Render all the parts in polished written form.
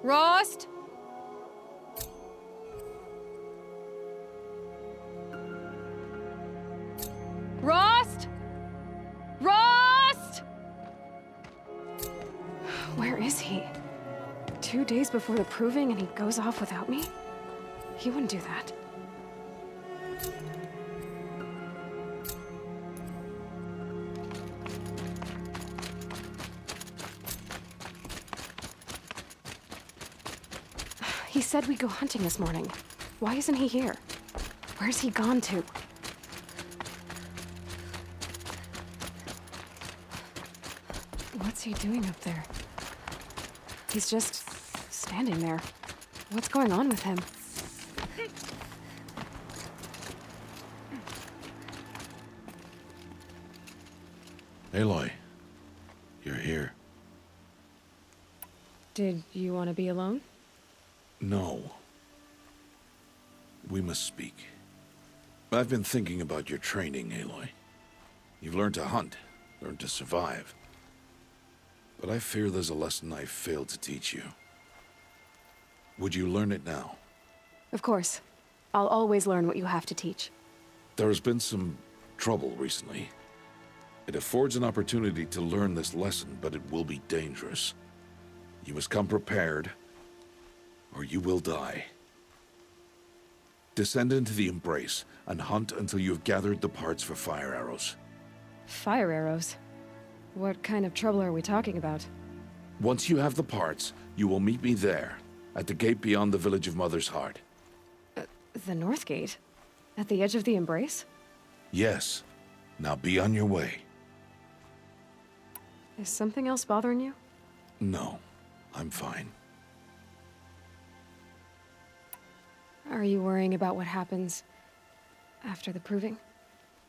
Rost? Rost? Rost? Where is he? 2 days before the proving and he goes off without me? He wouldn't do that. He said we'd go hunting this morning. Why isn't he here? Where's he gone to? What's he doing up there? He's just standing there. What's going on with him? Aloy, you're here. Did you want to be alone? No. We must speak. I've been thinking about your training, Aloy. You've learned to hunt, learned to survive. But I fear there's a lesson I failed to teach you. Would you learn it now? Of course. I'll always learn what you have to teach. There has been some trouble recently. It affords an opportunity to learn this lesson, but it will be dangerous. You must come prepared, or you will die. Descend into the Embrace and hunt until you have gathered the parts for fire arrows. Fire arrows? What kind of trouble are we talking about? Once you have the parts, you will meet me there, at the gate beyond the village of Mother's Heart. The North Gate? At the edge of the Embrace? Yes. Now be on your way. Is something else bothering you? No, I'm fine. Are you worrying about what happens after the proving?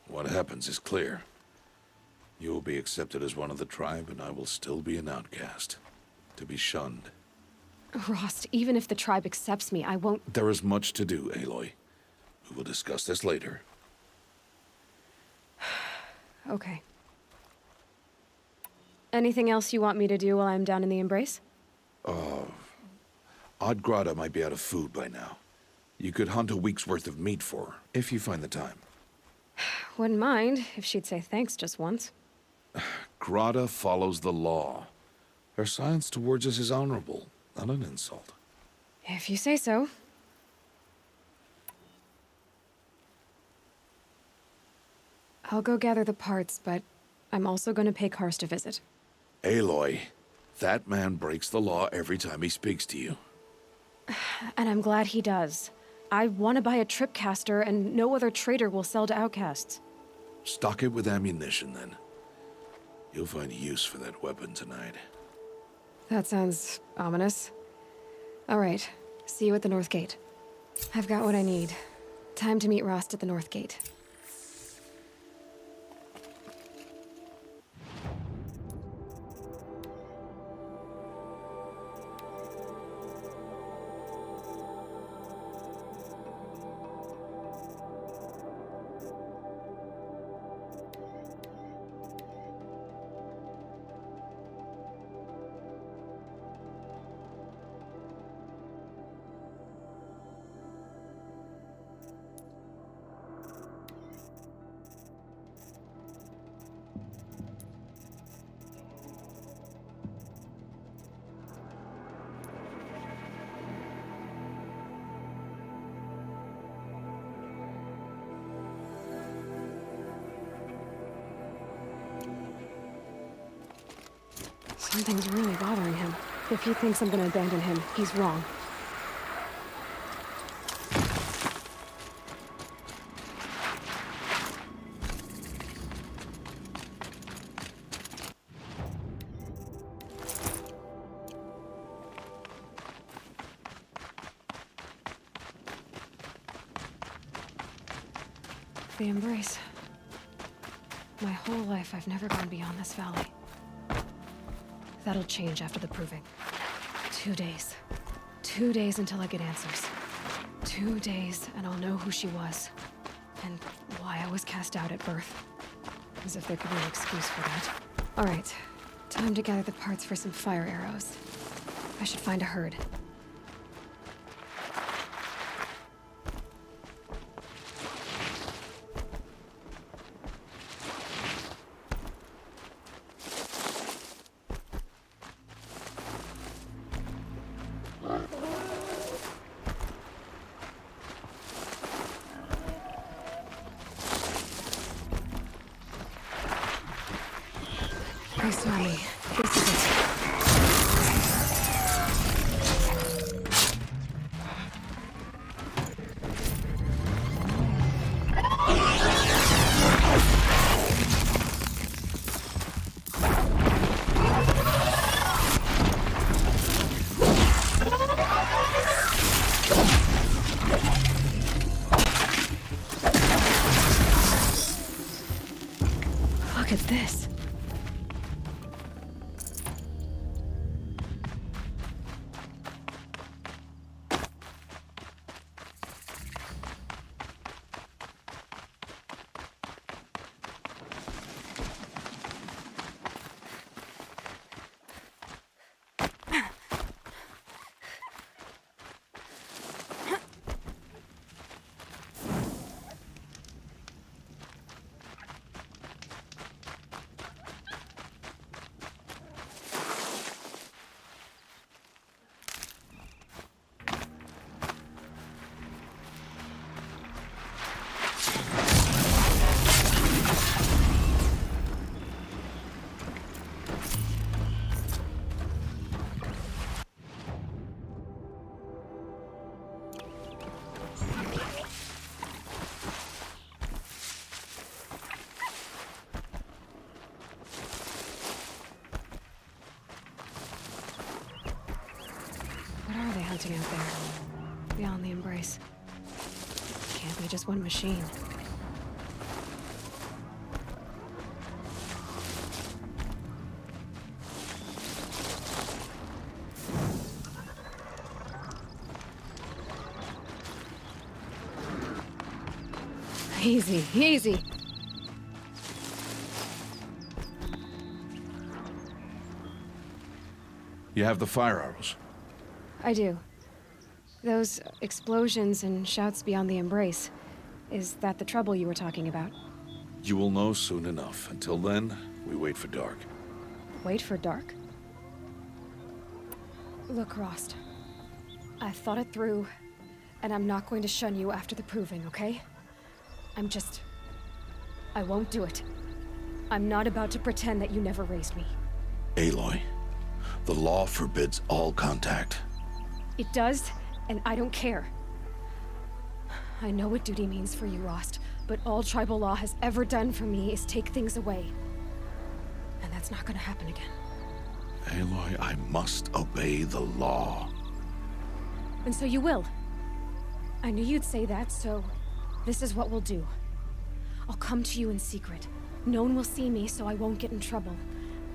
What happens is clear. You will be accepted as one of the tribe, and I will still be an outcast. To be shunned. Rost, even if the tribe accepts me, I won't— There is much to do, Aloy. We will discuss this later. Okay. Anything else you want me to do while I'm down in the Embrace? Oddgrada might be out of food by now. You could hunt a week's worth of meat for her, if you find the time. Wouldn't mind if she'd say thanks just once. Grada follows the law. Her silence towards us is honorable, not an insult. If you say so. I'll go gather the parts, but I'm also going to pay Karst a visit. Aloy, that man breaks the law every time he speaks to you. And I'm glad he does. I want to buy a tripcaster, and no other trader will sell to outcasts. Stock it with ammunition, then. You'll find use for that weapon tonight. That sounds ominous. All right, see you at the North Gate. I've got what I need. Time to meet Rost at the North Gate. Something's really bothering him. If he thinks I'm gonna abandon him, he's wrong. The Embrace. My whole life, I've never gone beyond this valley. That'll change after the proving. 2 days. 2 days until I get answers. 2 days, and I'll know who she was. And why I was cast out at birth. As if there could be an excuse for that. All right. Time to gather the parts for some fire arrows. I should find a herd. They saw me. This is it. Look at this. What are they hunting out there? Beyond the embrace. Can't be just one machine. Easy, easy. You have the fire arrows. I do. Those explosions and shouts beyond the embrace. Is that the trouble you were talking about? You will know soon enough. Until then, we wait for dark. Wait for dark? Look, Rost. I thought it through, and I'm not going to shun you after the proving, okay? I won't do it. I'm not about to pretend that you never raised me. Aloy, the law forbids all contact. It does, and I don't care. I know what duty means for you, Rost, but all tribal law has ever done for me is take things away. And that's not gonna happen again. Aloy, I must obey the law. And so you will. I knew you'd say that, so this is what we'll do. I'll come to you in secret. No one will see me, so I won't get in trouble.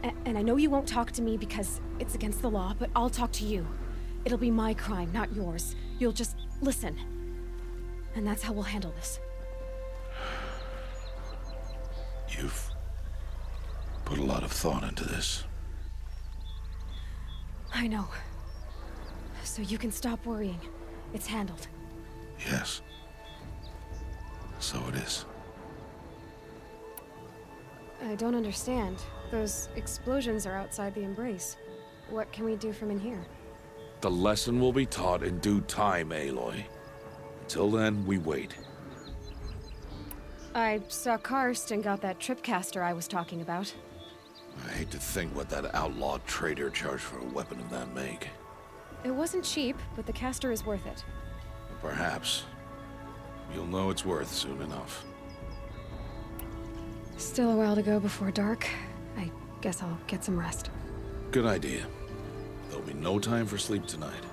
And I know you won't talk to me because it's against the law, but I'll talk to you. It'll be my crime, not yours. You'll just listen. And that's how we'll handle this. You've put a lot of thought into this. I know. So you can stop worrying. It's handled. Yes. So it is. I don't understand. Those explosions are outside the embrace. What can we do from in here? The lesson will be taught in due time, Aloy. Until then, we wait. I saw Karst and got that tripcaster I was talking about. I hate to think what that outlaw trader charged for a weapon of that make. It wasn't cheap, but the caster is worth it. Perhaps. You'll know it's worth soon enough. Still a while to go before dark. I guess I'll get some rest. Good idea. There'll be no time for sleep tonight.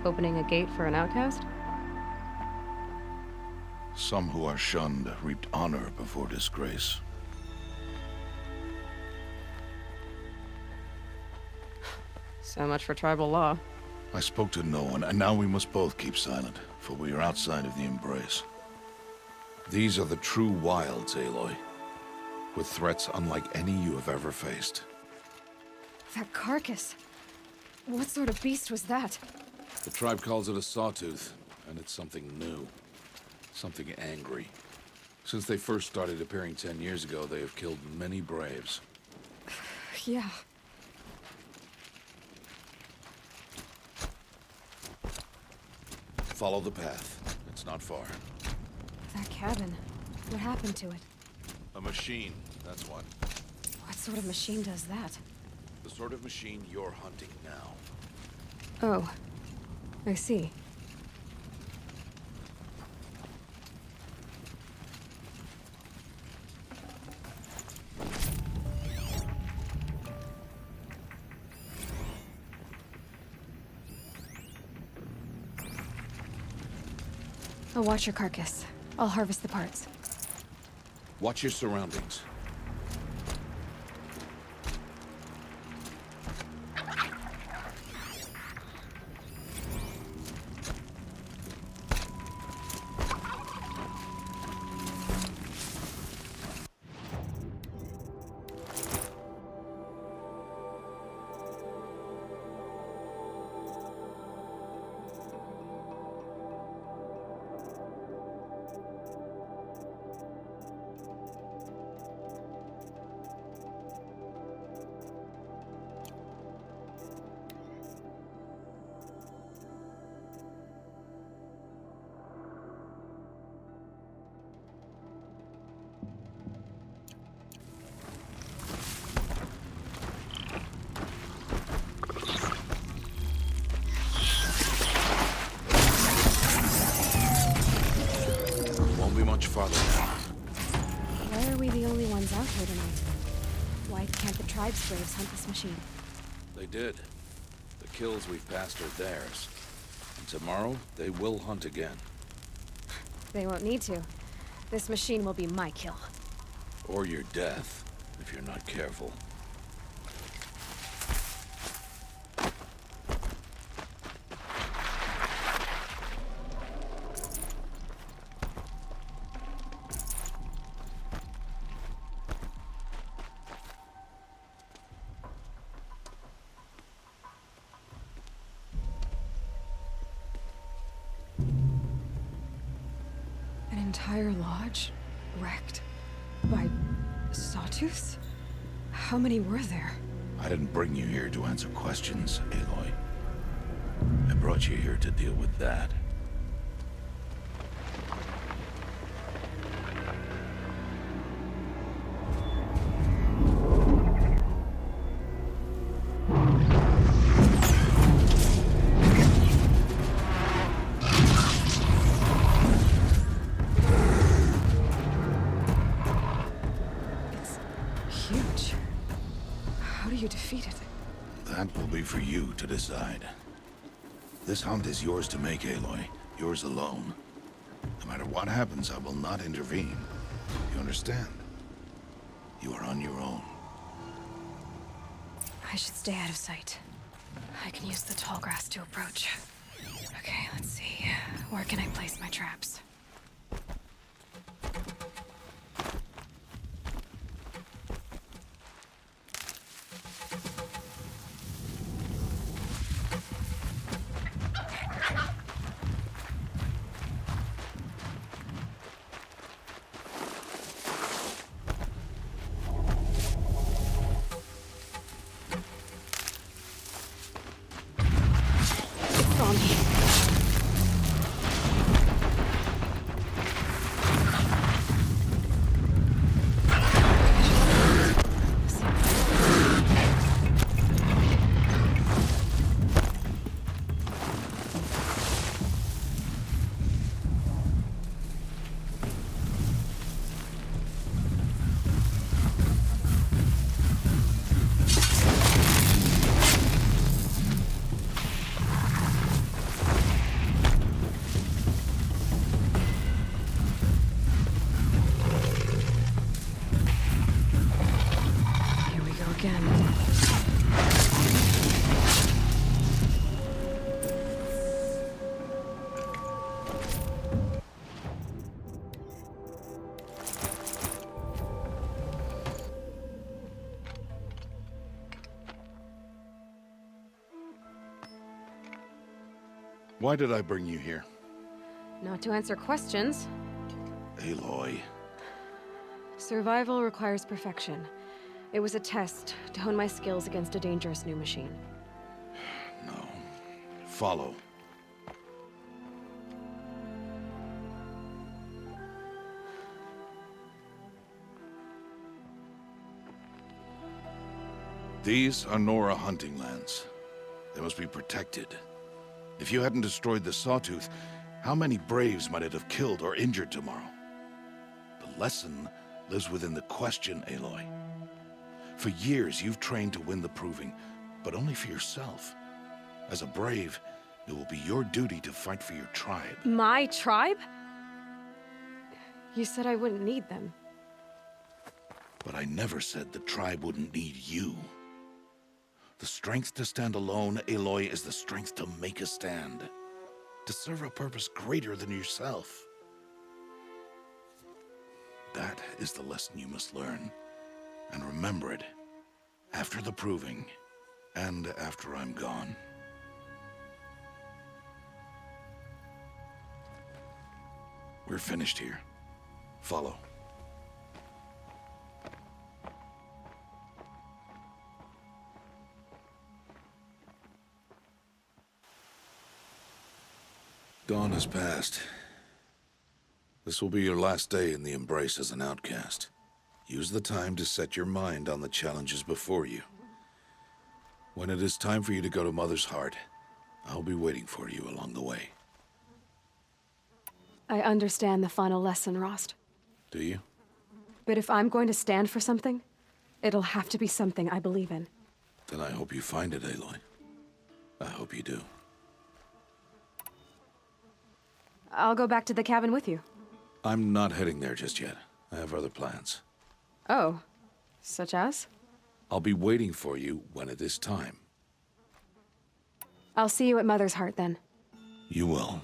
Opening a gate for an outcast? Some who are shunned reaped honor before disgrace. So much for tribal law. I spoke to no one, and now we must both keep silent, for we are outside of the embrace. These are the true wilds, Aloy, with threats unlike any you have ever faced. That carcass. What sort of beast was that? The tribe calls it a sawtooth, and it's something new. Something angry. Since they first started appearing 10 years ago, they have killed many braves. Yeah. Follow the path. It's not far. That cabin. What happened to it? A machine, that's what. What sort of machine does that? The sort of machine you're hunting now. Oh. I see. I'll watch your carcass. I'll harvest the parts. Watch your surroundings. Farther now. Why are we the only ones out here tonight? Why can't the tribe's braves hunt this machine? They did. The kills we've passed are theirs. And tomorrow, they will hunt again. They won't need to. This machine will be my kill. Or your death, if you're not careful. An entire lodge wrecked by sawtooths? How many were there? I didn't bring you here to answer questions, Aloy. I brought you here to deal with that. Huge. How do you defeat it? That will be for you to decide. This hunt is yours to make, Aloy. Yours alone. No matter what happens, I will not intervene. You understand? You are on your own. I should stay out of sight. I can use the tall grass to approach. Okay, let's see. Where can I place my traps? Why did I bring you here? Not to answer questions. Aloy. Survival requires perfection. It was a test to hone my skills against a dangerous new machine. No. Follow. These are Nora hunting lands. They must be protected. If you hadn't destroyed the Sawtooth, how many Braves might it have killed or injured tomorrow? The lesson lives within the question, Aloy. For years, you've trained to win the Proving, but only for yourself. As a Brave, it will be your duty to fight for your tribe. My tribe? You said I wouldn't need them. But I never said the tribe wouldn't need you. The strength to stand alone, Aloy, is the strength to make a stand. To serve a purpose greater than yourself. That is the lesson you must learn. And remember it. After the Proving. And after I'm gone. We're finished here. Follow. Dawn has passed. This will be your last day in the Embrace as an outcast. Use the time to set your mind on the challenges before you. When it is time for you to go to Mother's Heart, I'll be waiting for you along the way. I understand the final lesson, Rost. Do you? But if I'm going to stand for something, it'll have to be something I believe in. Then I hope you find it, Aloy. I hope you do. I'll go back to the cabin with you. I'm not heading there just yet. I have other plans. Oh, such as? I'll be waiting for you when it is time. I'll see you at Mother's Heart then. You will.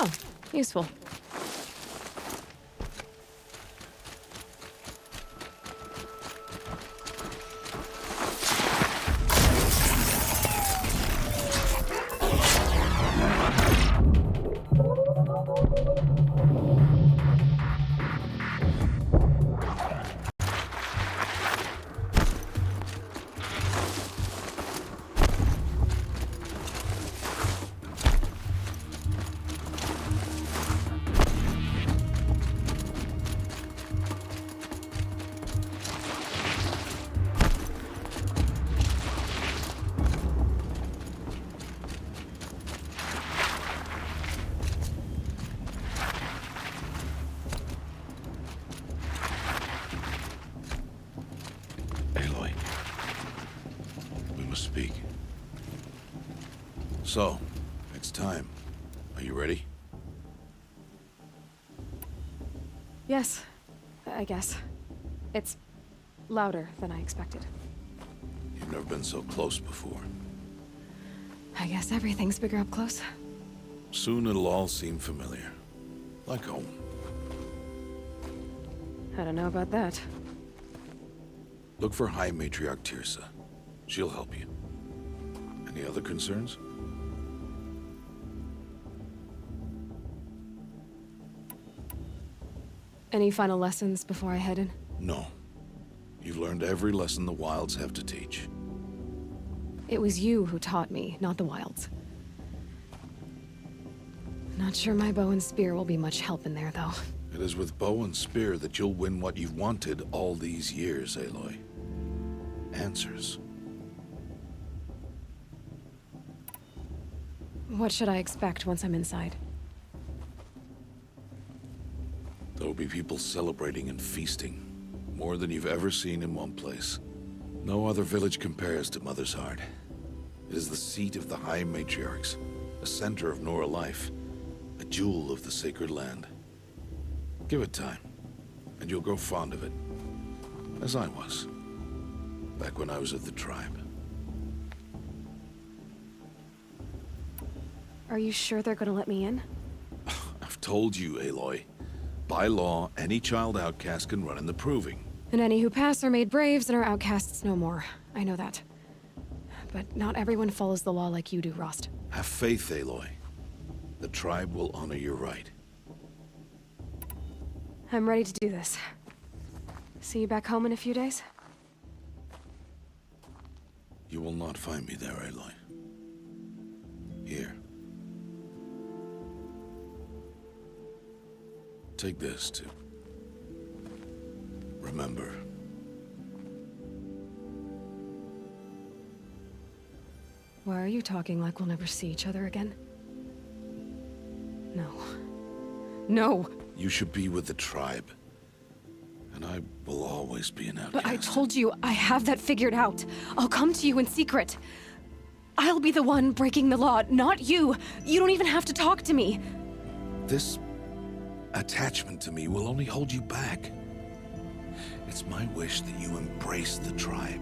Oh, useful. Aloy. We must speak. So, it's time. Are you ready? Yes, I guess. It's louder than I expected. You've never been so close before. I guess everything's bigger up close. Soon it'll all seem familiar. Like home. I don't know about that. Look for High Matriarch Tirsa. She'll help you. Any other concerns? Any final lessons before I head in? No. You've learned every lesson the Wilds have to teach. It was you who taught me, not the Wilds. Not sure my bow and spear will be much help in there, though. It is with bow and spear that you'll win what you've wanted all these years, Aloy. Answers. What should I expect once I'm inside? There'll be people celebrating and feasting. More than you've ever seen in one place. No other village compares to Mother's Heart. It is the seat of the High Matriarchs, a center of Nora life, a jewel of the sacred land. Give it time, and you'll grow fond of it. As I was, back when I was of the tribe. Are you sure they're gonna let me in? I've told you, Aloy. By law, any child outcast can run in the proving. And any who pass are made braves and are outcasts no more. I know that. But not everyone follows the law like you do, Rost. Have faith, Aloy. The tribe will honor your right. I'm ready to do this. See you back home in a few days? You will not find me there, Aloy. Here. Take this, too. Remember. Why are you talking like we'll never see each other again? No. No! You should be with the tribe. And I will always be an outcast. But I told you, I have that figured out. I'll come to you in secret. I'll be the one breaking the law, not you. You don't even have to talk to me. This attachment to me will only hold you back. It's my wish that you embrace the tribe.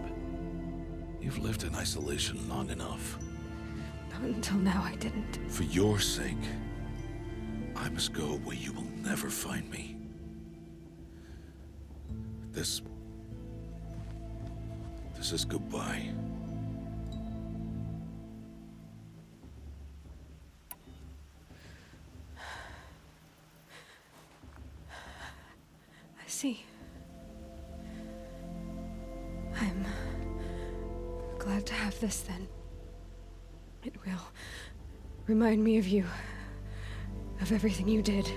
You've lived in isolation long enough. Not until now, I didn't. For your sake, I must go where you will never find me. This is goodbye. I see. I'm glad to have this, then. It will remind me of you, of everything you did,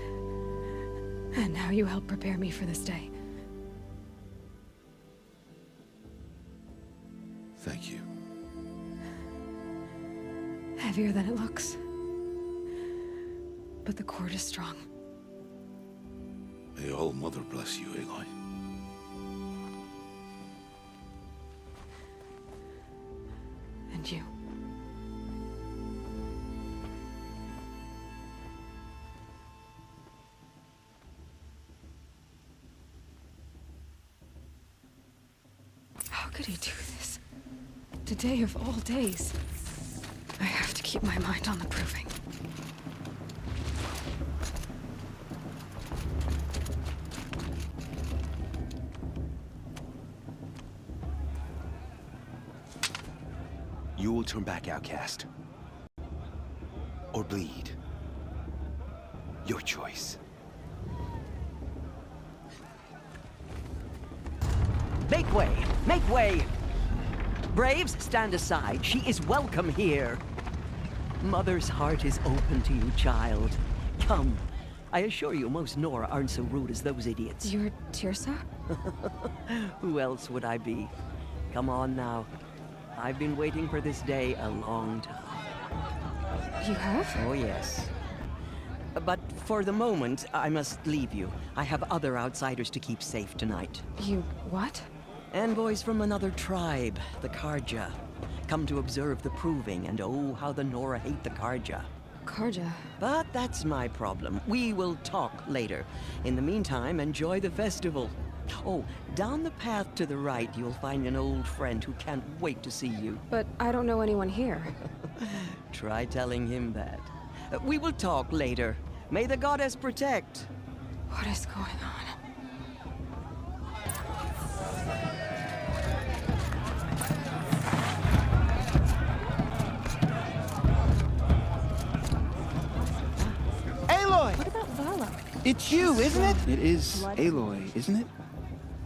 and how you helped prepare me for this day. Thank you. Heavier than it looks. But the cord is strong. May All Mother bless you, Aloy. And you. How could he do this? Today of all days. I have to keep my mind on the proving. You will turn back, outcast. Or bleed. Your choice. Make way! Make way! Braves, stand aside. She is welcome here. Mother's heart is open to you, child. Come. I assure you, most Nora aren't so rude as those idiots. You're Tirsa? Who else would I be? Come on now. I've been waiting for this day a long time. You have? Oh, yes. But for the moment, I must leave you. I have other outsiders to keep safe tonight. You what? Envoys from another tribe, the Karja. Come to observe the proving, and oh, how the Nora hate the Karja. Karja? But that's my problem. We will talk later. In the meantime, enjoy the festival. Oh, down the path to the right, you'll find an old friend who can't wait to see you. But I don't know anyone here. Try telling him that. We will talk later. May the goddess protect. What is going on? Aloy! What about Vala? It's you, isn't it? It is Aloy, isn't it?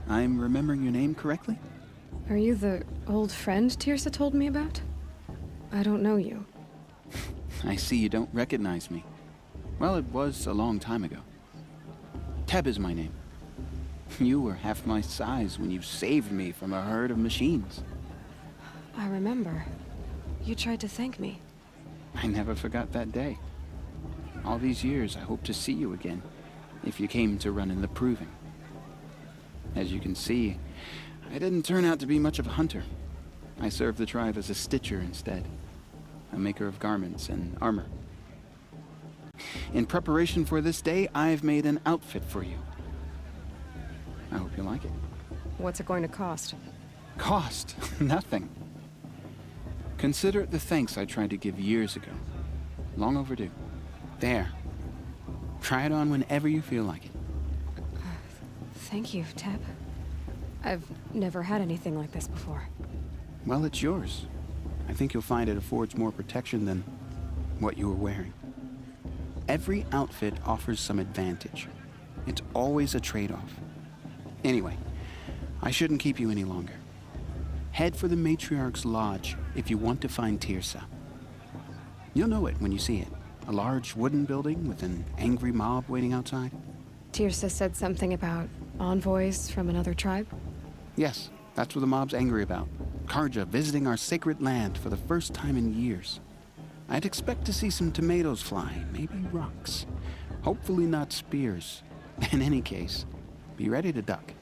I'm remembering your name correctly? Are you the old friend Tirsa told me about? I don't know you. I see you don't recognize me. Well, it was a long time ago. Teb is my name. You were half my size when you saved me from a herd of machines. I remember. You tried to thank me. I never forgot that day. All these years, I hope to see you again, if you came to run in the Proving. As you can see, I didn't turn out to be much of a hunter. I served the tribe as a stitcher instead, a maker of garments and armor. In preparation for this day, I've made an outfit for you. I hope you like it. What's it going to cost? Cost? Nothing. Consider it the thanks I tried to give years ago. Long overdue. There. Try it on whenever you feel like it. Thank you, Teb. I've never had anything like this before. Well, it's yours. I think you'll find it affords more protection than what you were wearing. Every outfit offers some advantage. It's always a trade-off. Anyway, I shouldn't keep you any longer. Head for the Matriarch's Lodge if you want to find Tirsa. You'll know it when you see it. A large wooden building with an angry mob waiting outside. Tirsa said something about envoys from another tribe? Yes, that's what the mob's angry about. Karja visiting our sacred land for the first time in years. I'd expect to see some tomatoes fly, maybe rocks. Hopefully not spears. In any case, be ready to duck.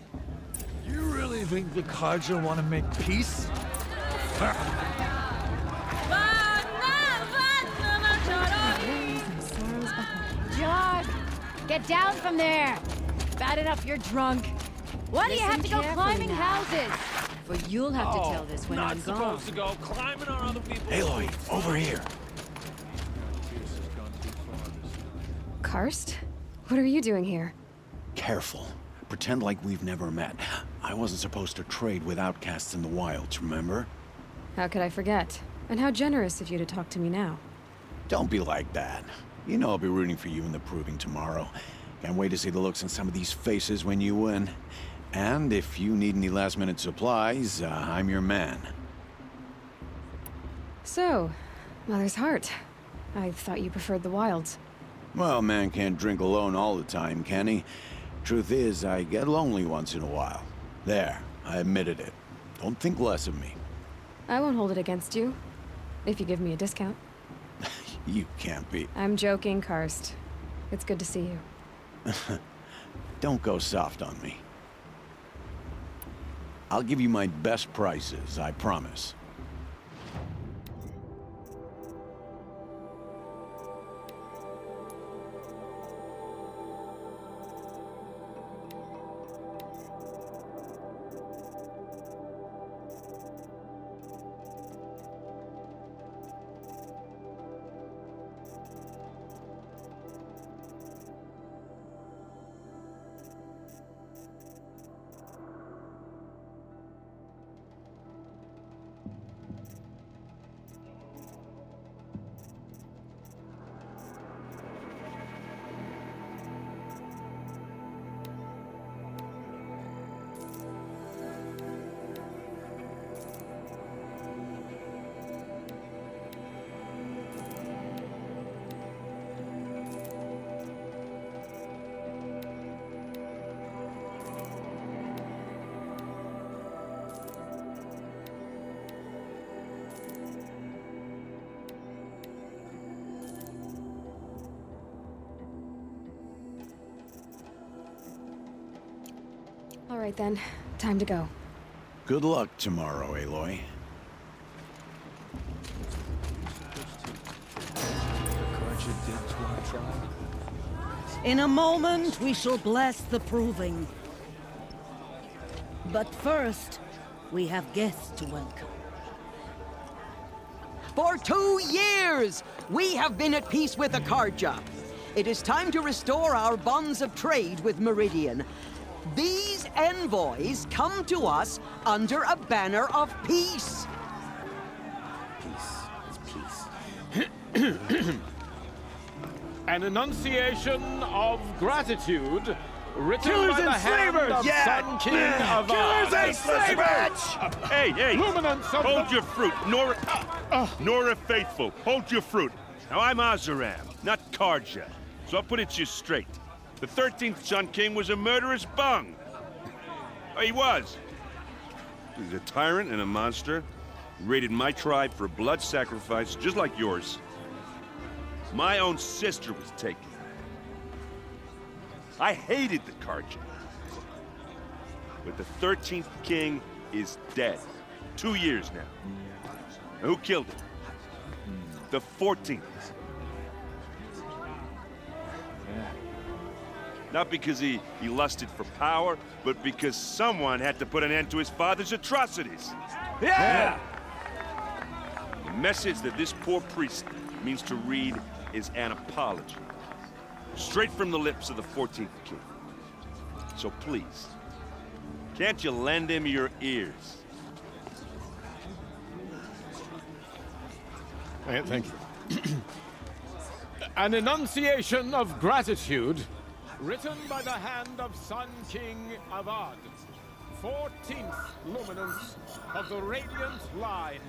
You really think the Karja want to make peace? John, get down from there. Bad enough you're drunk. Why do you have to go climbing houses? For you'll have to tell this when I'm gone. Not supposed to go climbing on other people's... Aloy, over here. Karst? What are you doing here? Careful. Pretend like we've never met. I wasn't supposed to trade with outcasts in the wilds, remember? How could I forget? And how generous of you to talk to me now. Don't be like that. You know I'll be rooting for you in the Proving tomorrow. Can't wait to see the looks on some of these faces when you win. And if you need any last-minute supplies, I'm your man. So, Mother's Heart. I thought you preferred the wilds. Well, man can't drink alone all the time, can he? Truth is, I get lonely once in a while. There, I admitted it. Don't think less of me. I won't hold it against you, if you give me a discount. You can't be... I'm joking, Karst. It's good to see you. Don't go soft on me. I'll give you my best prices, I promise. All right then, time to go. Good luck tomorrow, Aloy. In a moment, we shall bless the Proving. But first, we have guests to welcome. For 2 years, we have been at peace with the Carja. It is time to restore our bonds of trade with Meridian. These envoys come to us under a banner of peace. An enunciation of gratitude written Killers by the and hand slavers! of Sun King of Killers and slavers! Hey, Luminance of hold the... your fruit, Nora Faithful, hold your fruit. Now I'm Azaram, not Carja, so I'll put it to you straight. The 13th Sun King was a murderous bung. Oh, he was. He's a tyrant and a monster. He raided my tribe for a blood sacrifice, just like yours. My own sister was taken. I hated the Carja. But the 13th king is dead. 2 years now. And who killed him? The 14th. Not because he lusted for power, but because someone had to put an end to his father's atrocities. Yeah! The message that this poor priest means to read is an apology. Straight from the lips of the 14th king. So please, can't you lend him your ears? Thank you. An enunciation of gratitude written by the hand of Sun King Avad, 14th luminance of the Radiant line.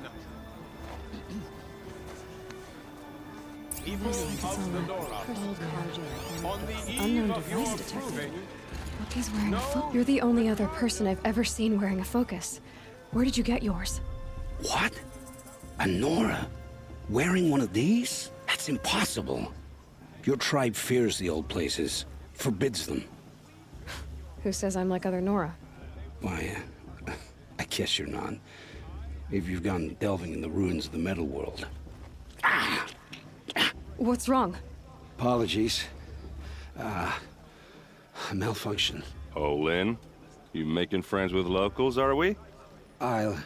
People of the Nora, on the eve Unknown of your device detected. proving, Look, he's wearing a focus. You're the only other person I've ever seen wearing a focus. Where did you get yours? What? A Nora? Wearing one of these? That's impossible. Your tribe fears the old places, forbids them. Who says I'm like other Nora? Why, I guess you're not. If you've gone delving in the ruins of the metal world. What's wrong? Apologies. A malfunction. Oh, Lynn, you making friends with locals, are we? I'll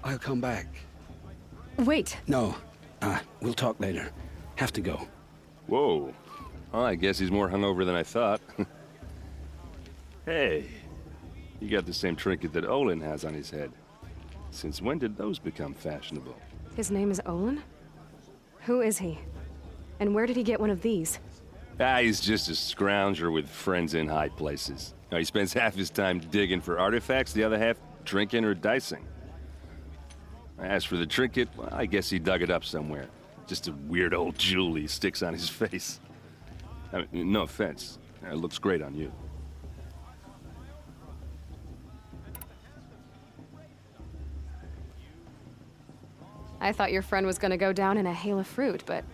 come back. Wait. No, we'll talk later. Have to go. Whoa. Well, I guess he's more hungover than I thought. Hey, you got the same trinket that Olin has on his head. Since when did those become fashionable? His name is Olin? Who is he? And where did he get one of these? He's just a scrounger with friends in high places. Now, he spends half his time digging for artifacts, the other half drinking or dicing. As for the trinket, well, I guess he dug it up somewhere. Just a weird old jewel he sticks on his face. I mean, no offense. It looks great on you. I thought your friend was gonna go down in a hail of fruit, but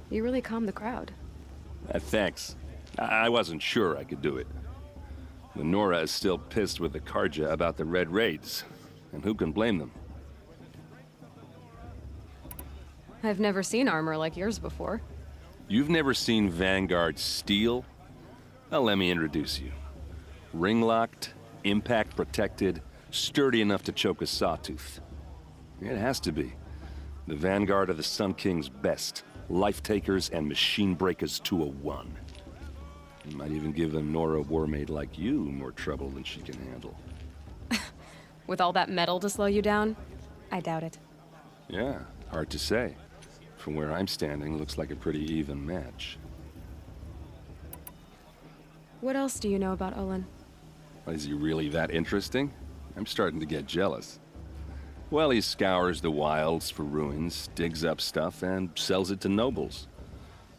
you really calmed the crowd. Thanks. I wasn't sure I could do it. The Nora is still pissed with the Carja about the Red Raids, and who can blame them? I've never seen armor like yours before. You've never seen Vanguard steel? Well, let me introduce you. Ring-locked, impact-protected, sturdy enough to choke a sawtooth. It has to be. The Vanguard of the Sun King's best. Life-takers and machine-breakers to a one. You might even give a Nora warmaid like you more trouble than she can handle. With all that metal to slow you down? I doubt it. Yeah, hard to say. From where I'm standing, looks like a pretty even match. What else do you know about Olin? Is he really that interesting? I'm starting to get jealous. Well, he scours the wilds for ruins, digs up stuff, and sells it to nobles.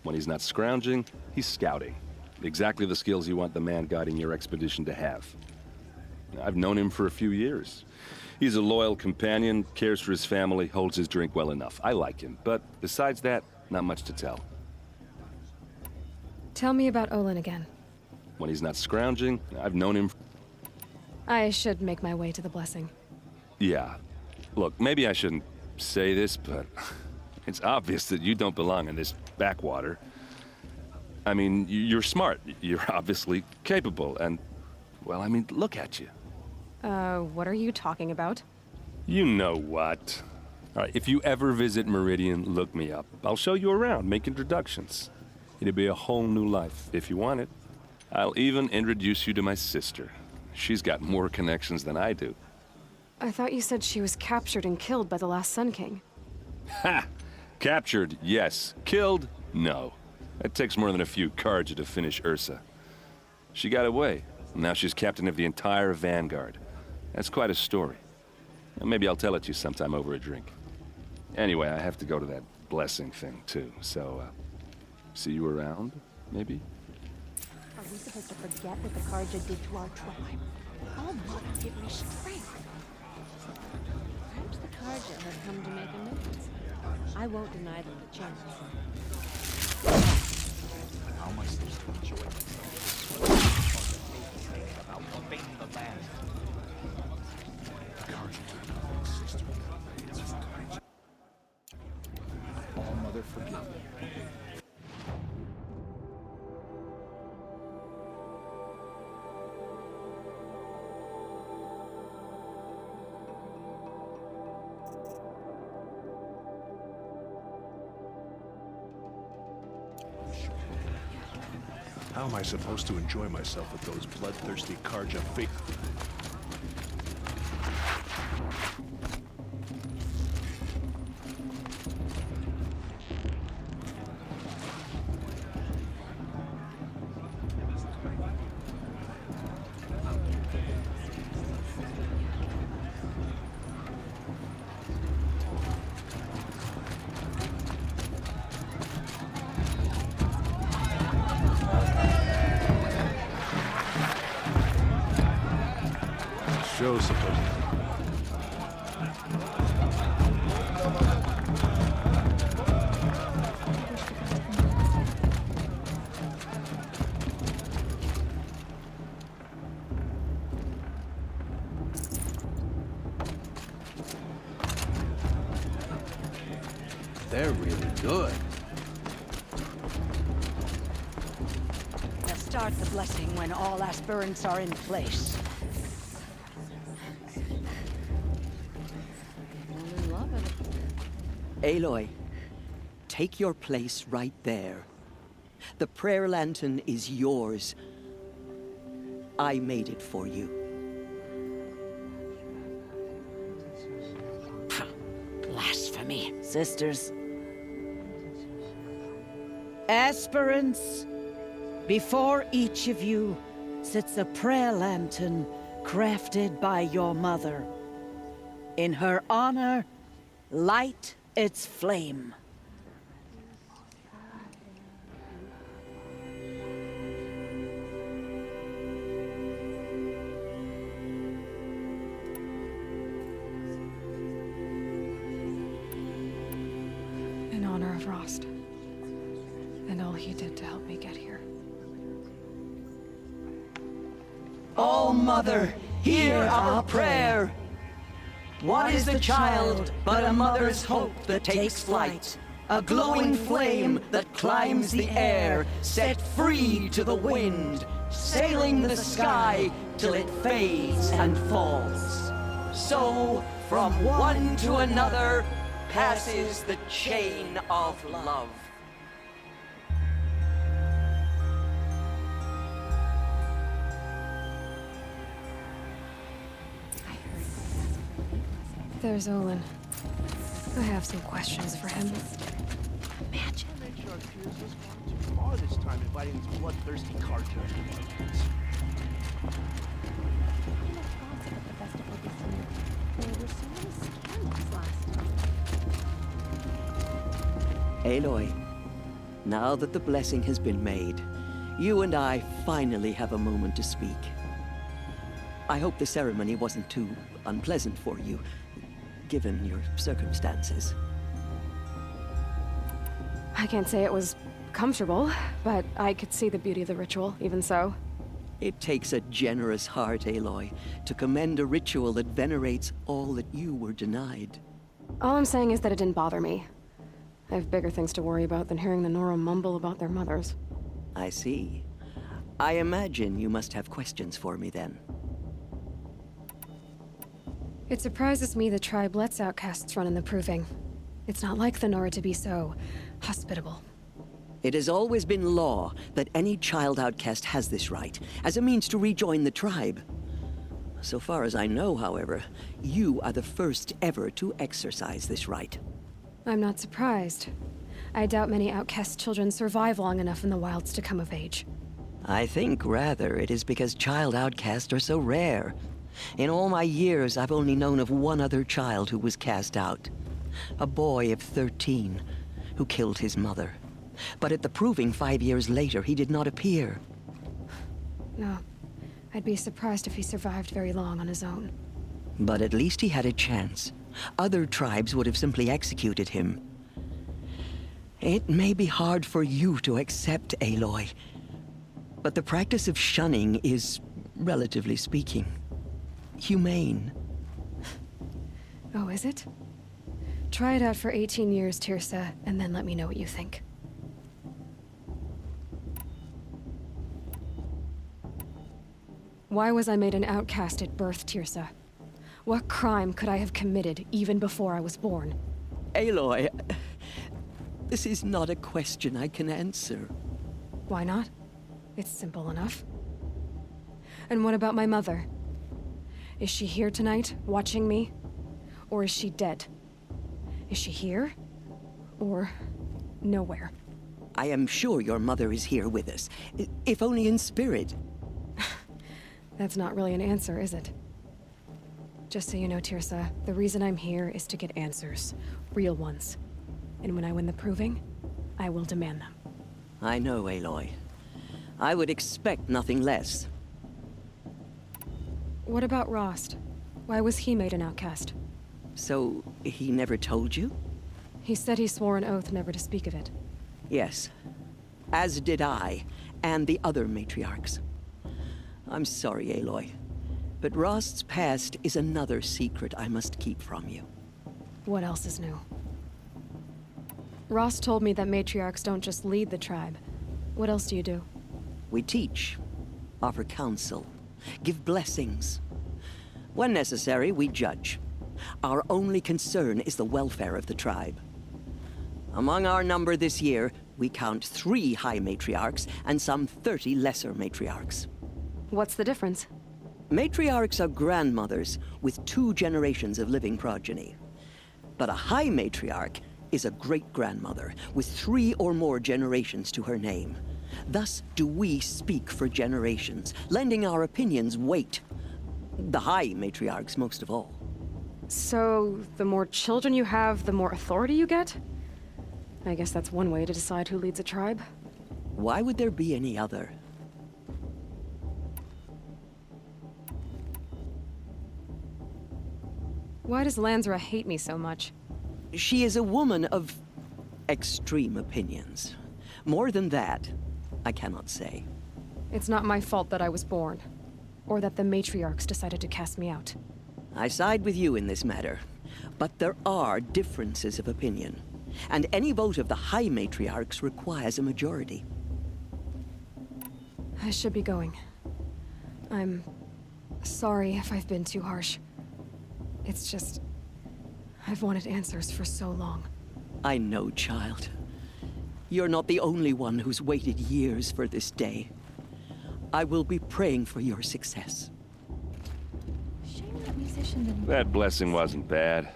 When he's not scrounging, he's scouting. Exactly the skills you want the man guiding your expedition to have. I've known him for a few years. He's a loyal companion, cares for his family, holds his drink well enough. I like him, but besides that, not much to tell. Tell me about Olin again. When he's not scrounging, I've known him... I should make my way to the blessing. Yeah. Look, maybe I shouldn't say this, but it's obvious that you don't belong in this backwater. I mean, you're smart. You're obviously capable, and... well, I mean, look at you. What are you talking about? You know what. All right, if you ever visit Meridian, look me up. I'll show you around, make introductions. It'll be a whole new life, if you want it. I'll even introduce you to my sister. She's got more connections than I do. I thought you said she was captured and killed by the last Sun King. Ha! Captured, yes. Killed, no. It takes more than a few Carja to finish Ursa. She got away. Now she's captain of the entire Vanguard. That's quite a story. Maybe I'll tell it to you sometime over a drink. Anyway, I have to go to that blessing thing, too. So, see you around, maybe? Are we supposed to forget what the Carja did to our tribe? Oh, Mother, give me strength. Perhaps the Carja have come to make a difference. I won't deny them the chance. How am I supposed to enjoy myself? About invading the land. The Carja took my little sister. All Mother, forgive me. How am I supposed to enjoy myself with those bloodthirsty Carja feet? Show's supposed to. They're really good. Now start the blessing when all aspirants are in place. Aloy, take your place right there. The prayer lantern is yours. I made it for you. Blasphemy, sisters. Aspirants, before each of you sits a prayer lantern crafted by your mother. In her honor, light its flame. In honor of Rost. And all he did to help me get here. Oh, Mother, hear our prayer. What is the child but a mother's hope that takes flight? A glowing flame that climbs the air, set free to the wind, sailing the sky till it fades and falls. So, from one to another, passes the chain of love. There's Olin. I have some questions for him. Imagine. Make sure our fears was gone too far this time, inviting these bloodthirsty Carja. Aloy, now that the blessing has been made, you and I finally have a moment to speak. I hope the ceremony wasn't too unpleasant for you, given your circumstances. I can't say it was comfortable, but I could see the beauty of the ritual, even so. It takes a generous heart, Aloy, to commend a ritual that venerates all that you were denied. All I'm saying is that it didn't bother me. I have bigger things to worry about than hearing the Nora mumble about their mothers. I see. I imagine you must have questions for me then. It surprises me the tribe lets outcasts run in the Proving. It's not like the Nora to be so hospitable. It has always been law that any child outcast has this right, as a means to rejoin the tribe. So far as I know, however, you are the first ever to exercise this right. I'm not surprised. I doubt many outcast children survive long enough in the wilds to come of age. I think, rather, it is because child outcasts are so rare. In all my years, I've only known of one other child who was cast out. A boy of 13, who killed his mother. But at the Proving 5 years later, he did not appear. No. I'd be surprised if he survived very long on his own. But at least he had a chance. Other tribes would have simply executed him. It may be hard for you to accept, Aloy, but the practice of shunning is, relatively speaking, humane. Oh, is it? Try it out for 18 years, Tirsa, and then let me know what you think. Why was I made an outcast at birth, Tirsa? What crime could I have committed even before I was born? Aloy, this is not a question I can answer. Why not? It's simple enough. And what about my mother? Is she here tonight, watching me? Or is she dead? Is she here? Or nowhere? I am sure your mother is here with us, if only in spirit. That's not really an answer, is it? Just so you know, Tirsa, the reason I'm here is to get answers. Real ones. And when I win the Proving, I will demand them. I know, Aloy. I would expect nothing less. What about Rost? Why was he made an outcast? So, he never told you? He said he swore an oath never to speak of it. Yes. As did I, and the other matriarchs. I'm sorry, Aloy, but Rost's past is another secret I must keep from you. What else is new? Rost told me that matriarchs don't just lead the tribe. What else do you do? We teach, offer counsel, give blessings. When necessary, we judge. Our only concern is the welfare of the tribe. Among our number this year, we count 3 high matriarchs and some 30 lesser matriarchs. What's the difference? Matriarchs are grandmothers with 2 generations of living progeny. But a high matriarch is a great-grandmother with 3 or more generations to her name. Thus do we speak for generations, lending our opinions weight. The high matriarchs most of all. So, the more children you have, the more authority you get? I guess that's one way to decide who leads a tribe. Why would there be any other? Why does Lansra hate me so much? She is a woman of extreme opinions. More than that, I cannot say. It's not my fault that I was born, or that the matriarchs decided to cast me out. I side with you in this matter, but there are differences of opinion, and any vote of the high matriarchs requires a majority. I should be going. I'm sorry if I've been too harsh. It's just, I've wanted answers for so long. I know, child. You're not the only one who's waited years for this day. I will be praying for your success. Shame that musician didn't... That blessing wasn't bad.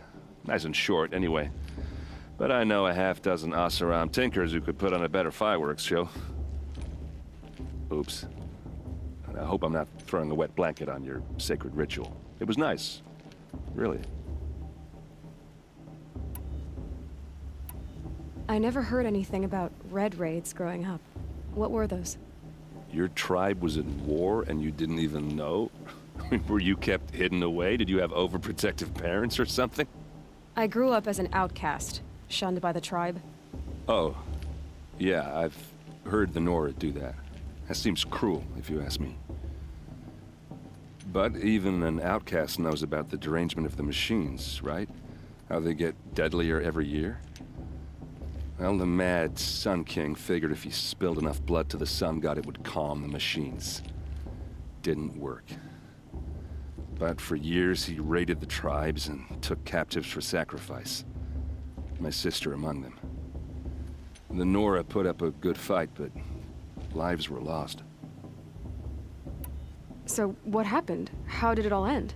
Nice and short, anyway. But I know a half-dozen Oseram tinkers who could put on a better fireworks show. Oops. And I hope I'm not throwing a wet blanket on your sacred ritual. It was nice. Really. I never heard anything about red raids growing up. What were those? Your tribe was in war and you didn't even know? Were you kept hidden away? Did you have overprotective parents or something? I grew up as an outcast, shunned by the tribe. Oh. Yeah, I've heard the Nora do that. That seems cruel, if you ask me. But even an outcast knows about the derangement of the machines, right? How they get deadlier every year? Well, the mad Sun King figured if he spilled enough blood to the Sun God, it would calm the machines. Didn't work. But for years he raided the tribes and took captives for sacrifice. My sister among them. The Nora put up a good fight, but lives were lost. So, what happened? How did it all end?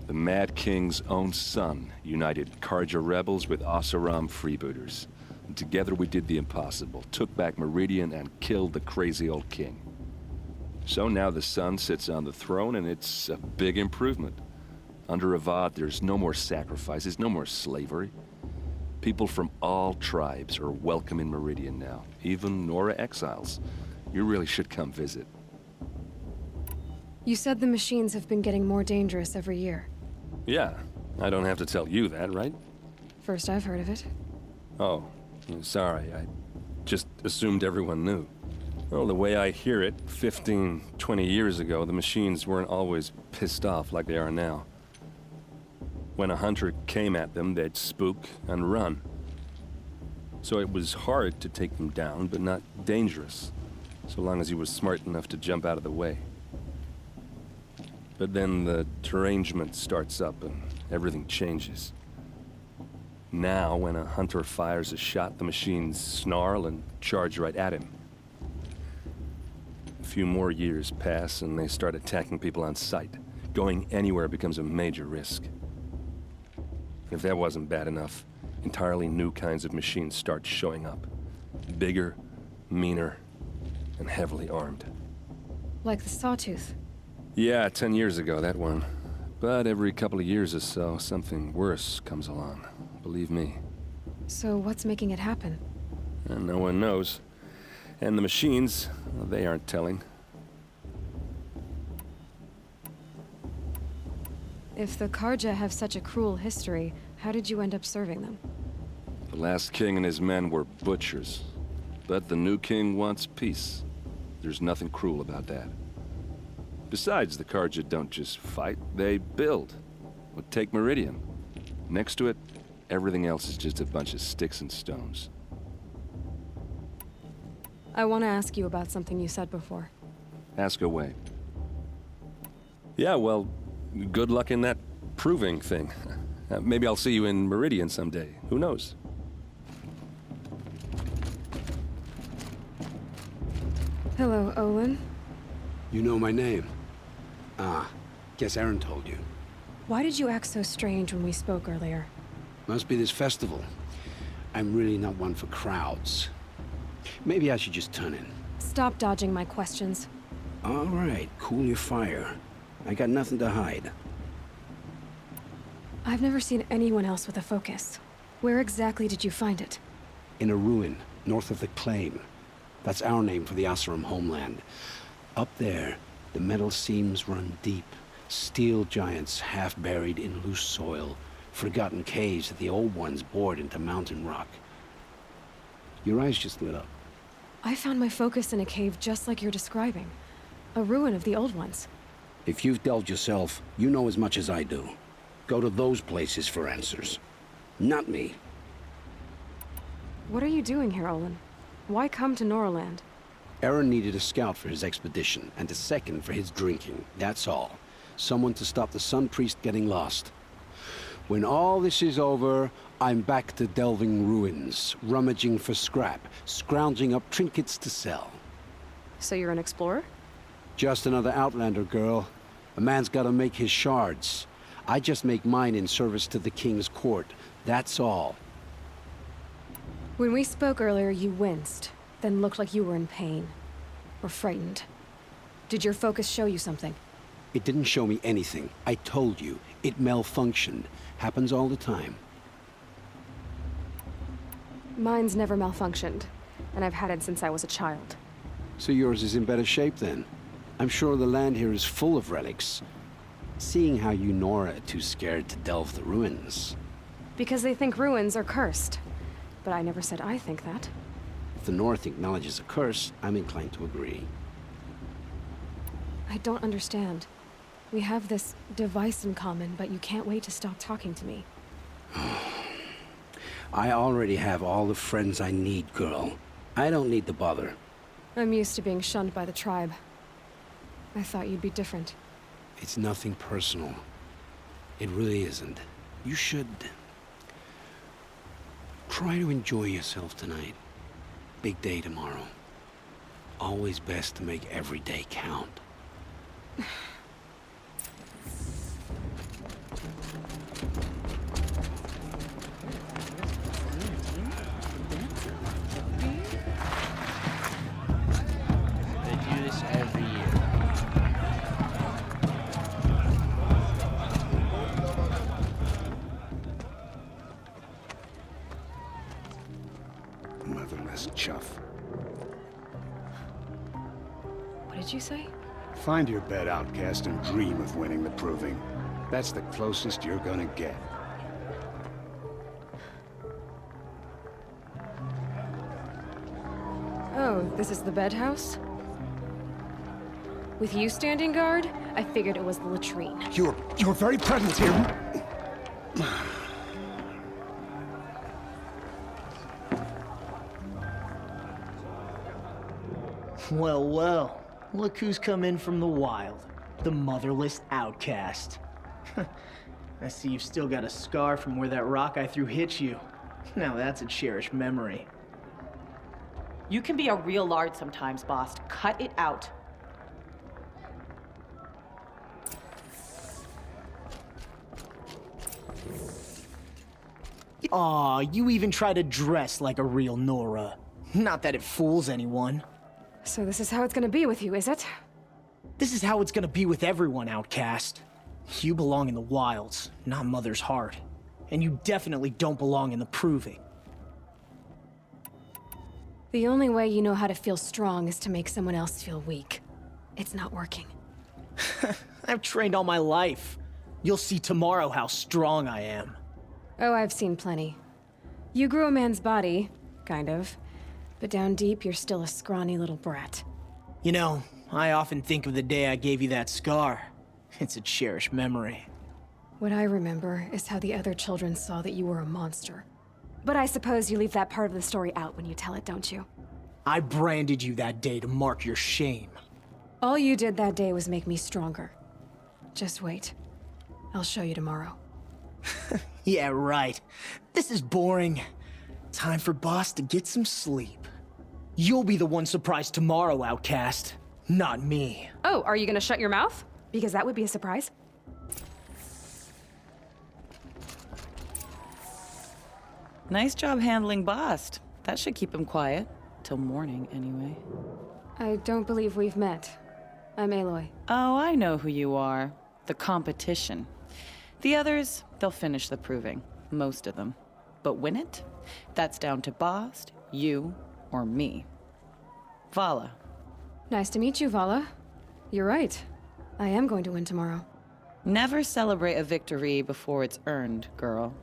The Mad King's own son united Karja rebels with Oseram freebooters. And together we did the impossible, took back Meridian and killed the crazy old king. So now the son sits on the throne, and it's a big improvement. Under Avad, there's no more sacrifices, no more slavery. People from all tribes are welcome in Meridian now, even Nora exiles. You really should come visit. You said the machines have been getting more dangerous every year. Yeah, I don't have to tell you that, right? First I've heard of it. Oh, sorry, I just assumed everyone knew. Well, the way I hear it, 15, 20 years ago, the machines weren't always pissed off like they are now. When a hunter came at them, they'd spook and run. So it was hard to take them down, but not dangerous, so long as he was smart enough to jump out of the way. But then the derangement starts up and everything changes. Now, when a hunter fires a shot, the machines snarl and charge right at him. A few more years pass and they start attacking people on sight. Going anywhere becomes a major risk. If that wasn't bad enough, entirely new kinds of machines start showing up. Bigger, meaner, and heavily armed. Like the Sawtooth. Yeah, 10 years ago, that one. But every couple of years or so, something worse comes along. Believe me. So what's making it happen? And no one knows. And the machines, well, they aren't telling. If the Karja have such a cruel history, how did you end up serving them? The last king and his men were butchers. But the new king wants peace. There's nothing cruel about that. Besides, the Karja don't just fight, they build. Well, take Meridian. Next to it, everything else is just a bunch of sticks and stones. I want to ask you about something you said before. Ask away. Yeah, well, good luck in that proving thing. Maybe I'll see you in Meridian someday. Who knows? Hello, Olin. You know my name? Ah, guess Aaron told you. Why did you act so strange when we spoke earlier? Must be this festival. I'm really not one for crowds. Maybe I should just turn in. Stop dodging my questions. All right, cool your fire. I got nothing to hide. I've never seen anyone else with a focus. Where exactly did you find it? In a ruin, north of the Claim. That's our name for the Oseram homeland. Up there, the metal seams run deep. Steel giants half buried in loose soil. Forgotten caves that the old ones bored into mountain rock. Your eyes just lit up. I found my focus in a cave just like you're describing. A ruin of the old ones. If you've delved yourself, you know as much as I do. Go to those places for answers. Not me. What are you doing here, Olin? Why come to Noraland? Aaron needed a scout for his expedition, and a second for his drinking. That's all. Someone to stop the Sun Priest getting lost. When all this is over, I'm back to delving ruins, rummaging for scrap, scrounging up trinkets to sell. So you're an explorer? Just another Outlander, girl. A man's gotta make his shards. I just make mine in service to the King's court. That's all. When we spoke earlier, you winced, then looked like you were in pain. Or frightened. Did your focus show you something? It didn't show me anything. I told you. It malfunctioned. Happens all the time. Mine's never malfunctioned, and I've had it since I was a child. So yours is in better shape then? I'm sure the land here is full of relics. Seeing how you Nora are too scared to delve the ruins. Because they think ruins are cursed. But I never said I think that. If the North acknowledges a curse, I'm inclined to agree. I don't understand. We have this device in common, but you can't wait to stop talking to me. I already have all the friends I need, girl. I don't need the bother. I'm used to being shunned by the tribe. I thought you'd be different. It's nothing personal. It really isn't. You should try to enjoy yourself tonight. Big day tomorrow. Always best to make every day count. They do this every year. Motherless chuff. What did you say? Find your bed, outcast, and dream of winning the proving. That's the closest you're gonna get. Oh, this is the bed house? With you standing guard, I figured it was the latrine. Your very presence here. Well, well. Look who's come in from the wild. The motherless outcast. I see you've still got a scar from where that rock I threw hit you. Now that's a cherished memory. You can be a real lard sometimes, boss. Cut it out. Aw, you even try to dress like a real Nora. Not that it fools anyone. So this is how it's gonna be with you, is it? This is how it's gonna be with everyone, outcast. You belong in the wilds, not Mother's heart. And you definitely don't belong in the proving. The only way you know how to feel strong is to make someone else feel weak. It's not working. I've trained all my life. You'll see tomorrow how strong I am. Oh, I've seen plenty. You grew a man's body, kind of. But down deep, you're still a scrawny little brat. You know, I often think of the day I gave you that scar. It's a cherished memory. What I remember is how the other children saw that you were a monster. But I suppose you leave that part of the story out when you tell it, don't you? I branded you that day to mark your shame. All you did that day was make me stronger. Just wait. I'll show you tomorrow. Yeah, right. This is boring. Time for Boss to get some sleep. You'll be the one surprised tomorrow, outcast. Not me. Oh, are you gonna shut your mouth? Because that would be a surprise. Nice job handling Bast. That should keep him quiet. Till morning, anyway. I don't believe we've met. I'm Aloy. Oh, I know who you are. The competition. The others, they'll finish the proving. Most of them. But win it? That's down to Bast, you, or me. Vala. Nice to meet you, Vala. You're right. I am going to win tomorrow. Never celebrate a victory before it's earned, girl.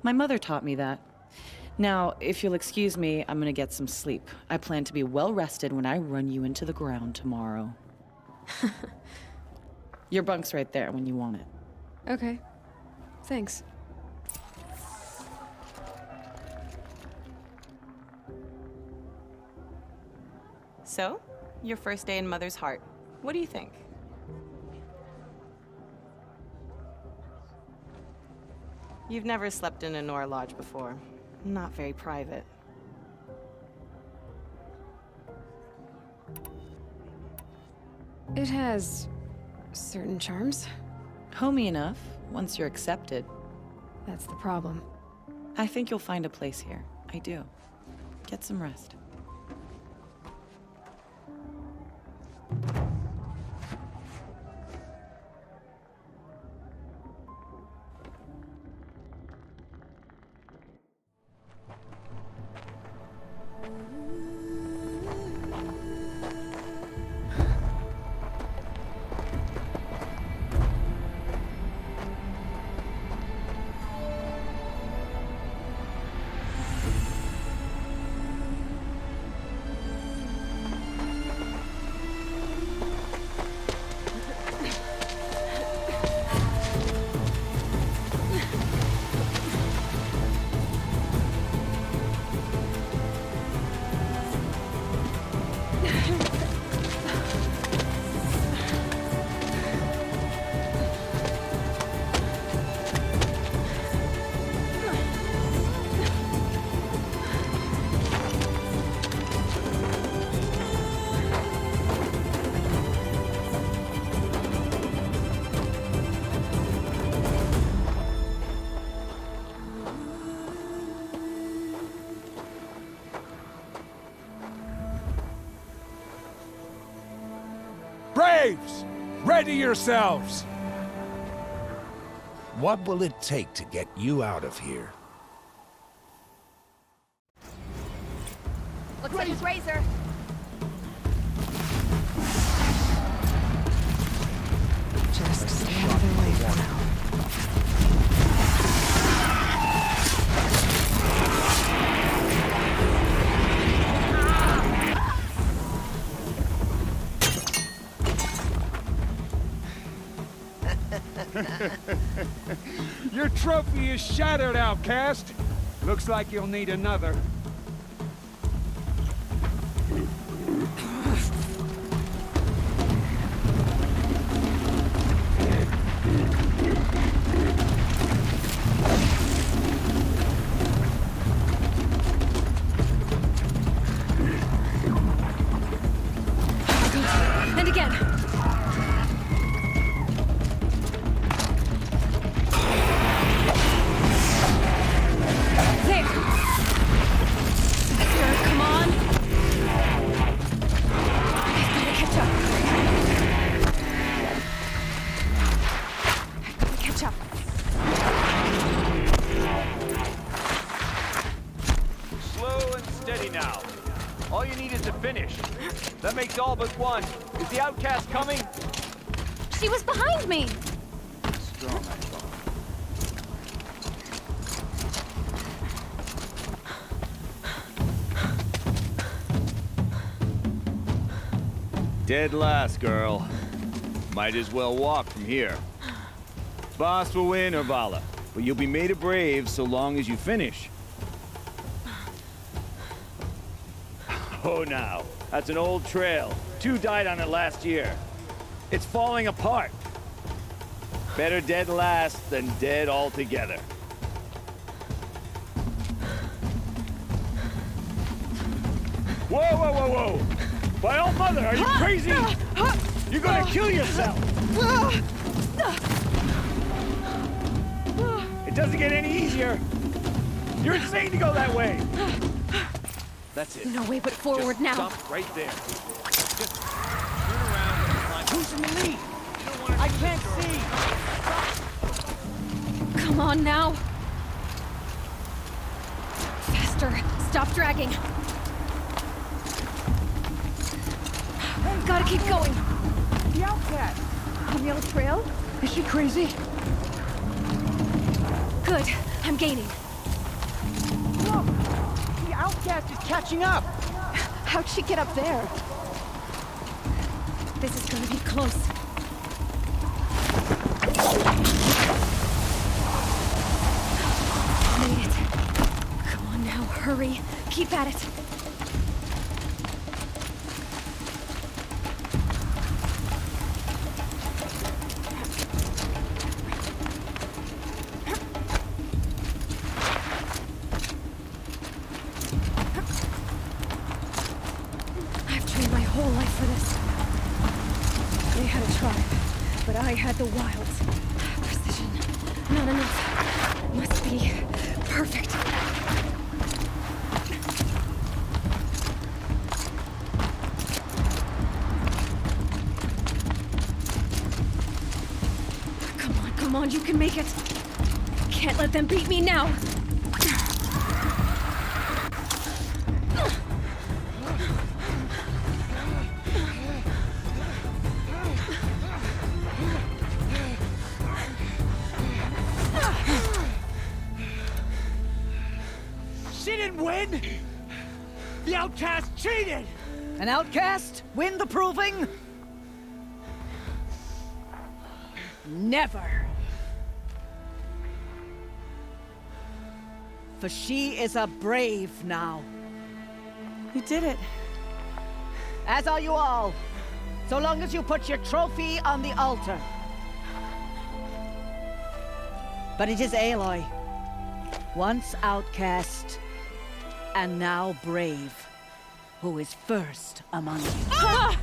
My mother taught me that. Now, if you'll excuse me, I'm gonna get some sleep. I plan to be well rested when I run you into the ground tomorrow. Your bunk's right there when you want it. Okay. Thanks. So, your first day in Mother's heart. What do you think? You've never slept in a Nora lodge before. Not very private. It has certain charms. Homey enough, once you're accepted. That's the problem. I think you'll find a place here. I do. Get some rest. Braves, ready yourselves! What will it take to get you out of here? Looks like his razor. Just stay out of their way for now. Your trophy is shattered, outcast. Looks like you'll need another. And again. There. Sister, come on. I've got to catch up. I've got to catch up. Slow and steady now. All you need is to finish. That makes all but one. Is the outcast coming? She was behind me. Strong, I thought. Dead last, girl. Might as well walk from here. Boss will win, or Vala, but you'll be made a brave so long as you finish. Oh, now. That's an old trail. 2 died on it last year. It's falling apart. Better dead last than dead altogether. Whoa, whoa, whoa, whoa! By all mother, are you crazy? You're gonna kill yourself! It doesn't get any easier. You're insane to go that way. That's it. No way but forward Just now. Stop right there. Just turn around and climb. Who's in the lead? I can't see. Come on now. Faster. Stop dragging. Gotta keep going. The outcast! On the old trail? Is she crazy? Good. I'm gaining. Look! The outcast is catching up! How'd she get up there? This is gonna be close. Made it. Come on now, hurry. Keep at it. I had the wilds. Precision. Not enough. Must be perfect. Come on, you can make it. Can't let them beat me now. Win? The outcast cheated! An outcast? Win the proving? Never. For she is a brave now. You did it. As are you all. So long as you put your trophy on the altar. But it is Aloy. Once outcast, and now brave, who is first among you. Ah!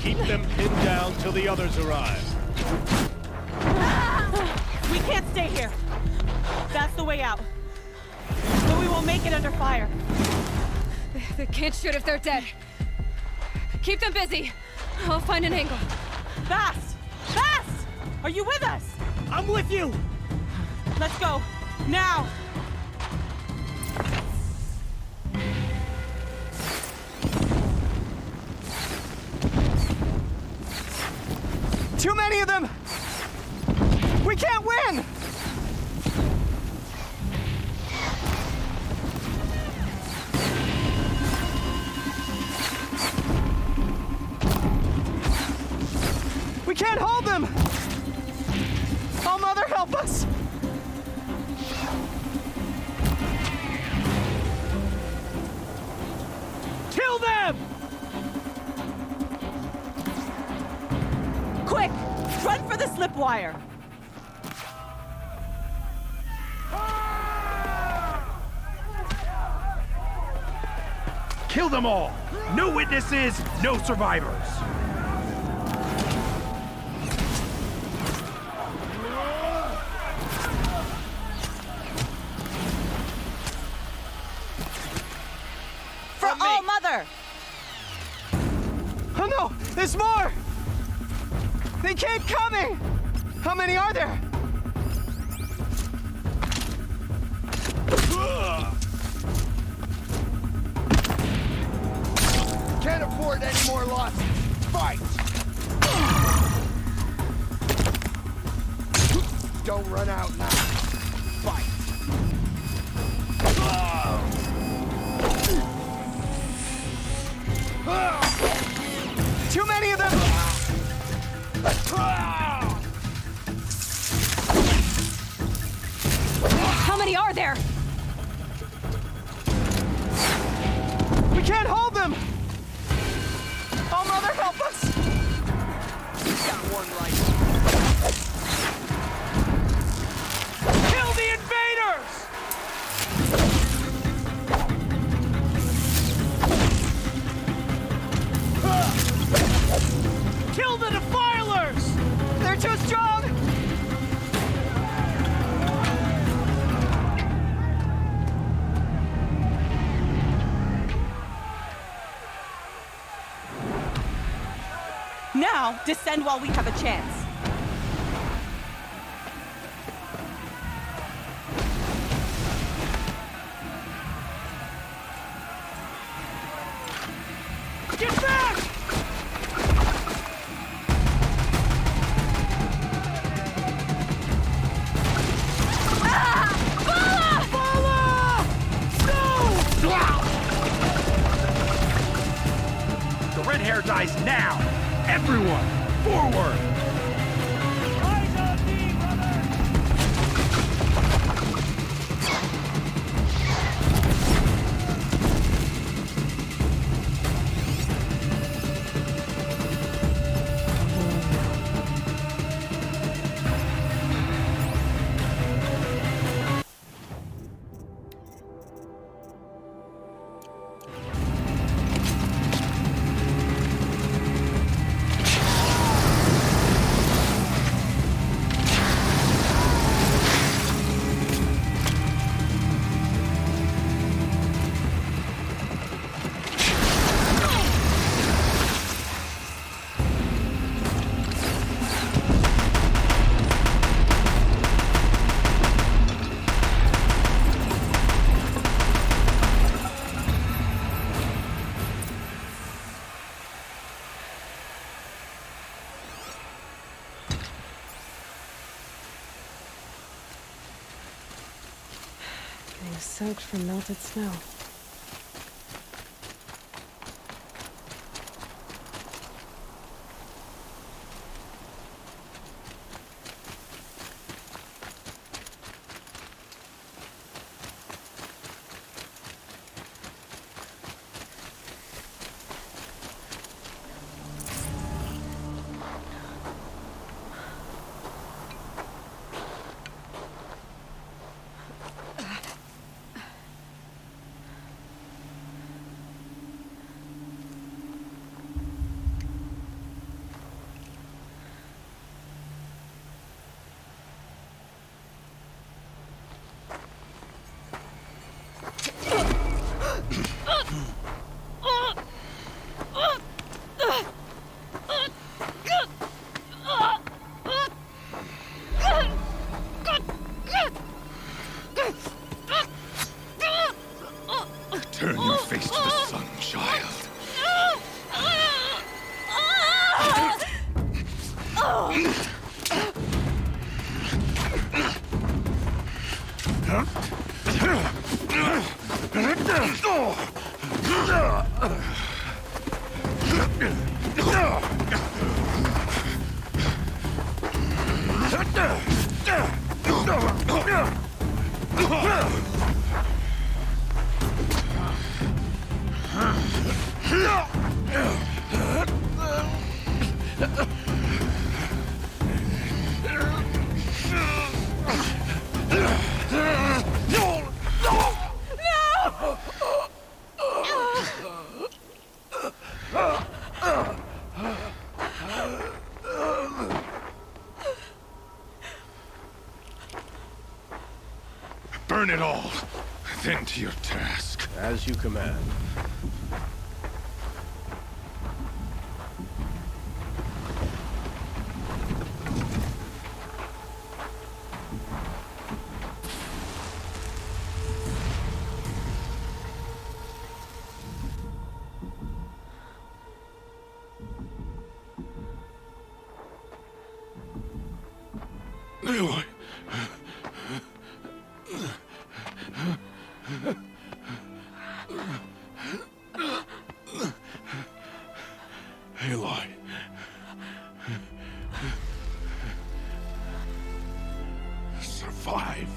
Keep them pinned down till the others arrive. We can't stay here. That's the way out. But we won't make it under fire. They can't shoot if they're dead. Keep them busy. I'll find an angle. Fast! Fast! Are you with us? I'm with you! Let's go. Now! Too many of them! We can't win! We can't hold them! Oh, Mother, help us! Kill them! Quick! Run for the slip wire! Kill them all! No witnesses, no survivors! For all Mother! Oh no! There's more! They keep coming! How many are there? Can't afford any more losses. Fight! Don't run out now. Fight! Too many of them! How many are there? We can't hold them! Oh, Mother, help us! Got one right. Kill the invaders! Kill the defilers! They're too strong! Now, descend while we have a chance. Get back! The red hair dies now! Everyone, forward! Getting soaked from melted snow. Sun child. Burn it all, then to your task. As you command. Aloy. Aloy. Survive.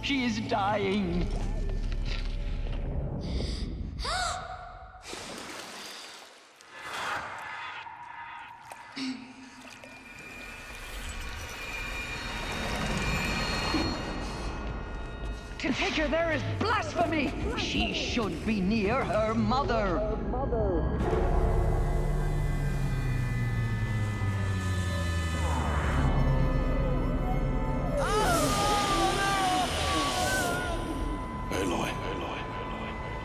She is dying. To take her there is blasphemy. She should be near her mother.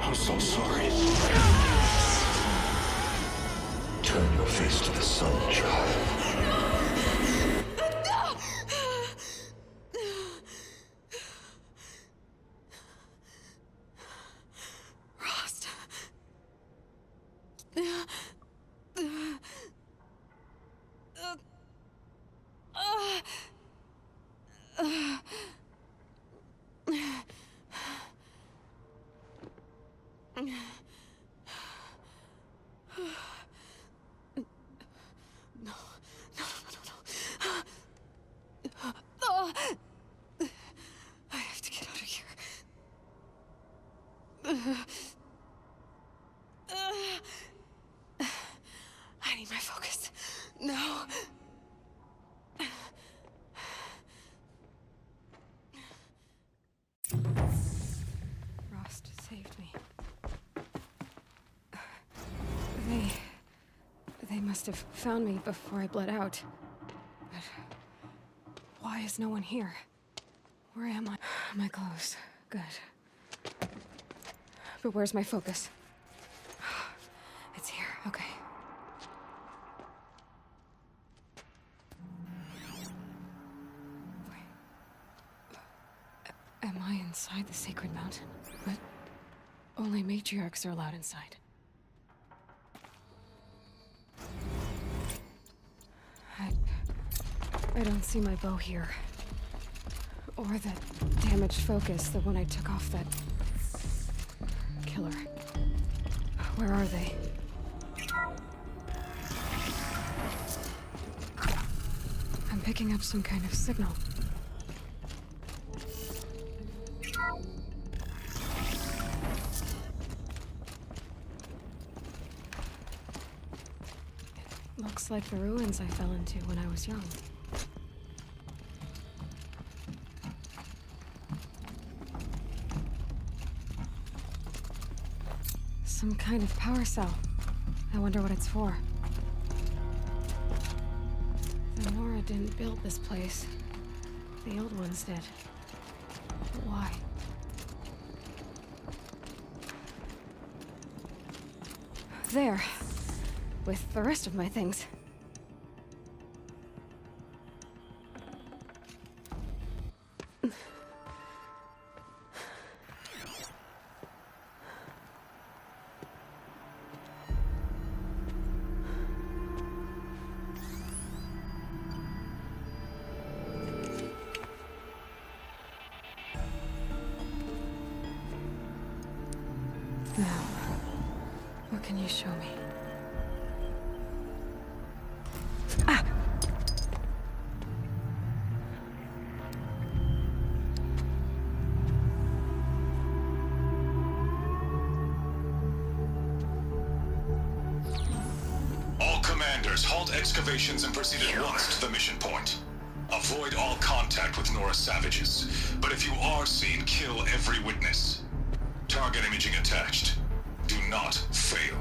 I'm so sorry. Turn your face to the sun, child. Rost. I have to get out of here. I need my focus. No. Rost saved me. They must have found me before I bled out. But why is no one here? Where am I? My clothes. Good. But where's my focus? It's here. Okay. Wait. Am I inside the sacred mountain? But only matriarchs are allowed inside. I don't see my bow here. Or that damaged focus, the one I took off that killer. Where are they? I'm picking up some kind of signal. Looks like the ruins I fell into when I was young. Some kind of power cell. I wonder what it's for. The Nora didn't build this place. The old ones did. But why? There. With the rest of my things. Now, what can you show me? Ah! All commanders, halt excavations and proceed at once to the mission point. Avoid all contact with Nora savages, but if you are seen, kill every witness. Target imaging attached. Do not fail.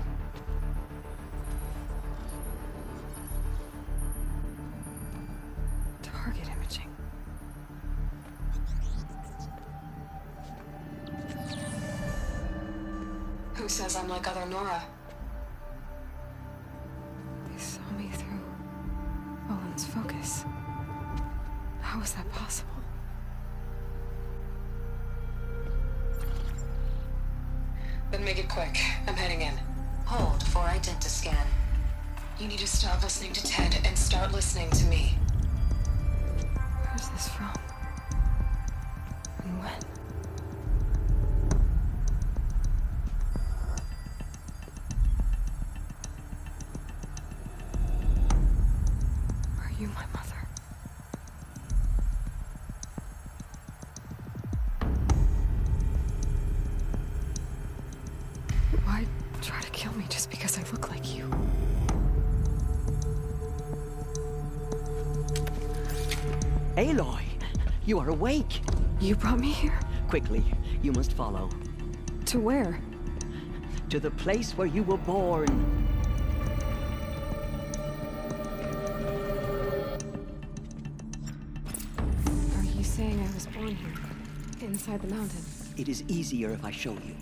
Target imaging. Who says I'm like other Nora? They saw me through Owen's focus. How is that possible? Then make it quick. I'm heading in. Hold for identiscan. You need to stop listening to Ted and start listening to me. Where's this from? And when? Are you my mother? Why try to kill me just because I look like you? Aloy, you are awake. You brought me here? Quickly, you must follow. To where? To the place where you were born. Are you saying I was born here? Inside the mountain? It is easier if I show you.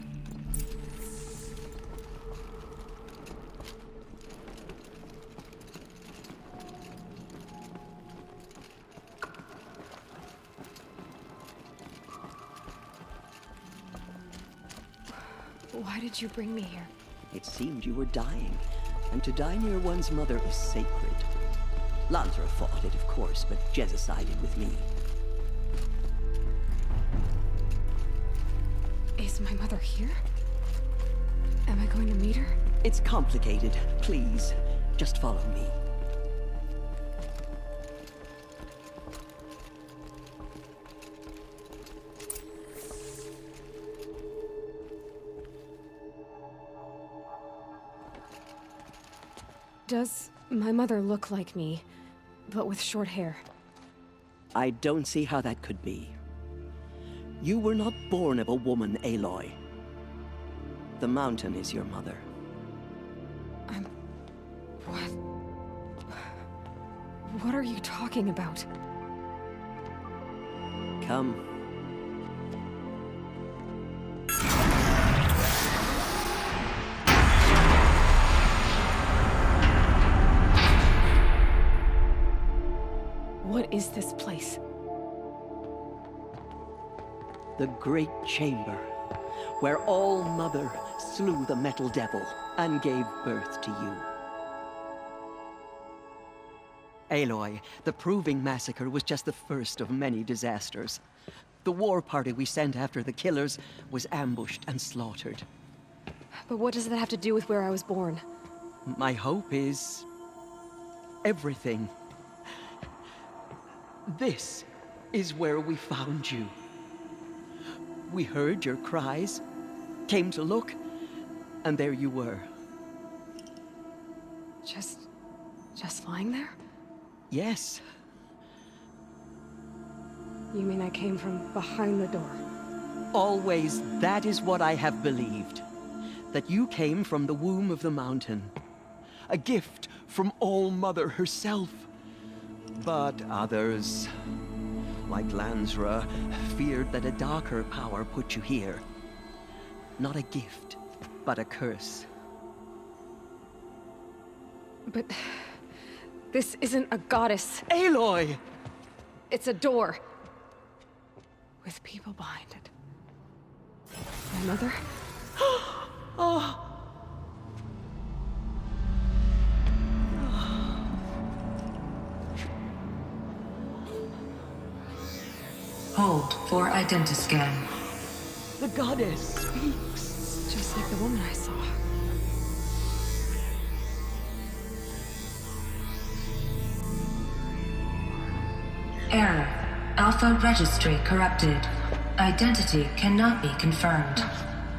Why did you bring me here? It seemed you were dying, and to die near one's mother is sacred. Lansra fought it, of course, but Jezza sided with me. Is my mother here? Am I going to meet her? It's complicated. Please, just follow me. Does my mother look like me, but with short hair? I don't see how that could be. You were not born of a woman, Aloy. The mountain is your mother. What? What are you talking about? Come. What is this place? The Great Chamber, where All-Mother slew the Metal Devil and gave birth to you. Aloy, the Proving Massacre was just the first of many disasters. The war party we sent after the killers was ambushed and slaughtered. But what does that have to do with where I was born? My hope is everything. This is where we found you. We heard your cries, came to look, and there you were. Just Just lying there? Yes. You mean I came from behind the door? Always, that is what I have believed. That you came from the womb of the mountain. A gift from All-Mother herself. But others, like Lansra, feared that a darker power put you here. Not a gift, but a curse. But this isn't a goddess. Aloy! It's a door. With people behind it. My mother? Oh! Hold for identiscan. The goddess speaks. Just like the woman I saw. Error. Alpha registry corrupted. Identity cannot be confirmed.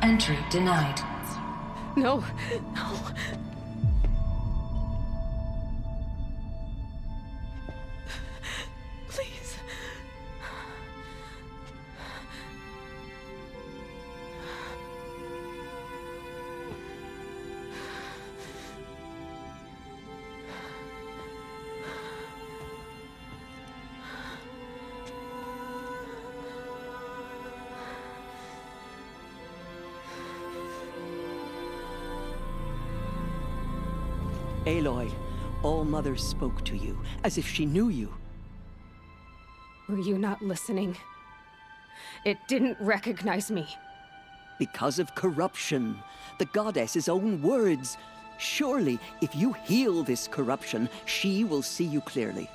Entry denied. No. No. Please. Aloy, All-Mother spoke to you, as if she knew you. Were you not listening? It didn't recognize me. Because of corruption. The goddess's own words. Surely, if you heal this corruption, she will see you clearly.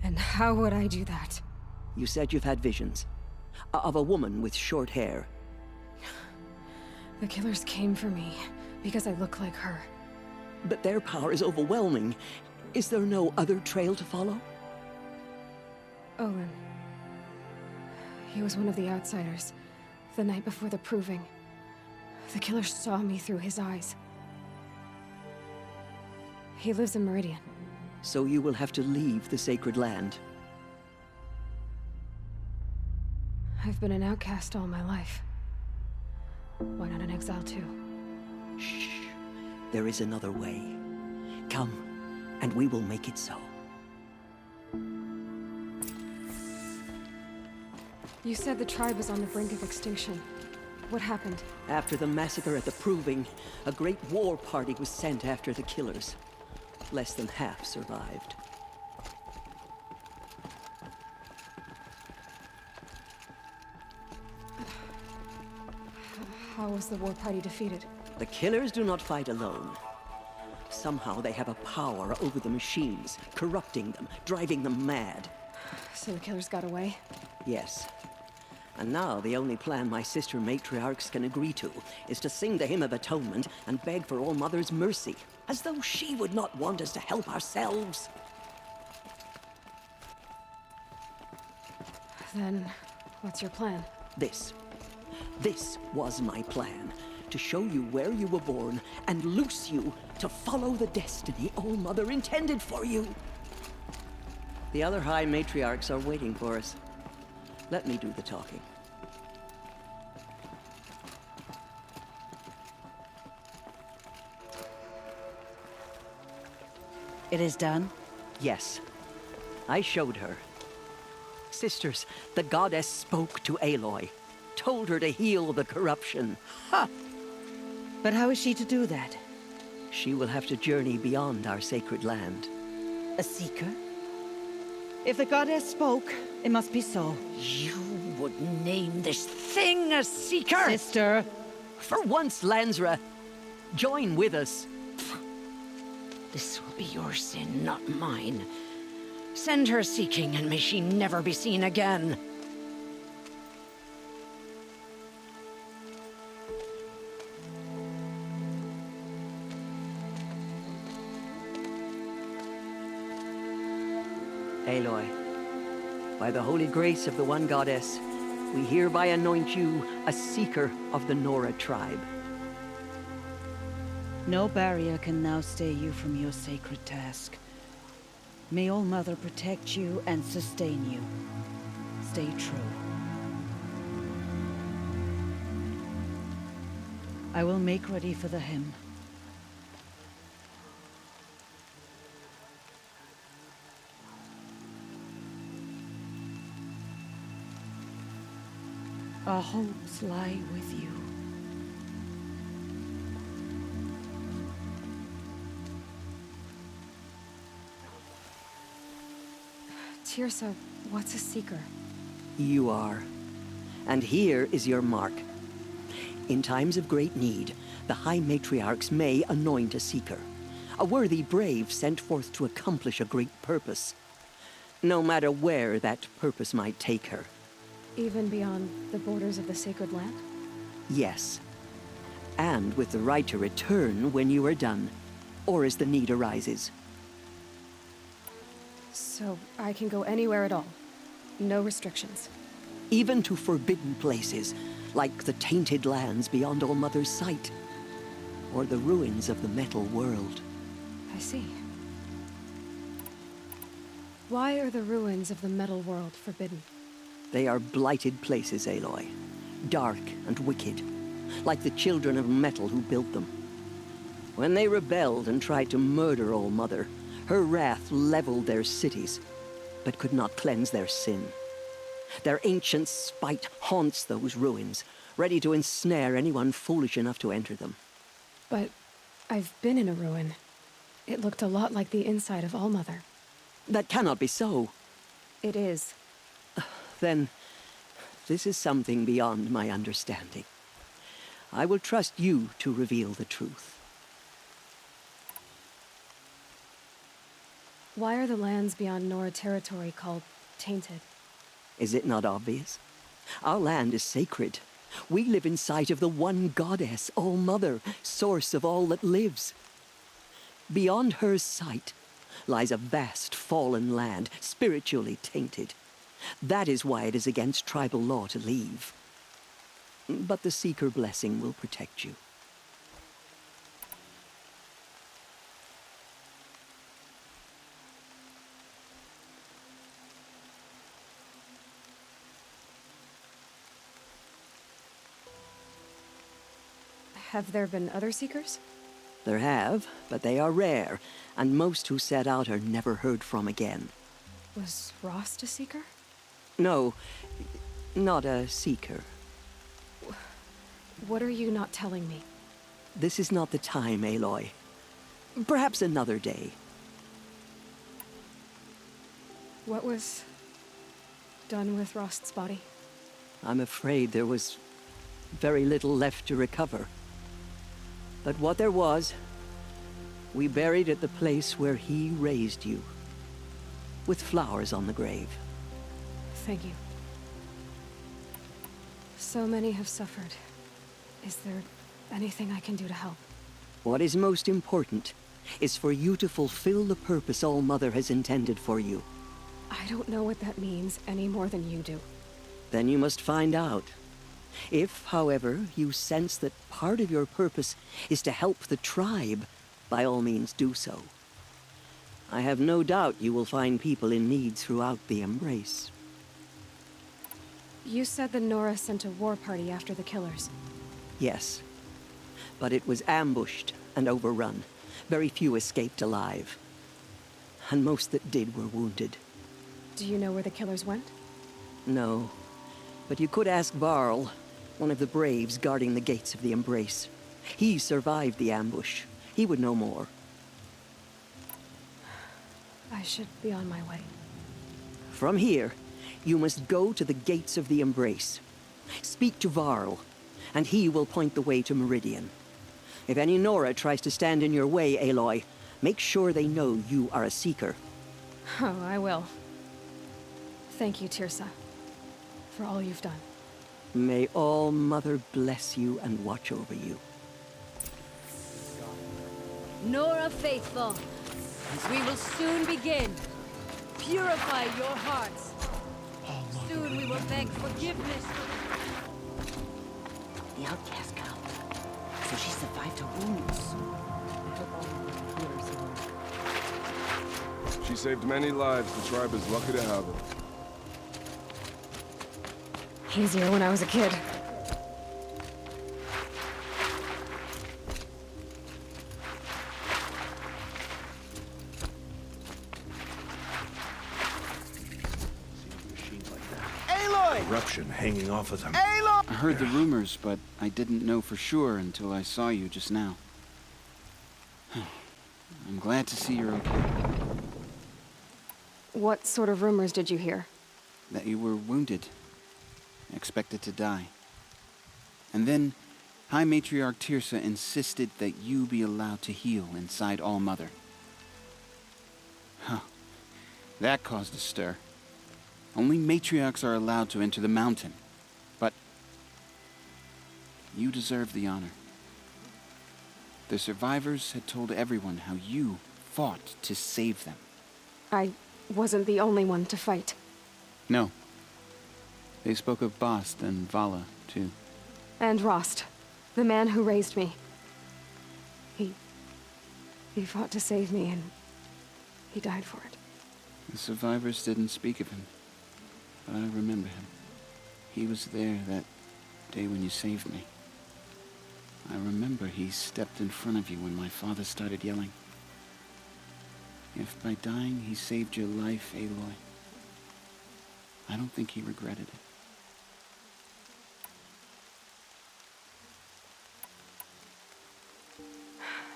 And how would I do that? You said you've had visions. Of a woman with short hair. The killers came for me because I look like her. But their power is overwhelming. Is there no other trail to follow? Olin. He was one of the outsiders. The night before the proving. The killer saw me through his eyes. He lives in Meridian. So you will have to leave the sacred land. I've been an outcast all my life. Why not an exile too? Shh. There is another way. Come, and we will make it so. You said the tribe was on the brink of extinction. What happened? After the massacre at the Proving, a great war party was sent after the killers. Less than half survived. How was the war party defeated? The killers do not fight alone. Somehow they have a power over the machines, corrupting them, driving them mad. So the killers got away? Yes. And now the only plan my sister matriarchs can agree to is to sing the Hymn of Atonement and beg for All-Mother's mercy, as though she would not want us to help ourselves. Then, what's your plan? This was my plan. To show you where you were born and loose you to follow the destiny All-Mother intended for you. The other High Matriarchs are waiting for us. Let me do the talking. It is done? Yes. I showed her. Sisters, the goddess spoke to Aloy. Told her to heal the corruption. Ha! But how is she to do that? She will have to journey beyond our sacred land. A seeker? If the goddess spoke, it must be so. You would name this thing a seeker? Sister! For once, Lansra, join with us. This will be your sin, not mine. Send her seeking, and may she never be seen again. Aloy, by the holy grace of the one goddess, we hereby anoint you a seeker of the Nora tribe. No barrier can now stay you from your sacred task. May All Mother protect you and sustain you. Stay true. I will make ready for the hymn. Our hopes lie with you. Tirsa, what's a seeker? You are. And here is your mark. In times of great need, the High Matriarchs may anoint a seeker. A worthy brave sent forth to accomplish a great purpose. No matter where that purpose might take her. Even beyond the borders of the sacred land? Yes. And with the right to return when you are done, or as the need arises. So I can go anywhere at all? No restrictions? Even to forbidden places, like the tainted lands beyond All Mother's sight. Or the ruins of the metal world. I see. Why are the ruins of the metal world forbidden? They are blighted places, Aloy. Dark and wicked. Like the children of metal who built them. When they rebelled and tried to murder All Mother, her wrath leveled their cities, but could not cleanse their sin. Their ancient spite haunts those ruins, ready to ensnare anyone foolish enough to enter them. But I've been in a ruin. It looked a lot like the inside of All Mother. That cannot be so. It is. Then, this is something beyond my understanding. I will trust you to reveal the truth. Why are the lands beyond Nora territory called tainted? Is it not obvious? Our land is sacred. We live in sight of the one goddess, All Mother, source of all that lives. Beyond her sight lies a vast fallen land, spiritually tainted. That is why it is against tribal law to leave. But the Seeker blessing will protect you. Have there been other Seekers? There have, but they are rare, and most who set out are never heard from again. Was Rost a Seeker? No, not a Seeker. What are you not telling me? This is not the time, Aloy. Perhaps another day. What was done with Rost's body? I'm afraid there was very little left to recover. But what there was, we buried at the place where he raised you, with flowers on the grave. Thank you. So many have suffered. Is there anything I can do to help? What is most important is for you to fulfill the purpose All Mother has intended for you. I don't know what that means any more than you do. Then you must find out. If, however, you sense that part of your purpose is to help the tribe, by all means do so. I have no doubt you will find people in need throughout the Embrace. You said the Nora sent a war party after the killers. Yes, but it was ambushed and overrun. Very few escaped alive. And most that did were wounded. Do you know where the killers went? No, but you could ask Varl, one of the braves guarding the gates of the Embrace. He survived the ambush. He would know more. I should be on my way. From here, you must go to the gates of the Embrace. Speak to Varl, and he will point the way to Meridian. If any Nora tries to stand in your way, Aloy, make sure they know you are a Seeker. Oh, I will. Thank you, Tirsa, for all you've done. May All Mother bless you and watch over you. Nora faithful, we will soon begin. Purify your hearts. Soon we will beg forgiveness. The outcast come. So she survived her wounds. She saved many lives. The tribe is lucky to have her. Easier when I was a kid. Eruption hanging off of them. I heard the rumors, but I didn't know for sure until I saw you just now. I'm glad to see you're okay. What sort of rumors did you hear? That you were wounded, expected to die. And then High Matriarch Tirsa insisted that you be allowed to heal inside All-Mother. Huh. That caused a stir. Only matriarchs are allowed to enter the mountain. But you deserve the honor. The survivors had told everyone how you fought to save them. I wasn't the only one to fight. No. They spoke of Bast and Vala, too. And Rost, the man who raised me. He fought to save me, and he died for it. The survivors didn't speak of him, but I remember him. He was there that day when you saved me. I remember he stepped in front of you when my father started yelling. If by dying he saved your life, Aloy, I don't think he regretted it.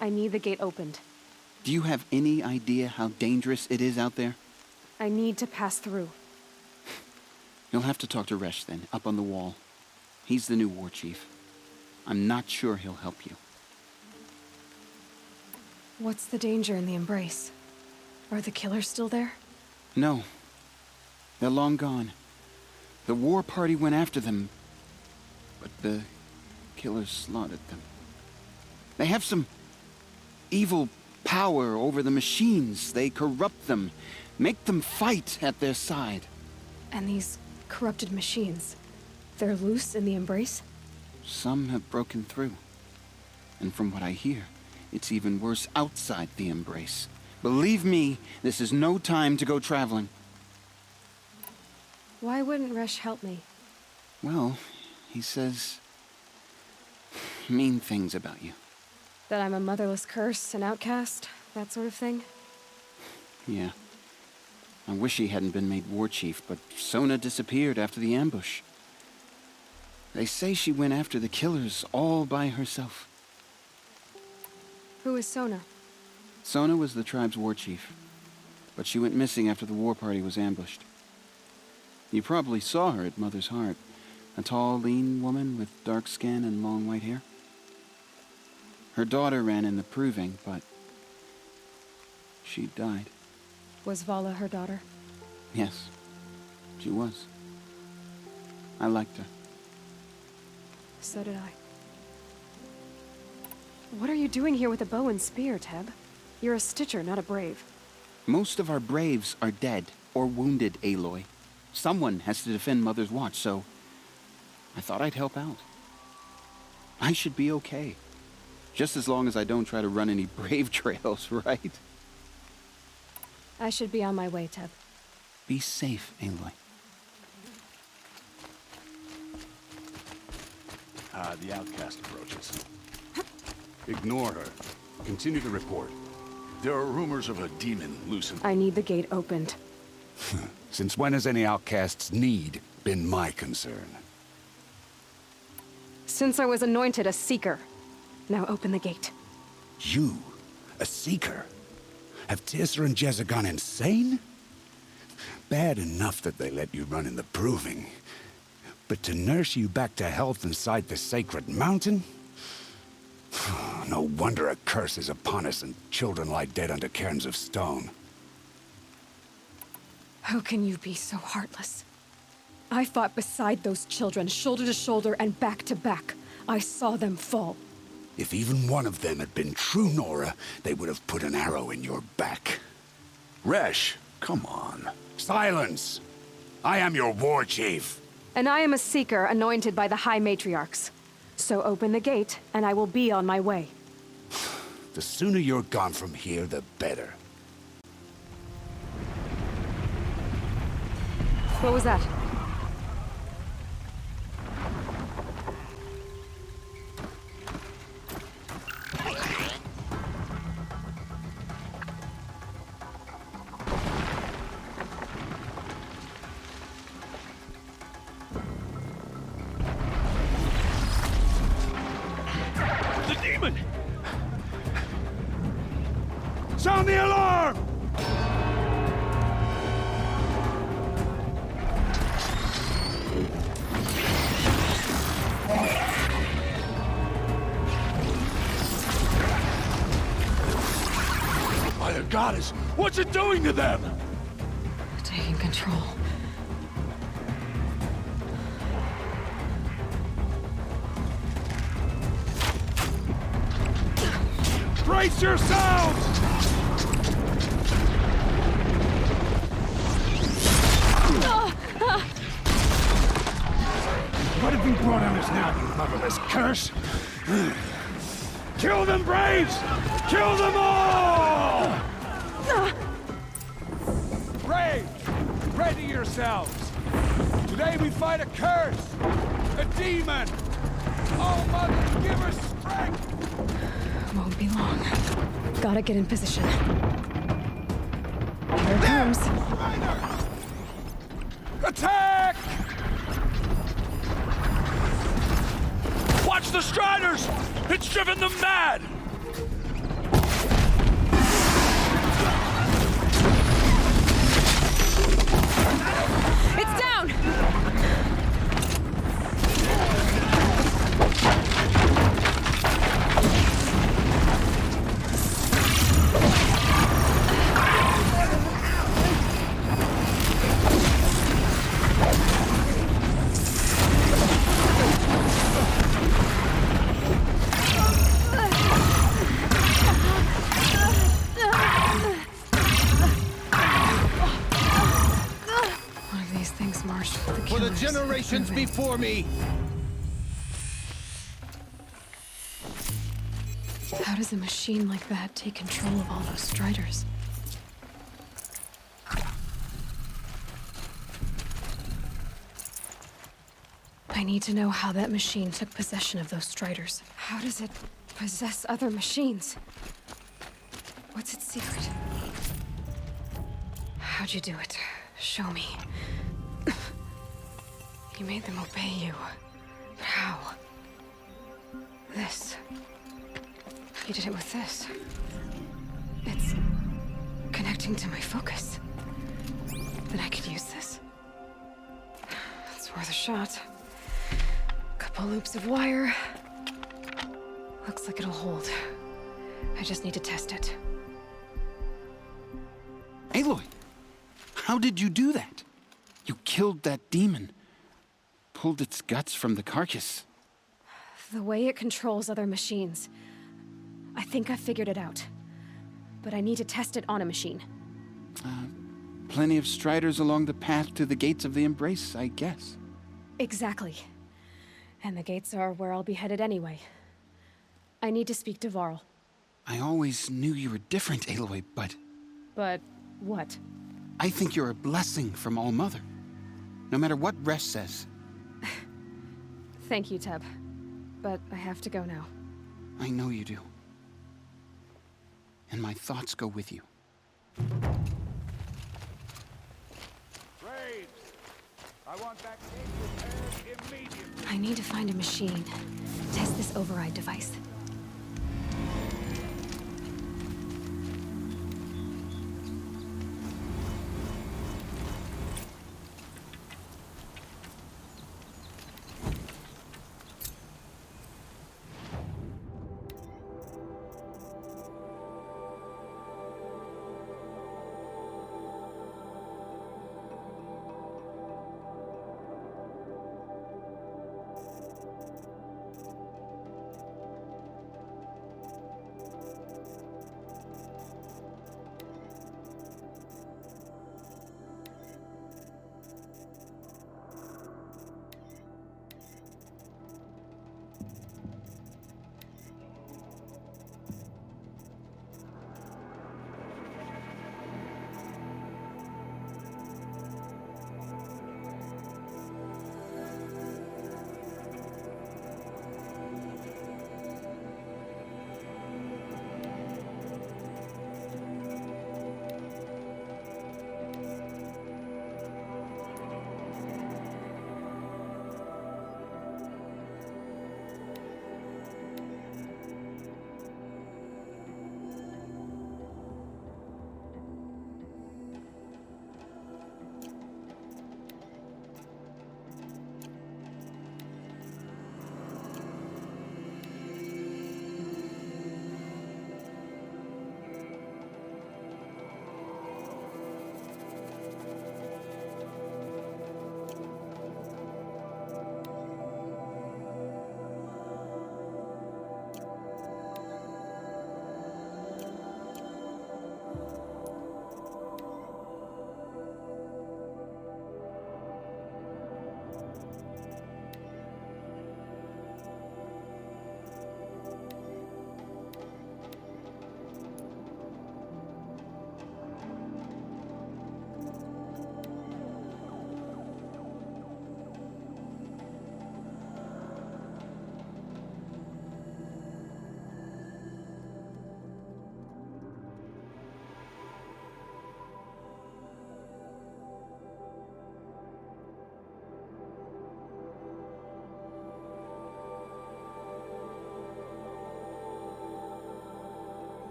I need the gate opened. Do you have any idea how dangerous it is out there? I need to pass through. You'll have to talk to Resh then, up on the wall. He's the new war chief. I'm not sure he'll help you. What's the danger in the Embrace? Are the killers still there? No. They're long gone. The war party went after them, but the killers slaughtered them. They have some evil power over the machines. They corrupt them, make them fight at their side. And these corrupted machines, they're loose in the Embrace? Some have broken through. And from what I hear, it's even worse outside the Embrace. Believe me, this is no time to go traveling. Why wouldn't Resh help me? Well, he says mean things about you. That I'm a motherless curse, an outcast, that sort of thing? Yeah. I wish he hadn't been made war chief, but Sona disappeared after the ambush. They say she went after the killers all by herself. Who is Sona? Sona was the tribe's war chief, but she went missing after the war party was ambushed. You probably saw her at Mother's Heart. A tall, lean woman with dark skin and long white hair. Her daughter ran in the proving, but she died. Was Vala her daughter? Yes, she was. I liked her. So did I. What are you doing here with a bow and spear, Teb? You're a Stitcher, not a Brave. Most of our Braves are dead or wounded, Aloy. Someone has to defend Mother's Watch, so I thought I'd help out. I should be okay. Just as long as I don't try to run any Brave trails, right? I should be on my way, Teb. Be safe, Aloy. The outcast approaches. Ignore her. Continue to report. There are rumors of a demon loose in... I need the gate opened. Since when has any outcast's need been my concern? Since I was anointed a Seeker. Now open the gate. You? A Seeker? Have Tirsa and Jezza gone insane? Bad enough that they let you run in the proving. But to nurse you back to health inside the sacred mountain? No wonder a curse is upon us and children lie dead under cairns of stone. How can you be so heartless? I fought beside those children, shoulder to shoulder and back to back. I saw them fall. If even one of them had been true Nora, they would have put an arrow in your back. Resh, come on. Silence! I am your war chief. And I am a Seeker anointed by the High Matriarchs. So open the gate, and I will be on my way. The sooner you're gone from here, the better. What was that? The demon! Sound the alarm! By the goddess, what's it doing to them? Taking control. Brace yourselves! What have you brought on us now, you motherless curse? Kill them, Braves! Kill them all! Braves, ready yourselves! Today we fight a curse! A demon! Oh, Mother, give us strength! Won't be long. Gotta get in position. Here it comes. Attack! Watch the Striders! It's driven them mad! It's down! For the generations before me! How does a machine like that take control of all those Striders? I need to know how that machine took possession of those Striders. How does it possess other machines? What's its secret? How'd you do it? Show me. You made them obey you. But how? This. You did it with this. It's connecting to my focus. Then I could use this. It's worth a shot. Couple loops of wire. Looks like it'll hold. I just need to test it. Aloy, how did you do that? You killed that demon. Pulled its guts from the carcass. The way it controls other machines. I think I figured it out. But I need to test it on a machine. Plenty of Striders along the path to the gates of the Embrace, I guess. Exactly. And the gates are where I'll be headed anyway. I need to speak to Varl. I always knew you were different, Aloy, but... But what? I think you're a blessing from All-Mother. No matter what Resh says. Thank you, Teb. But I have to go now. I know you do. And my thoughts go with you. Braves! I want that gate repaired immediately! I need to find a machine. Test this override device.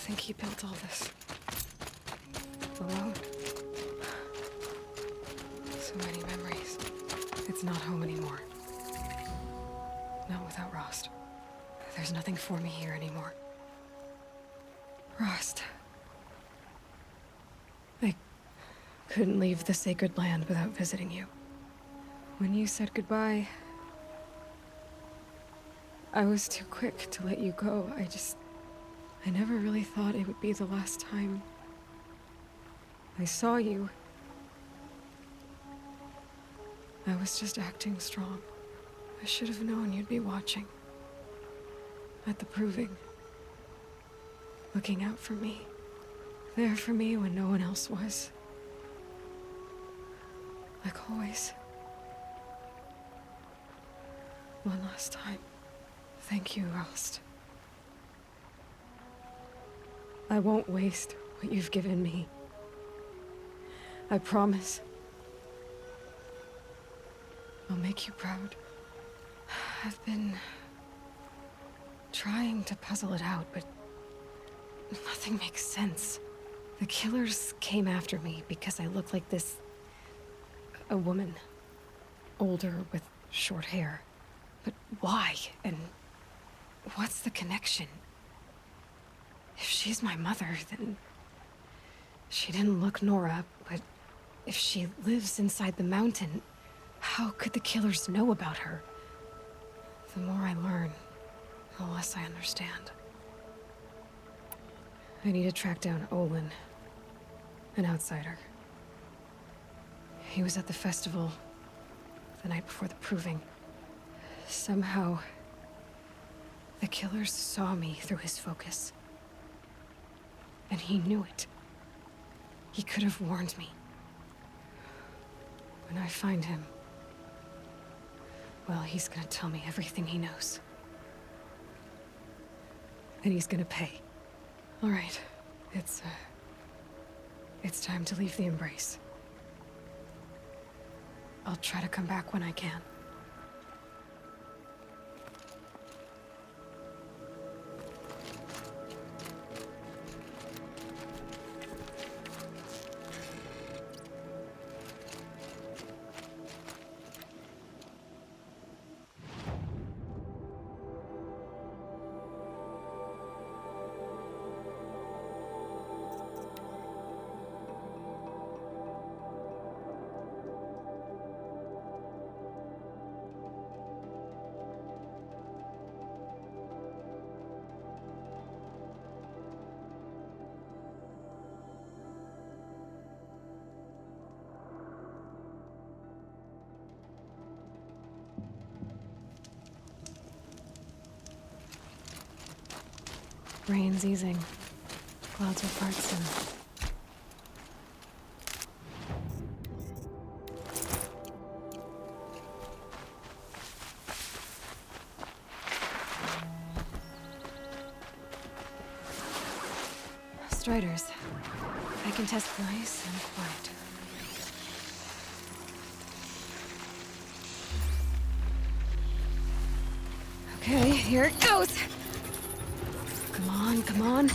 think he built all this alone. So many memories. It's not home anymore. Not without Rost. There's nothing for me here anymore. Rost. I couldn't leave the sacred land without visiting you. When you said goodbye, I was too quick to let you go. I never really thought it would be the last time I saw you. I was just acting strong. I should have known you'd be watching. At the proving. Looking out for me. There for me when no one else was. Like always. One last time. Thank you, Rost. I won't waste what you've given me. I promise. I'll make you proud. I've been trying to puzzle it out, but nothing makes sense. The killers came after me because I look like this... a woman. Older with short hair. But why? And what's the connection? If she's my mother, then... She didn't look Nora, but if she lives inside the mountain, how could the killers know about her? The more I learn, the less I understand. I need to track down Olin, an outsider. He was at the festival the night before the proving. Somehow, the killers saw me through his focus. And he knew it. He could have warned me. When I find him, well, he's gonna tell me everything he knows. And he's gonna pay. All right, it's time to leave the Embrace. I'll try to come back when I can. Rain's easing. Clouds will part soon. Striders. I can test nice and quiet. Okay, here it goes! Come on.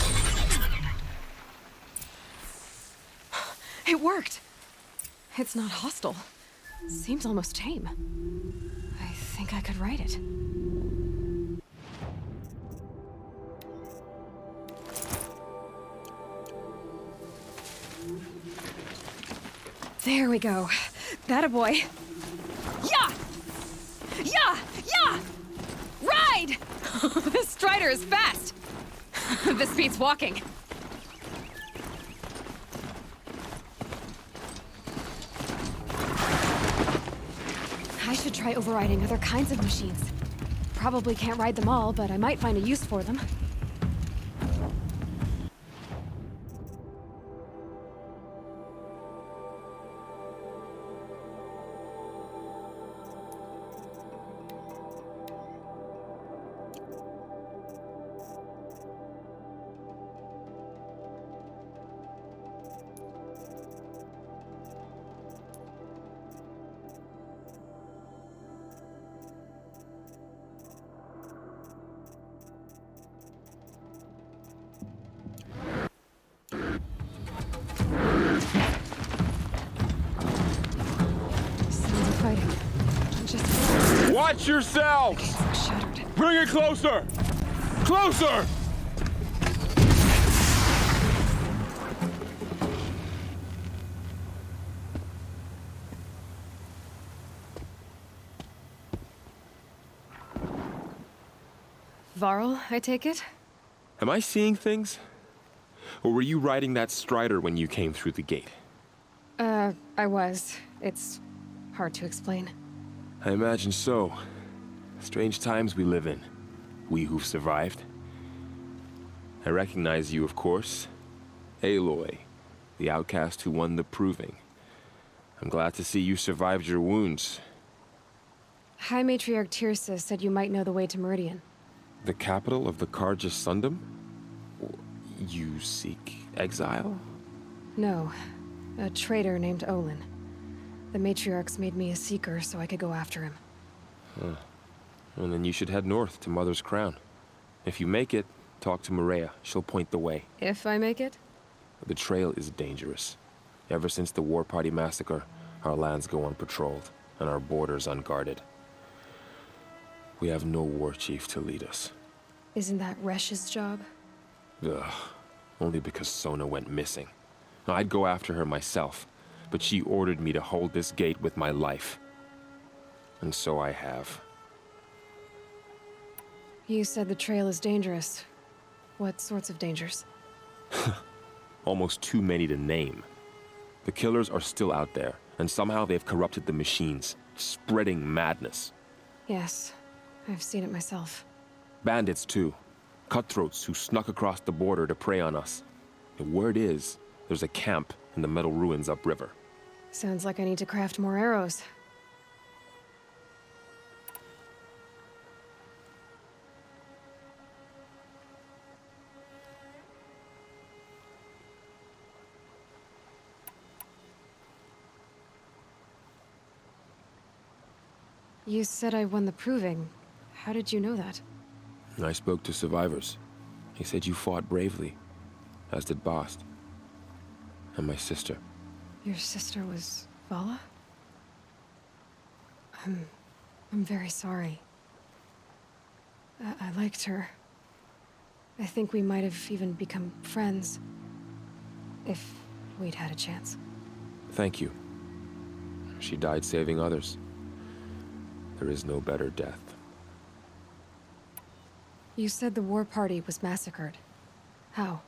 It worked! It's not hostile. Seems almost tame. I think I could ride it. There we go. That boy. Yeah! Yeah! Yeah! Ride! This Strider is fast! This beats walking. I should try overriding other kinds of machines. Probably can't ride them all, but I might find a use for them. Watch yourselves! Shuttered. Bring it closer! Closer! Varl, I take it? Am I seeing things? Or were you riding that strider when you came through the gate? I was. It's hard to explain. I imagine so. Strange times we live in. We who've survived. I recognize you, of course. Aloy, the outcast who won the proving. I'm glad to see you survived your wounds. High Matriarch Tirsa said you might know the way to Meridian. The capital of the Carja Sundom? You seek exile? No. A traitor named Olin. The Matriarchs made me a seeker so I could go after him. Huh. And then you should head north to Mother's Crown. If you make it, talk to Maria. She'll point the way. If I make it? The trail is dangerous. Ever since the War Party massacre, our lands go unpatrolled, and our borders unguarded. We have no war chief to lead us. Isn't that Resh's job? Ugh. Only because Sona went missing. I'd go after her myself, but she ordered me to hold this gate with my life. And so I have. You said the trail is dangerous. What sorts of dangers? Almost too many to name. The killers are still out there, and somehow they've corrupted the machines, spreading madness. Yes, I've seen it myself. Bandits, too. Cutthroats who snuck across the border to prey on us. The word is, there's a camp in the metal ruins upriver. Sounds like I need to craft more arrows. You said I won the proving. How did you know that? I spoke to survivors. He said you fought bravely, as did Bast. And my sister. Your sister was Vala? I'm very sorry. I liked her. I think we might have even become friends. If we'd had a chance. Thank you. She died saving others. There is no better death. You said the war party was massacred. How?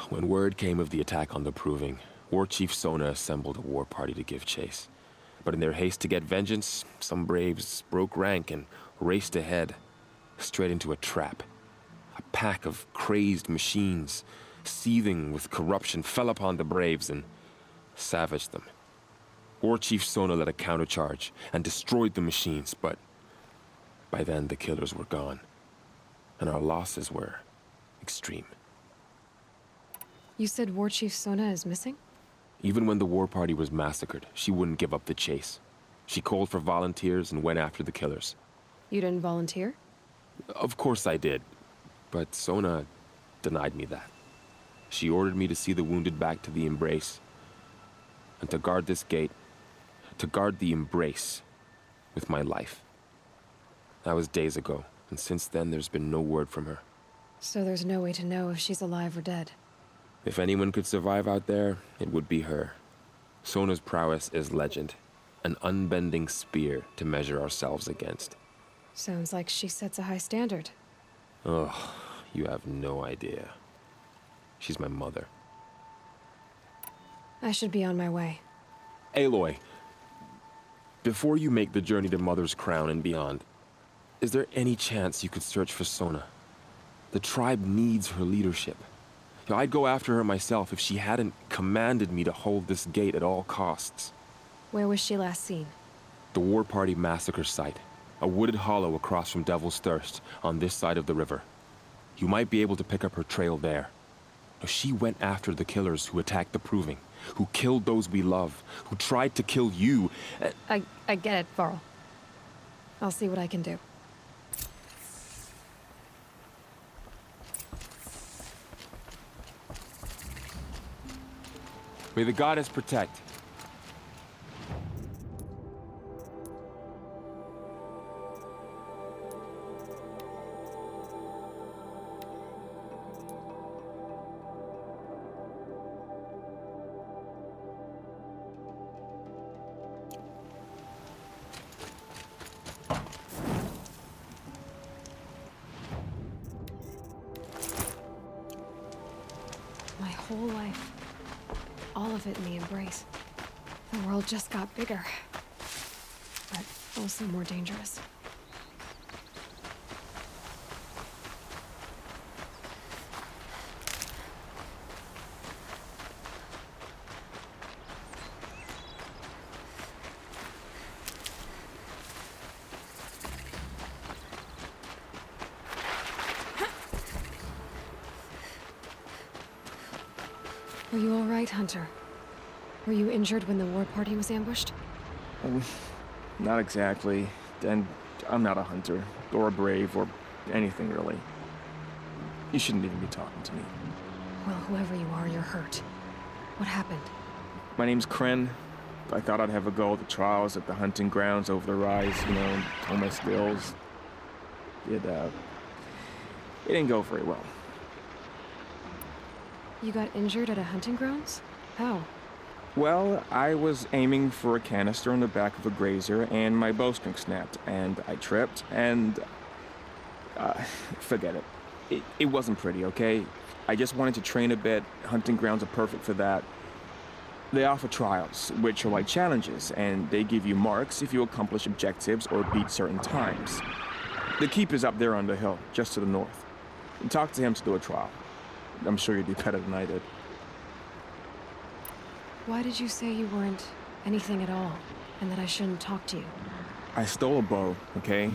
When word came of the attack on the Proving, War Chief Sona assembled a war party to give chase. But in their haste to get vengeance, some braves broke rank and raced ahead, straight into a trap. A pack of crazed machines, seething with corruption, fell upon the braves and savaged them. War Chief Sona led a countercharge and destroyed the machines, but by then the killers were gone, and our losses were extreme. You said War Chief Sona is missing? Even when the war party was massacred, she wouldn't give up the chase. She called for volunteers and went after the killers. You didn't volunteer? Of course I did, but Sona denied me that. She ordered me to see the wounded back to the Embrace, and to guard this gate, to guard the Embrace with my life. That was days ago, and since then there's been no word from her. So there's no way to know if she's alive or dead. If anyone could survive out there, it would be her. Sona's prowess is legend, an unbending spear to measure ourselves against. Sounds like she sets a high standard. Ugh, you have no idea. She's my mother. I should be on my way. Aloy, before you make the journey to Mother's Crown and beyond, is there any chance you could search for Sona? The tribe needs her leadership. I'd go after her myself if she hadn't commanded me to hold this gate at all costs. Where was she last seen? The War Party massacre site. A wooded hollow across from Devil's Thirst, on this side of the river. You might be able to pick up her trail there. She went after the killers who attacked the Proving, who killed those we love, who tried to kill you. I get it, Varl. I'll see what I can do. May the goddess protect. whole life. All of it in the embrace. The world just got bigger. But also more dangerous. Are you all right, Hunter? Were you injured when the war party was ambushed? Not exactly. And I'm not a hunter, or a brave, or anything really. You shouldn't even be talking to me. Well, whoever you are, you're hurt. What happened? My name's Kren. I thought I'd have a go at the trials at the hunting grounds over the rise, you know, Tallnecks Hills. It didn't go very well. You got injured at a hunting grounds? How? Well, I was aiming for a canister on the back of a grazer, and my bowstring snapped, and I tripped, and... forget it. It wasn't pretty, okay? I just wanted to train a bit. Hunting grounds are perfect for that. They offer trials, which are like challenges, and they give you marks if you accomplish objectives or beat certain times. The keeper's up there on the hill, just to the north. Talk to him to do a trial. I'm sure you'd do better than I did. Why did you say you weren't anything at all, and that I shouldn't talk to you? I stole a bow, okay?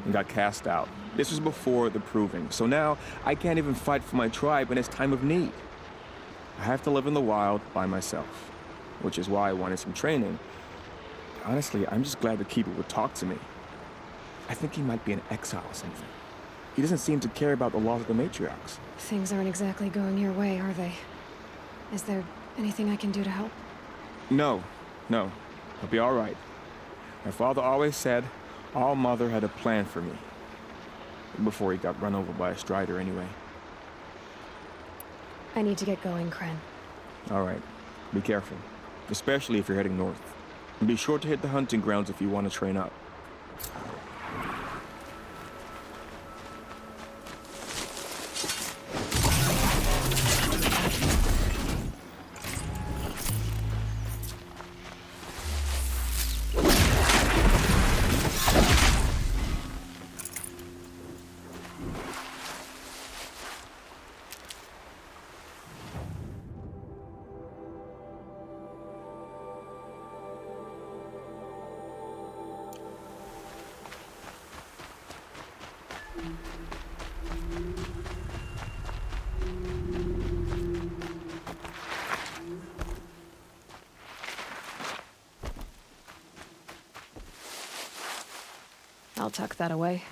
And got cast out. This was before the proving, so now I can't even fight for my tribe in its time of need. I have to live in the wild by myself, which is why I wanted some training. Honestly, I'm just glad the keeper would talk to me. I think he might be in exile or something. He doesn't seem to care about the laws of the matriarchs. Things aren't exactly going your way, are they? Is there anything I can do to help? No. I'll be all right. My father always said All Mother had a plan for me. Before he got run over by a strider, anyway. I need to get going, Kren. All right. Be careful. Especially if you're heading north. And be sure to hit the hunting grounds if you want to train up. I'll tuck that away.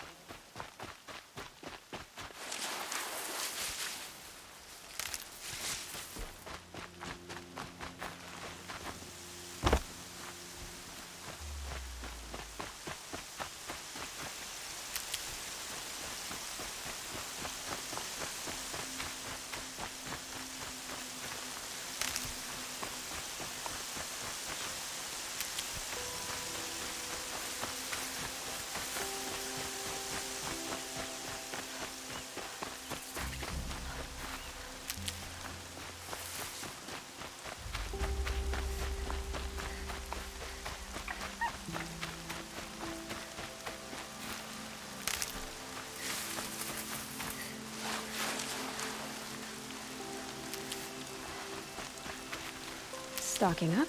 Stocking up.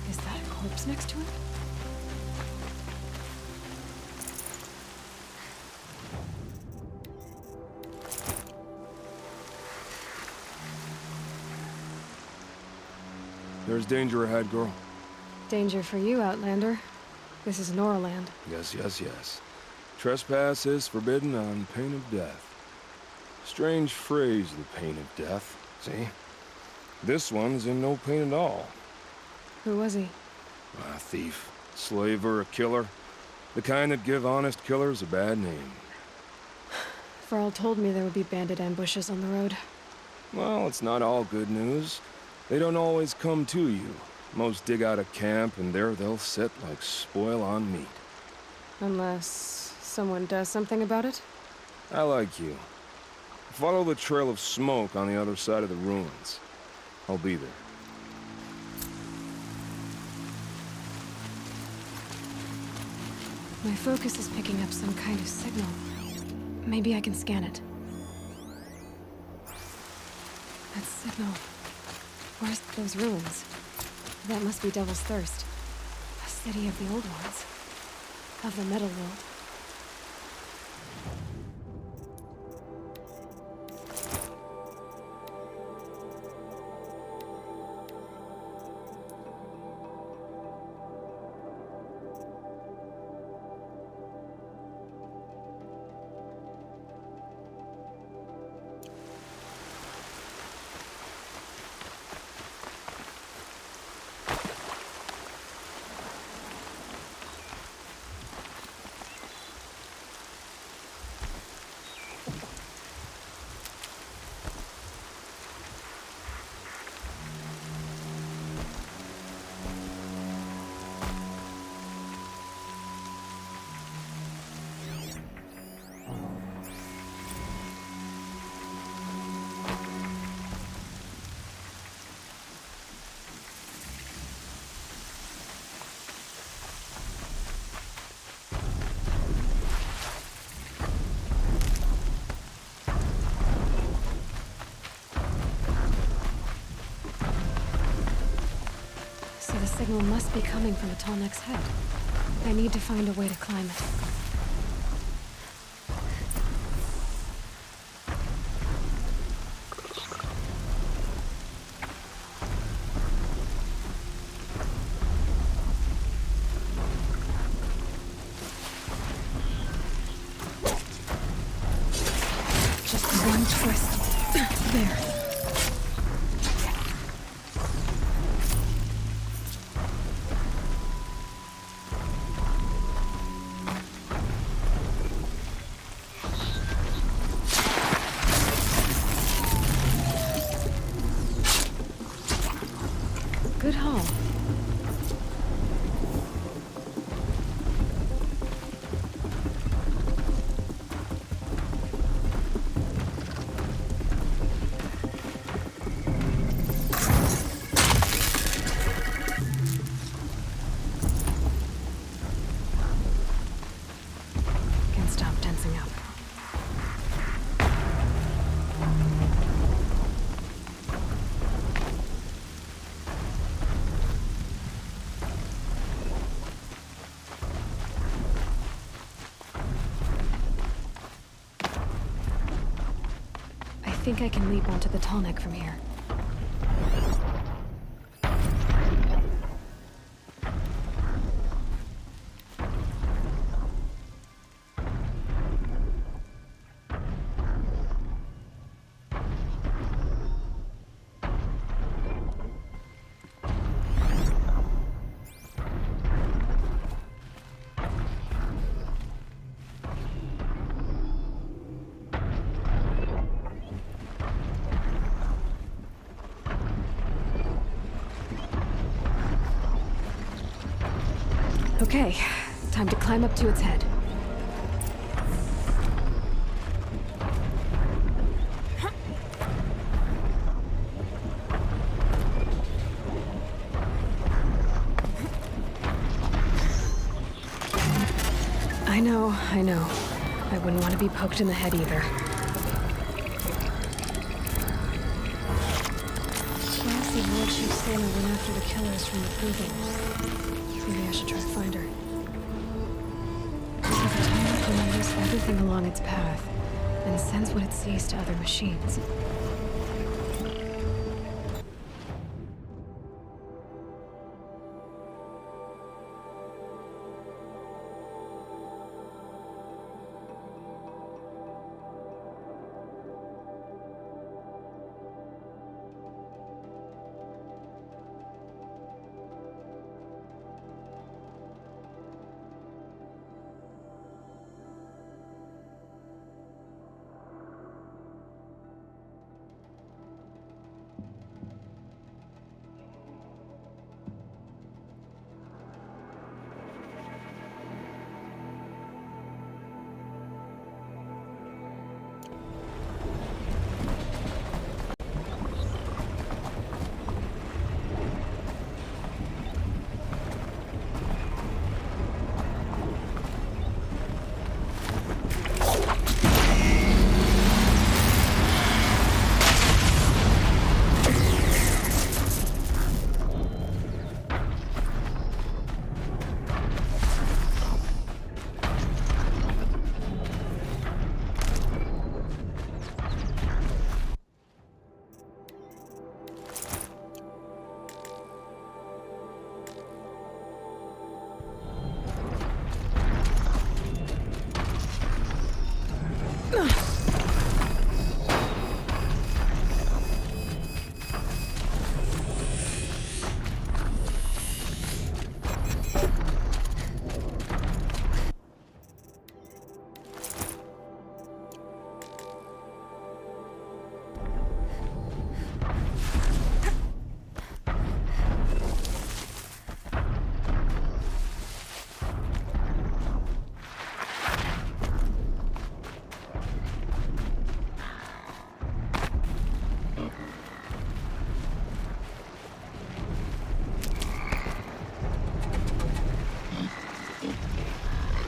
Is that a corpse next to it? There's danger ahead, girl. Danger for you, Outlander. This is Noraland. Yes. Trespass is forbidden on pain of death. Strange phrase, the pain of death. See? This one's in no pain at all. Who was he? A thief, slaver, a killer. The kind that give honest killers a bad name. Varl told me there would be bandit ambushes on the road. Well, it's not all good news. They don't always come to you. Most dig out of camp, and there they'll sit like spoil on meat. Unless someone does something about it? I like you. Follow the trail of smoke on the other side of the ruins. I'll be there. My focus is picking up some kind of signal. Maybe I can scan it. That signal. Where's those ruins? That must be Devil's Thirst. A city of the old ones. Of the Metal World. The signal must be coming from the Tallneck's head. I need to find a way to climb it. Just one twist. There. Good haul. Can stop tensing up. I think I can leap onto the Tallneck from here. Okay, time to climb up to its head. I know. I wouldn't want to be poked in the head either. Classy Lord Chief Sona went after the killers from the Proving. Maybe I should try to find her. So the Tallneck remembers everything along its path, and sends what it sees to other machines.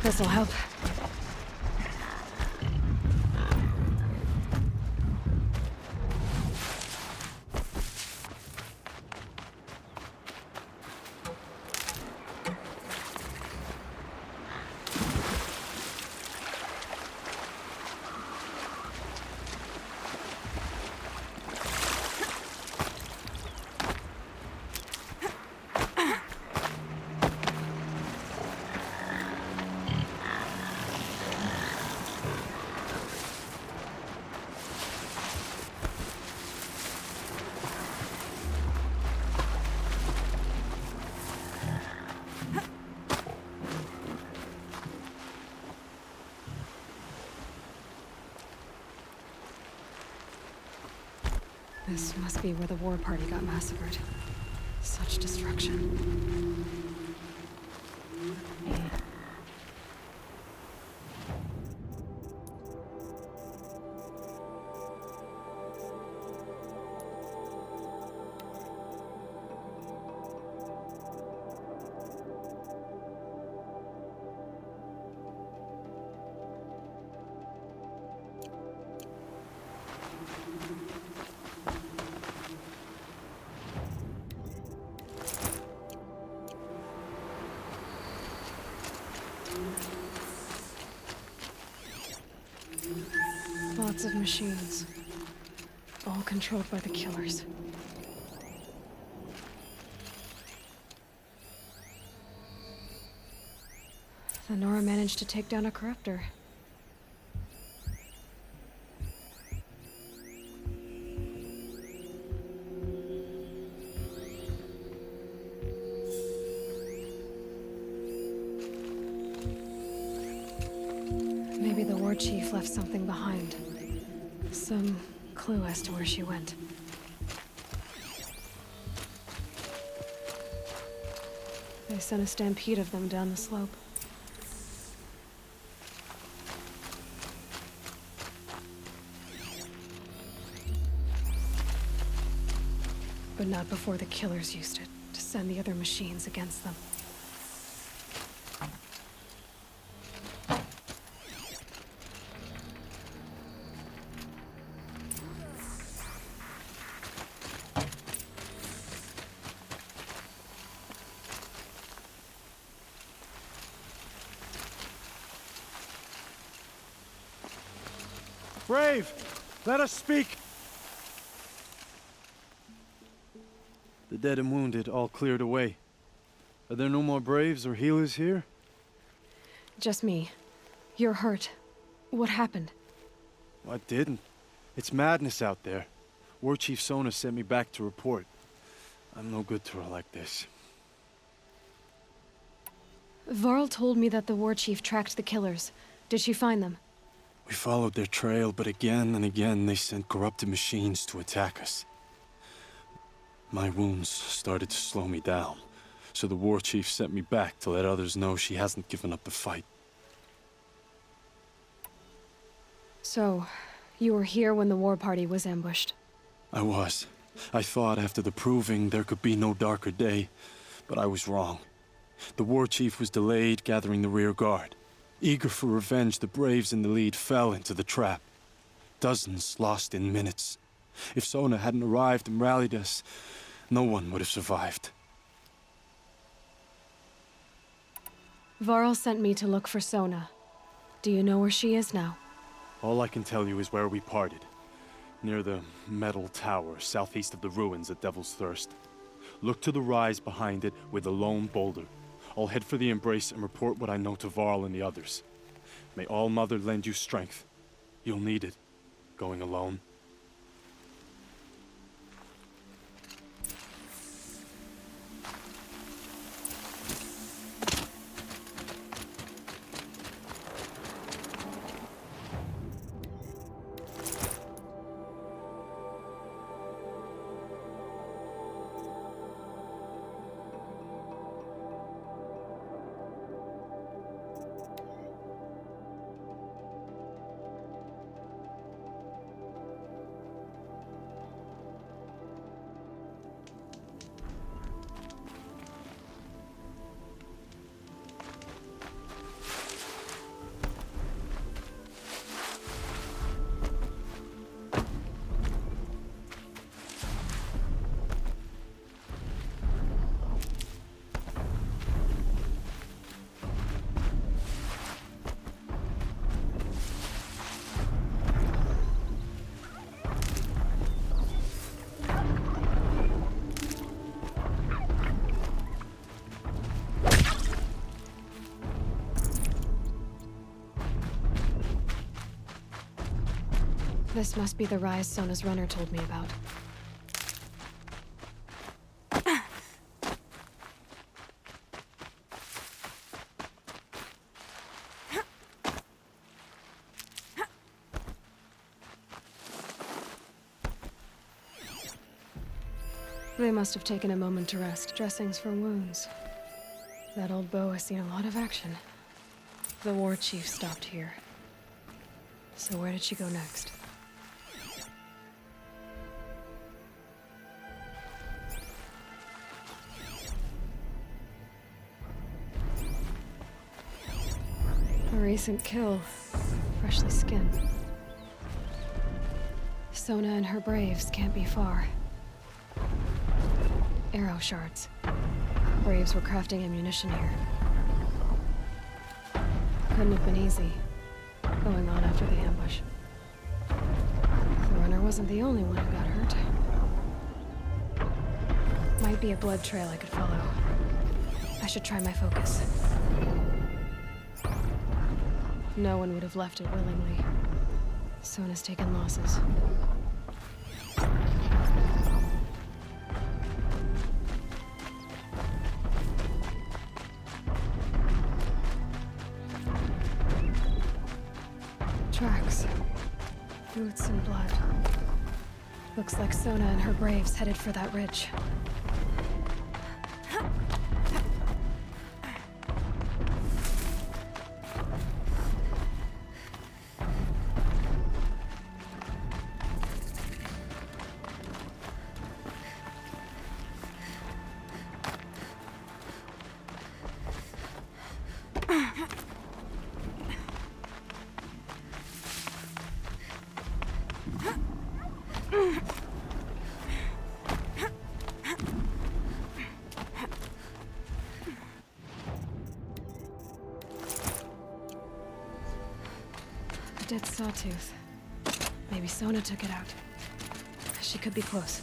This'll help. This must be where the war party got massacred. Such destruction. Lots of machines, all controlled by the killers. The Nora managed to take down a corruptor. Maybe the war chief left something behind. Some clue as to where she went. They sent a stampede of them down the slope. But not before the killers used it to send the other machines against them. Brave, let us speak. The dead and wounded all cleared away. Are there no more Braves or healers here? Just me. You're hurt. What happened? I didn't. It's madness out there. War Chief Sona sent me back to report. I'm no good to her like this. Varl told me that the war chief tracked the killers. Did she find them? We followed their trail, but again and again they sent corrupted machines to attack us. My wounds started to slow me down, so the war chief sent me back to let others know she hasn't given up the fight. So, you were here when the war party was ambushed? I was. I thought after the proving there could be no darker day, but I was wrong. The war chief was delayed gathering the rear guard. Eager for revenge, the Braves in the lead fell into the trap. Dozens lost in minutes. If Sona hadn't arrived and rallied us, no one would have survived. Varl sent me to look for Sona. Do you know where she is now? All I can tell you is where we parted. Near the metal tower, southeast of the ruins at Devil's Thirst. Look to the rise behind it with a lone boulder. I'll head for the embrace and report what I know to Varl and the others. May All Mother lend you strength. You'll need it, going alone. This must be the rise Sona's runner told me about. They must have taken a moment to rest. Dressings for wounds. That old bow has seen a lot of action. The war chief stopped here. So where did she go next? A recent kill. Freshly skinned. Sona and her braves can't be far. Arrow shards. Braves were crafting ammunition here. Couldn't have been easy, going on after the ambush. The runner wasn't the only one who got hurt. Might be a blood trail I could follow. I should try my focus. No one would have left it willingly. Sona's taken losses. Tracks. Boots and blood. Looks like Sona and her braves headed for that ridge. Dead sawtooth. Maybe Sona took it out. She could be close.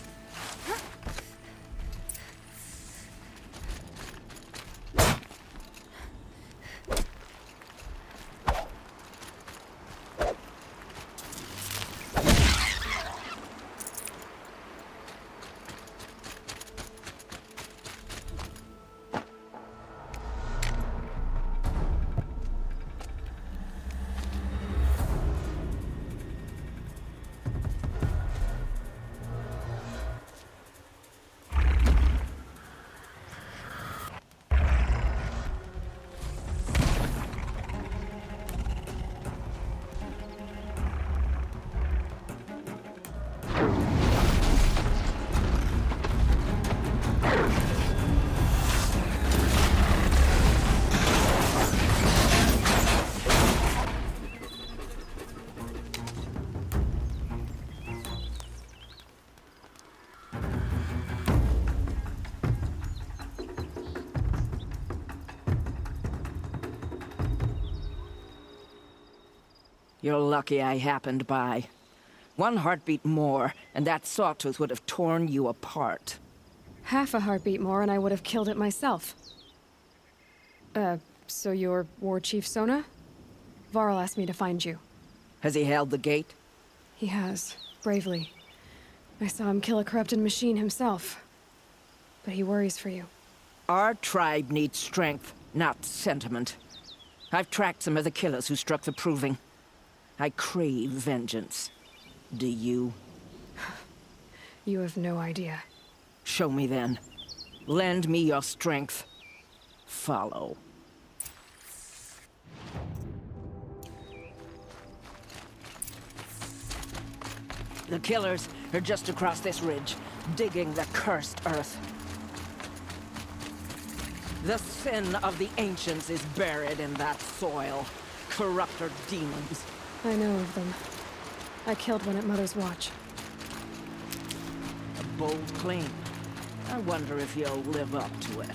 You're lucky I happened by. One heartbeat more, and that sawtooth would have torn you apart. Half a heartbeat more and I would have killed it myself. So you're War Chief Sona? Varl asked me to find you. Has he held the gate? He has, bravely. I saw him kill a corrupted machine himself. But he worries for you. Our tribe needs strength, not sentiment. I've tracked some of the killers who struck the Proving. I crave vengeance. Do you? You have no idea. Show me then. Lend me your strength. Follow. The killers are just across this ridge, digging the cursed earth. The sin of the ancients is buried in that soil. Corrupter demons. I know of them. I killed one at Mother's Watch. A bold claim. I wonder if you'll live up to it.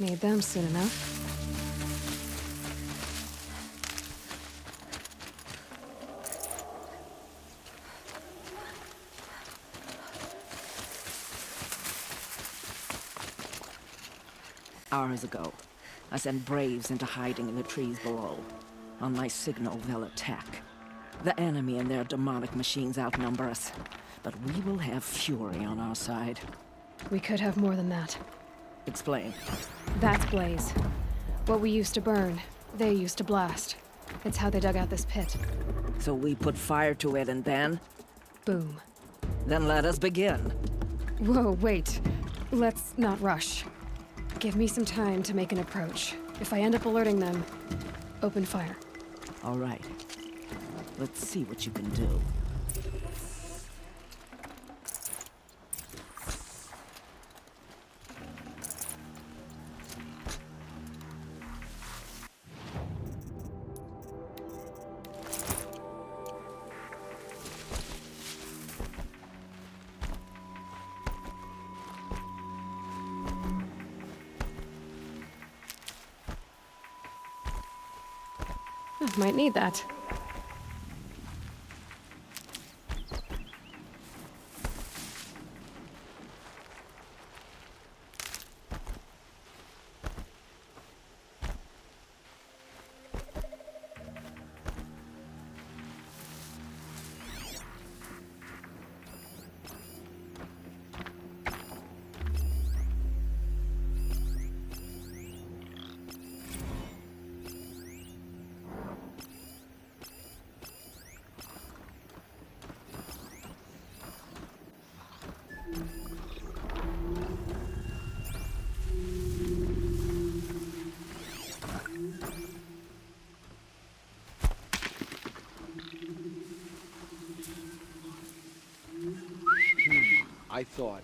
Need them soon enough. Hours ago, I sent Braves into hiding in the trees below. On my signal, they'll attack. The enemy and their demonic machines outnumber us, but we will have fury on our side. We could have more than that. Explain. That's Blaze. What we used to burn, they used to blast. It's how they dug out this pit. So we put fire to it and then? Boom. Then let us begin. Whoa, wait. Let's not rush. Give me some time to make an approach. If I end up alerting them, open fire. All right. Let's see what you can do. Might need that. I thought.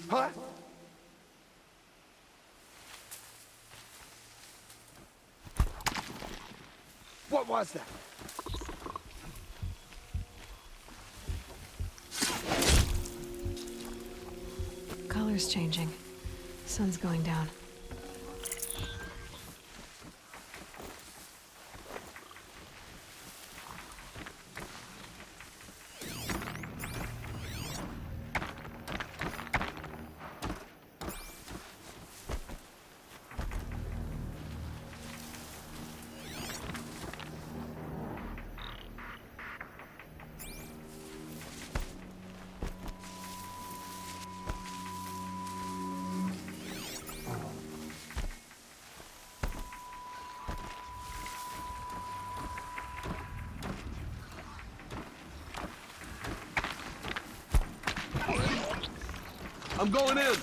Huh? What was that? Color's changing. Sun's going down. I'm going in.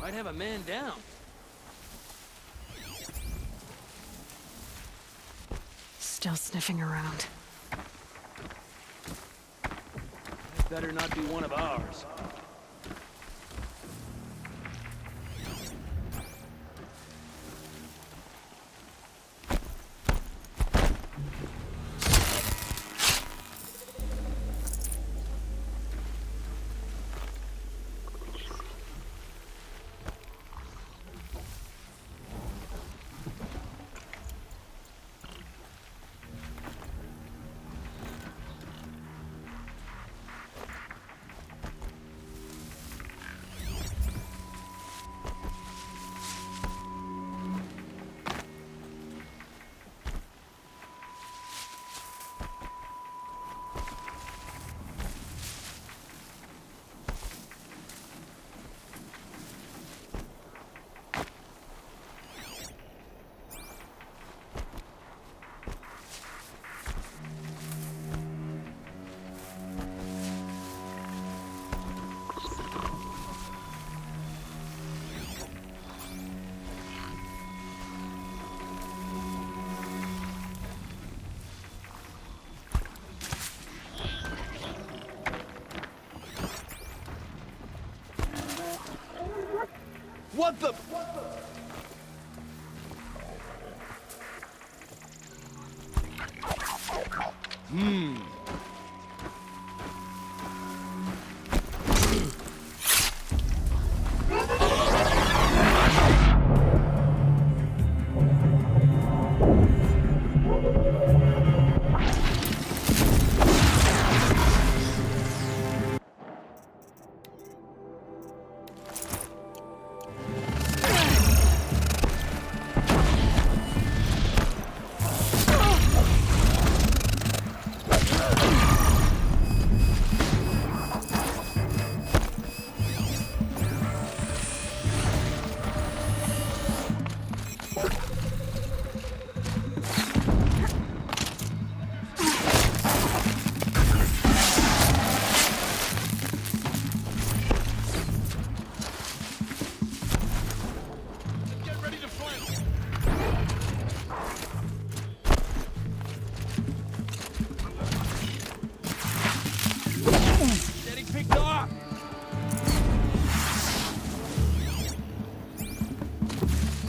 Might have a man down. Still sniffing around. Better not be one of ours.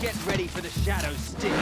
Get ready for the shadow sting.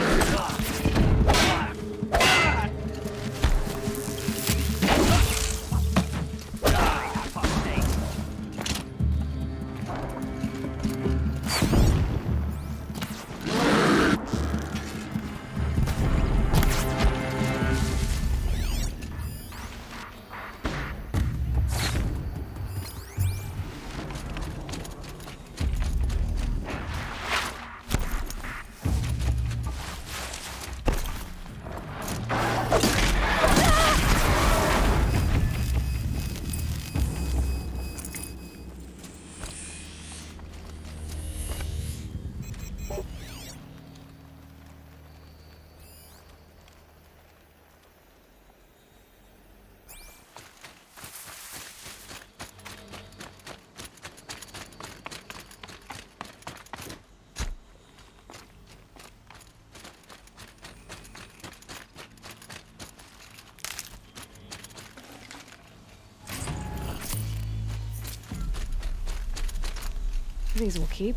These will keep.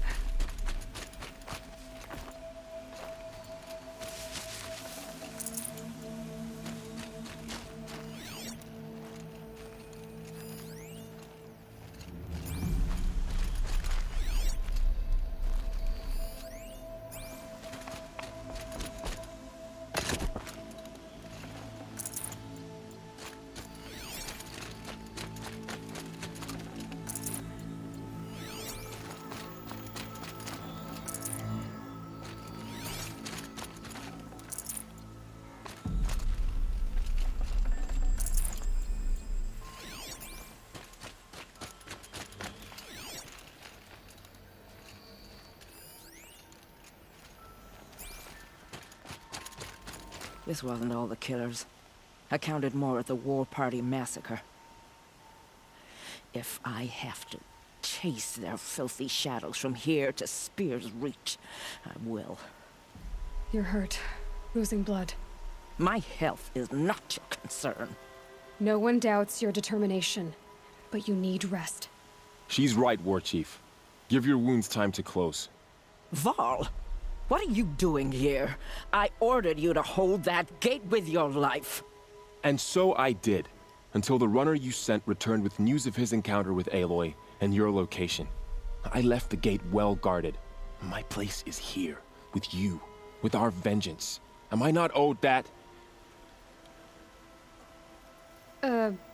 This wasn't all the killers. I counted more at the War Party massacre. If I have to chase their filthy shadows from here to Spear's Reach, I will. You're hurt. Losing blood. My health is not your concern. No one doubts your determination, but you need rest. She's right, War Chief. Give your wounds time to close. Varl, what are you doing here? I ordered you to hold that gate with your life. And so I did, until the runner you sent returned with news of his encounter with Aloy and your location. I left the gate well guarded. My place is here, with you, with our vengeance. Am I not owed that?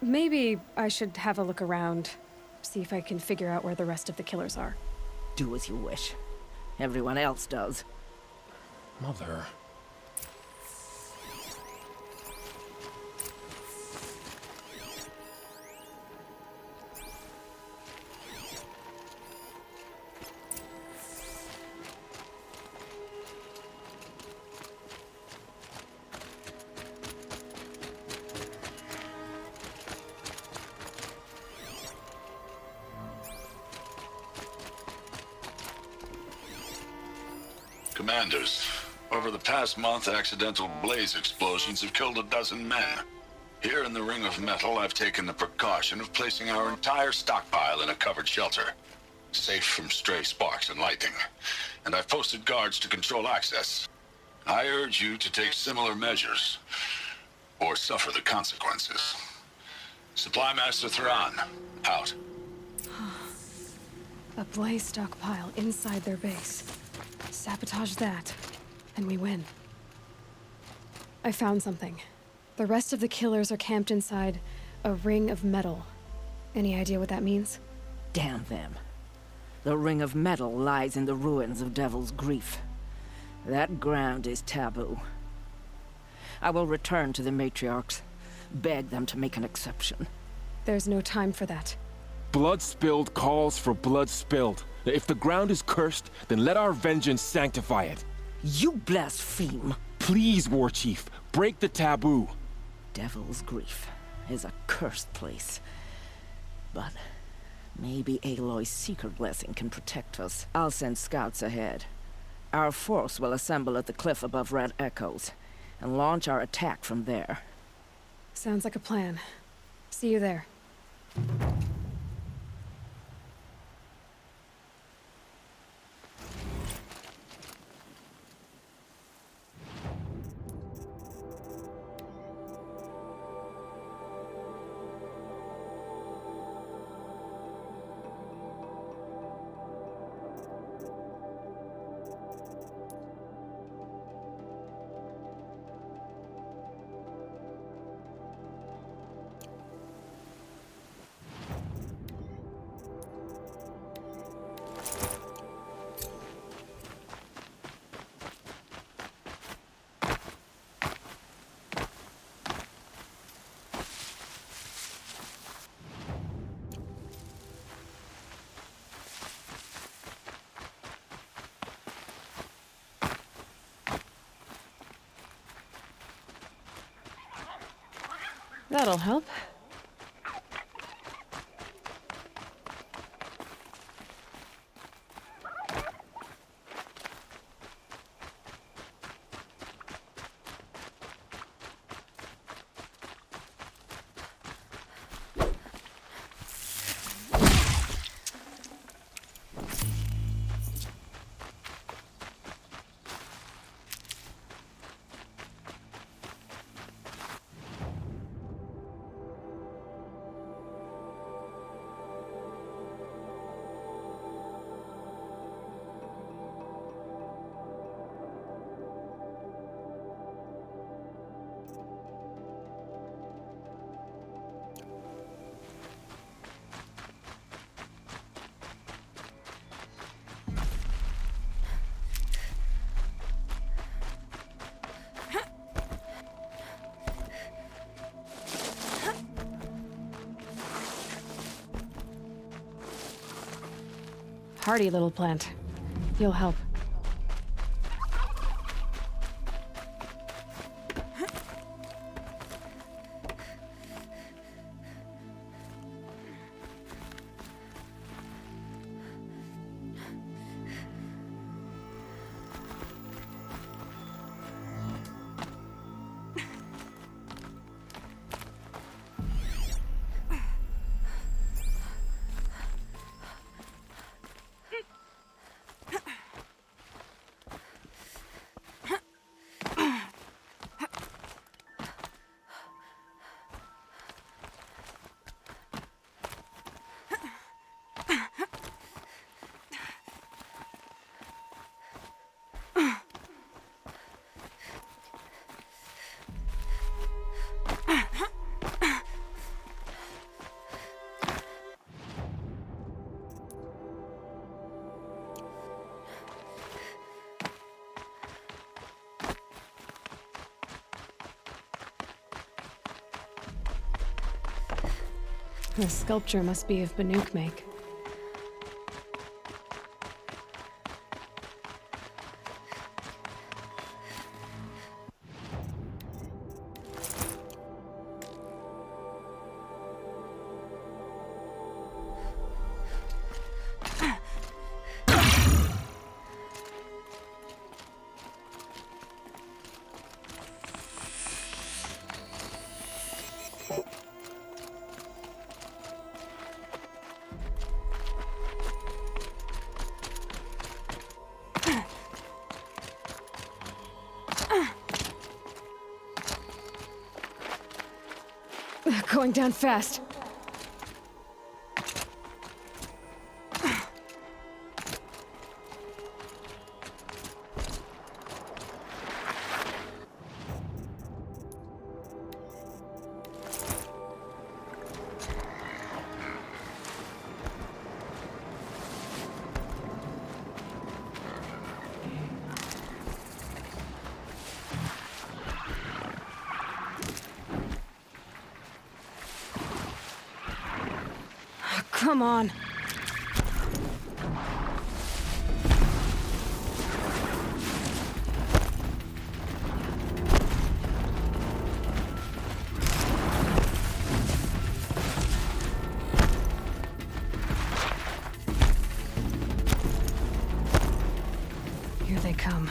Maybe I should have a look around. See if I can figure out where the rest of the killers are. Do as you wish. Everyone else does. Mother... Commanders, over the past month, accidental blaze explosions have killed 12 men. Here in the Ring of Metal, I've taken the precaution of placing our entire stockpile in a covered shelter, safe from stray sparks and lightning. And I've posted guards to control access. I urge you to take similar measures. or suffer the consequences. Supply Master Thrawn, out. A blaze stockpile inside their base. Sabotage that, and we win. I found something. The rest of the killers are camped inside a ring of metal. Any idea what that means? Damn them. The ring of metal lies in the ruins of Devil's Grief. That ground is taboo. I will return to the matriarchs, beg them to make an exception. There's no time for that. Blood spilled calls for blood spilled. If the ground is cursed, then let our vengeance sanctify it. You blaspheme! Please, War Chief, break the taboo. Devil's Grief is a cursed place. But maybe Aloy's secret blessing can protect us. I'll send scouts ahead. Our force will assemble at the cliff above Red Echoes, and launch our attack from there. Sounds like a plan. See you there. That'll help. Hardy little plant. You'll help. The sculpture must be of Banuk make. Going down fast. Come on. Here they come.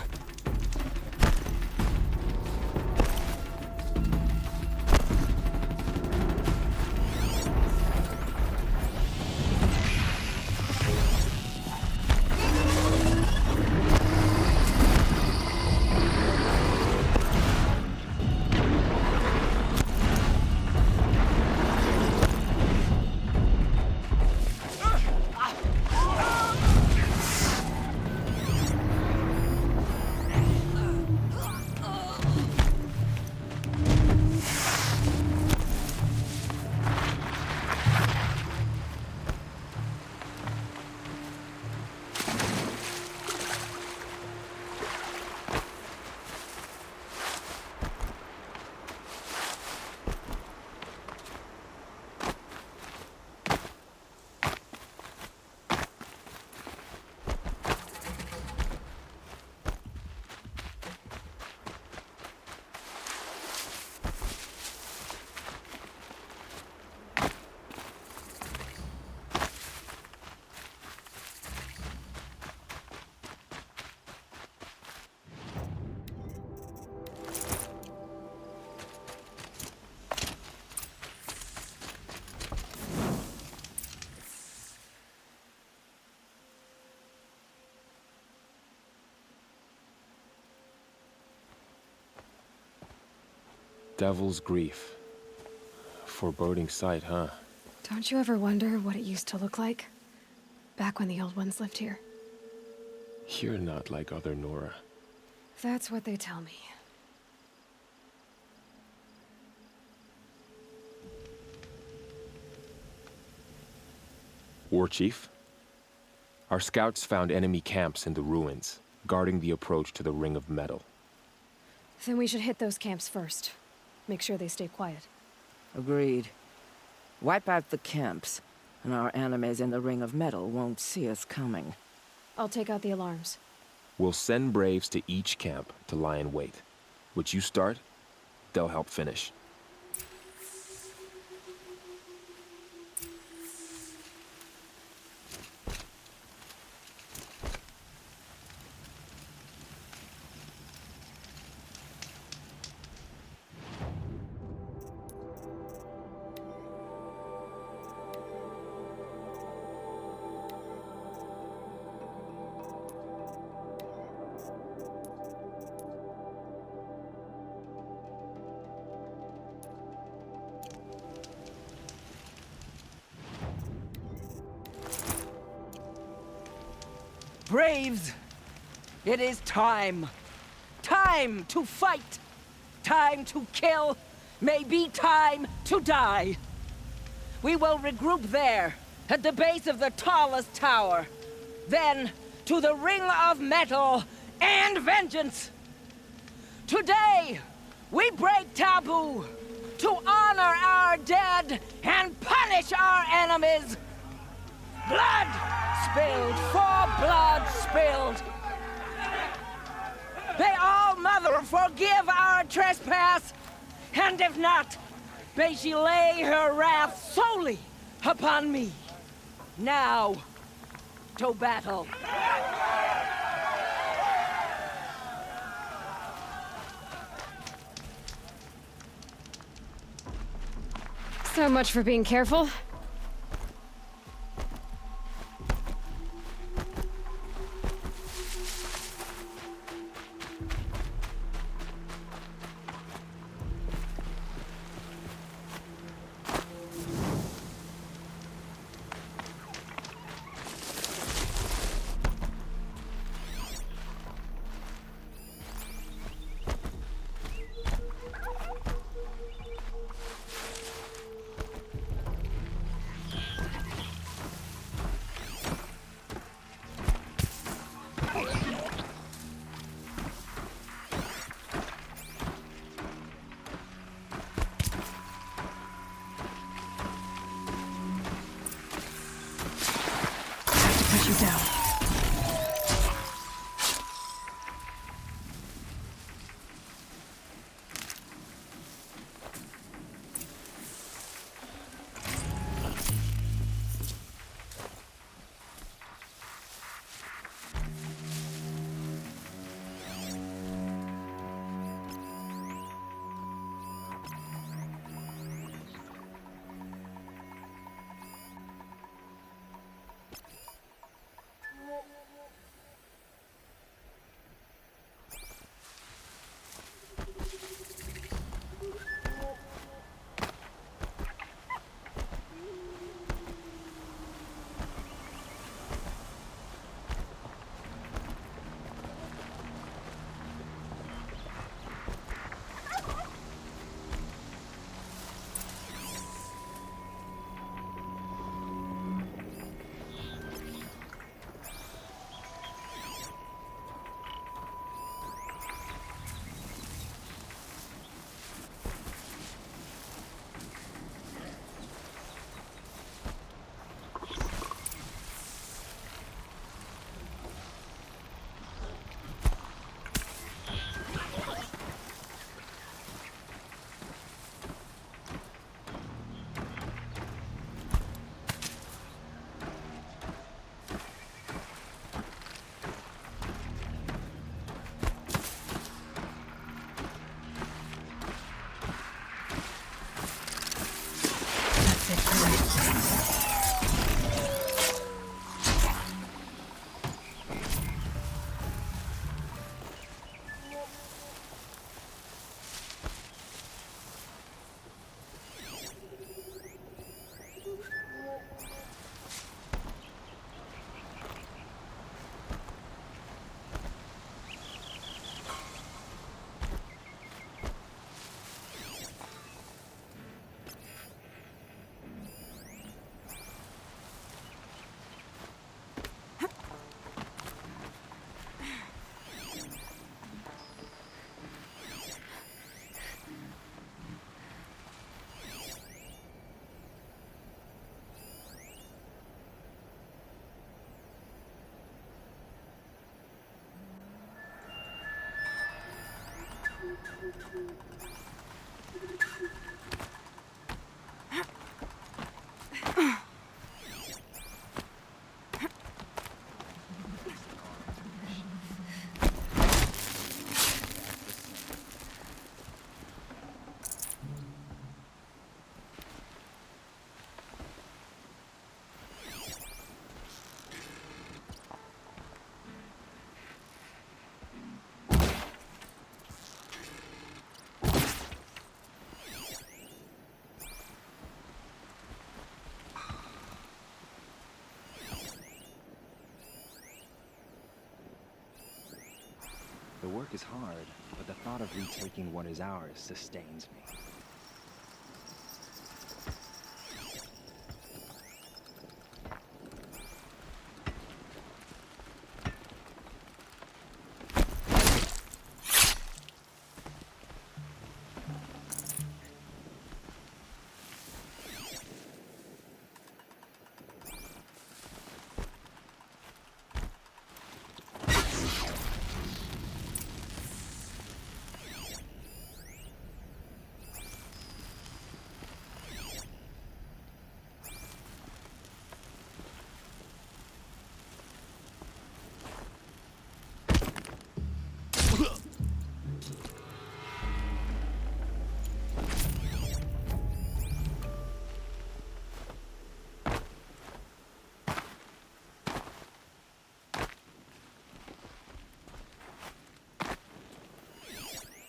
Devil's Grief. Foreboding sight, huh? Don't you ever wonder what it used to look like? Back when the old ones lived here. You're not like other Nora. That's what they tell me. War Chief? Our scouts found enemy camps in the ruins, guarding the approach to the Ring of Metal. Then we should hit those camps first. Make sure they stay quiet. Agreed. Wipe out the camps, and our enemies in the Ring of Metal won't see us coming. I'll take out the alarms. We'll send Braves to each camp to lie in wait. What you start, they'll help finish. Braves! It is time. Time to fight. Time to kill. Maybe time to die. We will regroup there, at the base of the tallest tower. Then, to the Ring of Metal and vengeance. Today, we break taboo to honor our dead and punish our enemies. Blood spilled for blood spilled. May All-Mother forgive our trespass, and if not, may she lay her wrath solely upon me. Now, to battle. So much for being careful. The work is hard, but the thought of retaking what is ours sustains me.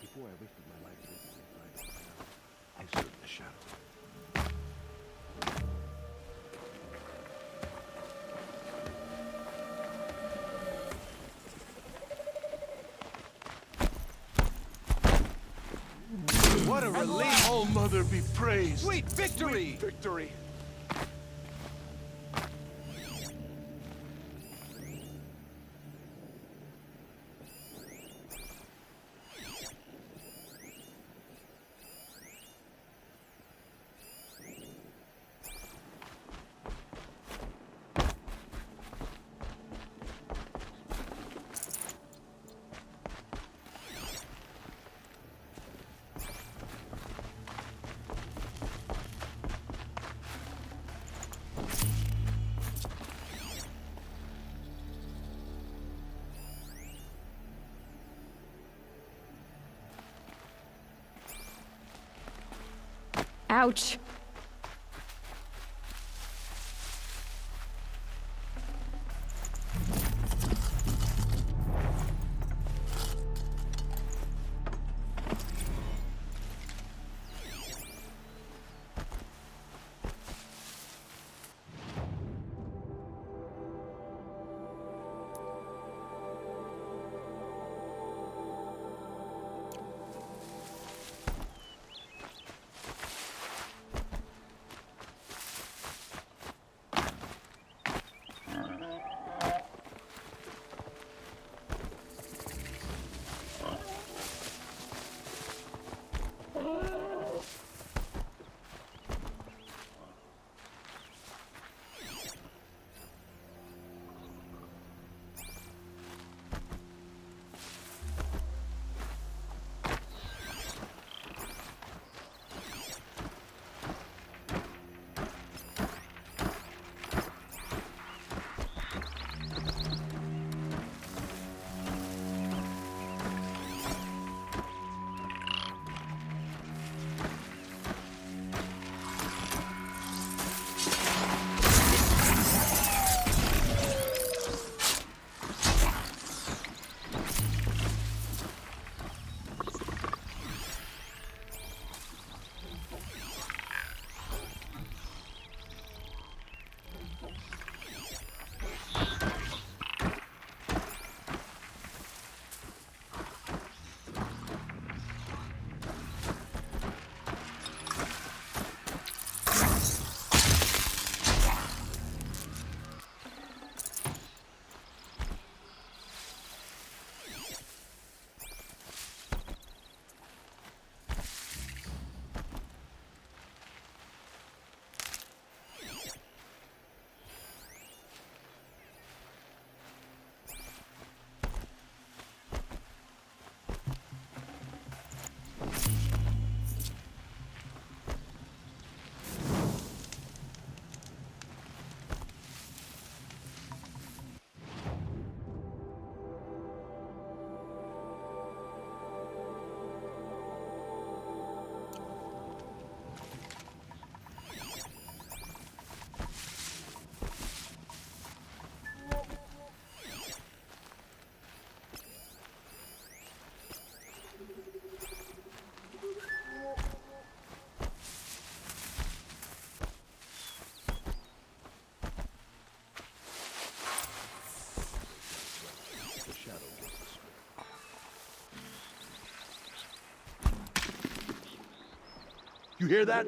Before I wasted my life I served the shadow. What a relief! All Mother be praised! Sweet victory! Sweet victory! Ouch! You hear that?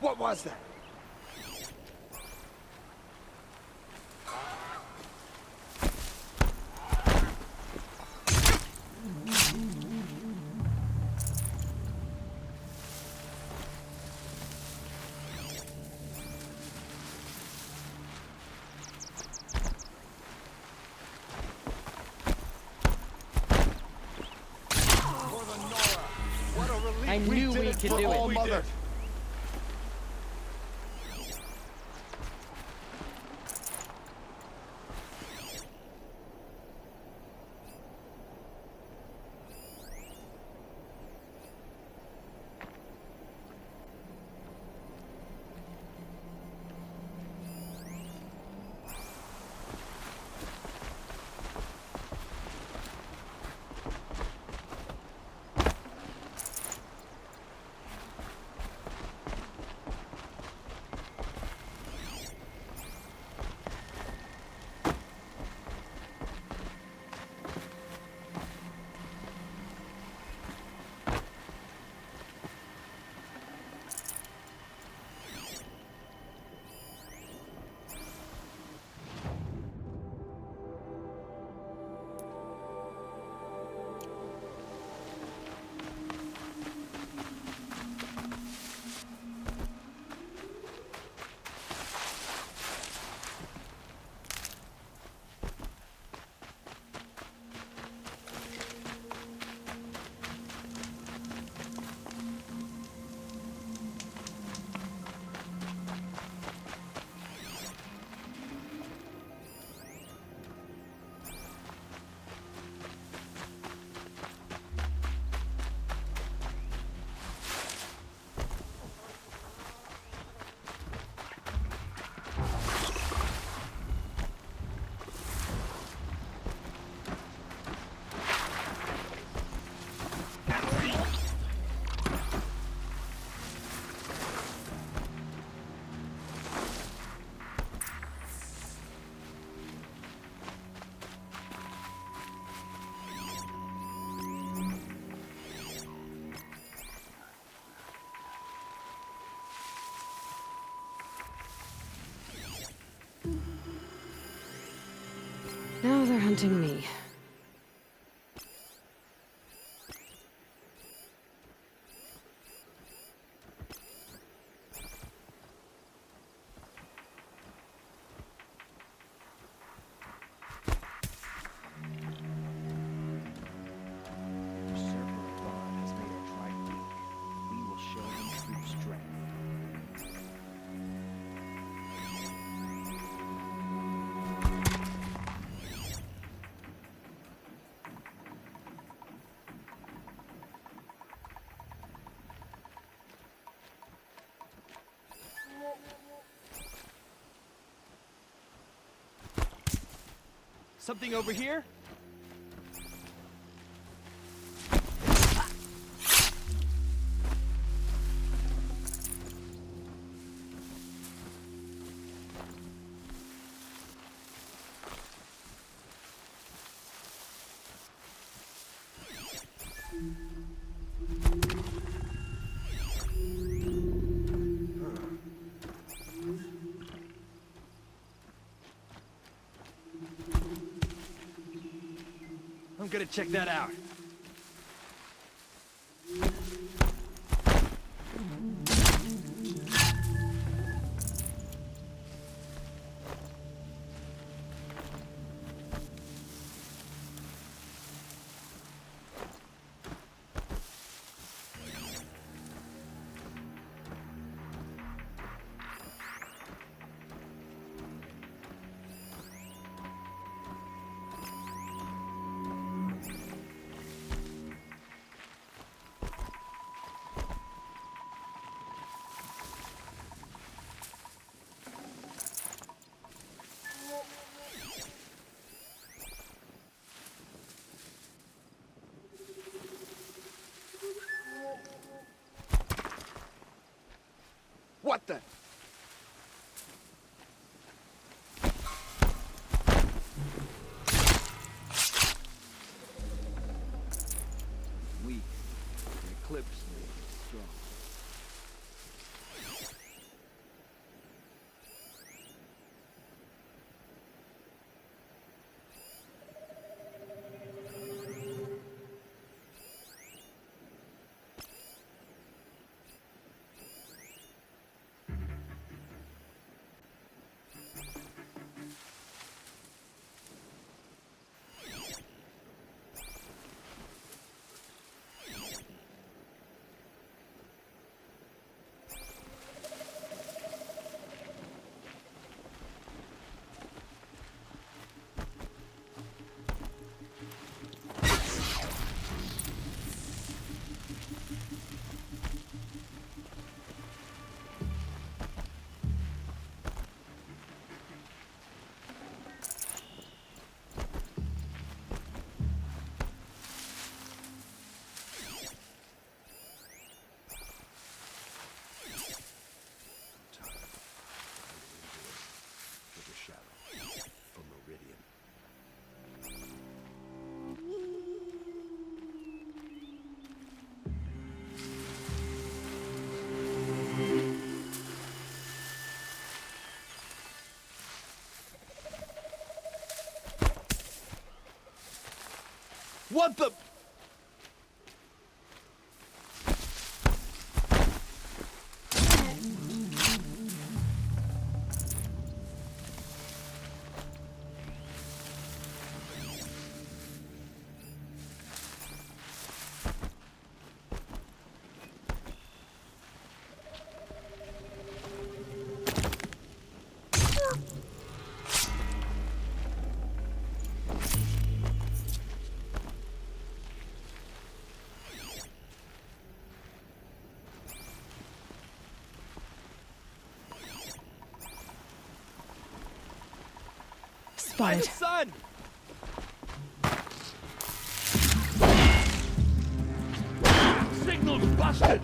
What was that? I knew we could do it. Mother. Now they're hunting me. Something over here? I'm gonna check that out. What the? Weak. The eclipse is strong. From Meridian. What the? Spotted. Son! Signal's busted!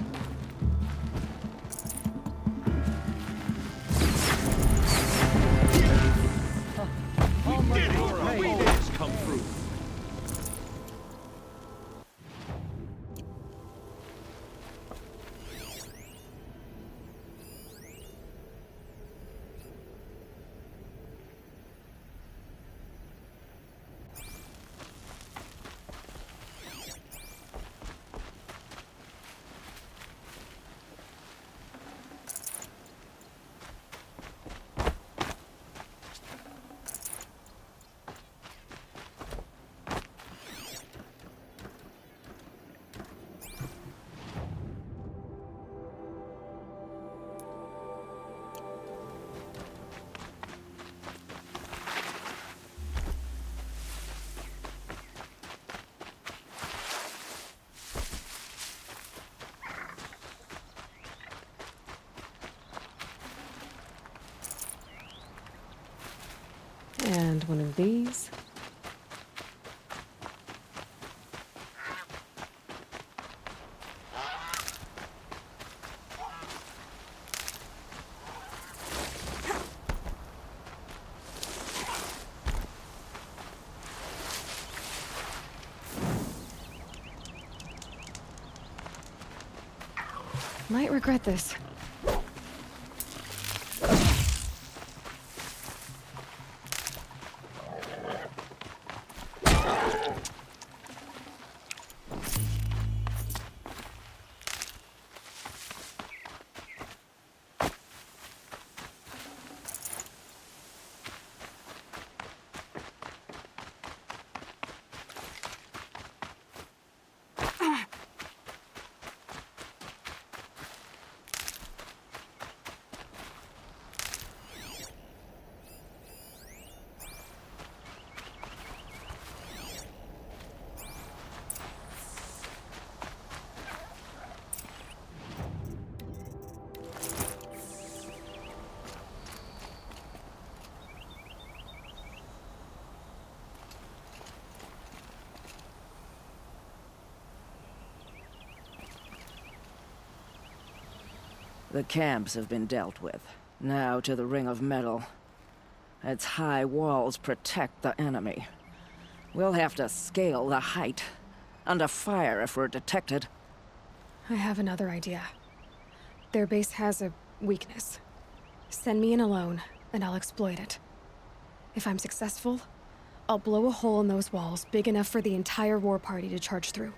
We did it! We did it! Come through! And one of these. Might regret this. The camps have been dealt with. Now to the Ring of Metal. Its high walls protect the enemy. We'll have to scale the height. Under fire if we're detected. I have another idea. Their base has a weakness. Send me in alone, and I'll exploit it. If I'm successful, I'll blow a hole in those walls big enough for the entire war party to charge through.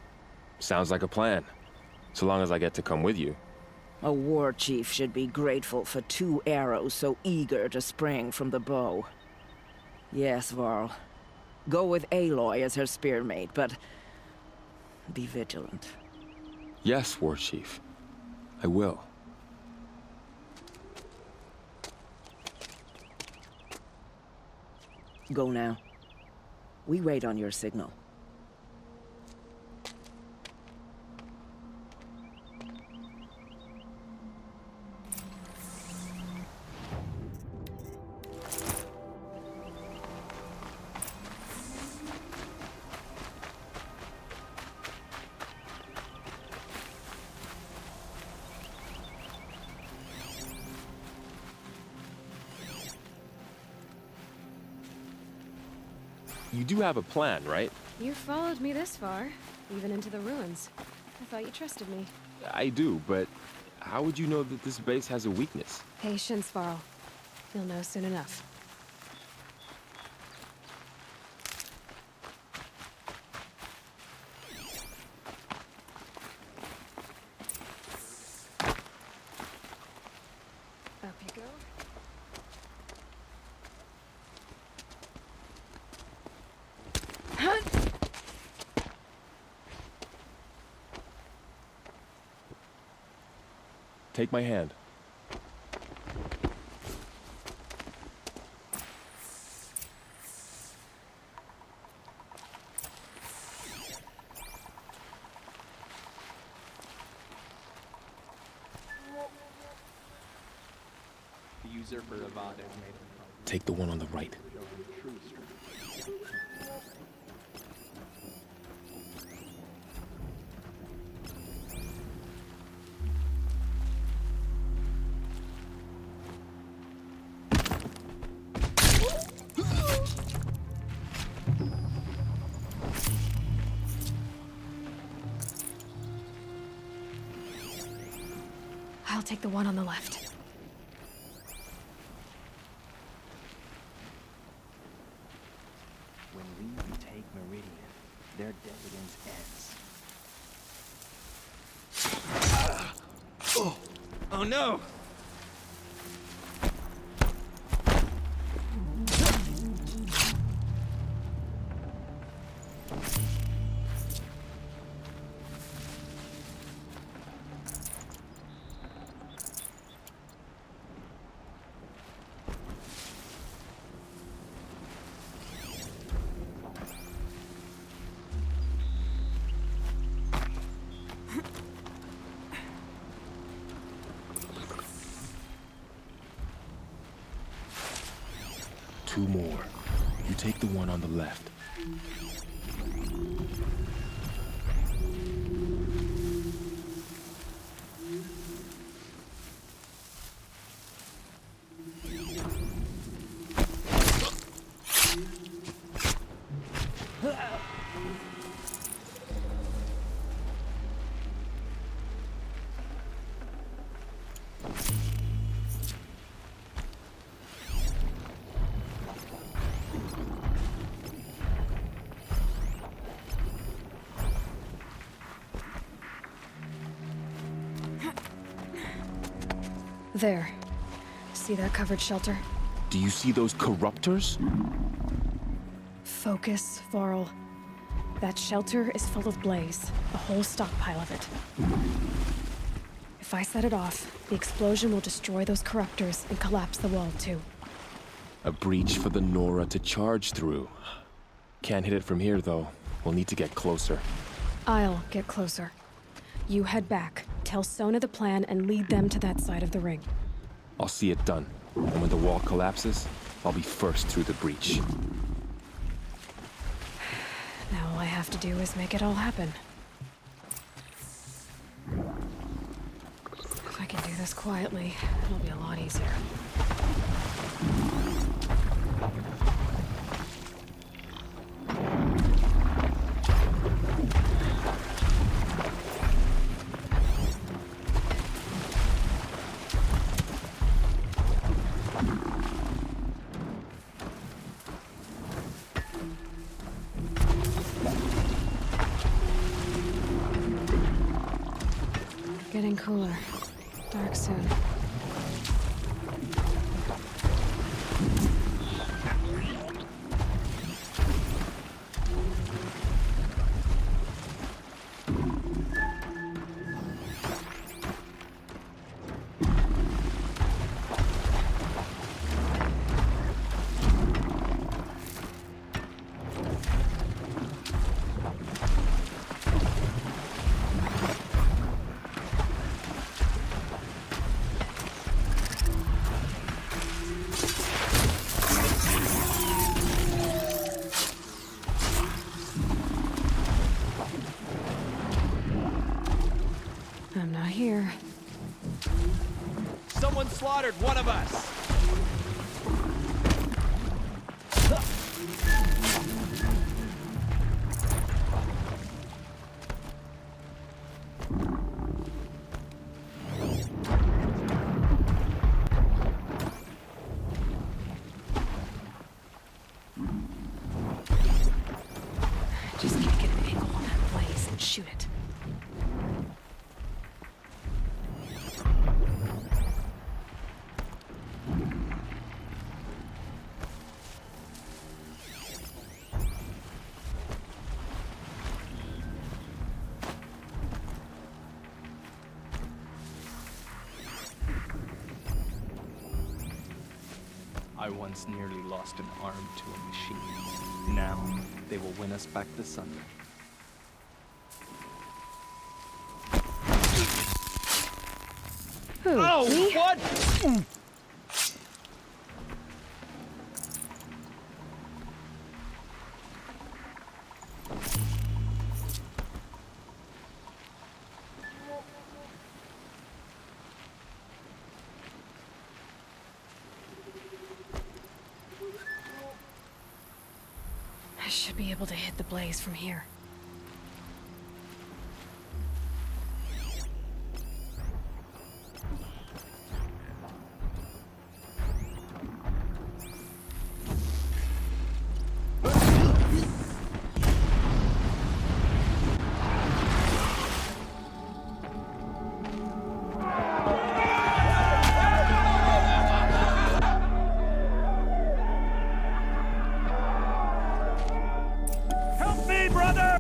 Sounds like a plan. So long as I get to come with you. A war chief should be grateful for 2 arrows so eager to spring from the bow. Yes, Varl. Go with Aloy as her spearmate, but be vigilant. Yes, War Chief. I will. Go now. We wait on your signal. You do have a plan, right? You followed me this far, even into the ruins. I thought you trusted me. I do, but how would you know that this base has a weakness? Patience, Varl. You'll know soon enough. Up you go. Take my hand. The user for Avad. Take the one on the right. I'll take the one on the left. When we retake Meridian, their decadence ends. Oh no! Two more. You take the one on the left. There. See that covered shelter? Do you see those corruptors? Focus, Varl. That shelter is full of blaze. A whole stockpile of it. If I set it off, the explosion will destroy those corruptors and collapse the wall, too. A breach for the Nora to charge through. Can't hit it from here, though. We'll need to get closer. I'll get closer. You head back, tell Sona the plan, and lead them to that side of the ring. I'll see it done. And when the wall collapses, I'll be first through the breach. Now all I have to do is make it all happen. If I can do this quietly, it'll be a lot easier. Getting cooler. Dark soon. I'm not here. Someone slaughtered one of us! Just need to get an angle on that blaze and shoot it. I once nearly lost an arm to a machine. Now, they will win us back the sun. Who? Oh, Me? what? I should be able to hit the blaze from here. Help me, brother!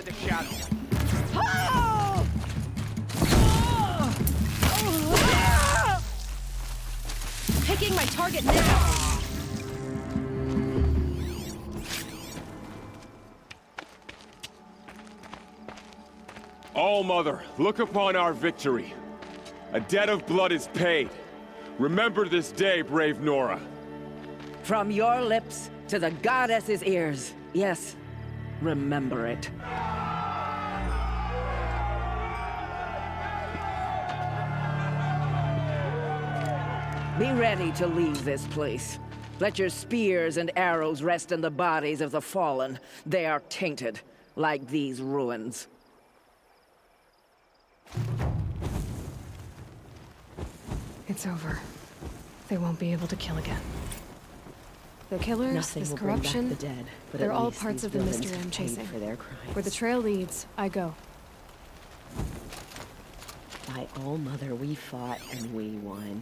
the shadow. Picking my target now! All-Mother, look upon our victory. A debt of blood is paid. Remember this day, brave Nora. From your lips to the goddess's ears. Yes, remember it. Be ready to leave this place. Let your spears and arrows rest in the bodies of the fallen. They are tainted, like these ruins. It's over. They won't be able to kill again. The killers, Nothing this will bring back corruption, the dead, but they're at all least parts these of the villains mystery have I'm paid chasing. for their crimes. Where the trail leads, I go. By All-Mother, we fought and we won.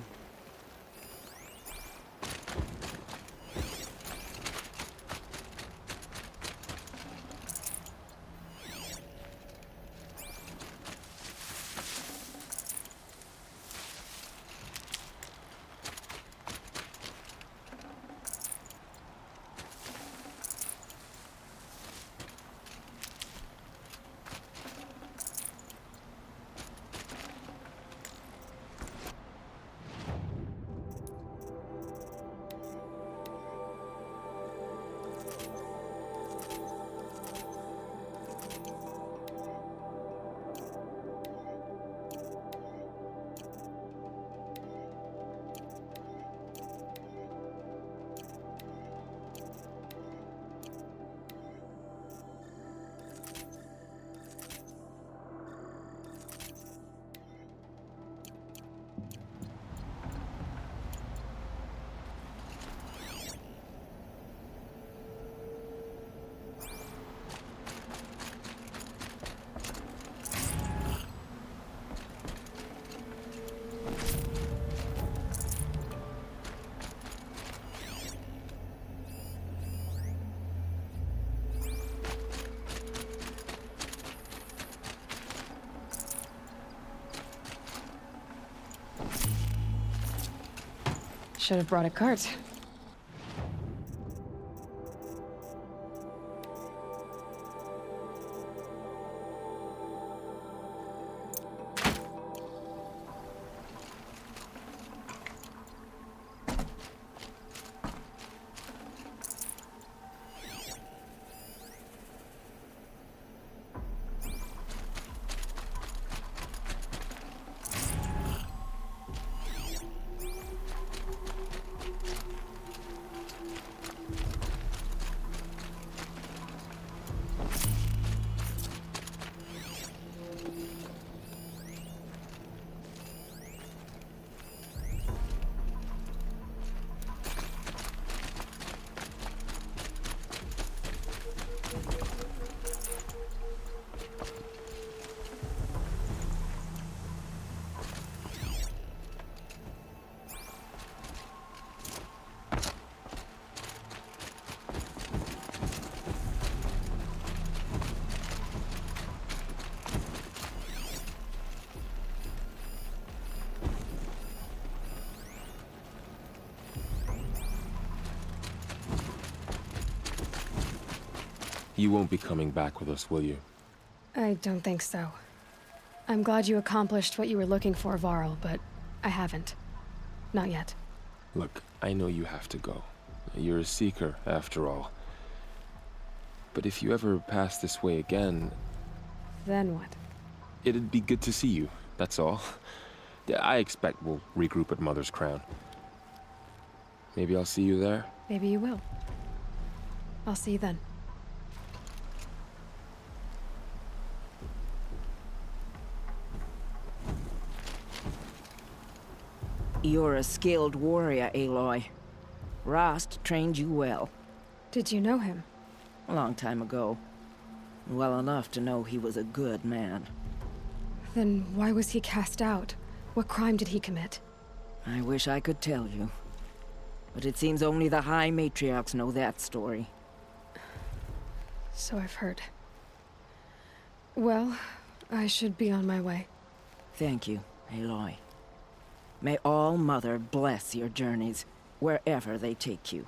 Should have brought a cart. You won't be coming back with us, will you? I don't think so. I'm glad you accomplished what you were looking for, Varl, but I haven't. Not yet. Look, I know you have to go. You're a seeker, after all. But if you ever pass this way again... Then what? It'd be good to see you, that's all. I expect we'll regroup at Mother's Crown. Maybe I'll see you there? Maybe you will. I'll see you then. You're a skilled warrior, Aloy. Rost trained you well. Did you know him? A long time ago. Well enough to know he was a good man. Then why was he cast out? What crime did he commit? I wish I could tell you. But it seems only the High Matriarchs know that story. So I've heard. Well, I should be on my way. Thank you, Aloy. May All Mother bless your journeys, wherever they take you.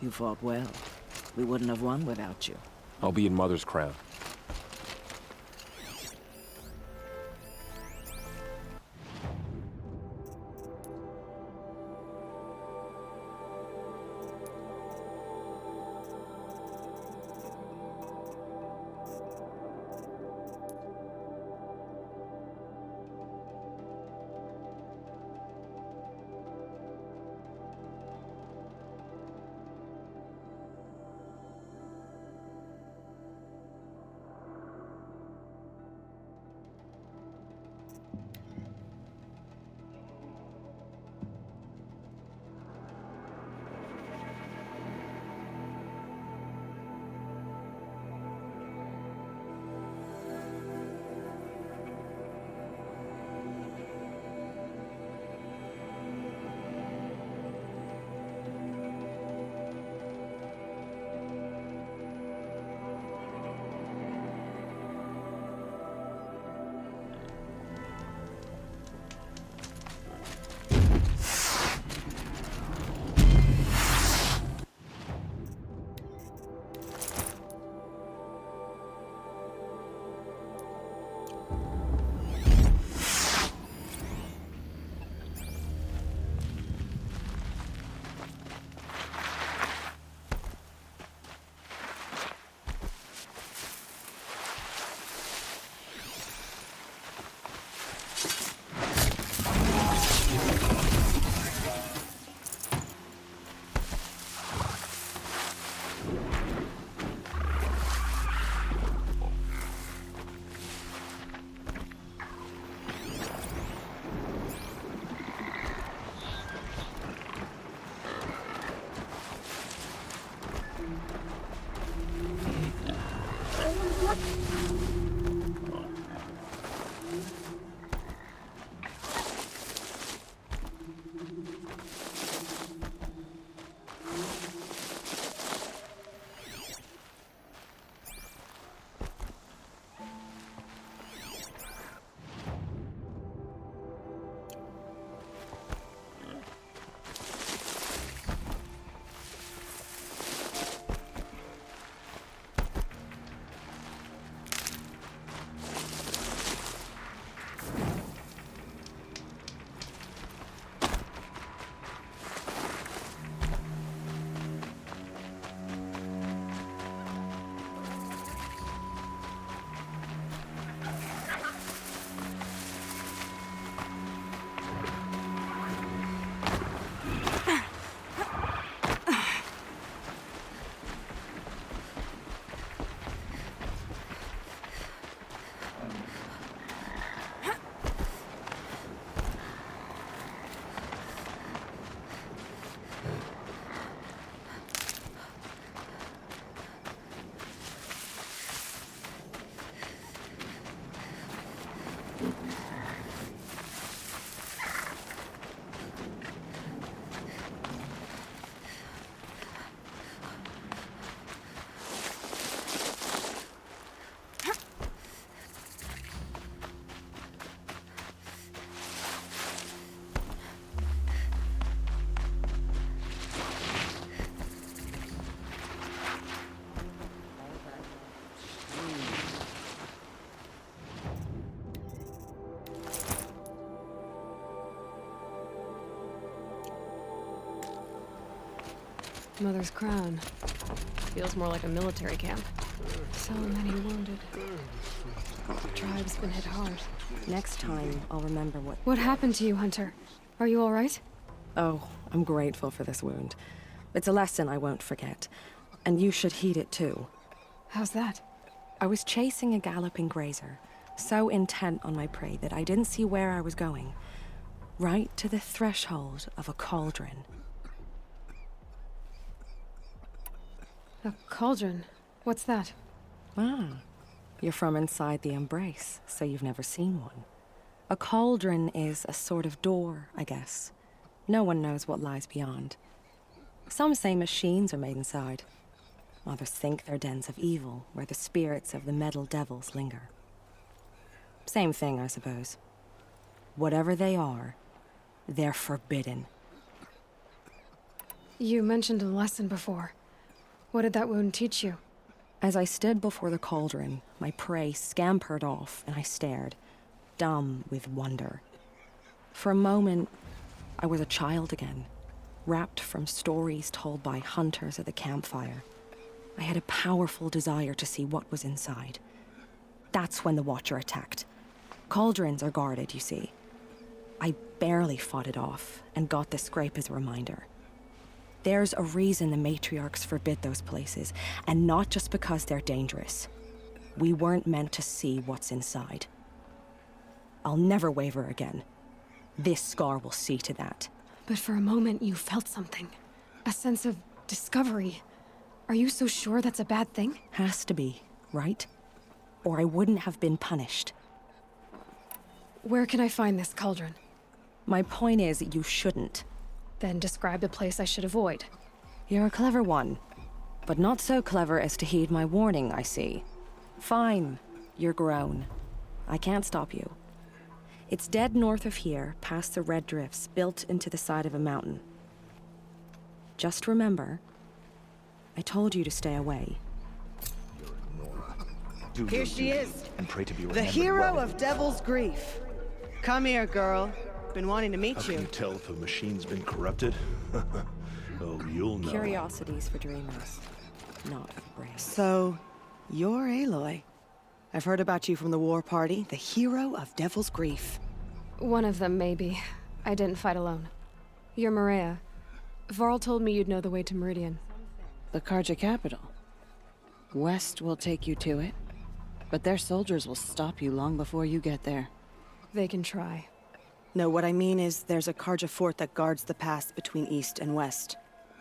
You fought well. We wouldn't have won without you. I'll be in Mother's crown. Mother's crown. Feels more like a military camp. So many wounded. The tribe's been hit hard. Next time, I'll remember what... What happened to you, Hunter? Are you all right? Oh, I'm grateful for this wound. It's a lesson I won't forget. And you should heed it too. How's that? I was chasing a galloping grazer, so intent on my prey that I didn't see where I was going. Right to the threshold of a cauldron. A cauldron? What's that? Ah, you're from inside the Embrace, so you've never seen one. A cauldron is a sort of door, I guess. No one knows what lies beyond. Some say machines are made inside. Others think they're dens of evil, where the spirits of the metal devils linger. Same thing, I suppose. Whatever they are, they're forbidden. You mentioned a lesson before. What did that wound teach you? As I stood before the cauldron, my prey scampered off, and I stared, dumb with wonder. For a moment, I was a child again, wrapped from stories told by hunters at the campfire. I had a powerful desire to see what was inside. That's when the Watcher attacked. Cauldrons are guarded, you see. I barely fought it off, and got the scrape as a reminder. There's a reason the matriarchs forbid those places, and not just because they're dangerous. We weren't meant to see what's inside. I'll never waver again. This scar will see to that. But for a moment you felt something. A sense of discovery. Are you so sure that's a bad thing? Has to be, right? Or I wouldn't have been punished. Where can I find this cauldron? My point is, you shouldn't. Then describe the place I should avoid. You're a clever one. But not so clever as to heed my warning, I see. Fine. You're grown. I can't stop you. It's dead north of here, past the red drifts built into the side of a mountain. Just remember, I told you to stay away. Here she is, and pray to be the hero of Devil's Grief. Come here, girl. Been wanting to meet How you. can you tell if a machine's been corrupted? Oh, you'll know. Curiosities for dreamers, not for brains. So, you're Aloy. I've heard about you from the war party, the hero of Devil's Grief. One of them, maybe. I didn't fight alone. You're Maria. Varl told me you'd know the way to Meridian. The Karja capital. West will take you to it, but their soldiers will stop you long before you get there. They can try. No, what I mean is there's a Karja fort that guards the pass between east and west.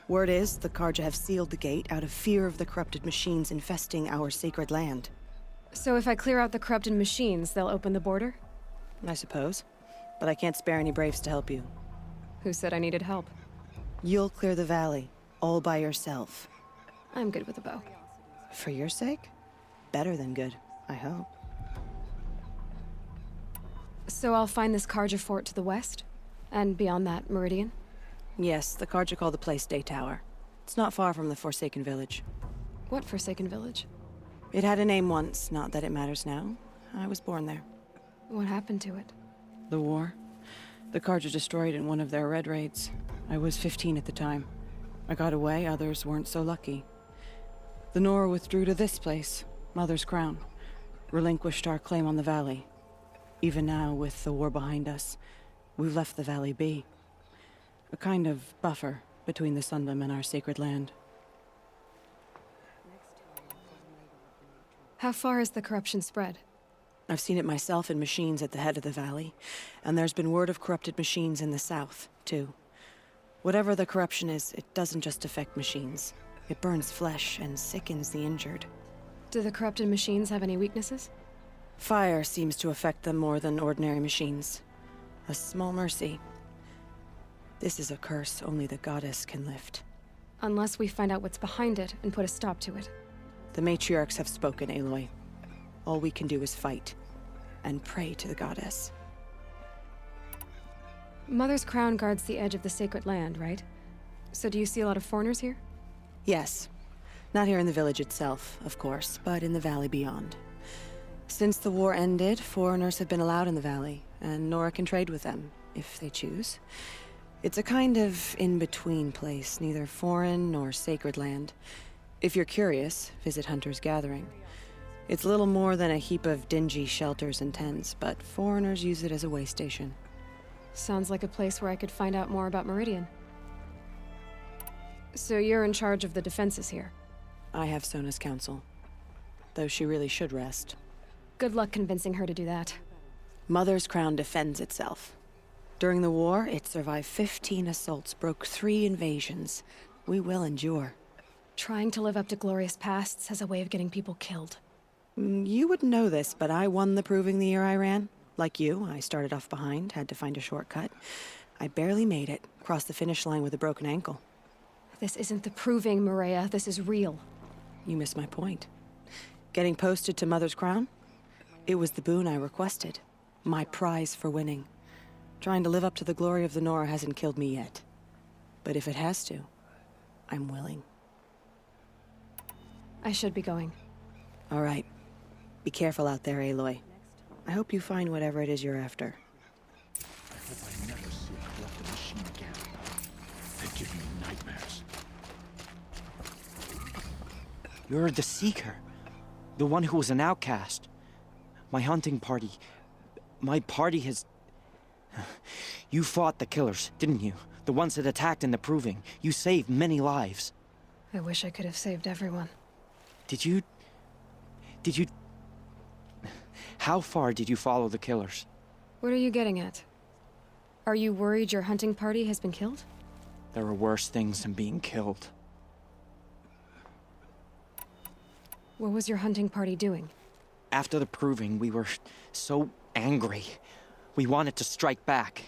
Word is the Karja have sealed the gate out of fear of the corrupted machines infesting our sacred land. So if I clear out the corrupted machines, they'll open the border? I suppose. But I can't spare any braves to help you. Who said I needed help? You'll clear the valley, all by yourself. I'm good with a bow. For your sake? Better than good, I hope. So I'll find this Karja fort to the west? And beyond that, Meridian? Yes, the Karja call the place Day Tower. It's not far from the Forsaken Village. What Forsaken Village? It had a name once, not that it matters now. I was born there. What happened to it? The war. The Karja destroyed in one of their red raids. I was 15 at the time. I got away, others weren't so lucky. The Nora withdrew to this place, Mother's Crown. Relinquished our claim on the valley. Even now, with the war behind us, we've left the valley be. A kind of buffer between the Sundom and our sacred land. How far has the corruption spread? I've seen it myself in machines at the head of the valley, and there's been word of corrupted machines in the south, too. Whatever the corruption is, it doesn't just affect machines. It burns flesh and sickens the injured. Do the corrupted machines have any weaknesses? Fire seems to affect them more than ordinary machines. A small mercy. This is a curse only the goddess can lift. Unless we find out what's behind it and put a stop to it. The matriarchs have spoken, Aloy. All we can do is fight, and pray to the goddess. Mother's Crown guards the edge of the sacred land, right? So do you see a lot of foreigners here? Yes. Not here in the village itself, of course, but in the valley beyond. Since the war ended, foreigners have been allowed in the valley, and Nora can trade with them, if they choose. It's a kind of in-between place, neither foreign nor sacred land. If you're curious, visit Hunter's Gathering. It's little more than a heap of dingy shelters and tents, but foreigners use it as a way station. Sounds like a place where I could find out more about Meridian. So you're in charge of the defenses here? I have Sona's counsel, though she really should rest. Good luck convincing her to do that. Mother's Crown defends itself. During the war, it survived 15 assaults, broke 3 invasions. We will endure. Trying to live up to glorious pasts has a way of getting people killed. You wouldn't know this, but I won the proving the year I ran. Like you, I started off behind, had to find a shortcut. I barely made it, crossed the finish line with a broken ankle. This isn't the proving, Maria. This is real. You missed my point. Getting posted to Mother's Crown? It was the boon I requested. My prize for winning. Trying to live up to the glory of the Nora hasn't killed me yet. But if it has to, I'm willing. I should be going. All right. Be careful out there, Aloy. I hope you find whatever it is you're after. I hope I never see a corrupted machine again. They give me nightmares. You're the Seeker. The one who was an outcast. My hunting party. My party has... You fought the killers, didn't you? The ones that attacked in the Proving. You saved many lives. I wish I could have saved everyone. Did you... How far did you follow the killers? What are you getting at? Are you worried your hunting party has been killed? There are worse things than being killed. What was your hunting party doing? After the Proving, we were so angry. We wanted to strike back.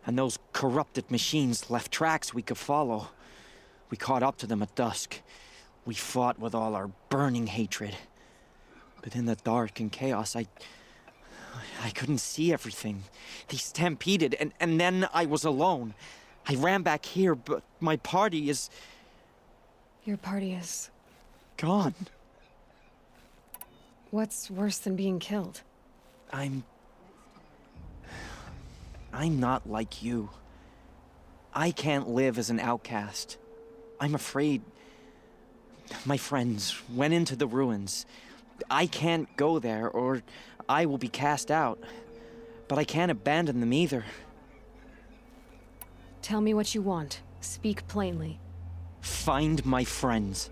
And those corrupted machines left tracks we could follow. We caught up to them at dusk. We fought with all our burning hatred. But in the dark and chaos, I couldn't see everything. They stampeded, and then I was alone. I ran back here, but my party is... Your party is... gone. What's worse than being killed? I'm not like you. I can't live as an outcast. I'm afraid... My friends went into the ruins. I can't go there, or I will be cast out. But I can't abandon them either. Tell me what you want. Speak plainly. Find my friends.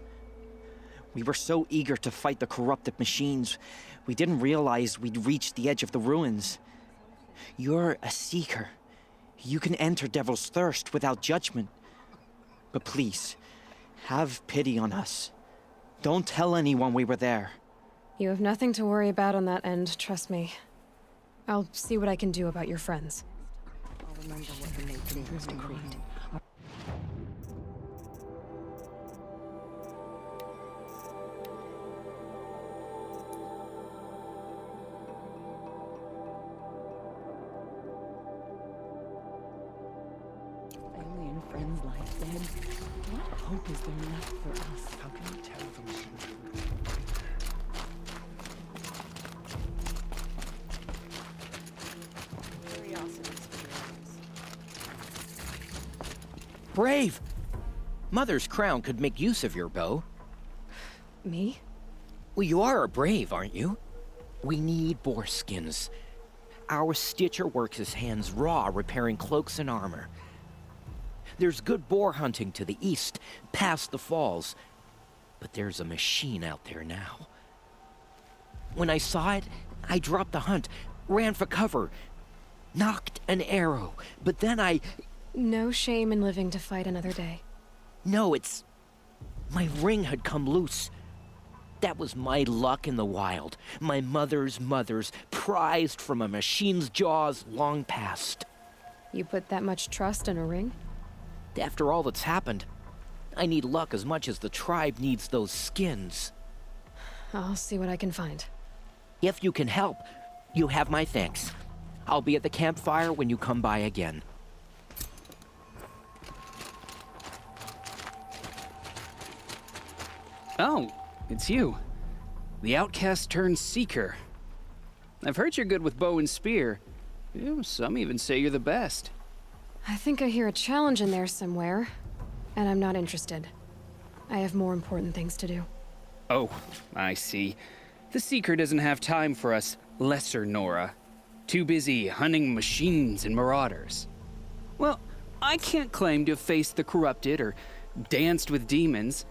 We were so eager to fight the corrupted machines, we didn't realize we'd reached the edge of the ruins. You're a Seeker. You can enter Devil's Thirst without judgment. But please, have pity on us. Don't tell anyone we were there. You have nothing to worry about on that end, trust me. I'll see what I can do about your friends. I'll remember what the Meridian was decreed. Family and friends lie dead. What hope is there left for us? How can you tell if a machine is Brave! Mother's Crown could make use of your bow. Me? Well, you are a brave, aren't you? We need boar skins. Our Stitcher works his hands raw repairing cloaks and armor. There's good boar hunting to the east, past the falls. But there's a machine out there now. When I saw it, I dropped the hunt, ran for cover, knocked an arrow, but then I... No shame in living to fight another day. No, it's... My ring had come loose. That was my luck in the wild. My mother's prized from a machine's jaws long past. You put that much trust in a ring? After all that's happened, I need luck as much as the tribe needs those skins. I'll see what I can find. If you can help, you have my thanks. I'll be at the campfire when you come by again. Oh, it's you. The outcast turned Seeker. I've heard you're good with bow and spear. Some even say you're the best. I think I hear a challenge in there somewhere, and I'm not interested. I have more important things to do. Oh, I see. The Seeker doesn't have time for us lesser Nora. Too busy hunting machines and marauders. Well, I can't claim to have faced the corrupted or danced with demons,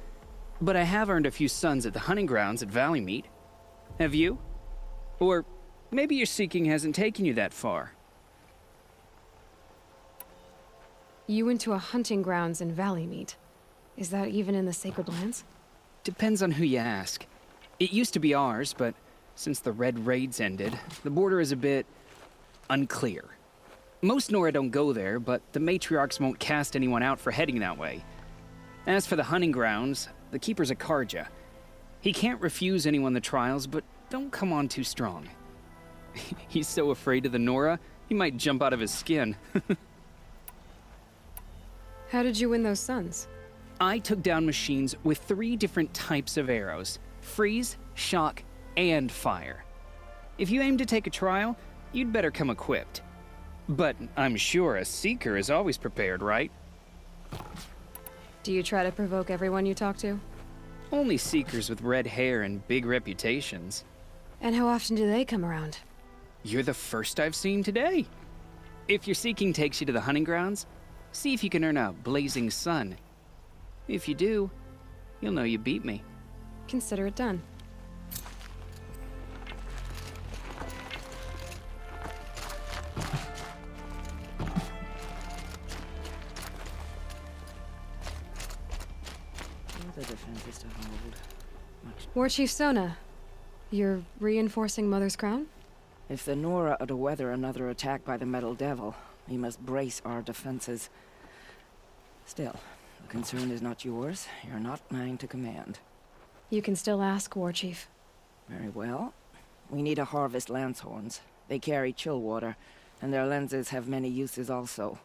but I have earned a few suns at the hunting grounds at Valleymeet. Have you? Or maybe your seeking hasn't taken you that far. You went to a hunting grounds in Valleymeet. Is that even in the Sacred Lands? Depends on who you ask. It used to be ours, but since the Red Raids ended, the border is a bit unclear. Most Nora don't go there, but the matriarchs won't cast anyone out for heading that way. As for the hunting grounds, the keeper's a Karja. He can't refuse anyone the trials, but don't come on too strong. He's so afraid of the Nora, he might jump out of his skin. How did you win those suns? I took down machines with 3 different types of arrows: freeze, shock, and fire. If you aim to take a trial, you'd better come equipped. But I'm sure a Seeker is always prepared, right? Do you try to provoke everyone you talk to? Only Seekers with red hair and big reputations. And how often do they come around? You're the first I've seen today. If your seeking takes you to the hunting grounds, see if you can earn a blazing sun. If you do, you'll know you beat me. Consider it done. The defenses to hold. War Chief Sona, you're reinforcing Mother's Crown? If the Nora are to weather another attack by the Metal Devil, we must brace our defenses. Still, the concern is not yours. You're not mine to command. You can still ask, War Chief. Very well. We need to harvest Lancehorns. They carry chill water, and their lenses have many uses also.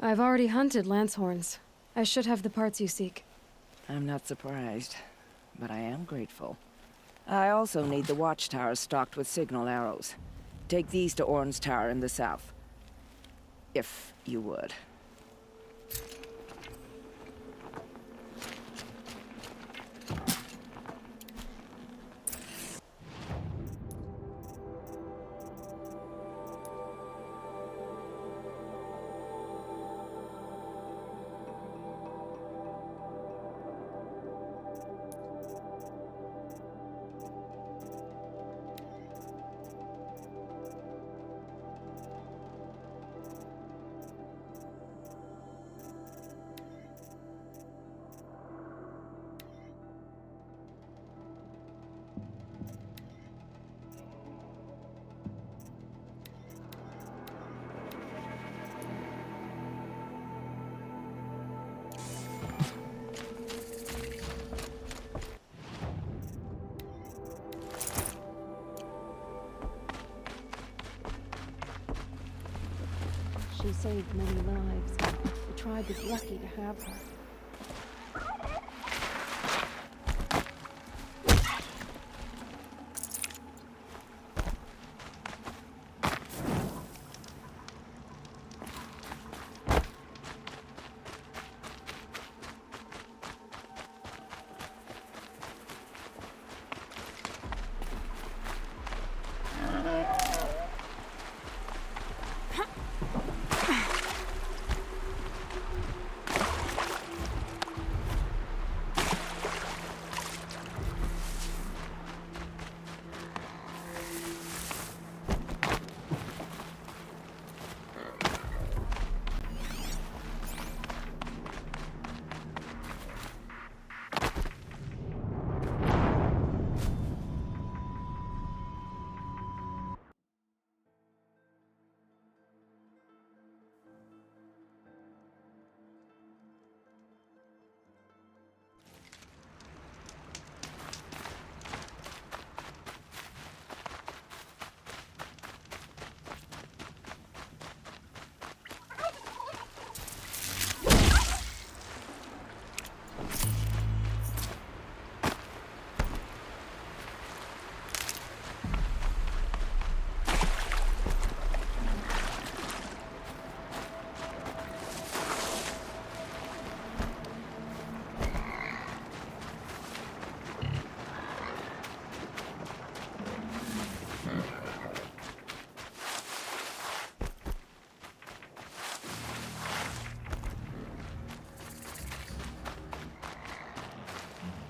I've already hunted Lancehorns. I should have the parts you seek. I'm not surprised, but I am grateful. I also need the watchtowers stocked with signal arrows. Take these to Orn's Tower in the south. If you would. She saved many lives. The tribe is lucky to have her.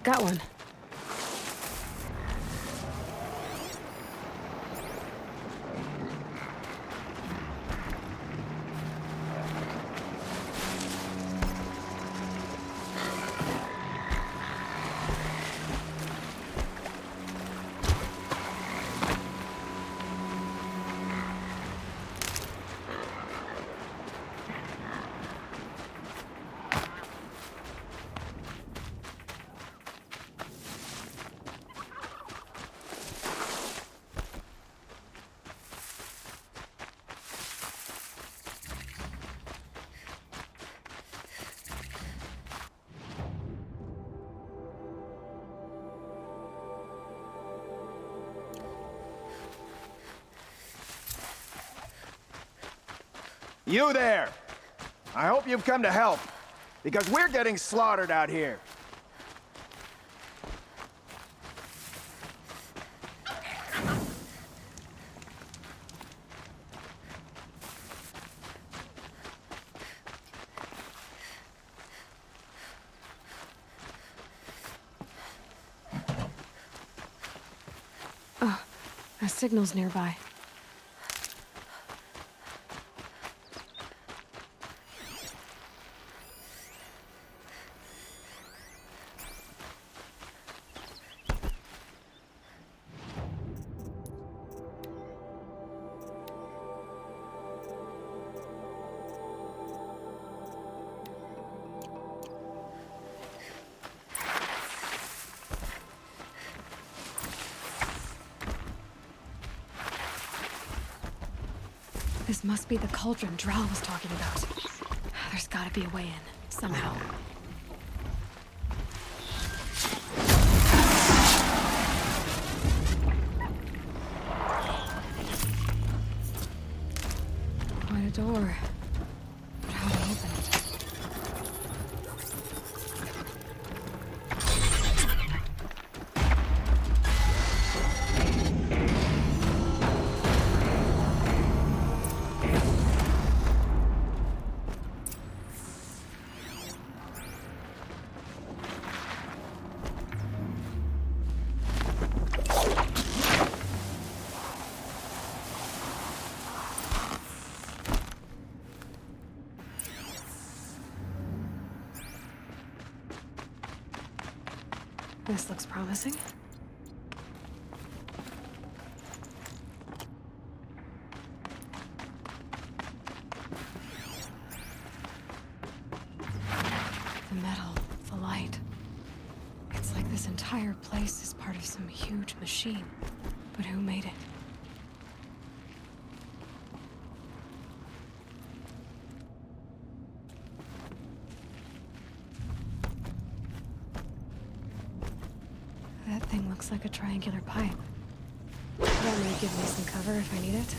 Got one. You there! I hope you've come to help, because we're getting slaughtered out here. Oh, a signal's nearby. This must be the cauldron Drow was talking about. There's gotta be a way in, somehow. Quite a door. But how to open it? This looks promising. The metal, the light. It's like this entire place is part of some huge machine. But who made it? That thing looks like a triangular pipe. That may give me some cover if I need it.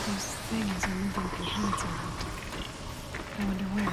Those things are moving components around. I wonder where.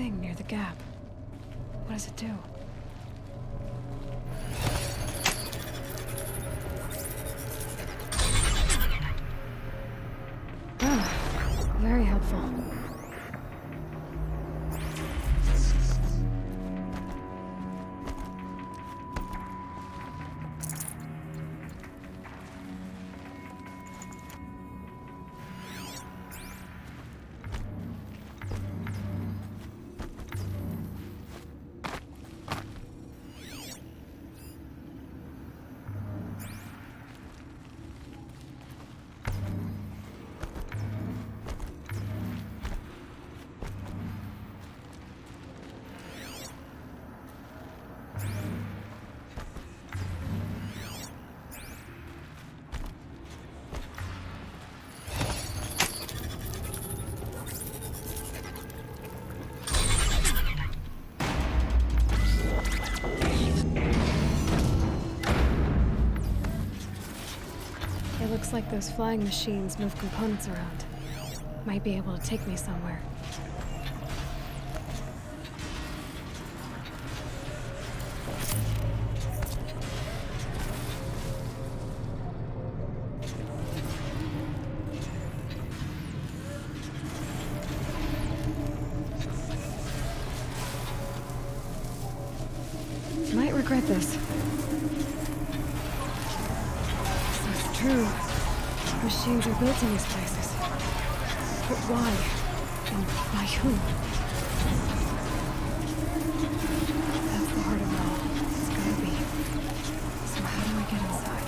thing near the gap. What does it do? Oh, very helpful. Looks like those flying machines move components around. Might be able to take me somewhere. Might regret this. So it's true. Machines are built in these places. But why? And by who? That's the heart of it all. It's gotta be. So how do I get inside?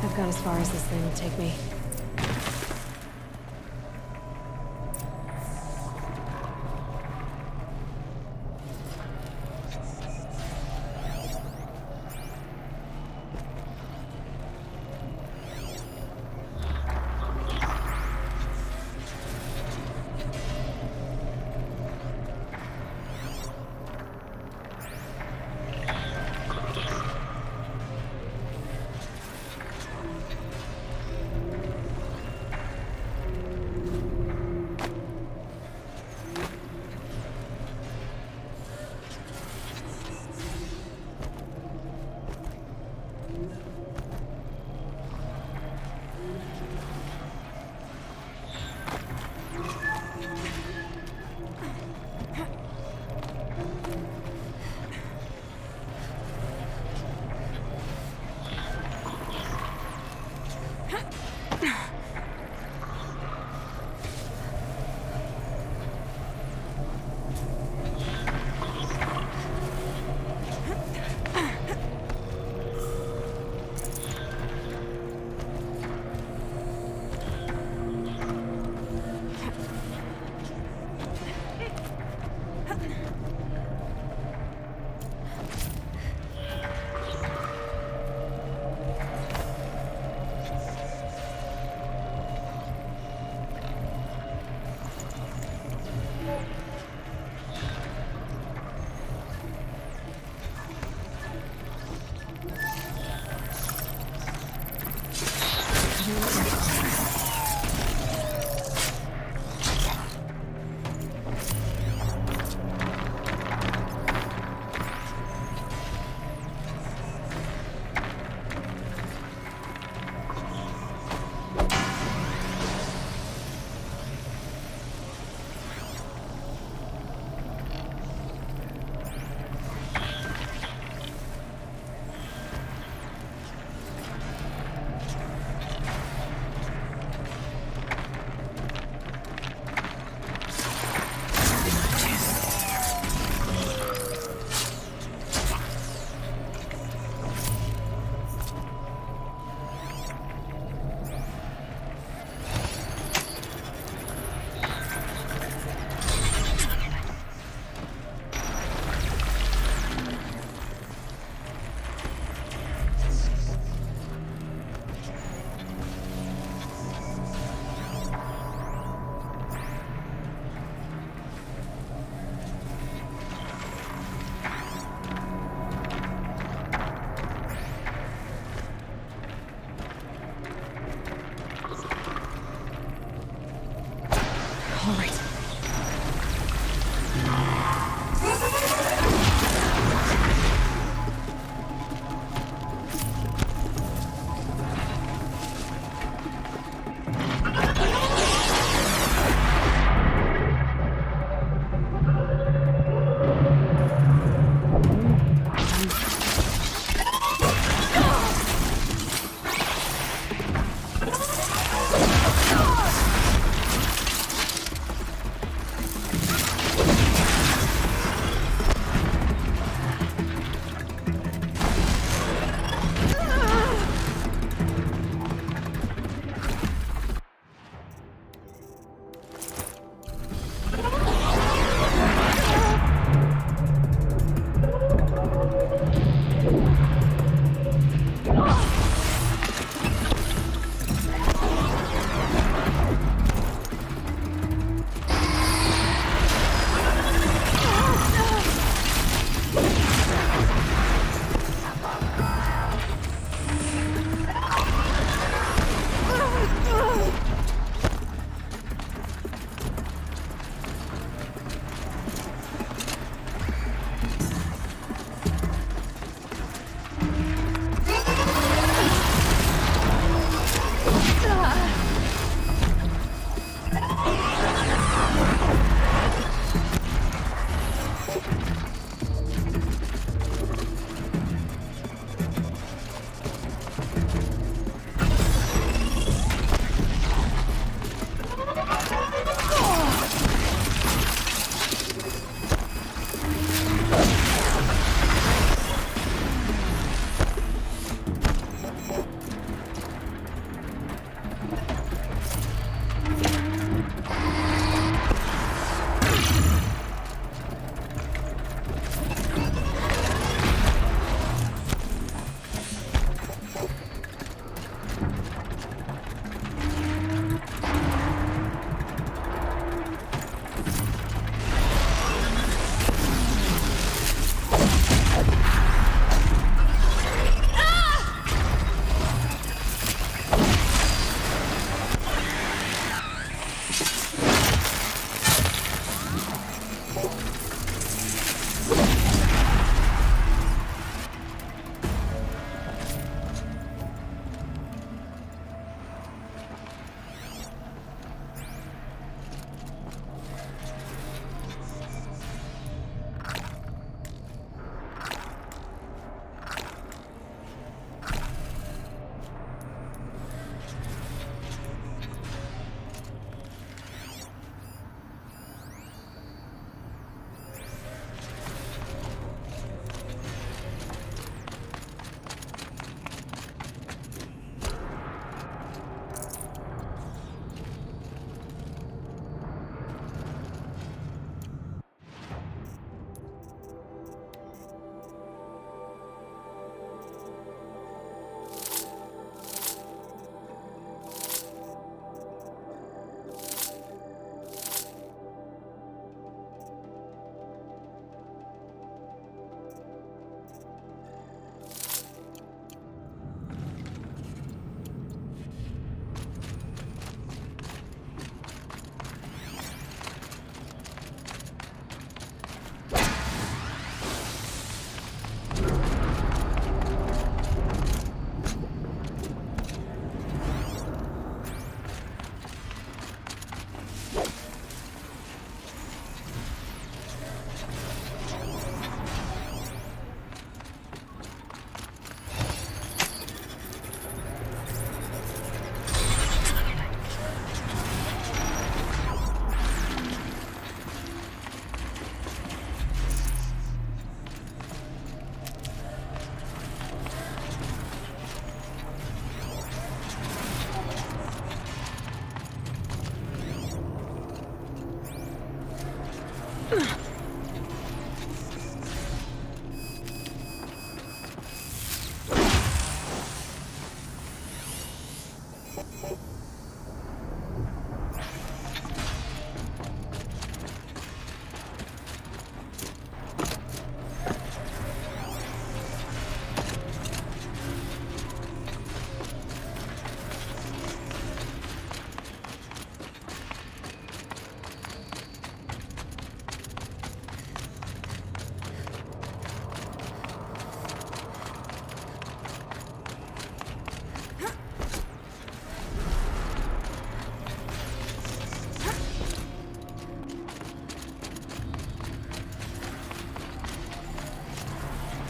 I've got as far as this thing will take me. All right.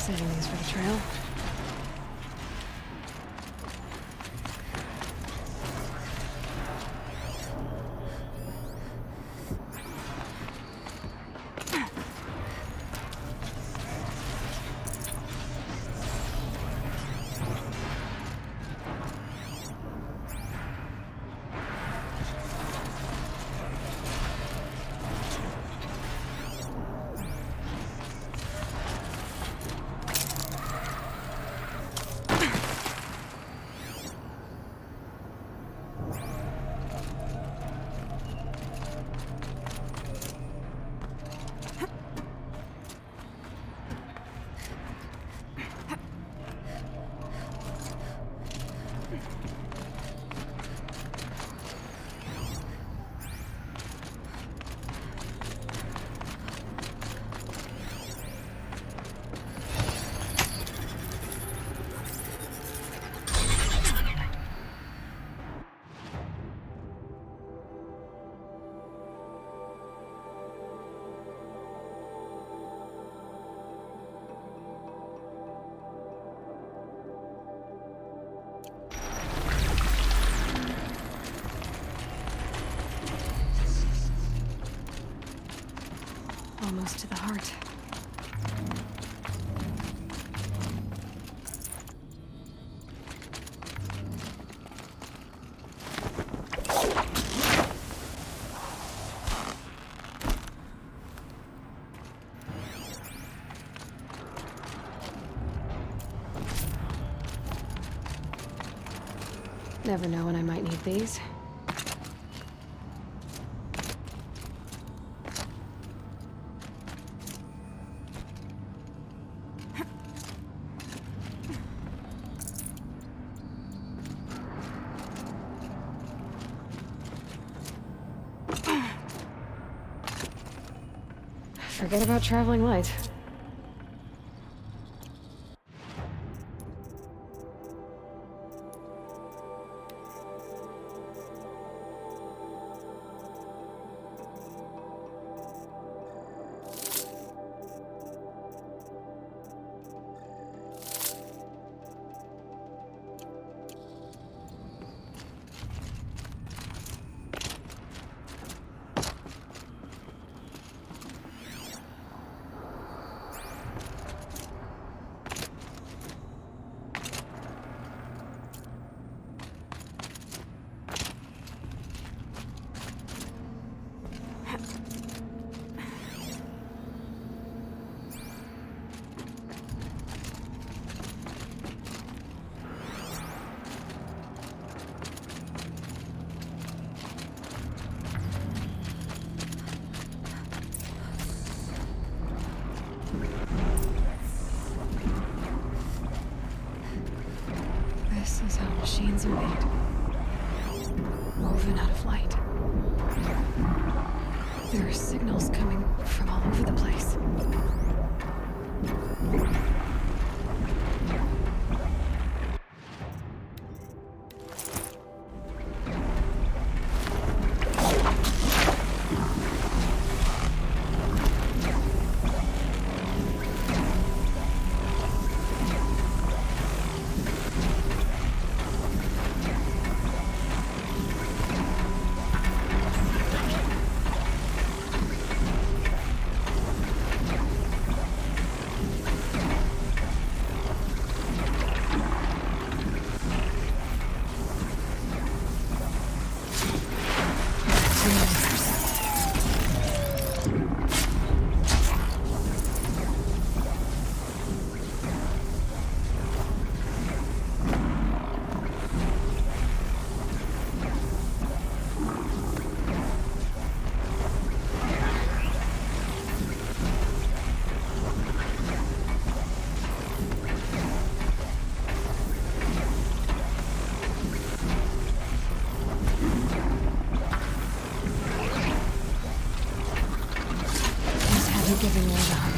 Saving these for the trail. Almost to the heart. Never know when I might need these. Forget about traveling light. This is how machines are made. Woven out of light. There are signals coming from all over the place. Giving away the hunt.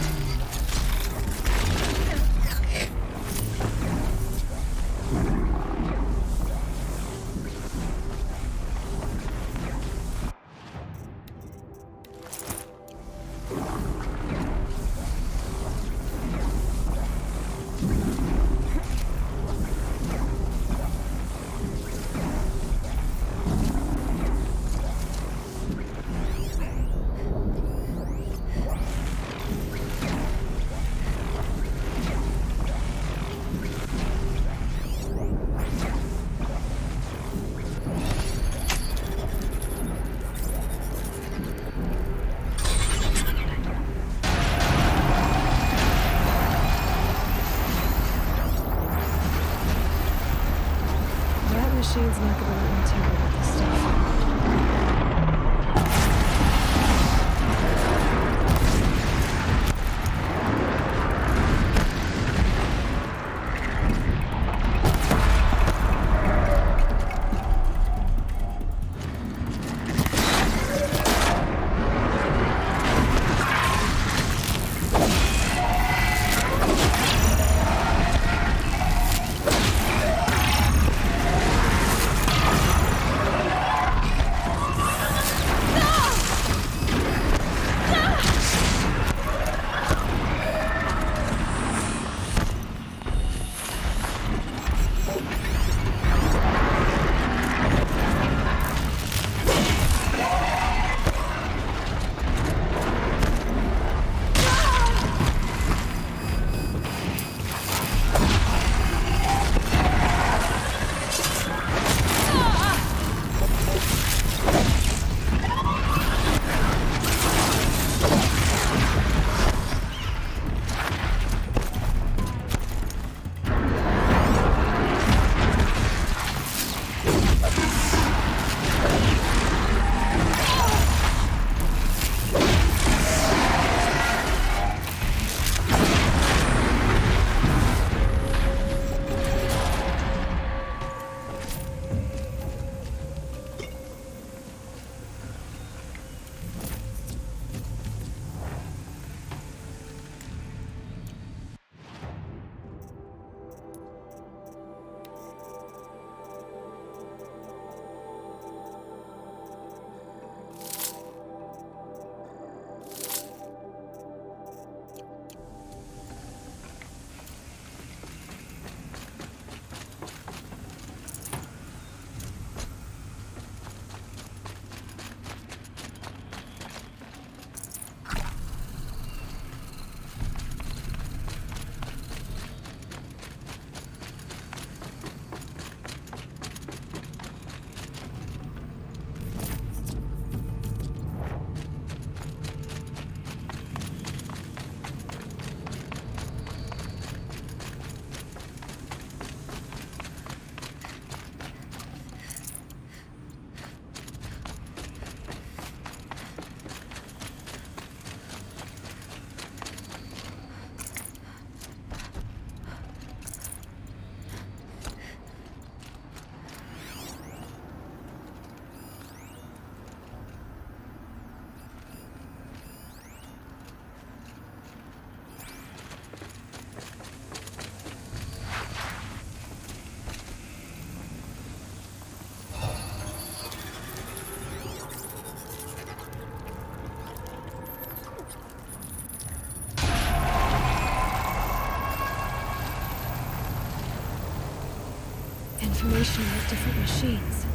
information about different machines.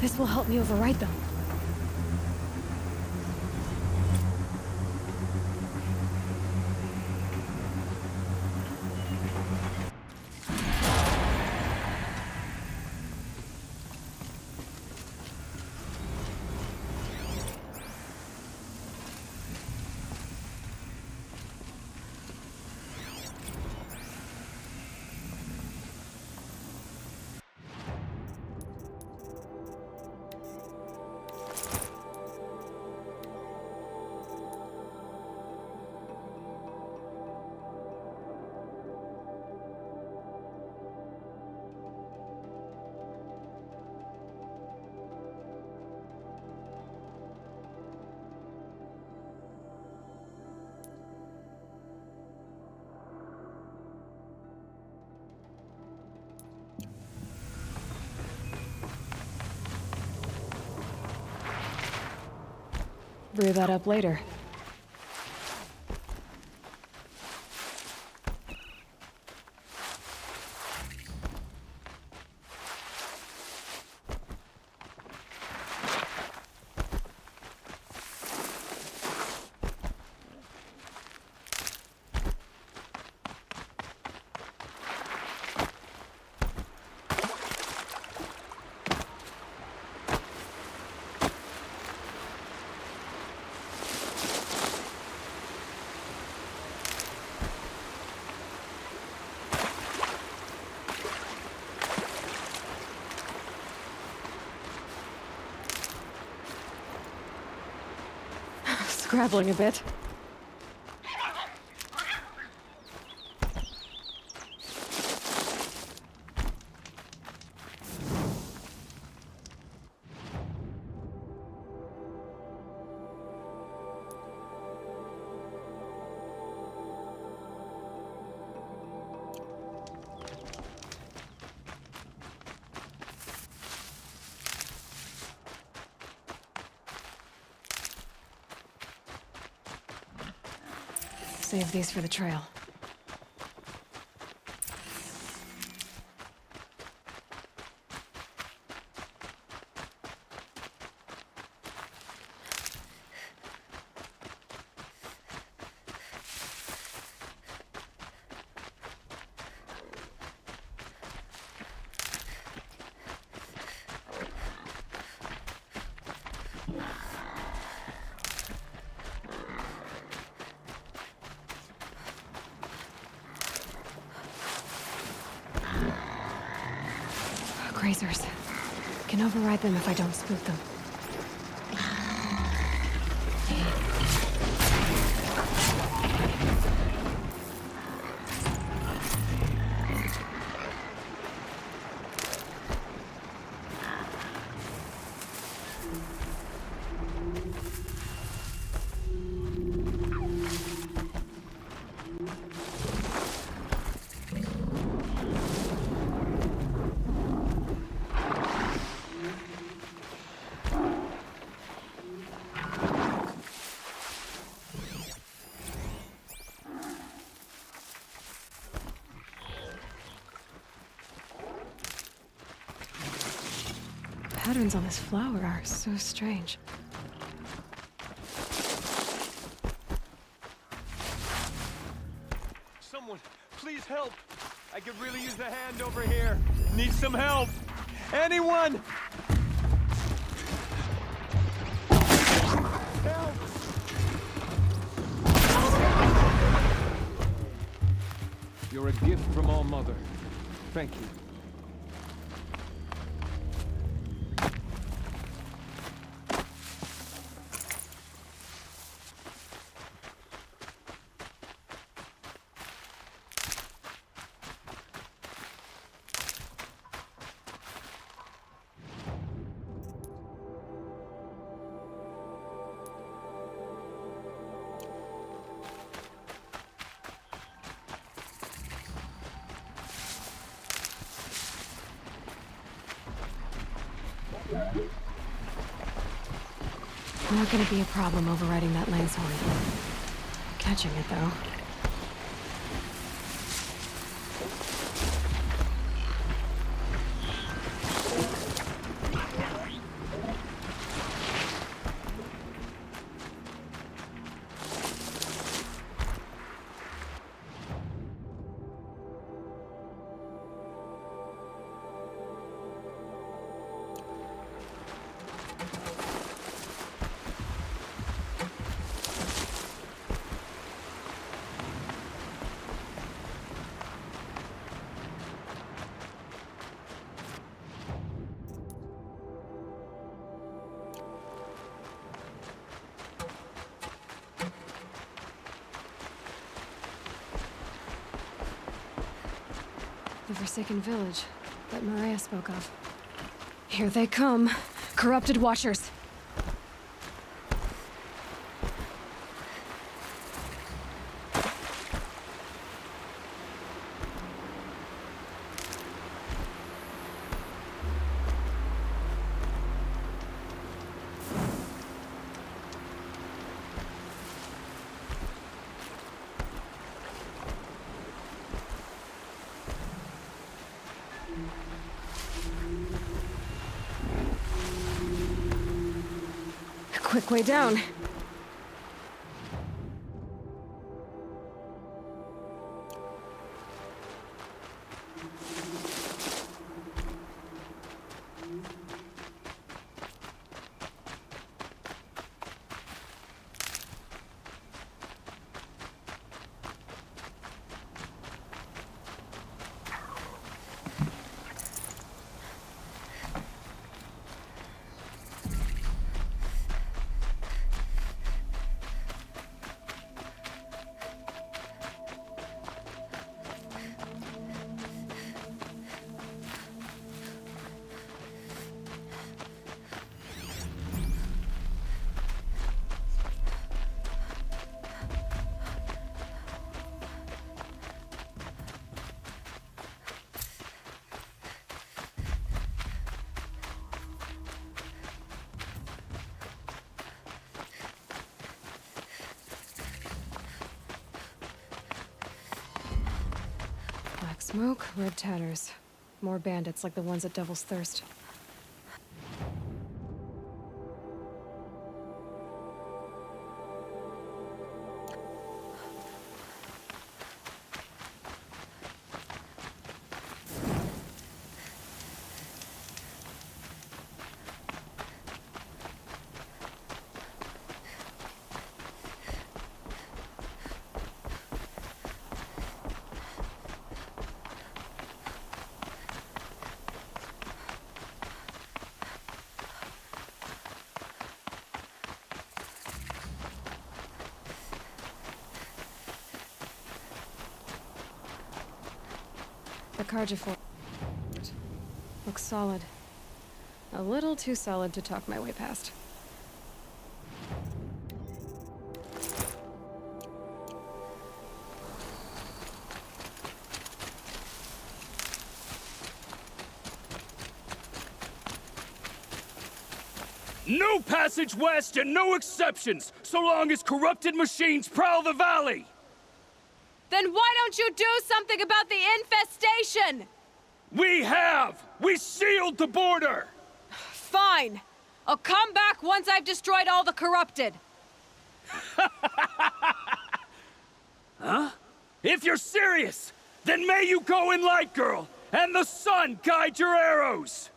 This will help me override them. Brew that up later. Scrabbling a bit. Save these for the trail. Grazers. Can override them if I don't spook them. Patterns on this flower are so strange. Someone, please help! I could really use a hand over here. Need some help! Anyone! Help! You're a gift from All Mother. Thank you. Not gonna be a problem overriding that lance horn. Catching it, though. The Forsaken Village that Maria spoke of. Here they come. Corrupted Watchers. Quick way down. Smoke, red tatters. More bandits like the ones at Devil's Thirst. The Carja looks solid. A little too solid to talk my way past. No passage west and no exceptions, so long as corrupted machines prowl the valley! Then why don't you do something about the infestation? We have! We sealed the border! Fine. I'll come back once I've destroyed all the corrupted. Huh? If you're serious, then may you go in light, girl, and the sun guide your arrows!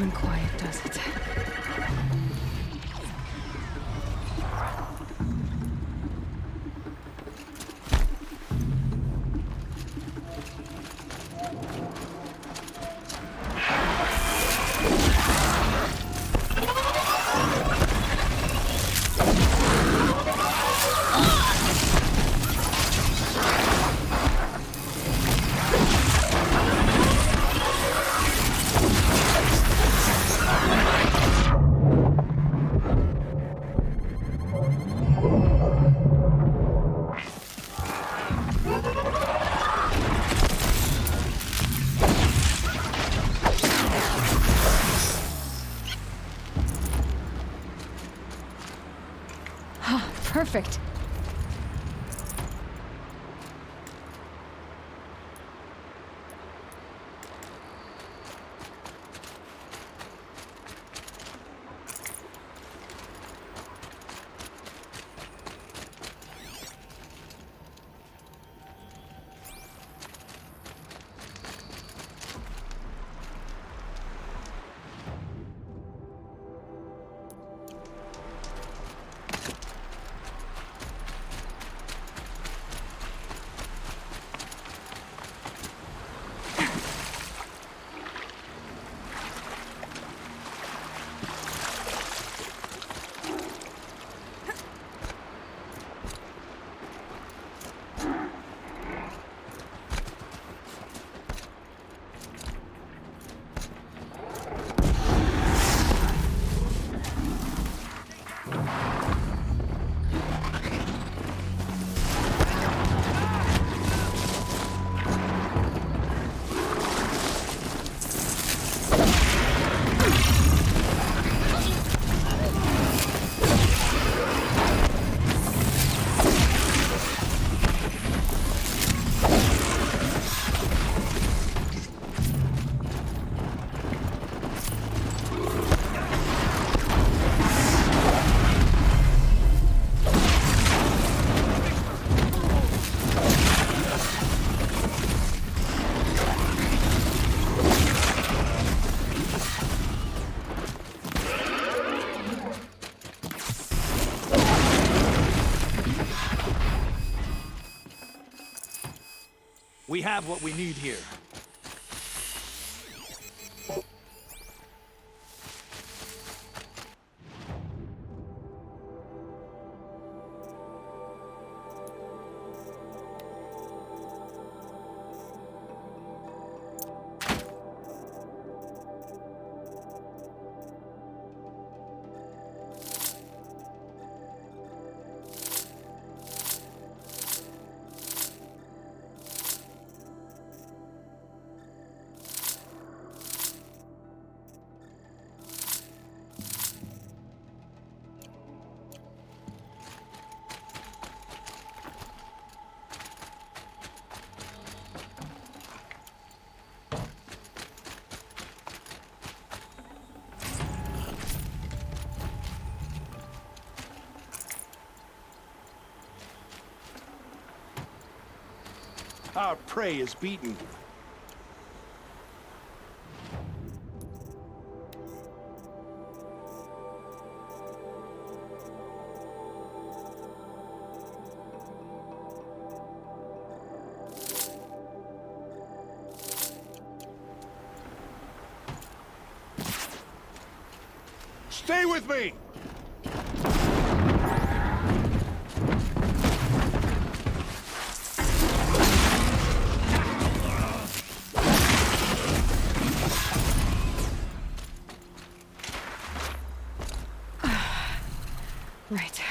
And quiet does it. Perfect. We have what we need here. Our prey is beaten. Stay with me! Right.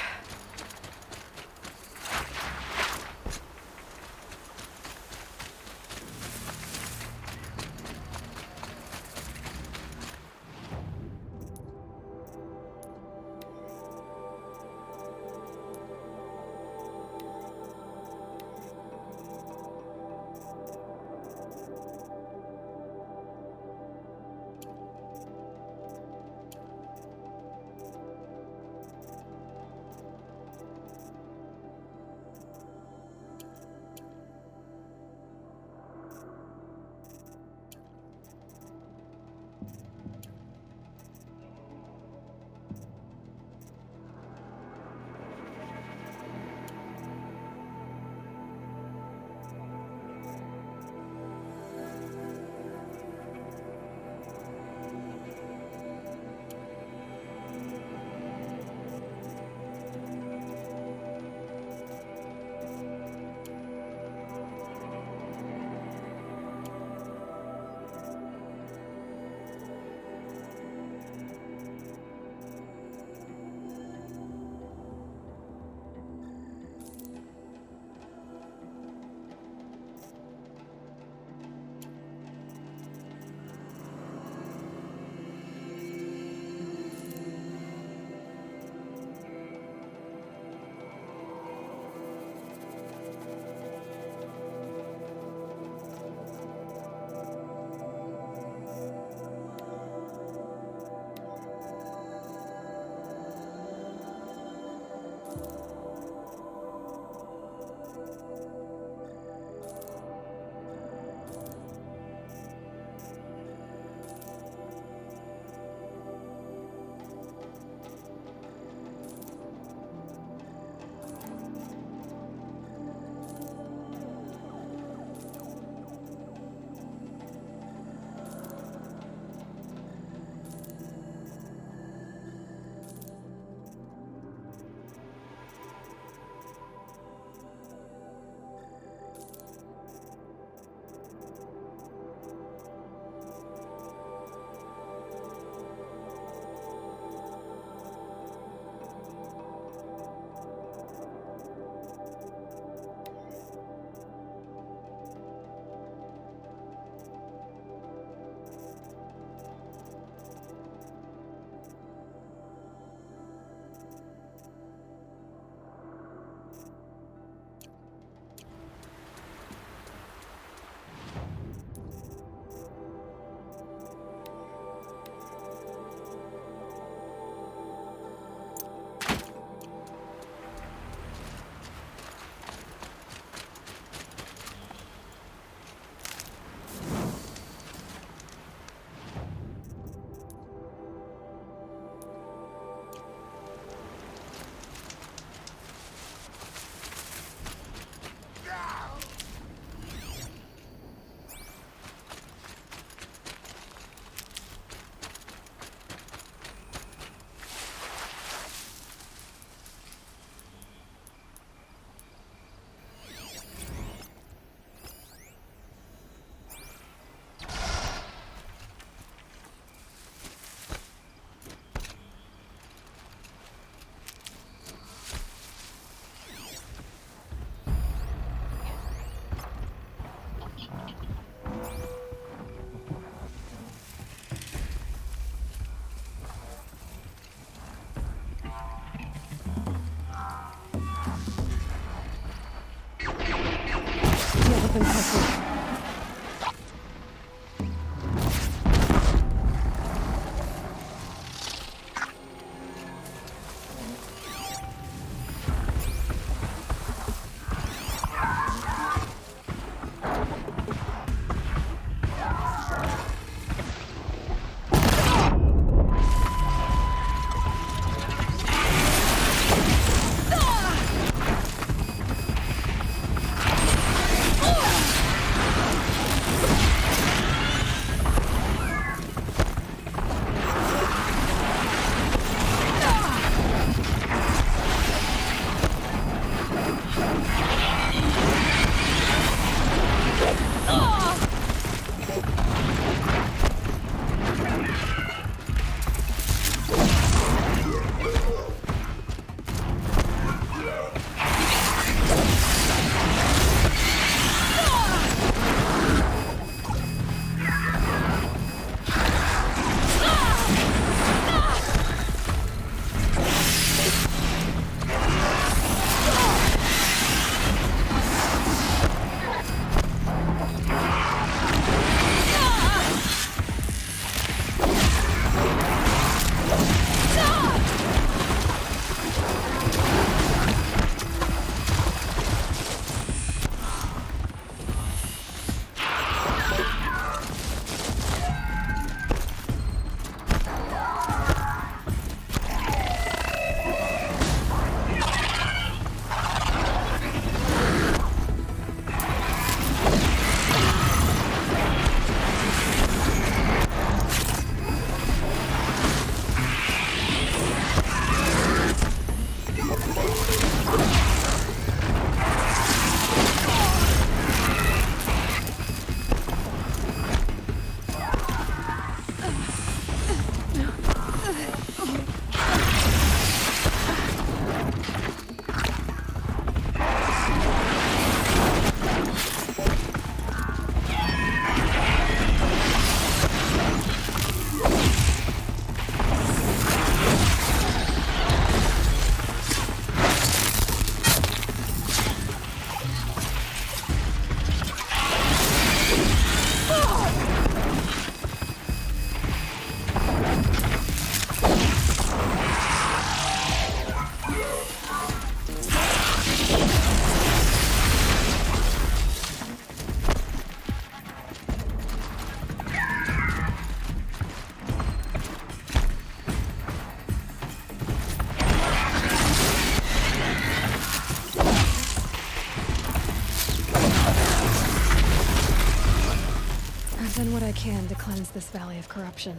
can to cleanse this valley of corruption.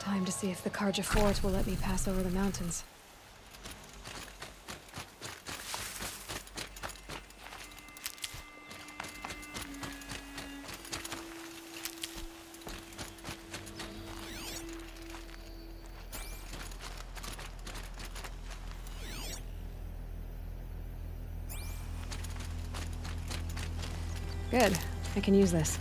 Time to see if the Karja Fort will let me pass over the mountains. Good. I can use this.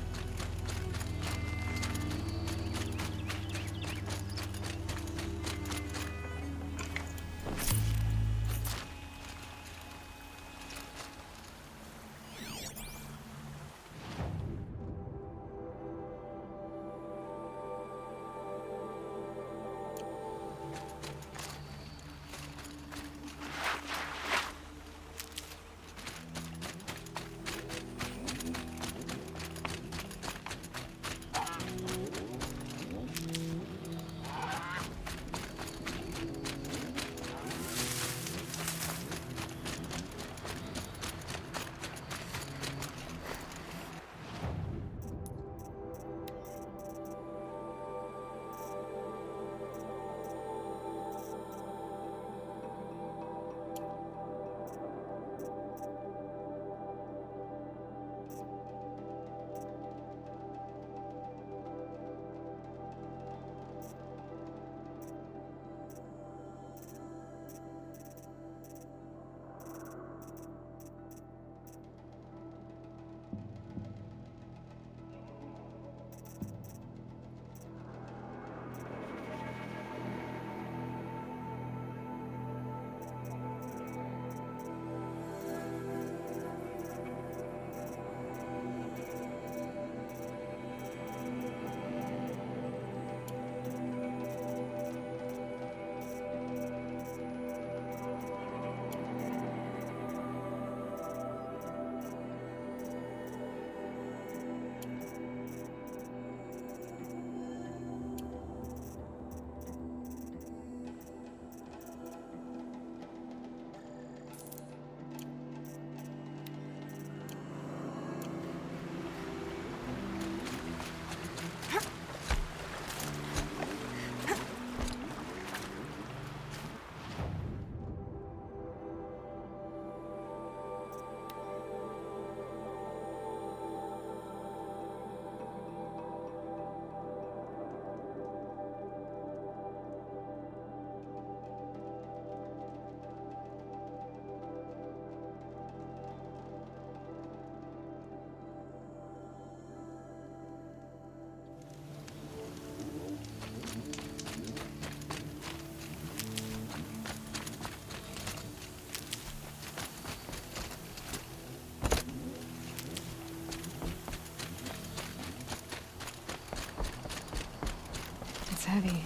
Heavy.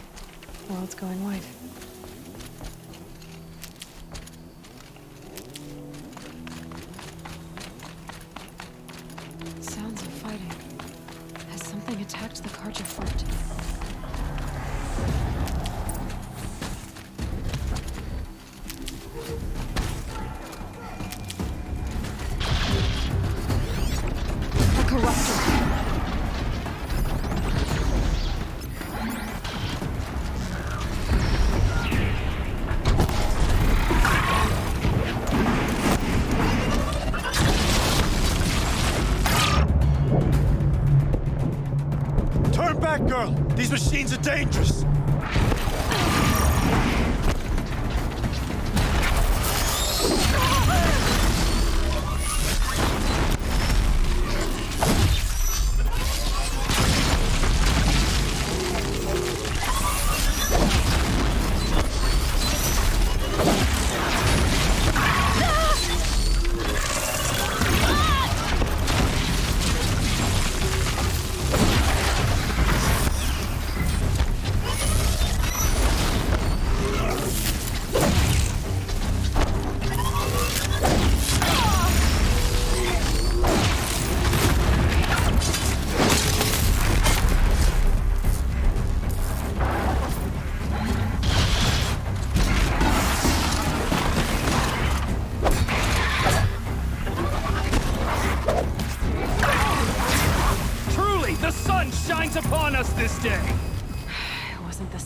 Well, it's going white. Sounds of fighting. Has something attacked the Karja Fort? A corruptor. Girl, these machines are dangerous.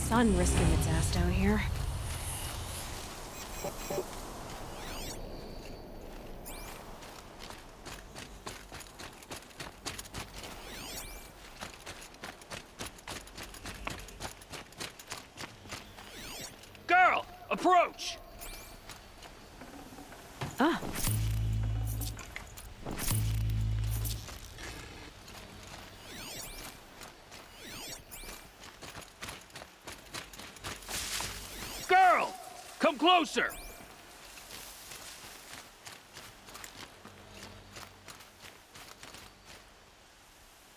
sun risking its ass down here. Girl, approach! Ah. Girl, come closer!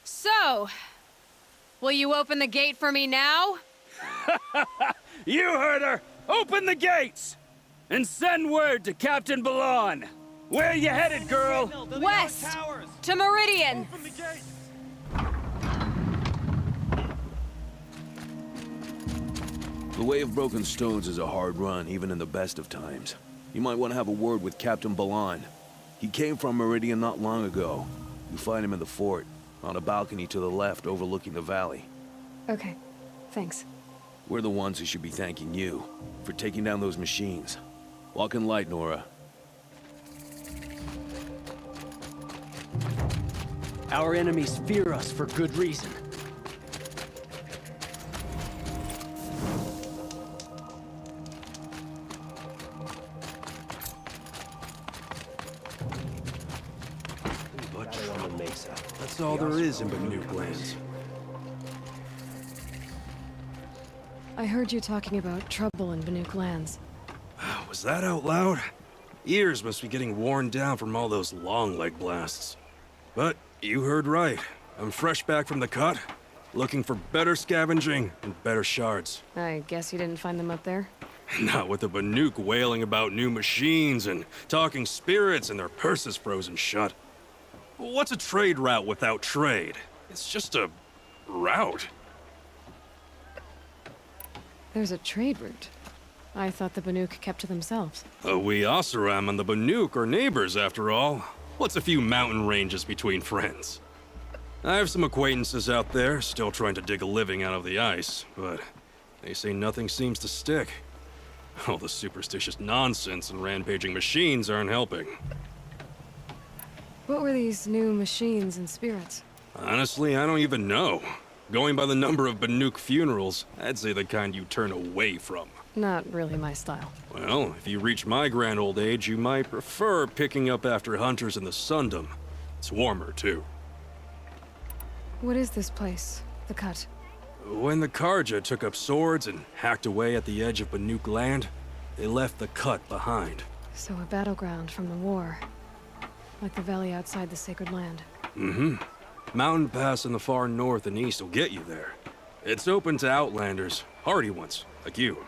So, will you open the gate for me now? You heard her! Open the gates! And send word to Captain Balon! Where you headed, girl? West! To Meridian! The Way of Broken Stones is a hard run, even in the best of times. You might want to have a word with Captain Balon. He came from Meridian not long ago. You find him in the fort, on a balcony to the left overlooking the valley. Okay, thanks. We're the ones who should be thanking you for taking down those machines. Walk in light, Nora. Our enemies fear us for good reason. That's all there is in Banuk lands. I heard you talking about trouble in Banuk lands. Was that out loud? Ears must be getting worn down from all those long leg blasts. But you heard right. I'm fresh back from the cut, looking for better scavenging and better shards. I guess you didn't find them up there? Not with the Banuk wailing about new machines and talking spirits and their purses frozen shut. What's a trade route without trade? It's just a route. There's a trade route. I thought the Banuk kept to themselves. We Oseram and the Banuk are neighbors, after all. What's a few mountain ranges between friends? I have some acquaintances out there, still trying to dig a living out of the ice, but they say nothing seems to stick. All the superstitious nonsense and rampaging machines aren't helping. What were these new machines and spirits? Honestly, I don't even know. Going by the number of Banuk funerals, I'd say the kind you turn away from. Not really my style. Well, if you reach my grand old age, you might prefer picking up after hunters in the Sundom. It's warmer, too. What is this place? The Cut? When the Karja took up swords and hacked away at the edge of Banuk land, they left the Cut behind. So a battleground from the war. Like the valley outside the Sacred Land. Mm-hmm. Mountain Pass in the far north and east will get you there. It's open to outlanders, hardy ones, like you.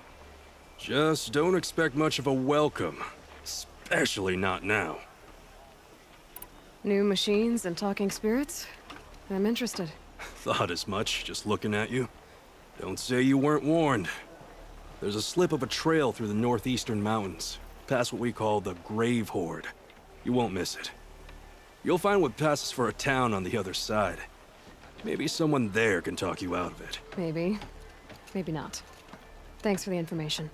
Just don't expect much of a welcome. Especially not now. New machines and talking spirits? I'm interested. Thought as much, just looking at you. Don't say you weren't warned. There's a slip of a trail through the northeastern mountains, past what we call the Grave Horde. You won't miss it. You'll find what passes for a town on the other side. Maybe someone there can talk you out of it. Maybe. Maybe not. Thanks for the information.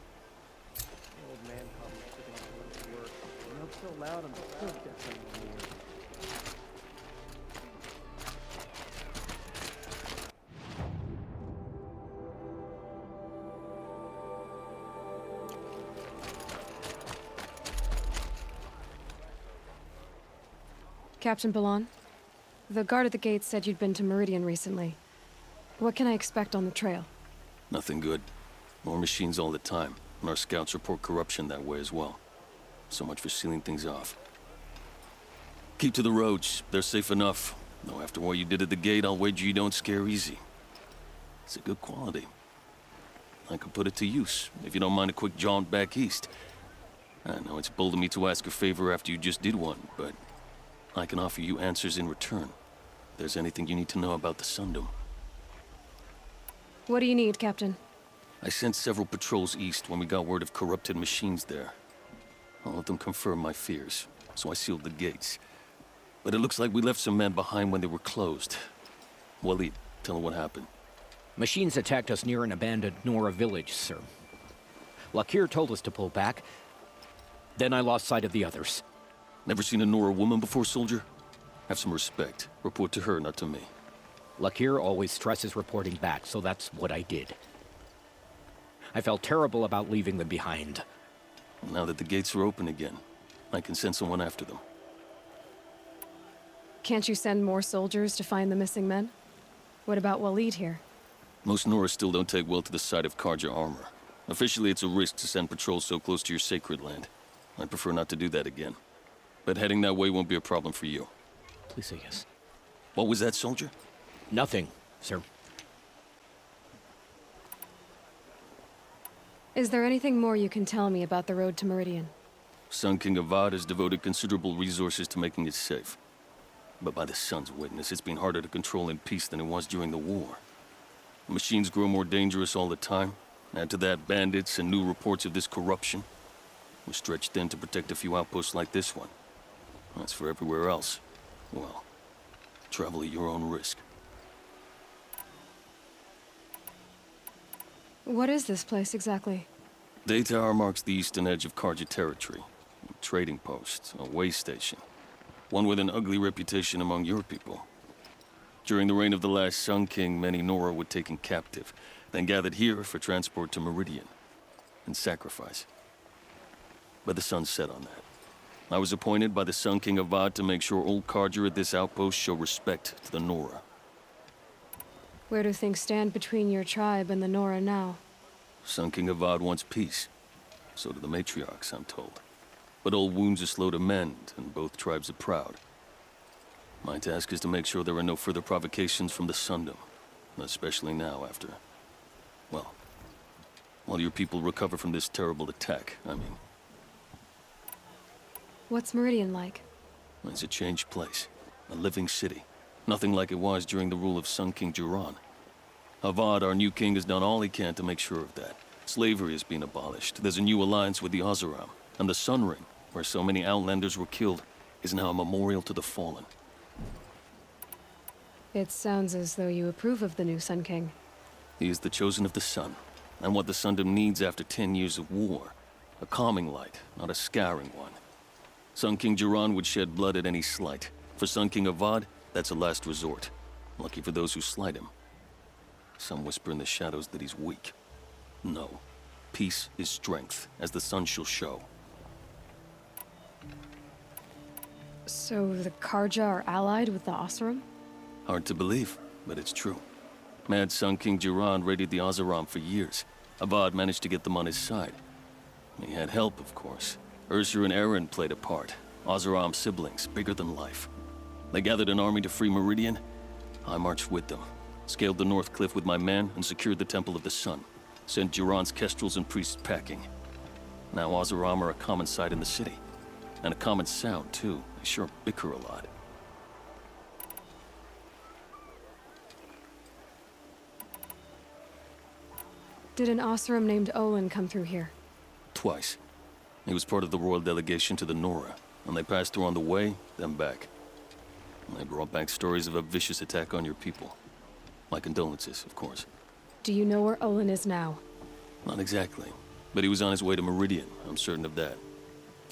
Old man probably took him to work. Not so loud, I'm still definitely in here. Captain Balon, the guard at the gate said you'd been to Meridian recently. What can I expect on the trail? Nothing good. More machines all the time, and our scouts report corruption that way as well. So much for sealing things off. Keep to the roads. They're safe enough. Though after what you did at the gate, I'll wager you don't scare easy. It's a good quality. I could put it to use, if you don't mind a quick jaunt back east. I know it's bold of me to ask a favor after you just did one, but I can offer you answers in return. If there's anything you need to know about the Sundom. What do you need, Captain? I sent several patrols east when we got word of corrupted machines there. All of them confirmed my fears, so I sealed the gates. But it looks like we left some men behind when they were closed. Waleed, tell them what happened. Machines attacked us near an abandoned Nora village, sir. Lakir told us to pull back. Then I lost sight of the others. Never seen a Nora woman before, soldier? Have some respect. Report to her, not to me. Lakir always stresses reporting back, so that's what I did. I felt terrible about leaving them behind. Now that the gates are open again, I can send someone after them. Can't you send more soldiers to find the missing men? What about Waleed here? Most Nora still don't take well to the sight of Karja armor. Officially, it's a risk to send patrols so close to your sacred land. I'd prefer not to do that again. But heading that way won't be a problem for you. Please say yes. What was that, soldier? Nothing, sir. Is there anything more you can tell me about the road to Meridian? Sun King Avad has devoted considerable resources to making it safe. But by the Sun's witness, it's been harder to control in peace than it was during the war. The machines grow more dangerous all the time. Add to that bandits and new reports of this corruption. We're stretched thin to protect a few outposts like this one. As for everywhere else, well, travel at your own risk. What is this place exactly? Day Tower marks the eastern edge of Karja territory. A trading post, a way station. One with an ugly reputation among your people. During the reign of the last Sun King, many Nora were taken captive, then gathered here for transport to Meridian, and sacrifice. But the sun set on that. I was appointed by the Sun King Avad to make sure old Karja at this outpost show respect to the Nora. Where do things stand between your tribe and the Nora now? Sun King Avad wants peace. So do the matriarchs, I'm told. But old wounds are slow to mend, and both tribes are proud. My task is to make sure there are no further provocations from the Sundom. Especially now after... well, while your people recover from this terrible attack, I mean. What's Meridian like? It's a changed place. A living city. Nothing like it was during the rule of Sun King Jiran. Avad, our new king, has done all he can to make sure of that. Slavery has been abolished. There's a new alliance with the Oseram. And the Sun Ring, where so many Outlanders were killed, is now a memorial to the fallen. It sounds as though you approve of the new Sun King. He is the chosen of the Sun, and what the Sundom needs after 10 years of war. A calming light, not a scouring one. Sun King Jiran would shed blood at any slight. For Sun King Avad, that's a last resort. Lucky for those who slight him. Some whisper in the shadows that he's weak. No. Peace is strength, as the sun shall show. So the Karja are allied with the Oseram? Hard to believe, but it's true. Mad Sun King Jiran raided the Oseram for years. Avad managed to get them on his side. He had help, of course. Ursur and Eren played a part. Oseram siblings, bigger than life. They gathered an army to free Meridian. I marched with them. Scaled the North Cliff with my men and secured the Temple of the Sun. Sent Jiran's kestrels and priests packing. Now Oseram are a common sight in the city. And a common sound, too. They sure bicker a lot. Did an Oseram named Olin come through here? Twice. He was part of the royal delegation to the Nora, and they passed through on the way, then back. And they brought back stories of a vicious attack on your people. My condolences, of course. Do you know where Olin is now? Not exactly, but he was on his way to Meridian, I'm certain of that.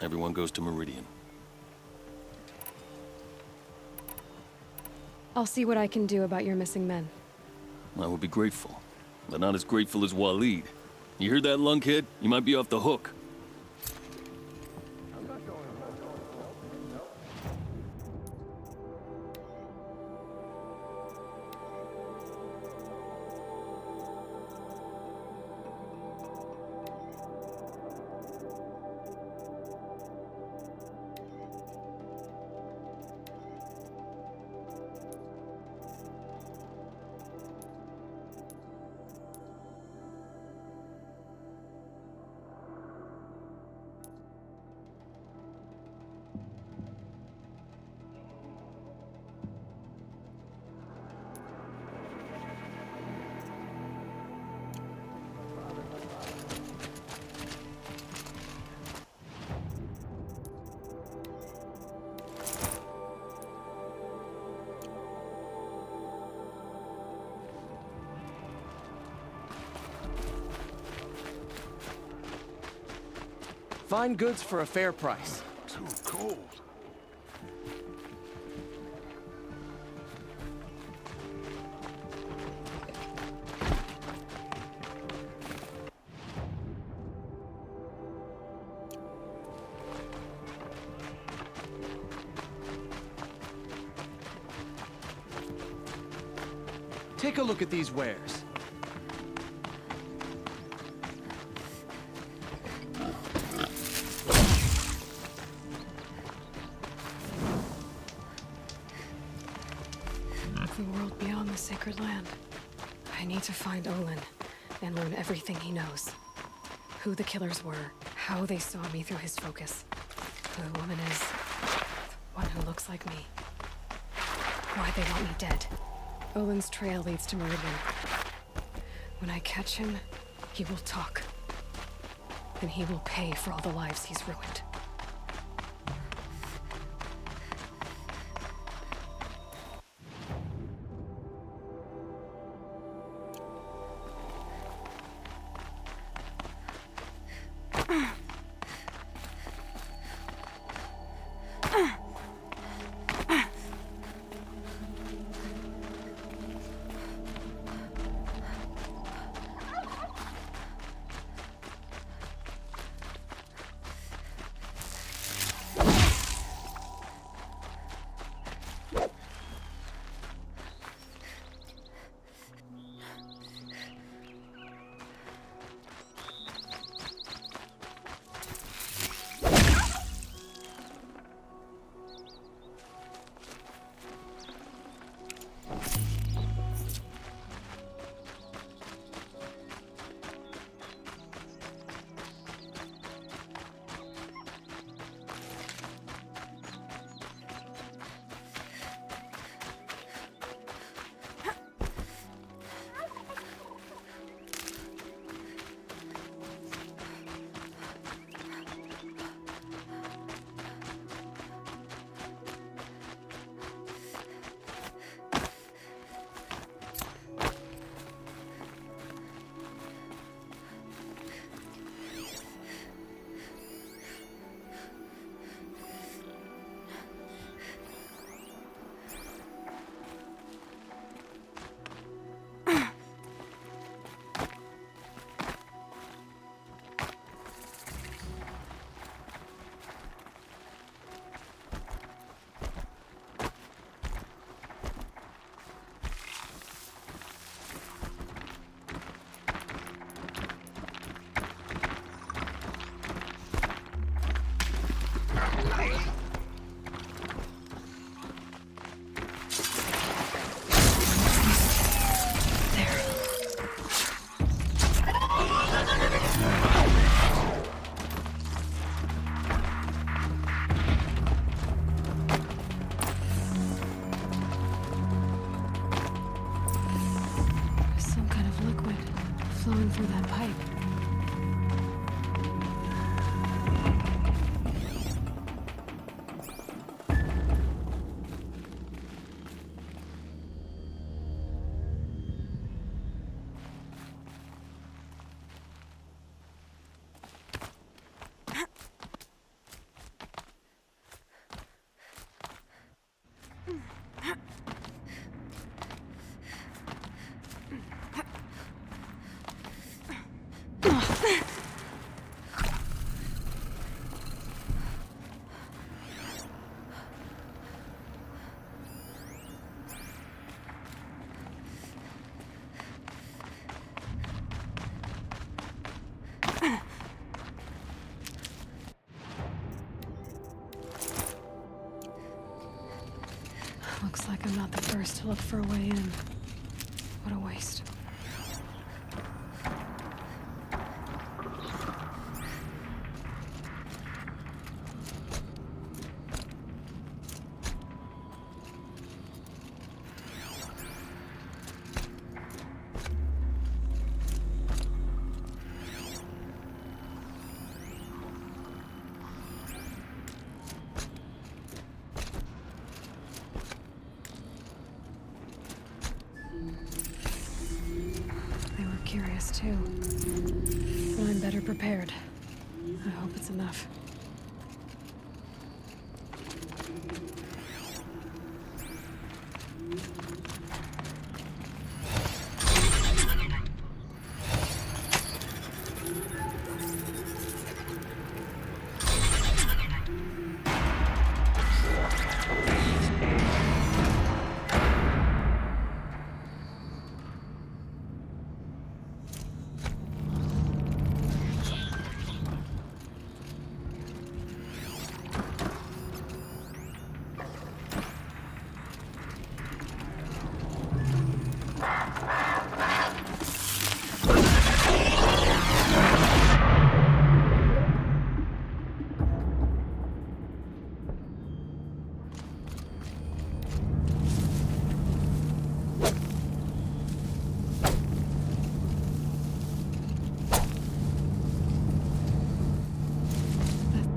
Everyone goes to Meridian. I'll see what I can do about your missing men. I will be grateful, but not as grateful as Waleed. You hear that, lunkhead? You might be off the hook. Fine goods for a fair price. Too cold. Take a look at these wares. The world beyond the sacred land. I need to find Olin and learn everything he knows. Who the killers were, how they saw me through his focus, who the woman is, the one who looks like me, why they want me dead. Olin's trail leads to Meridian. When I catch him, he will talk. And he will pay for all the lives he's ruined. Flowing through that pipe. Looks like I'm not the first to look for a way in. What a waste. Curious too, but I'm better prepared. I hope it's enough.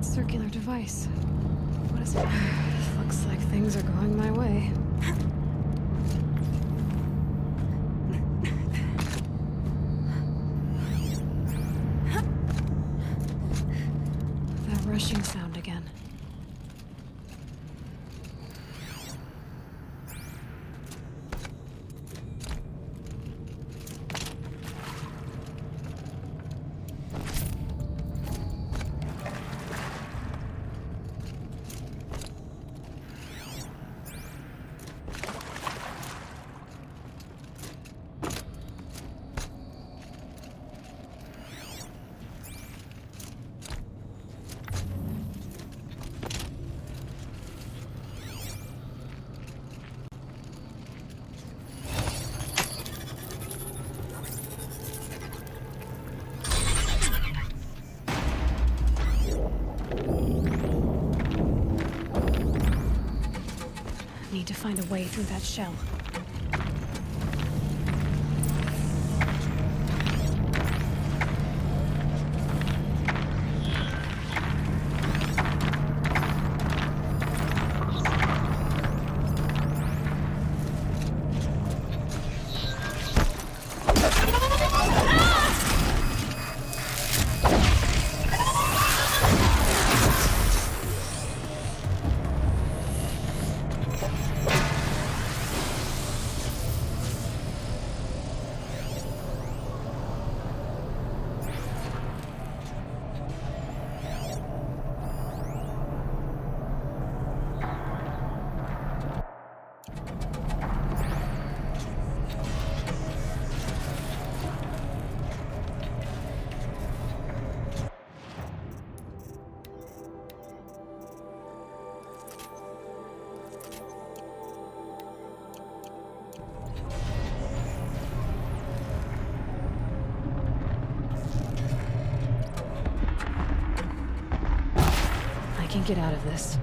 Circular device. What is it? Looks like things are going my way. That rushing sound again. Need to find a way through that shell. I can get out of this.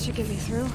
should get me through.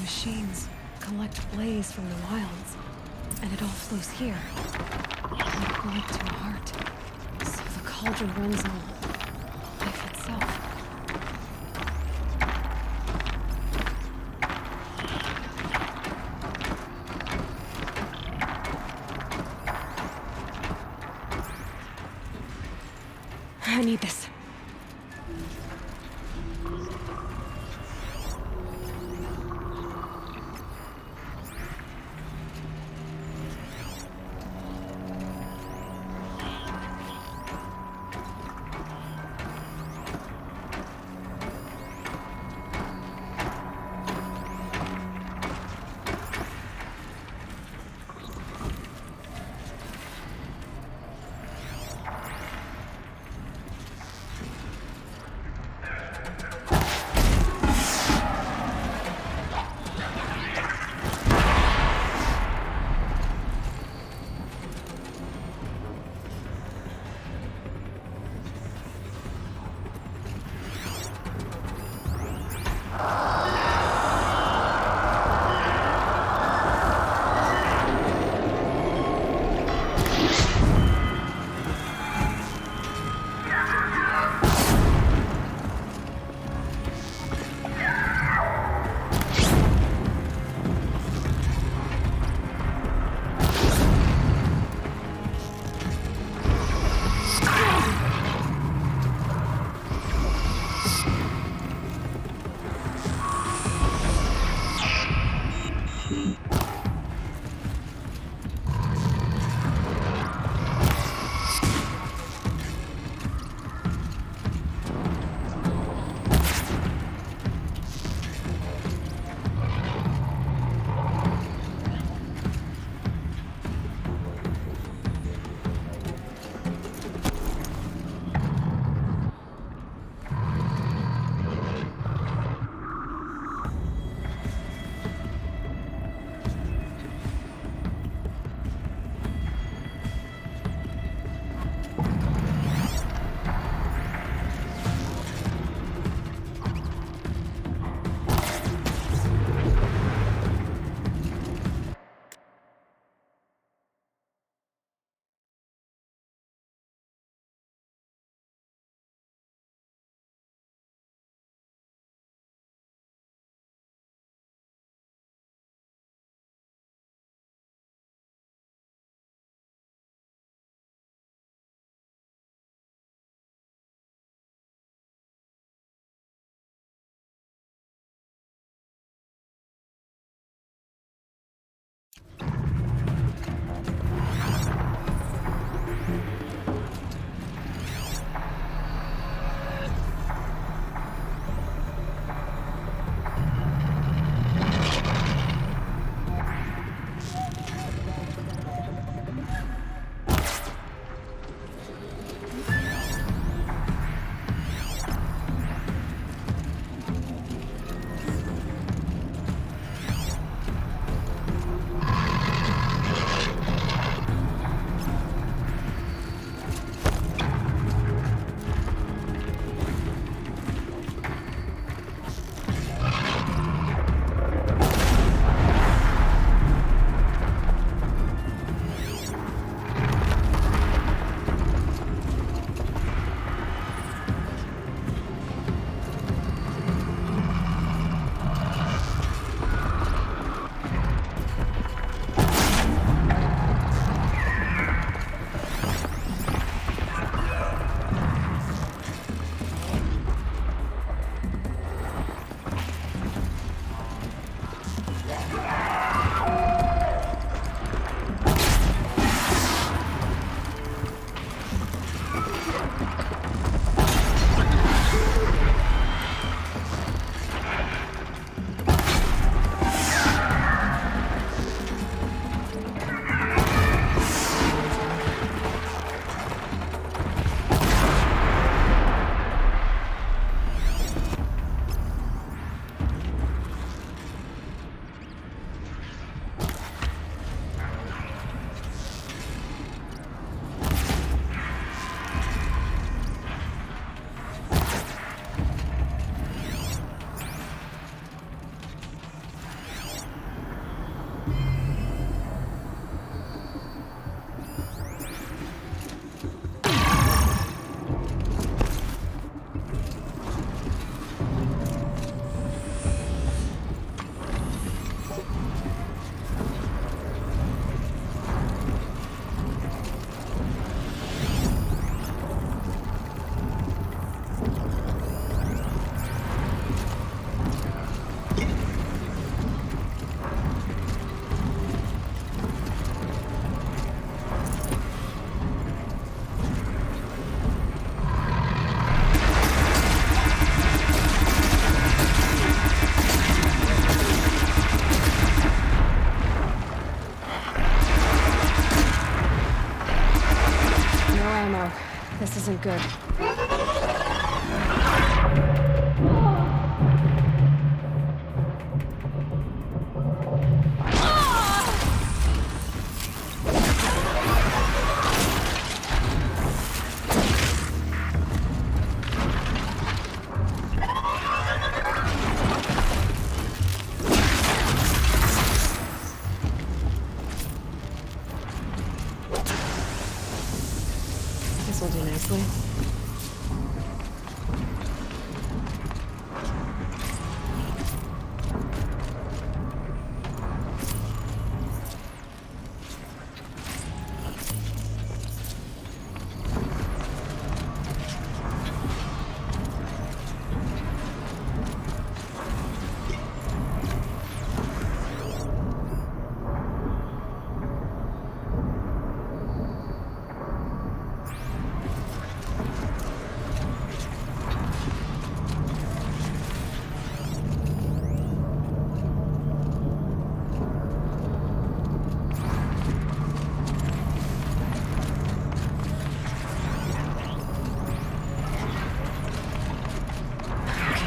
machines collect blaze from the wilds, and it all flows here. Like to a heart. So the cauldron runs on life itself. I need this.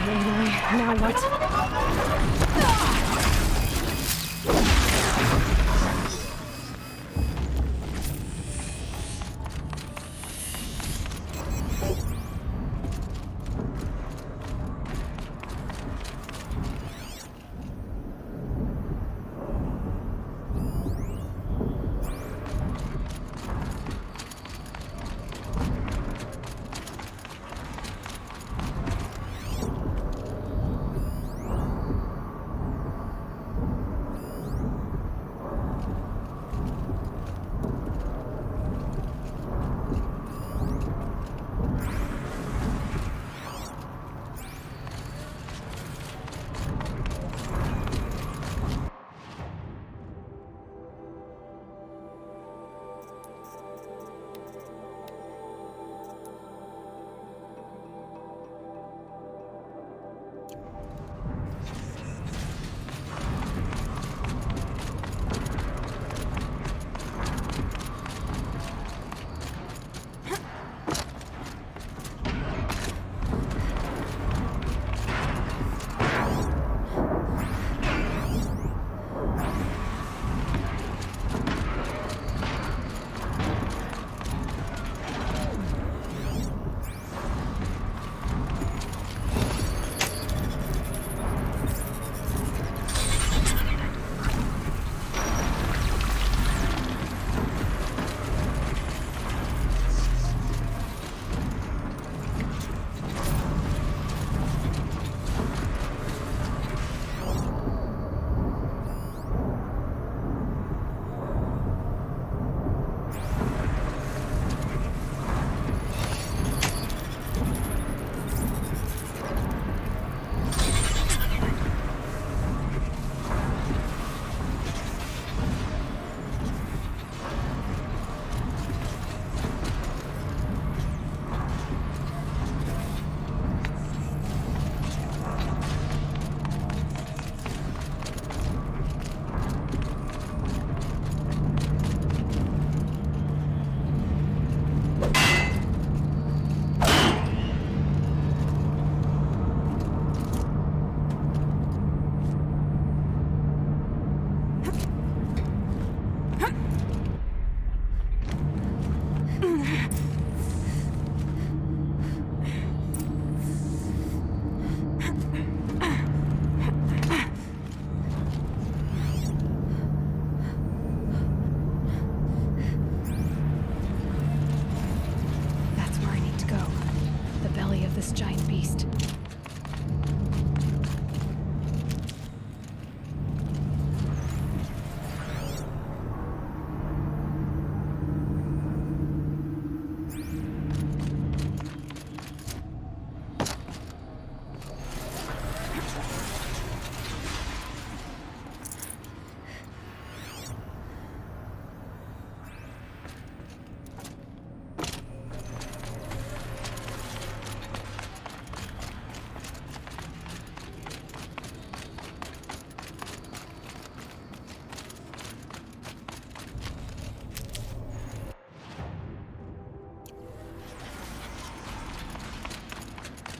Now what? This giant beast.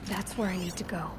That's where I need to go.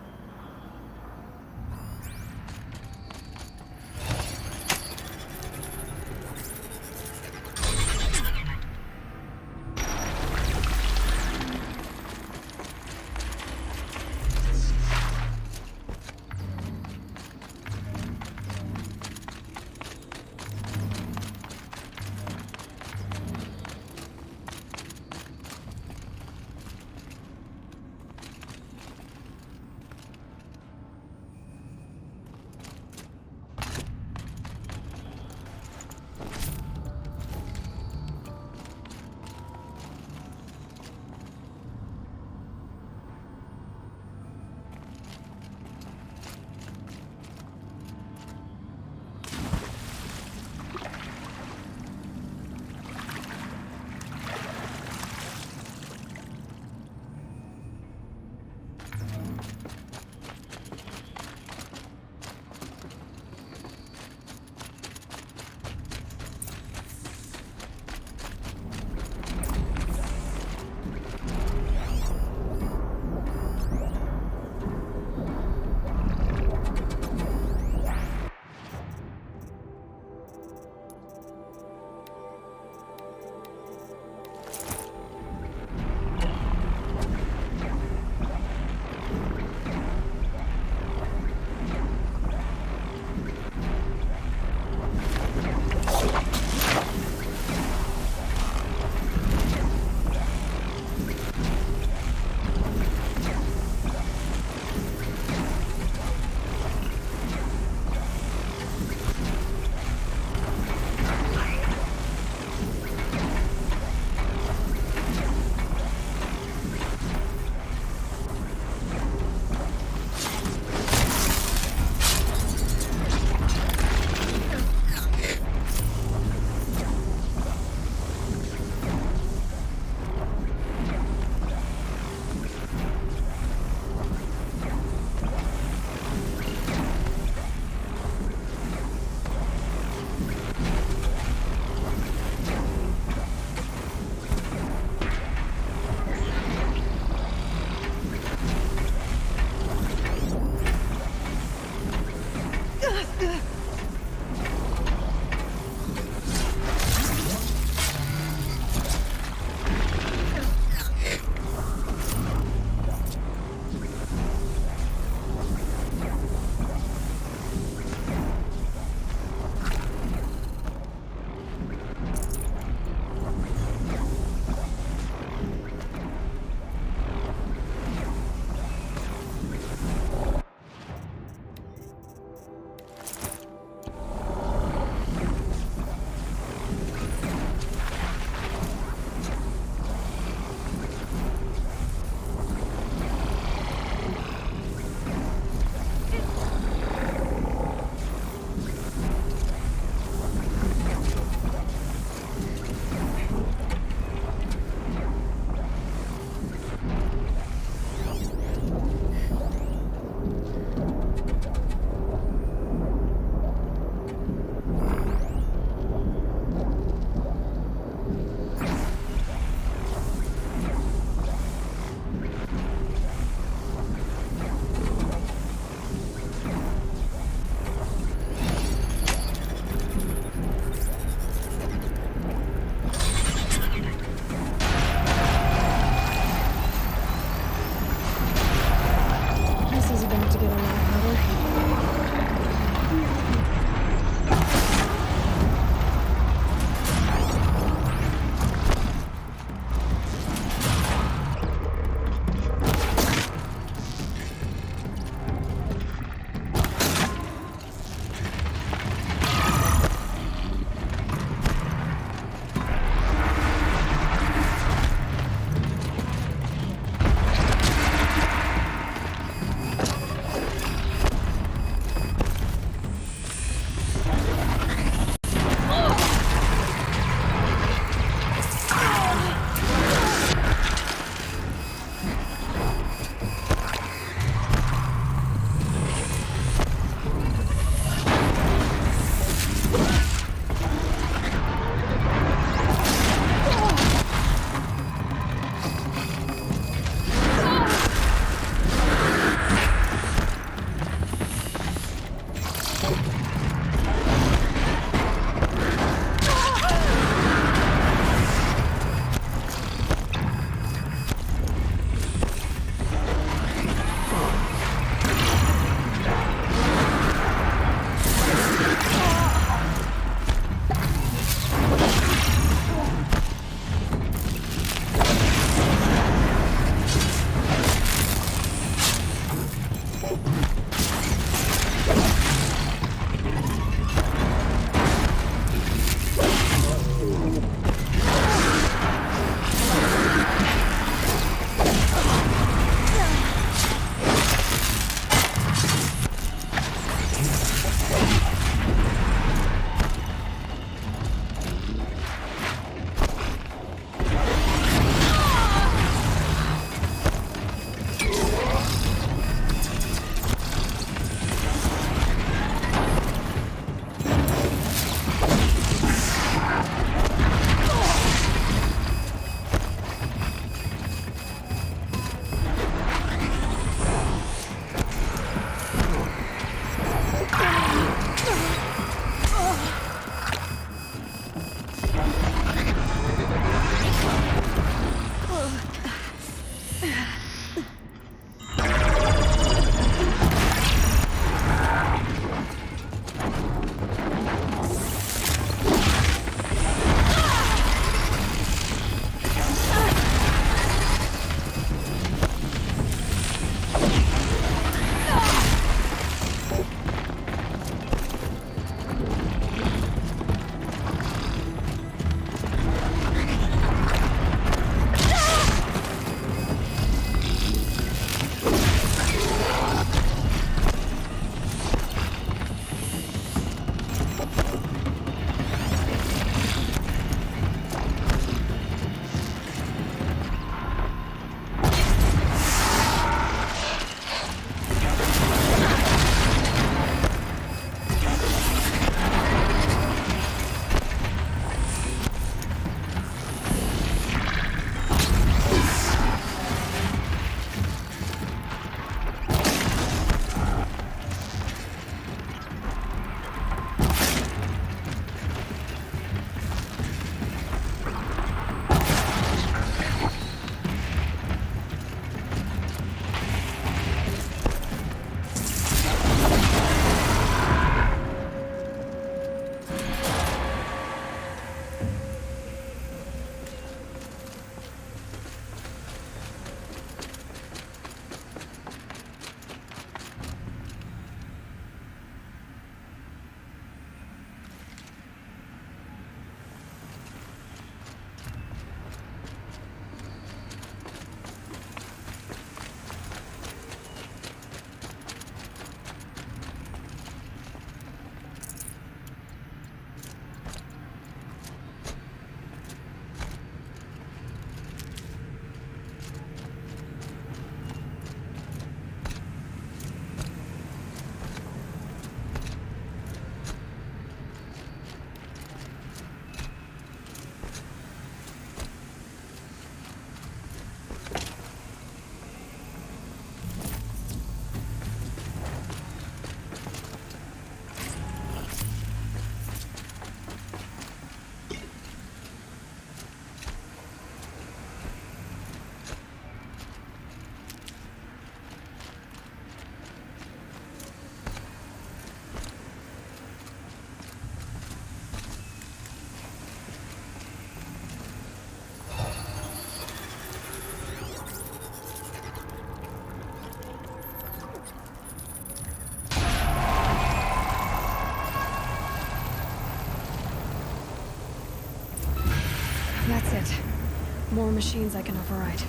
more machines I can override.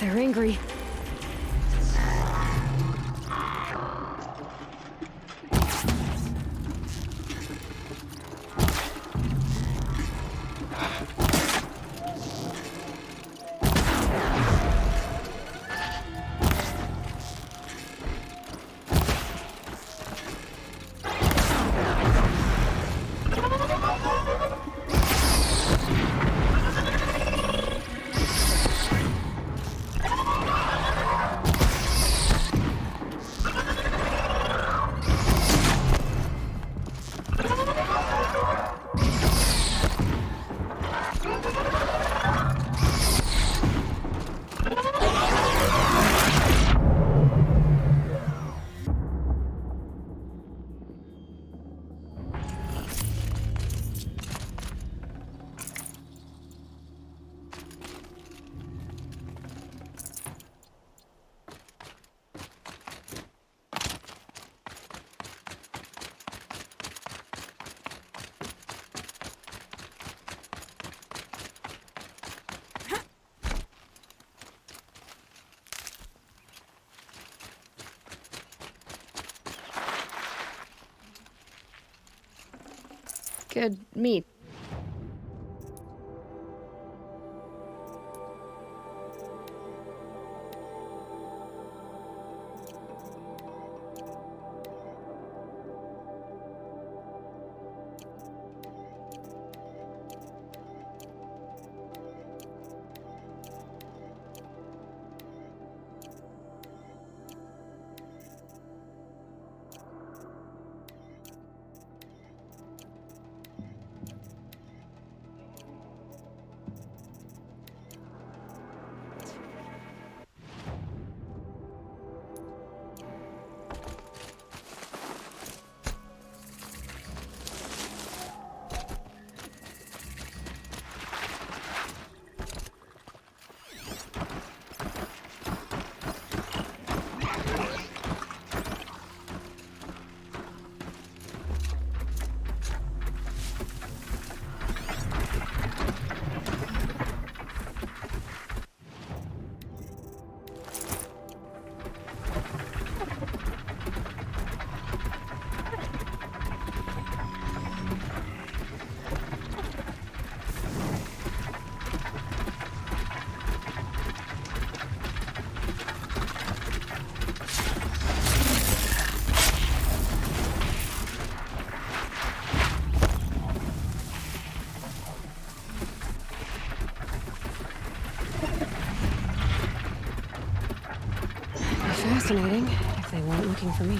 They're angry. Good meat. Fascinating, if they weren't looking for me.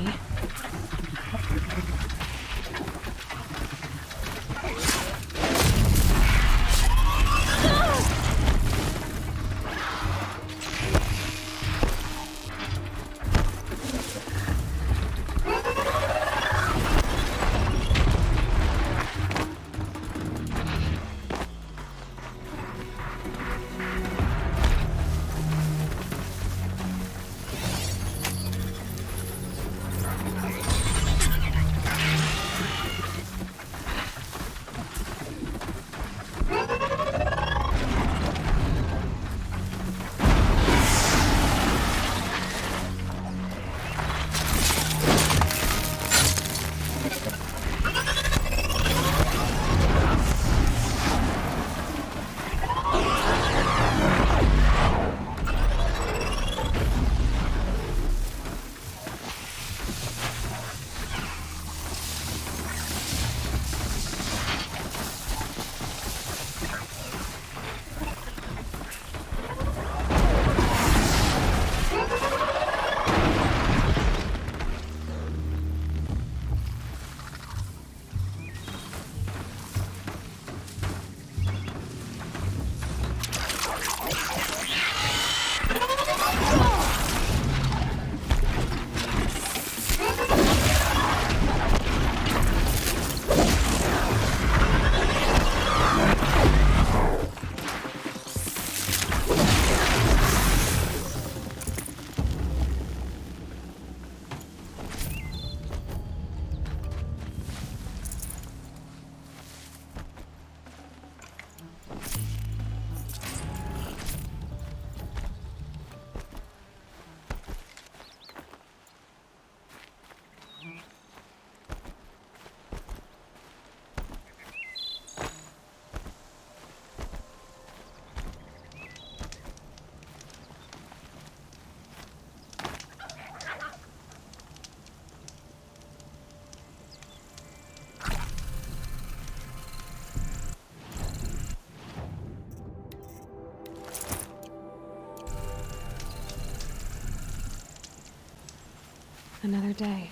Another day.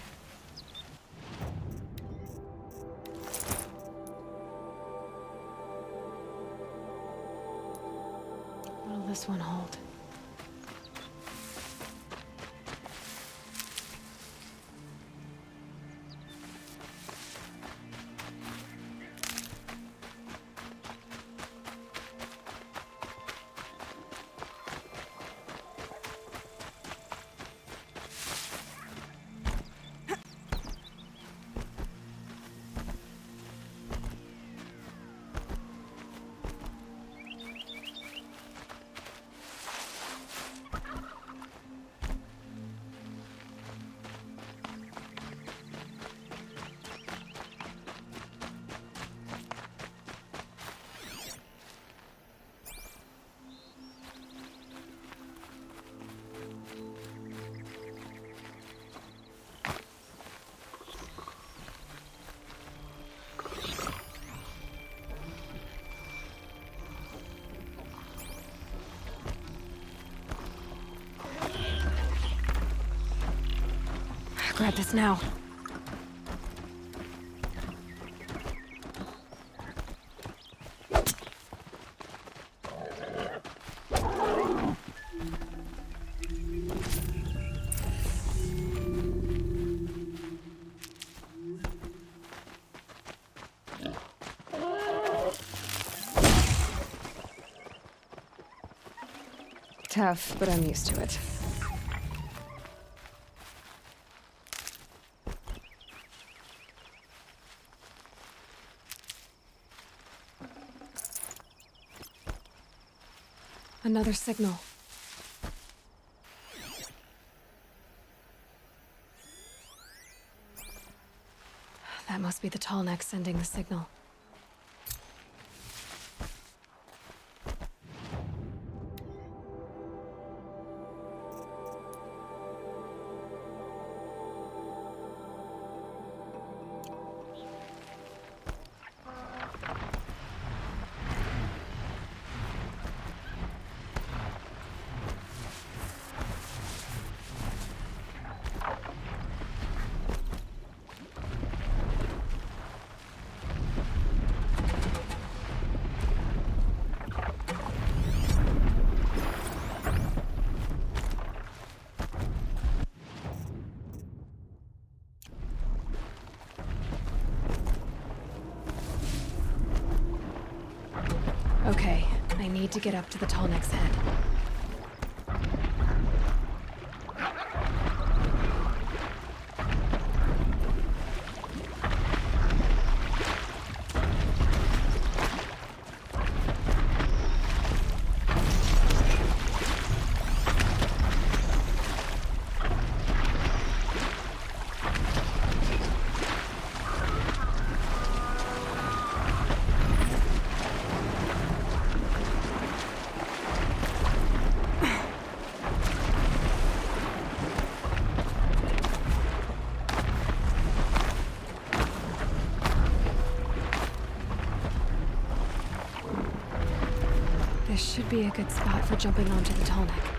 What'll this one hold? Grab this now. Tough, but I'm used to it. Another signal. That must be the Tallnecks sending the signal. Okay, I need to get up to the Tallnecks' head. This should be a good spot for jumping onto the Tallneck.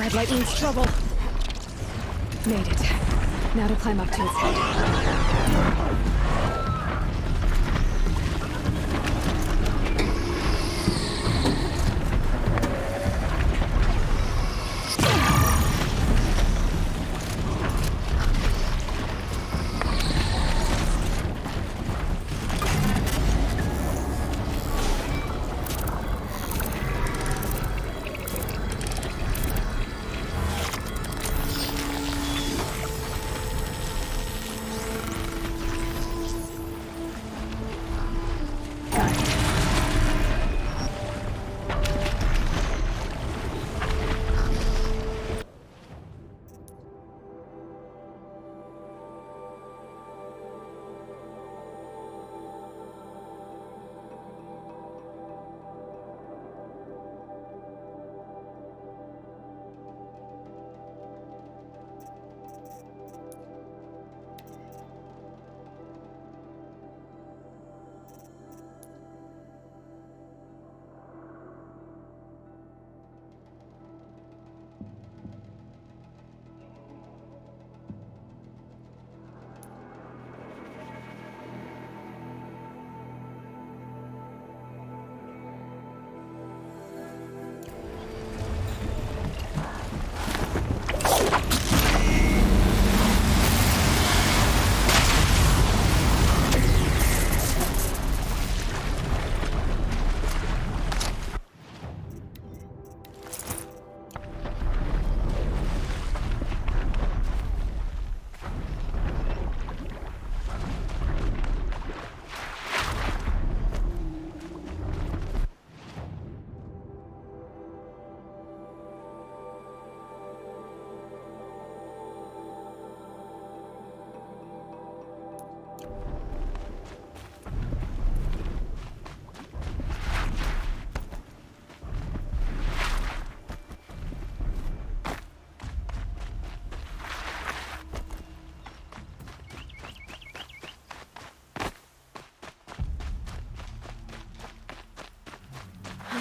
red light means trouble. Made it. Now to climb up to its head.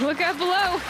Look out below!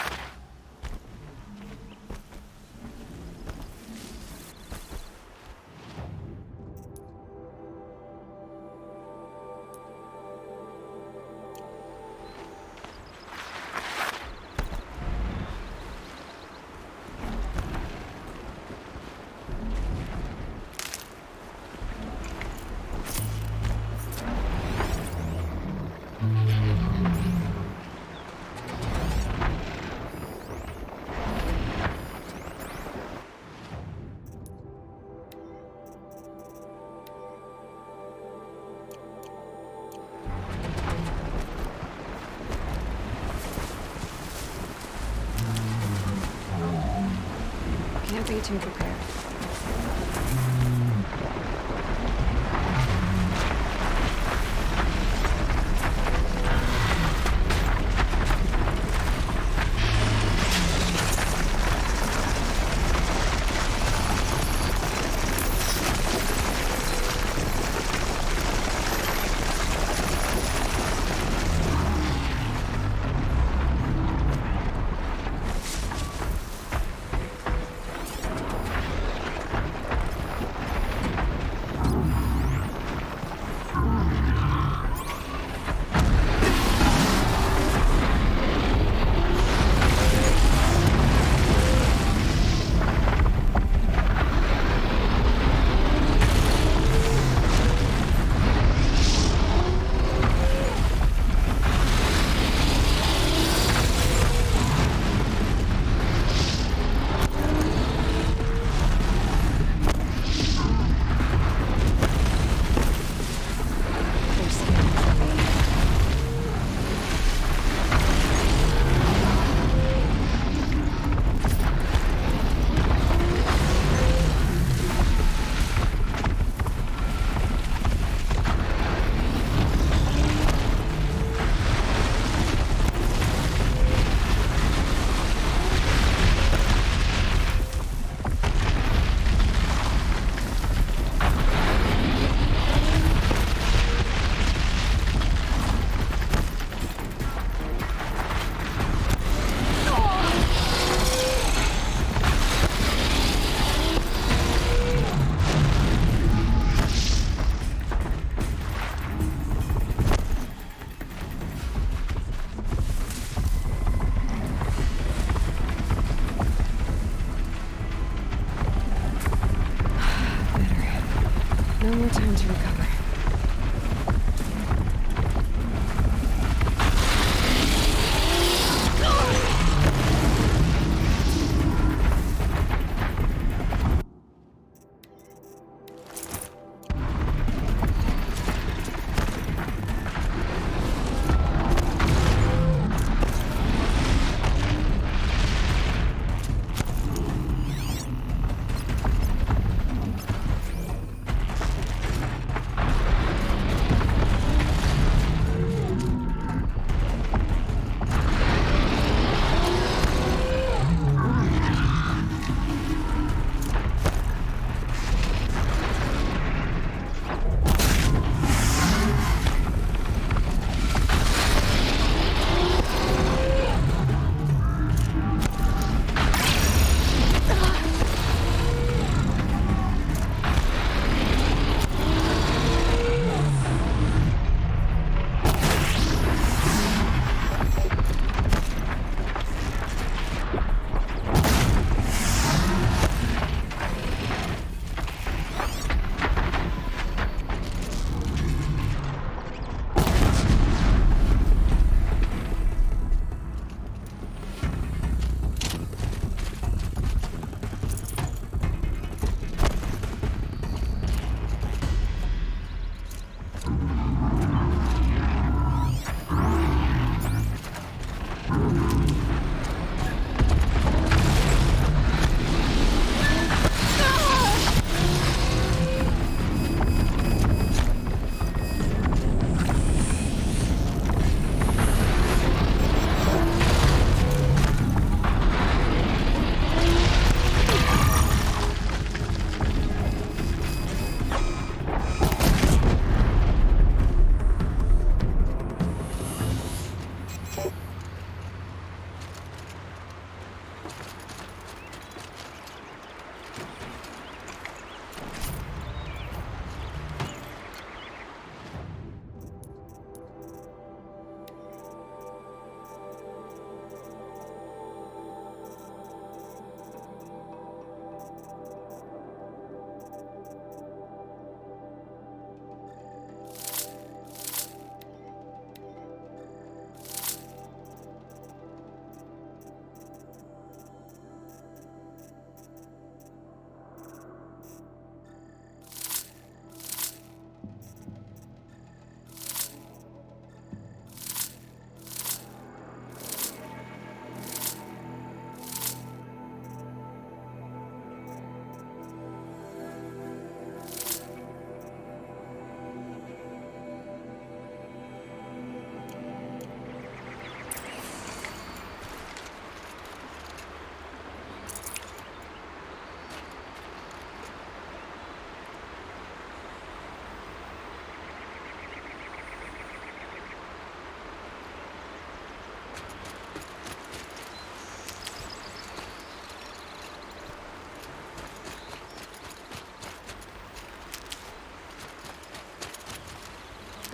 Can't be too prepared.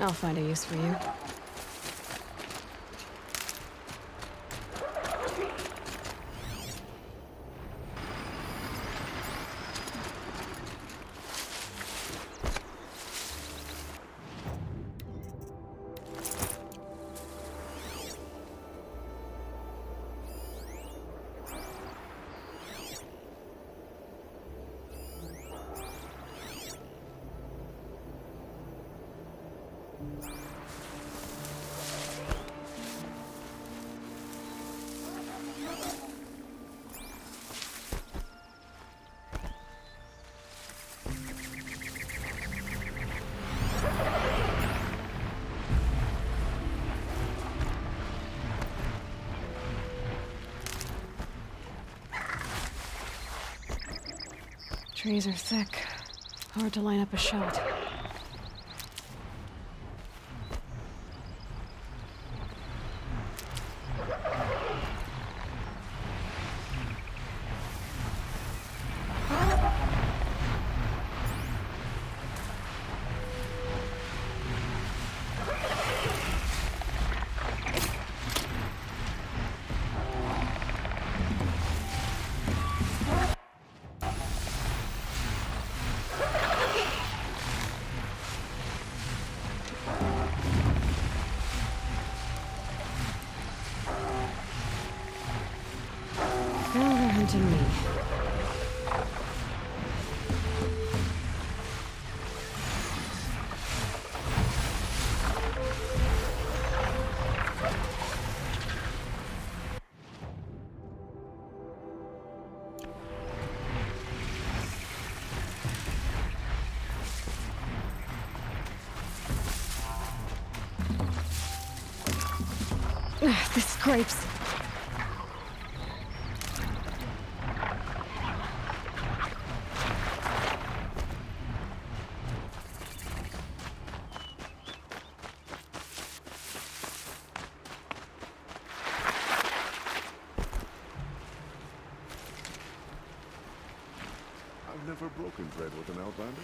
I'll find a use for you. Trees are thick. Hard to line up a shot. To me. This scrapes. Never broken bread with an outlander?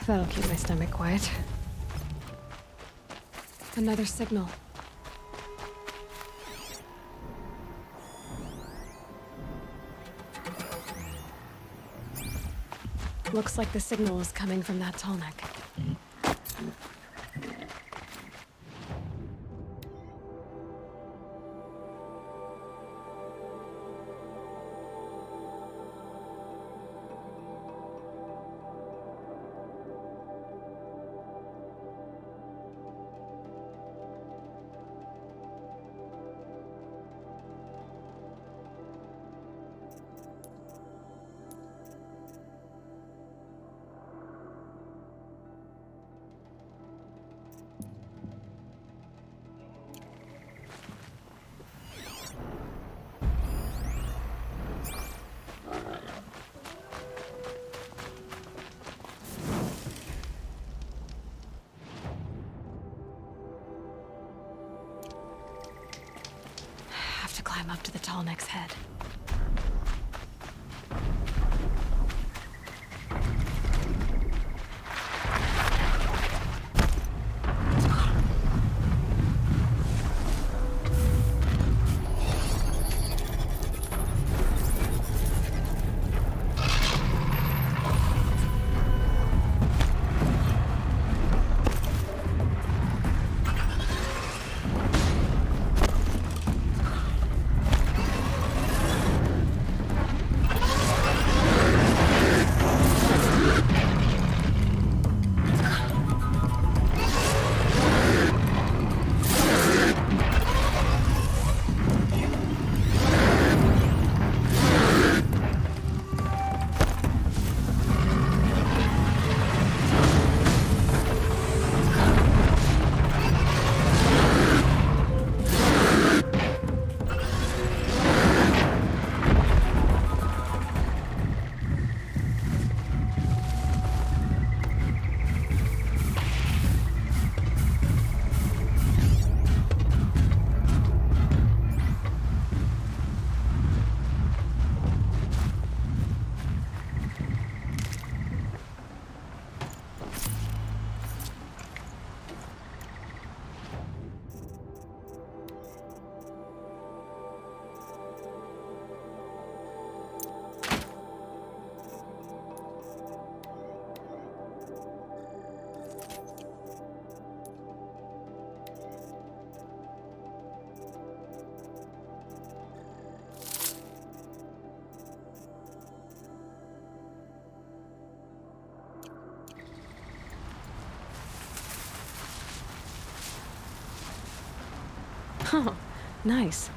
That'll keep my stomach quiet. Another signal. Looks like the signal is coming from that Tallneck. Climb up to the Tallneck's head. Oh, nice.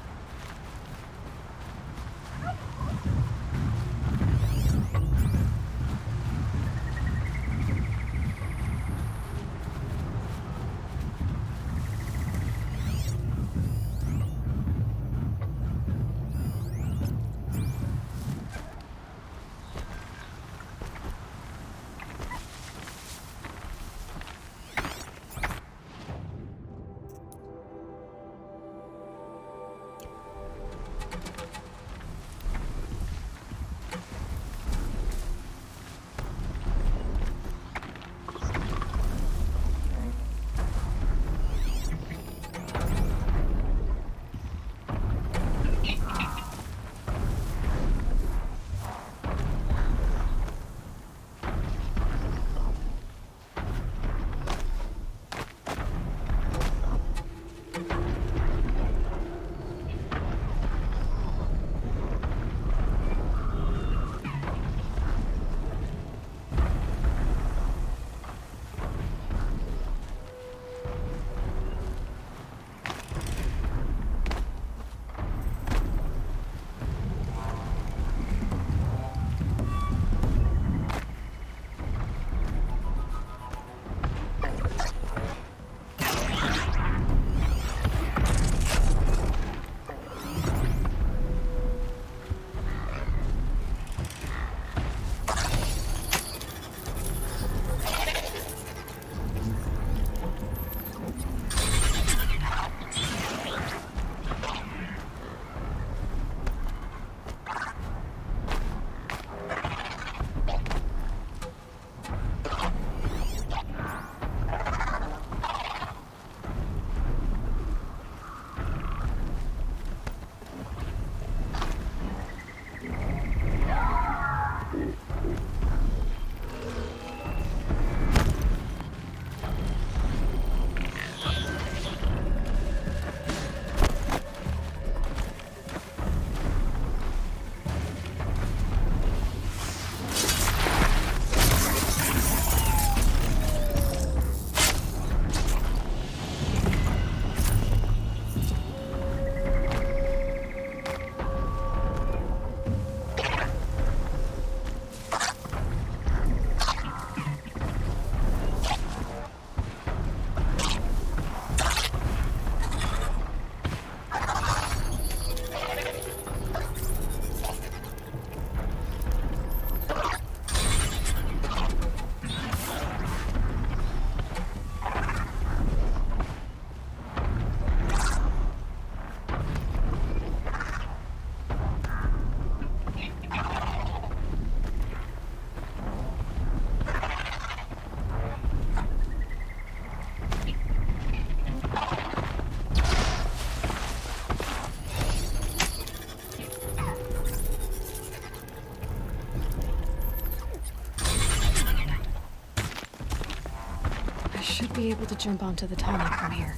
Should be able to jump onto the Tallneck from here.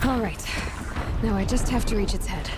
All right. Now I just have to reach its head.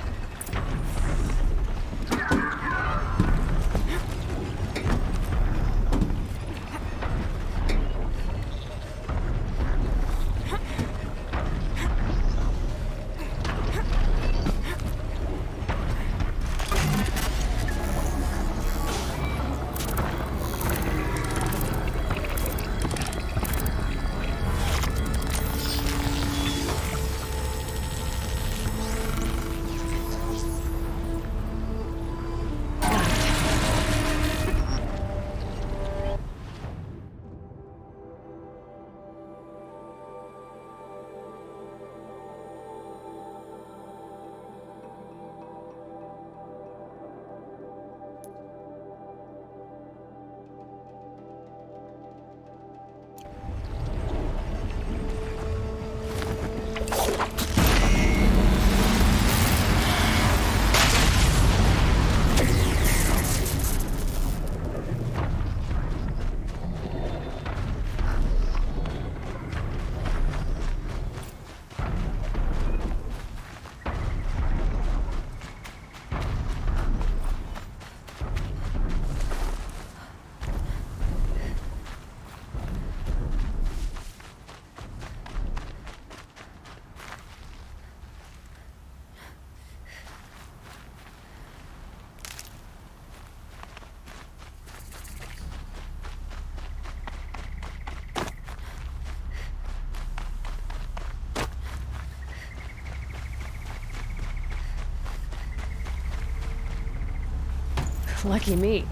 Lucky me.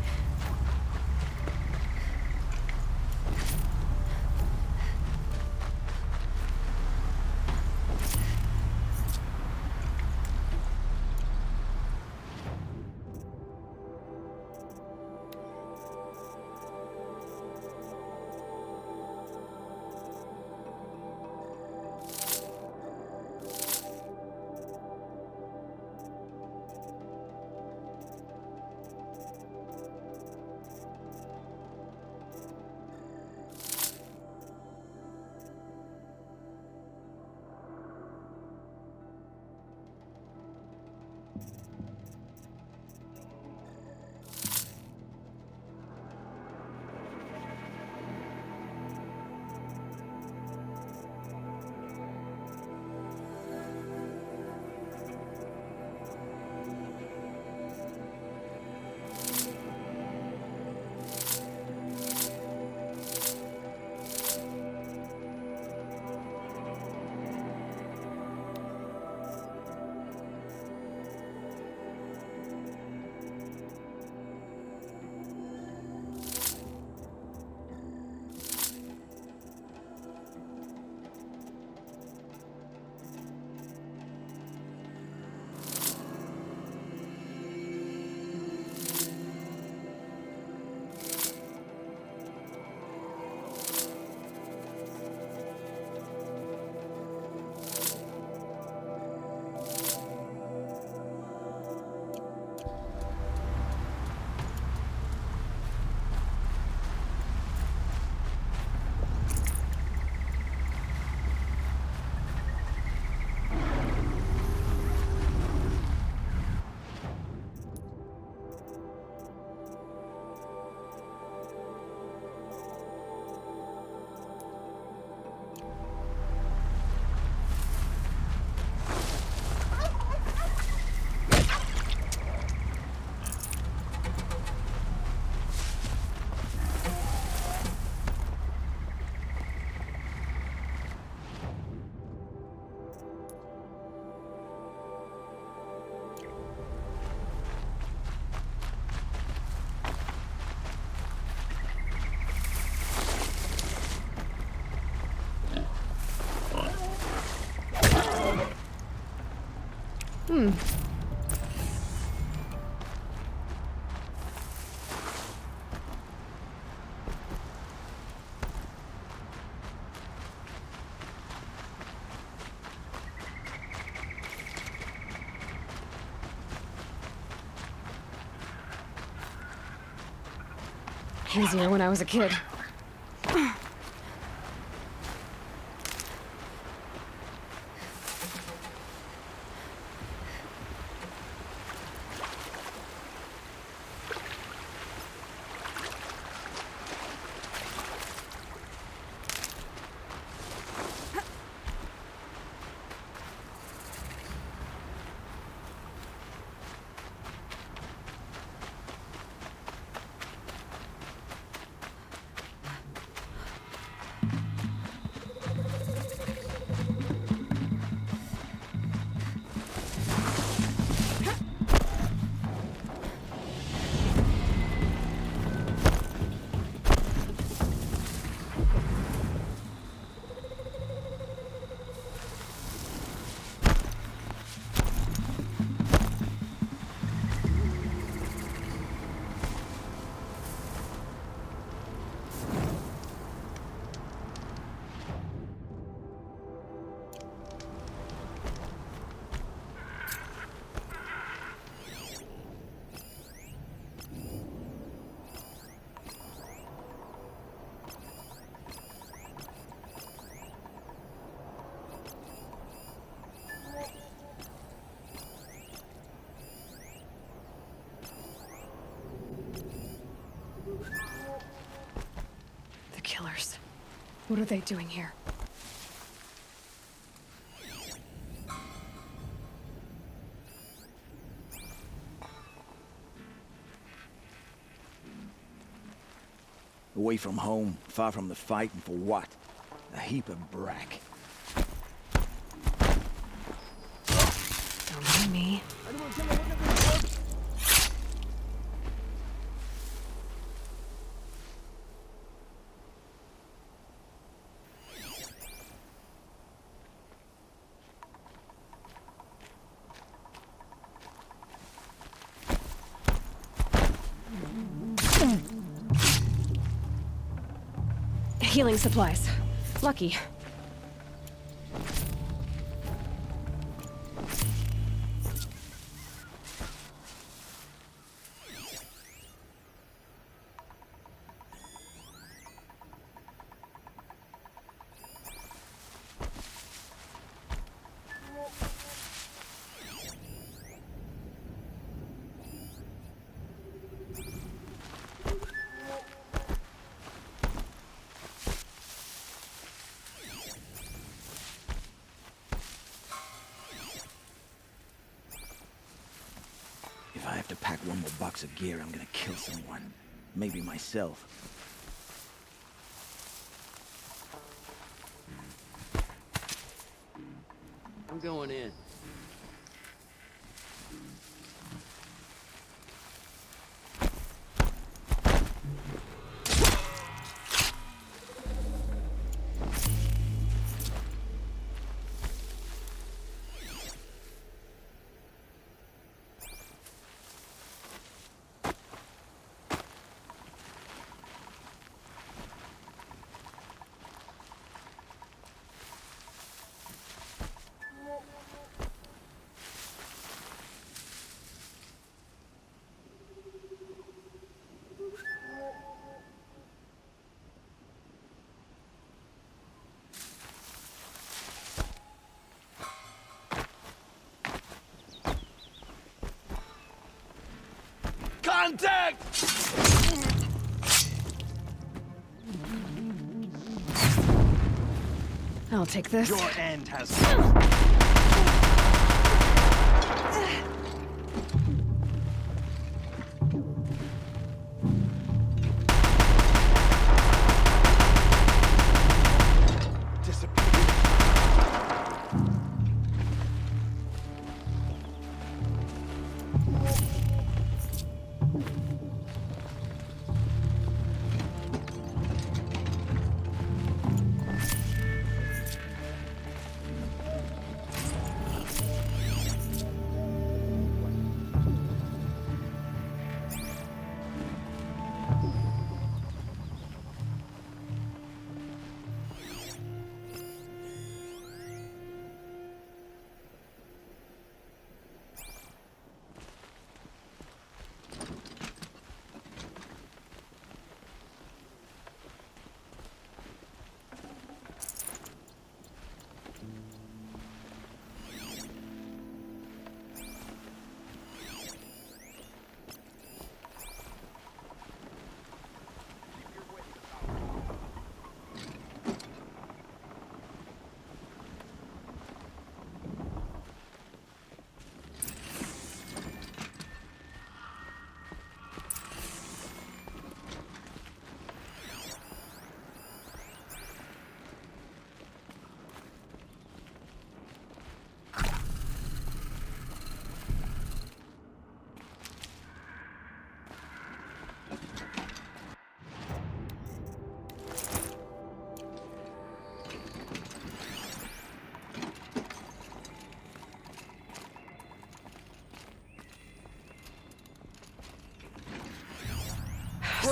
Easier when I was a kid. Killers. What are they doing here? Away from home, far from the fight, and for what? A heap of brack. Don't mind me. Healing supplies. Lucky. If I have to pack one more box of gear, I'm gonna kill someone. Maybe myself. I'm going in. Contact! I'll take this. Your end has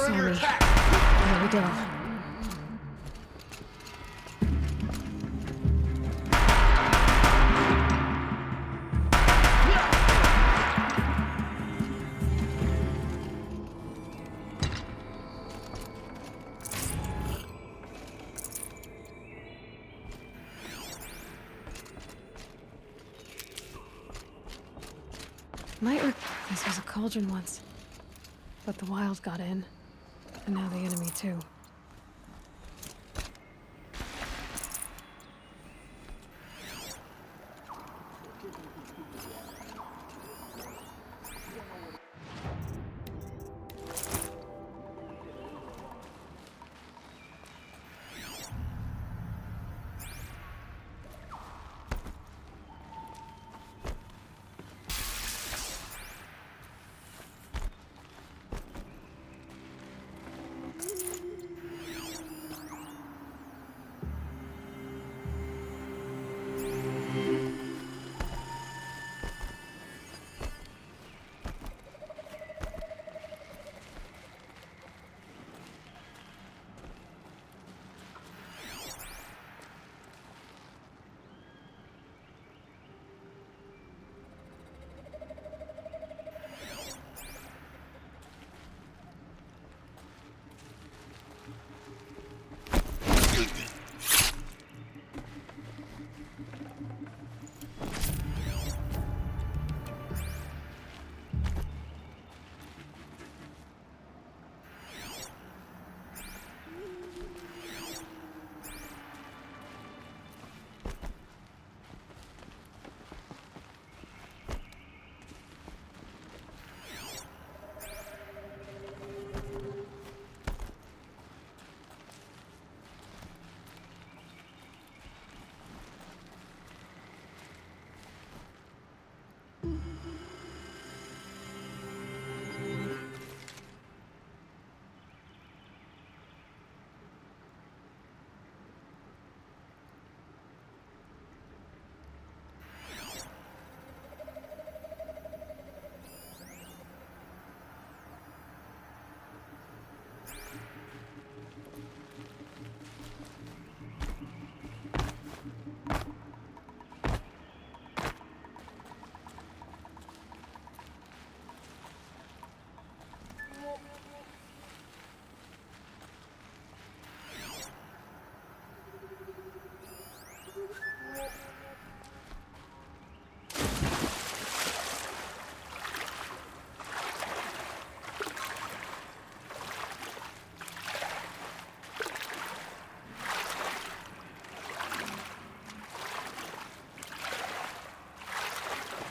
saw me. Here we go. This was a cauldron once. But the wild got in. And now the enemy too.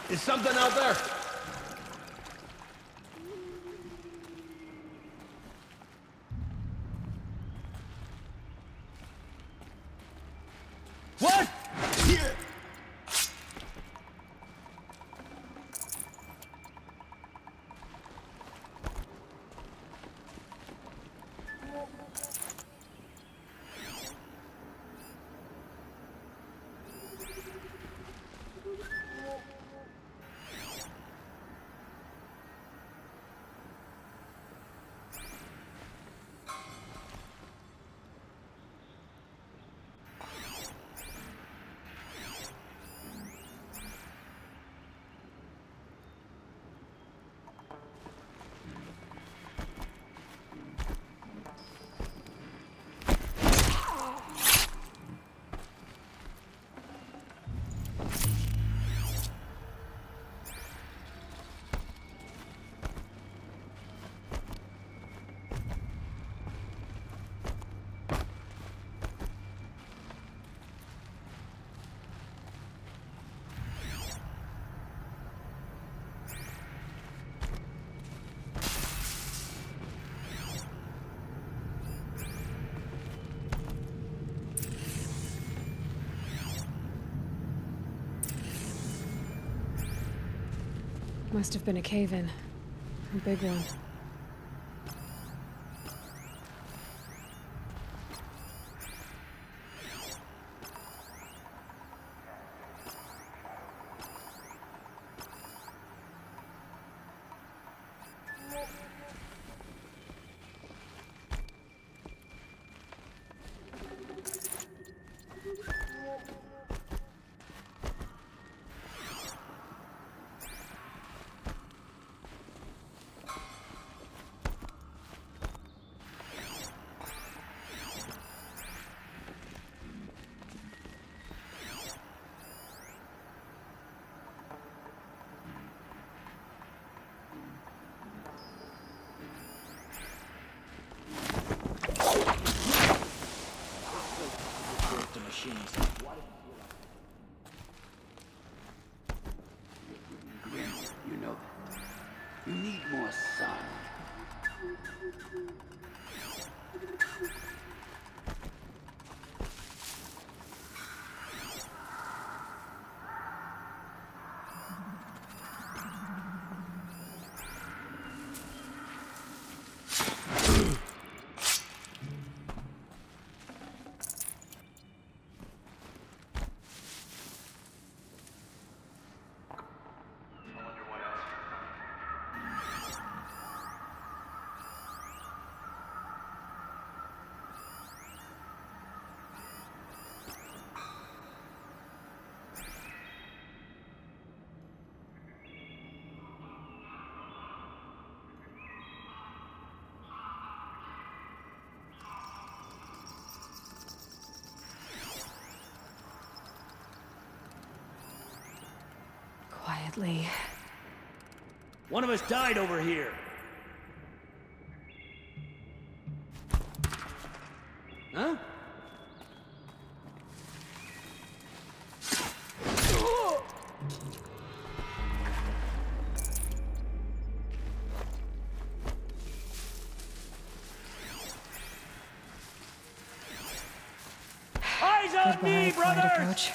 Is something out there? What? Here. Must have been a cave-in. A big one. machines. Grim, you know that. You need more sun. Quietly. One of us died over here. Huh? Eyes on me, brothers!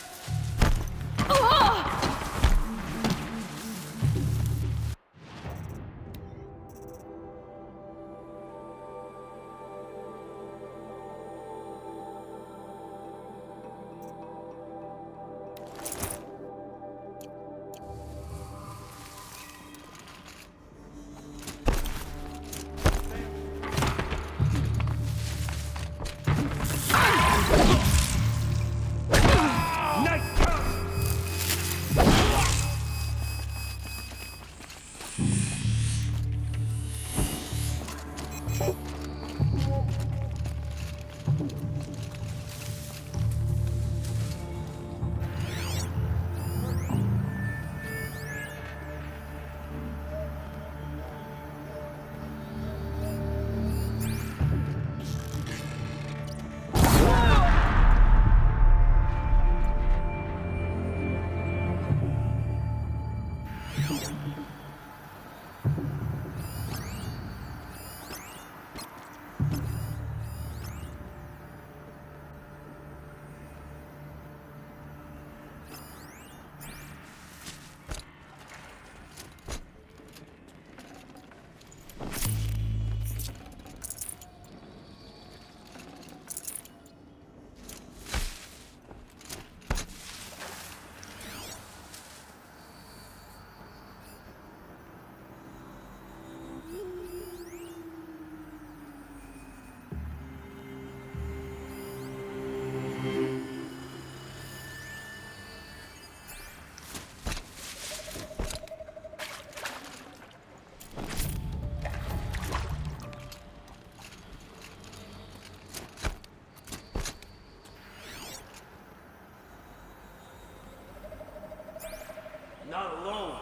Not alone.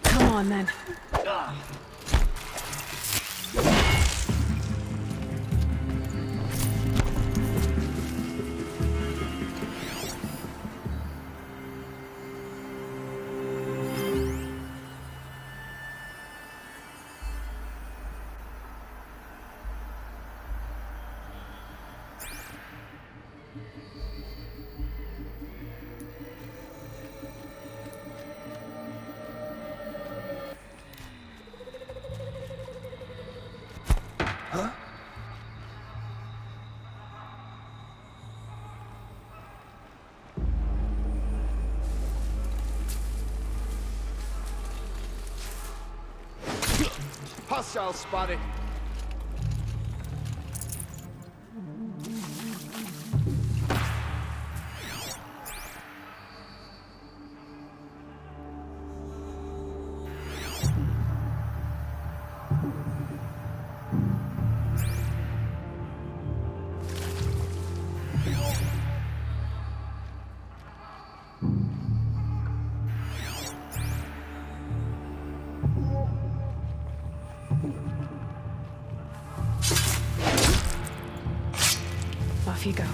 Come on, then. Hostile spotted. Off you go.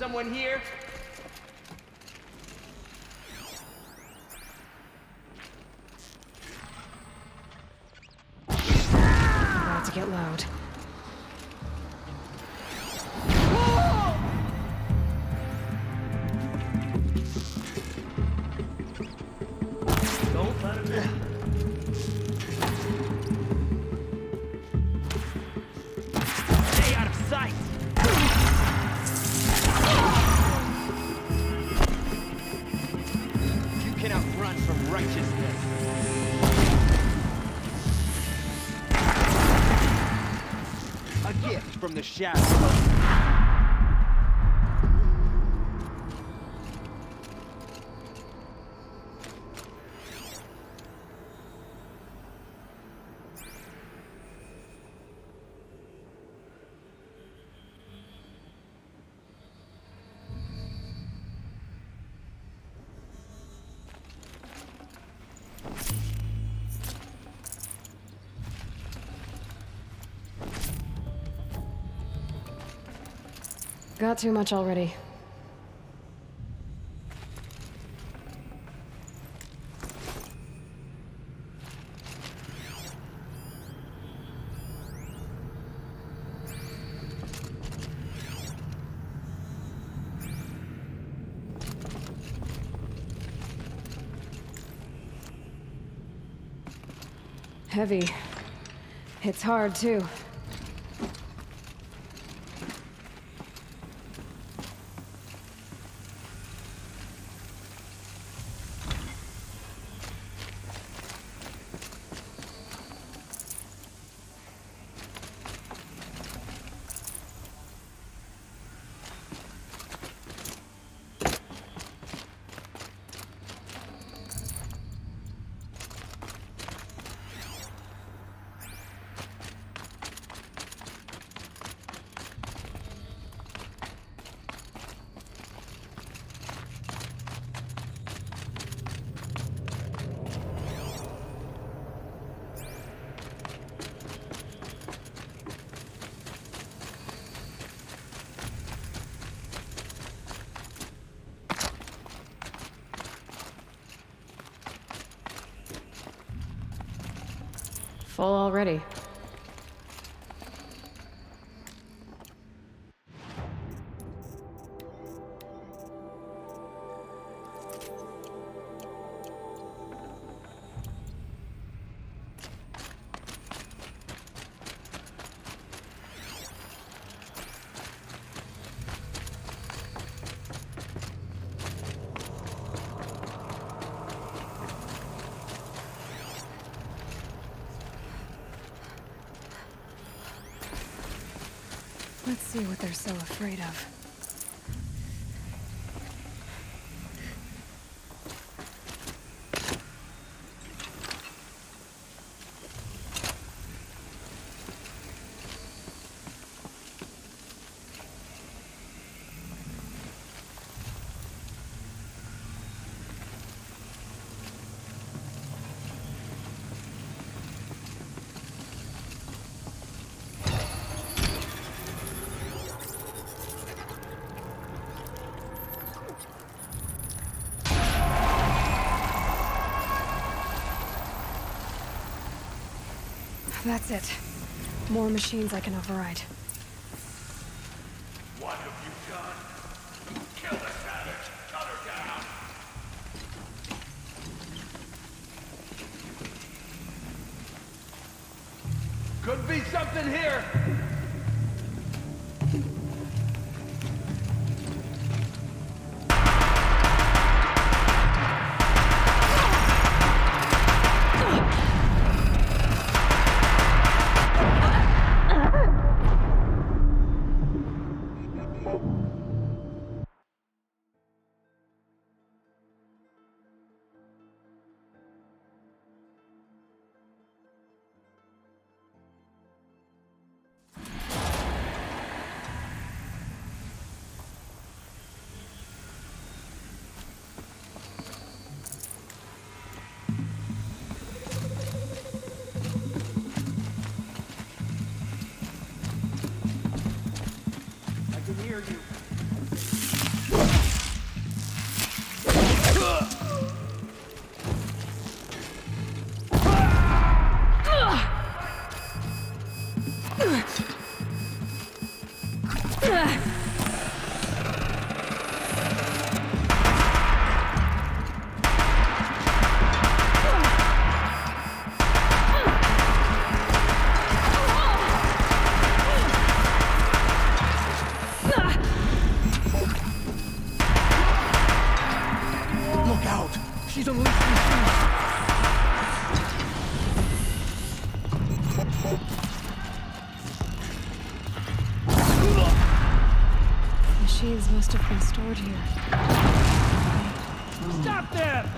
someone here? About to get loud. Don't let him in. Stay out of sight! You cannot run from righteousness. A gift from the shadows. Got too much already. Heavy. Hits hard, too. Full already. Let's see what they're so afraid of. That's it. More machines I can override. What have you done? Kill the savage! Cut her down! Could be something here! Machines must have been stored here. Stop them!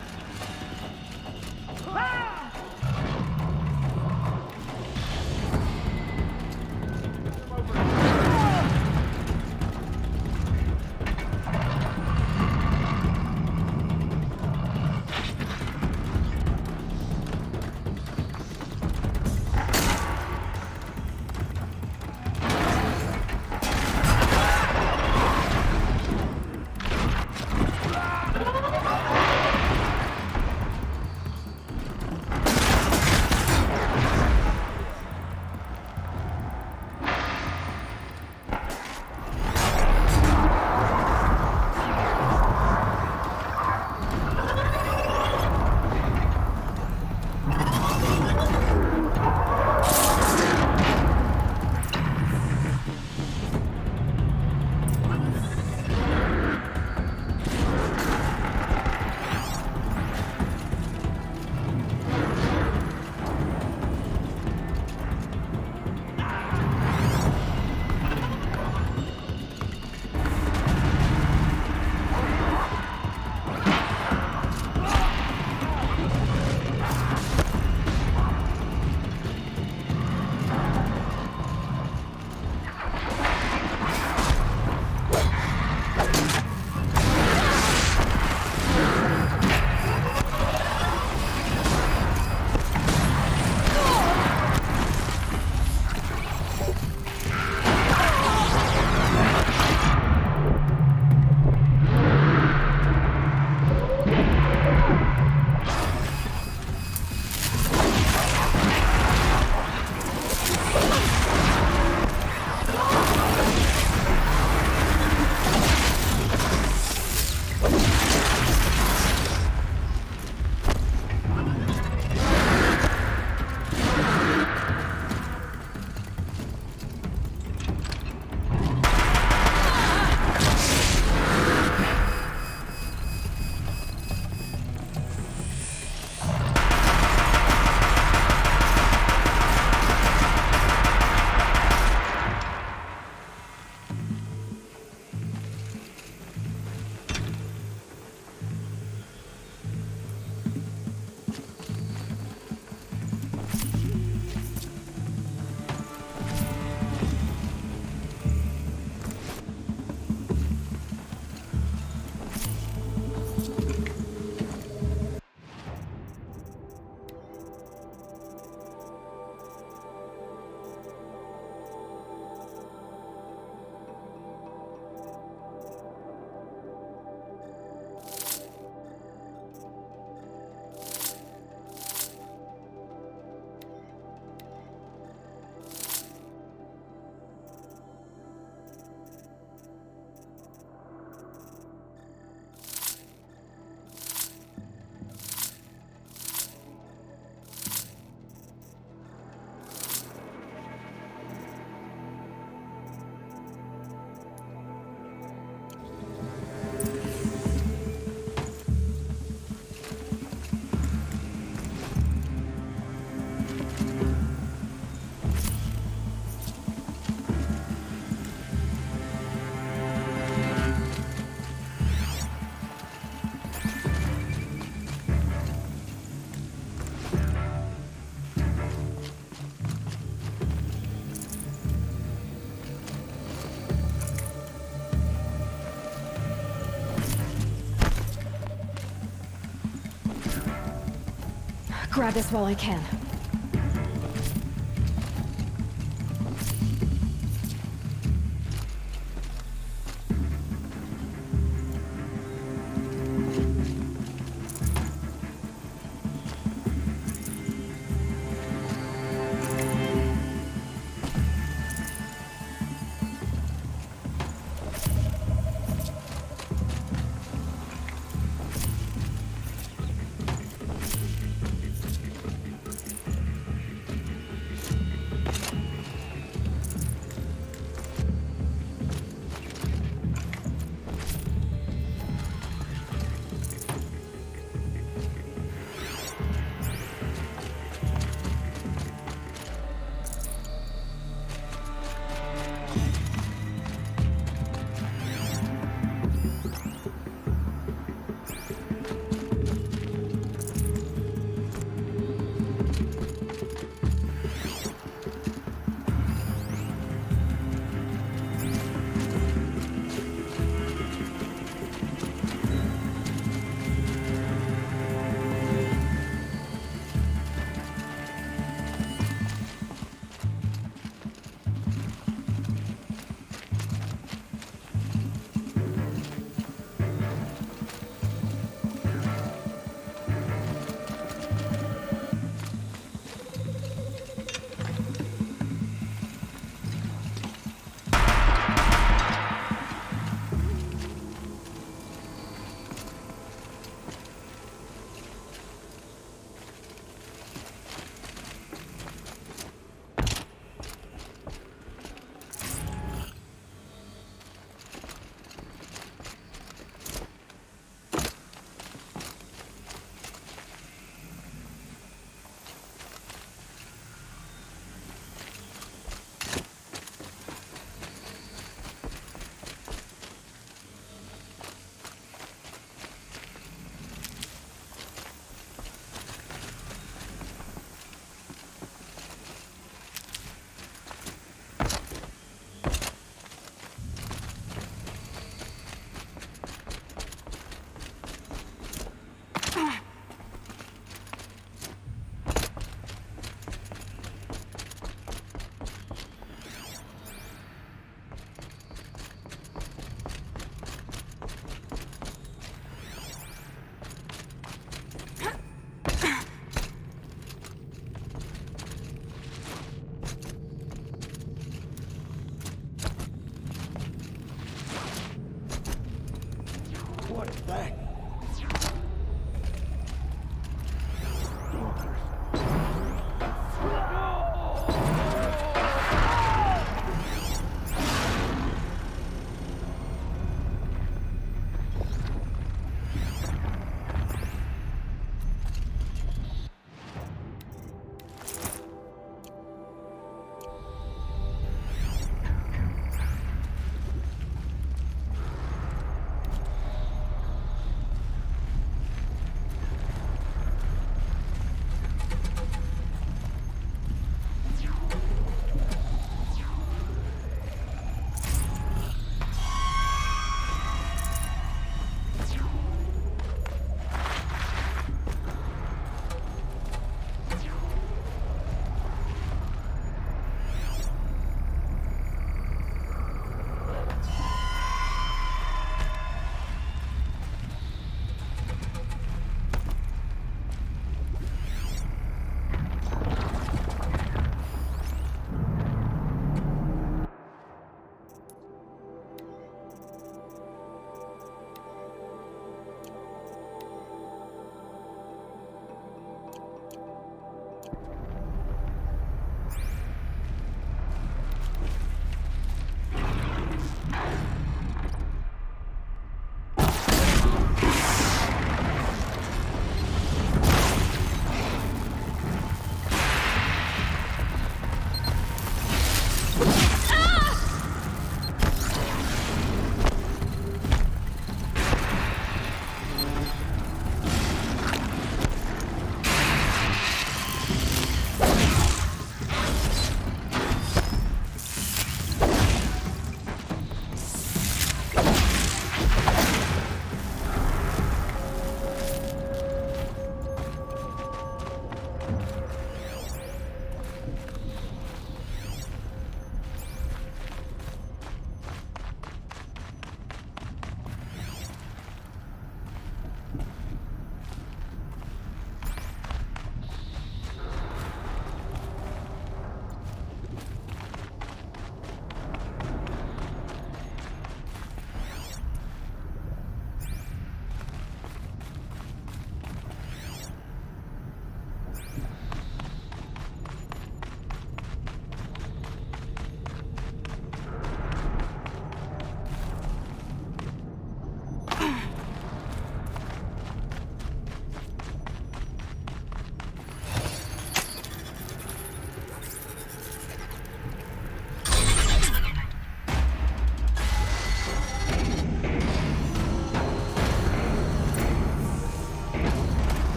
Grab this while I can.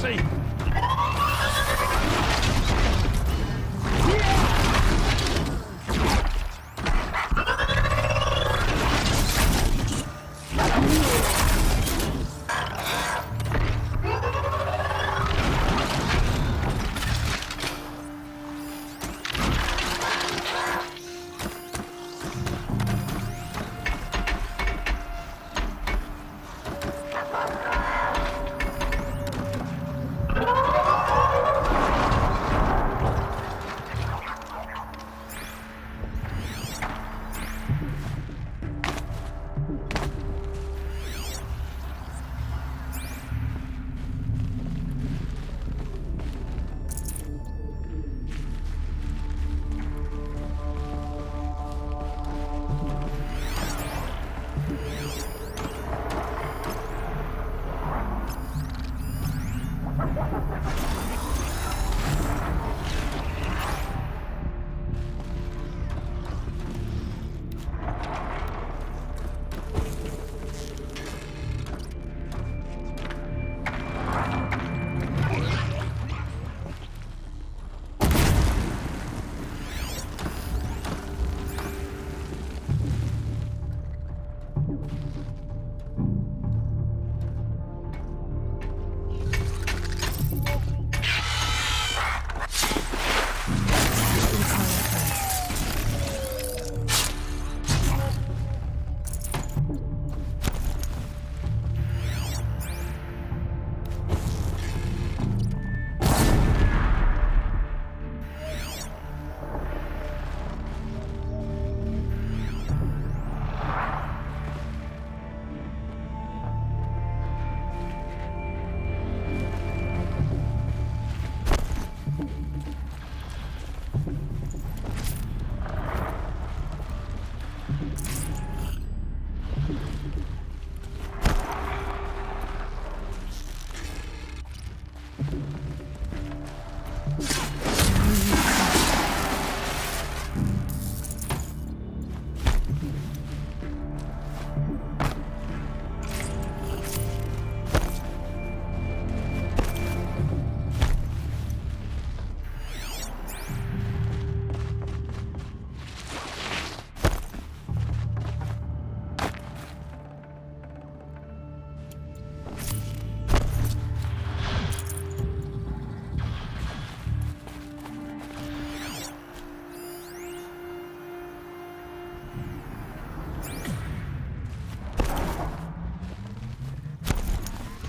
mercy!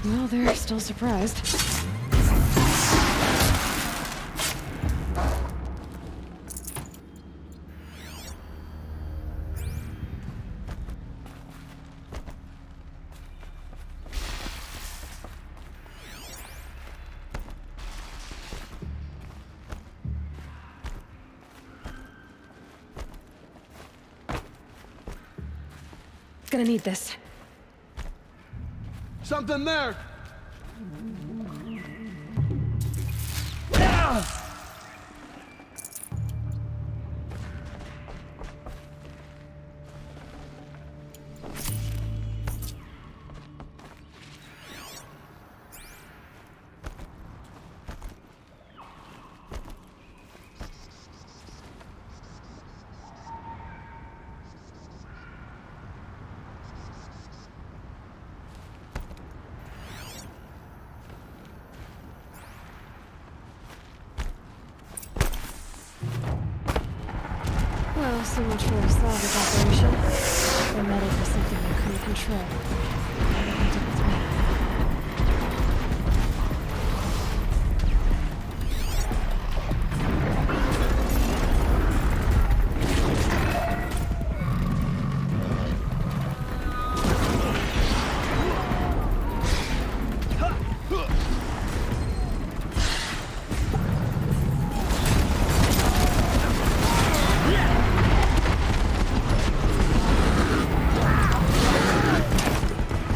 Well, they're still surprised. Gonna need this. Something there! Well, so much for a salvage operation. The metal was something I couldn't control. I did with me.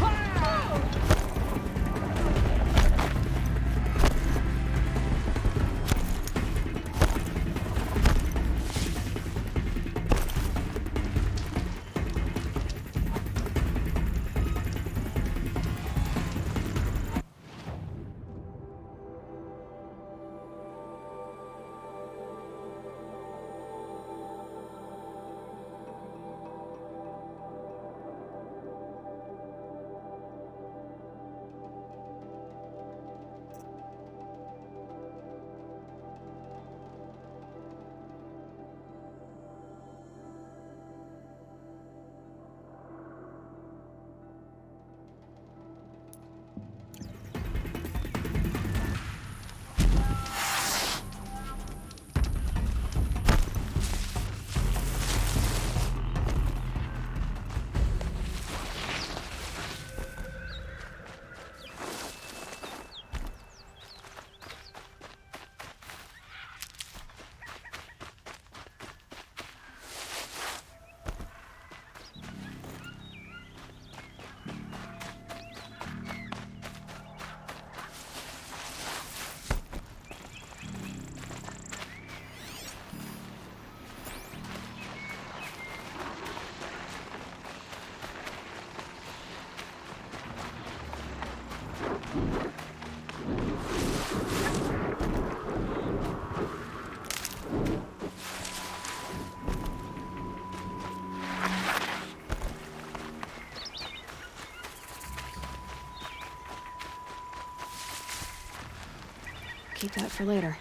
Fire! keep that for later.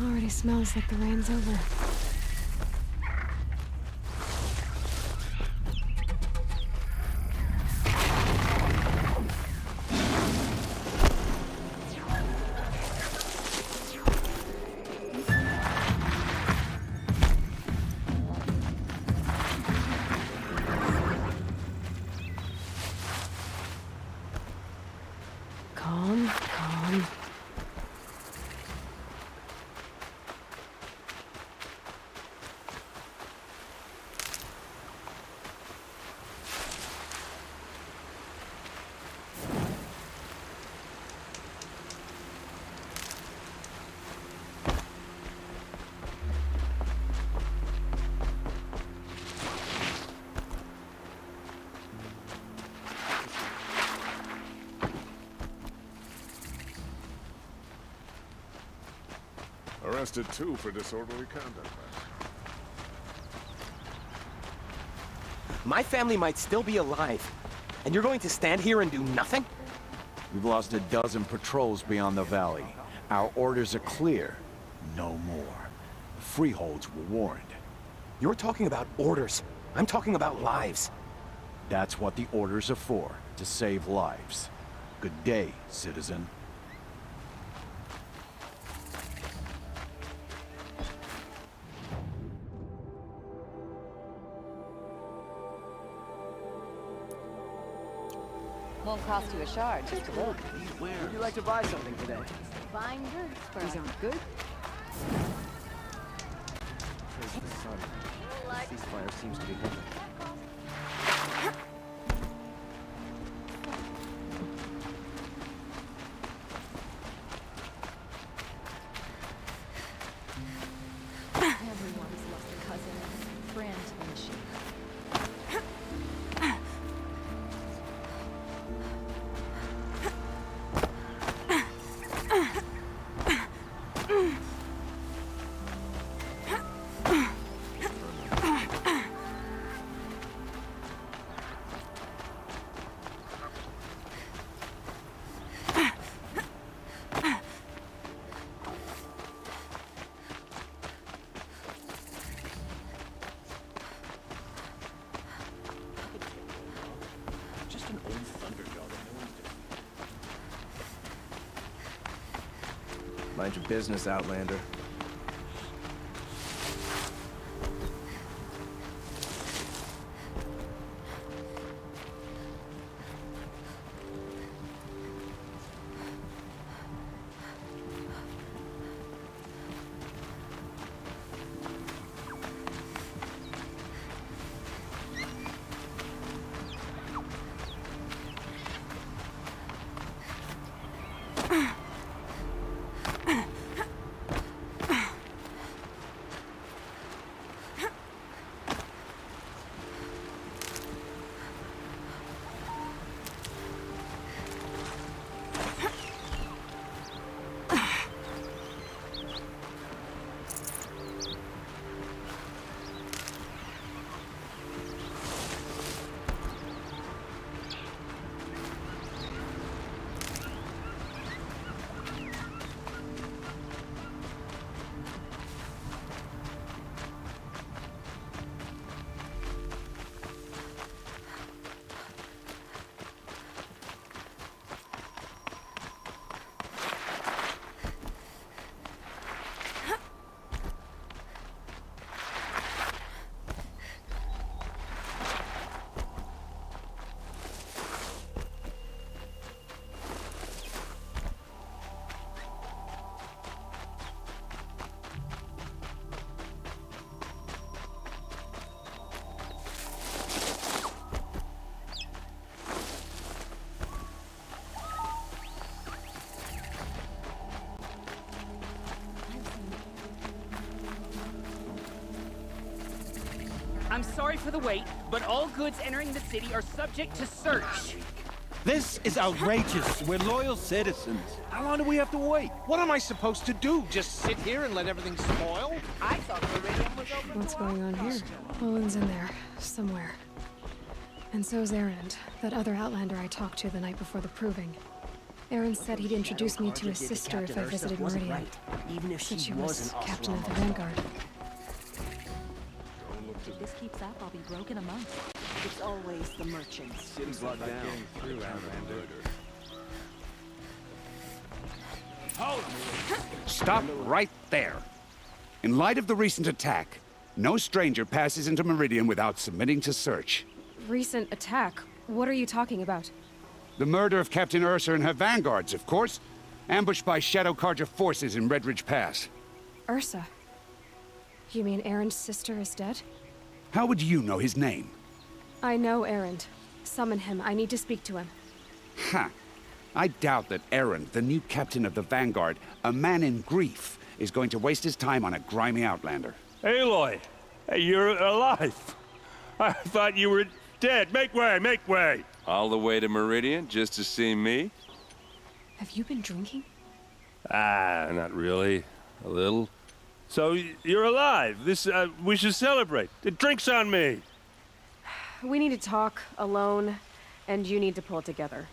Already smells like the rain's over. Calm, calm. Arrested too for disorderly conduct. My family might still be alive, and you're going to stand here and do nothing? We've lost a dozen patrols beyond the valley. Our orders are clear. No more. The freeholds were warned. You're talking about orders. I'm talking about lives. That's what the orders are for, to save lives. Good day, citizen. Won't cost you a shard, just a look. Would you like to buy something today? Buying goods for These aren't good. Praise the sun. Ceasefire seems to be working. Everyone's lost a cousin, friend to the machine. Mind your business, Outlander. I'm sorry for the wait, but all goods entering the city are subject to search. This is outrageous. We're loyal citizens. How long do we have to wait? What am I supposed to do? Just sit here and let everything spoil? I thought Meridian was open. What's going on here? Owen's in there, somewhere. And so's Erend, that other Outlander I talked to the night before the proving. Erend said he'd introduce me to his sister if I visited Meridian. Even if Said she she was wasn't captain of the Vanguard. If this keeps up, I'll be broke in a month. It's always the merchants. City's locked down. Through, Outlander. Stop right there. In light of the recent attack, no stranger passes into Meridian without submitting to search. Recent attack? What are you talking about? The murder of Captain Ursa and her vanguards, of course. Ambushed by Shadow Carja forces in Redridge Pass. Ursa? You mean Erend's sister is dead? How would you know his name? I know Erend. Summon him. I need to speak to him. Ha! I doubt that Erend, the new captain of the Vanguard, a man in grief, is going to waste his time on a grimy Outlander. Aloy! Hey, you're alive! I thought you were dead. Make way, make way! All the way to Meridian just to see me? Have you been drinking? Ah, not really. A little. So, you're alive. This, we should celebrate. The drink's on me. We need to talk, alone, and you need to pull it together.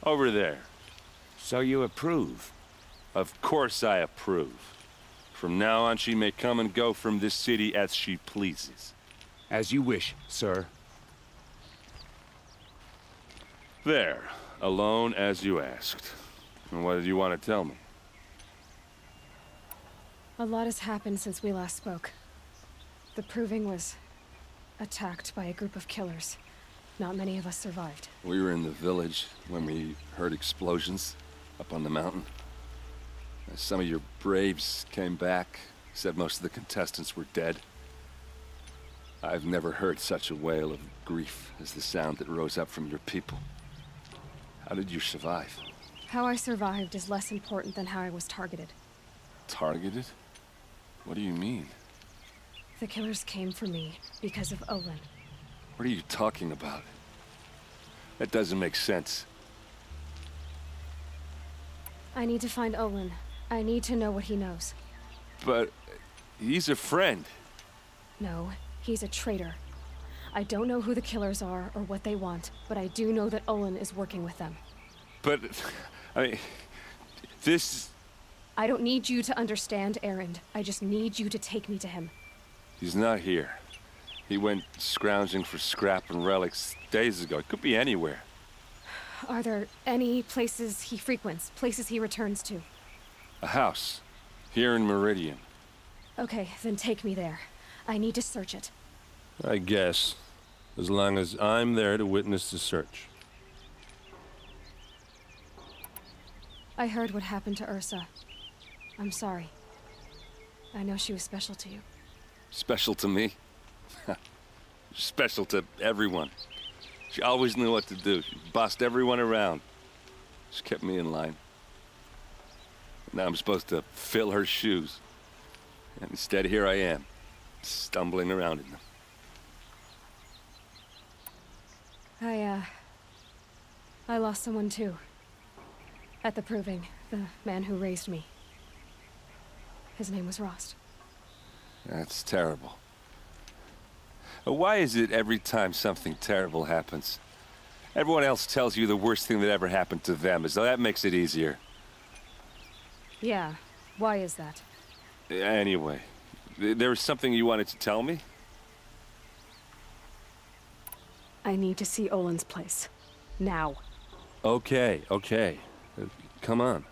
Over there. So you approve? Of course I approve. From now on, she may come and go from this city as she pleases. As you wish, sir. There. Alone as you asked. And what did you want to tell me? A lot has happened since we last spoke. The Proving was attacked by a group of killers. Not many of us survived. We were in the village when we heard explosions up on the mountain. Some of your braves came back, said most of the contestants were dead. I've never heard such a wail of grief as the sound that rose up from your people. How did you survive? How I survived is less important than how I was targeted. Targeted? What do you mean? The killers came for me because of Olin. What are you talking about? That doesn't make sense. I need to find Olin. I need to know what he knows. But he's a friend. No, he's a traitor. I don't know who the killers are or what they want, but I do know that Olin is working with them. But, I mean, this... I don't need you to understand, Erend. I just need you to take me to him. He's not here. He went scrounging for scrap and relics days ago. It could be anywhere. Are there any places he frequents, places he returns to? A house. Here in Meridian. Okay, then take me there. I need to search it. I guess. As long as I'm there to witness the search. I heard what happened to Ursa. I'm sorry. I know she was special to you. Special to me? Special to everyone. She always knew what to do. She bossed everyone around. She kept me in line. Now I'm supposed to fill her shoes. And instead, here I am, stumbling around in them. I lost someone too. At the Proving, the man who raised me. His name was Rost. That's terrible. Why is it every time something terrible happens, everyone else tells you the worst thing that ever happened to them, as though that makes it easier? Yeah, why is that? Anyway, there was something you wanted to tell me? I need to see Olin's place. Now. Okay. Come on.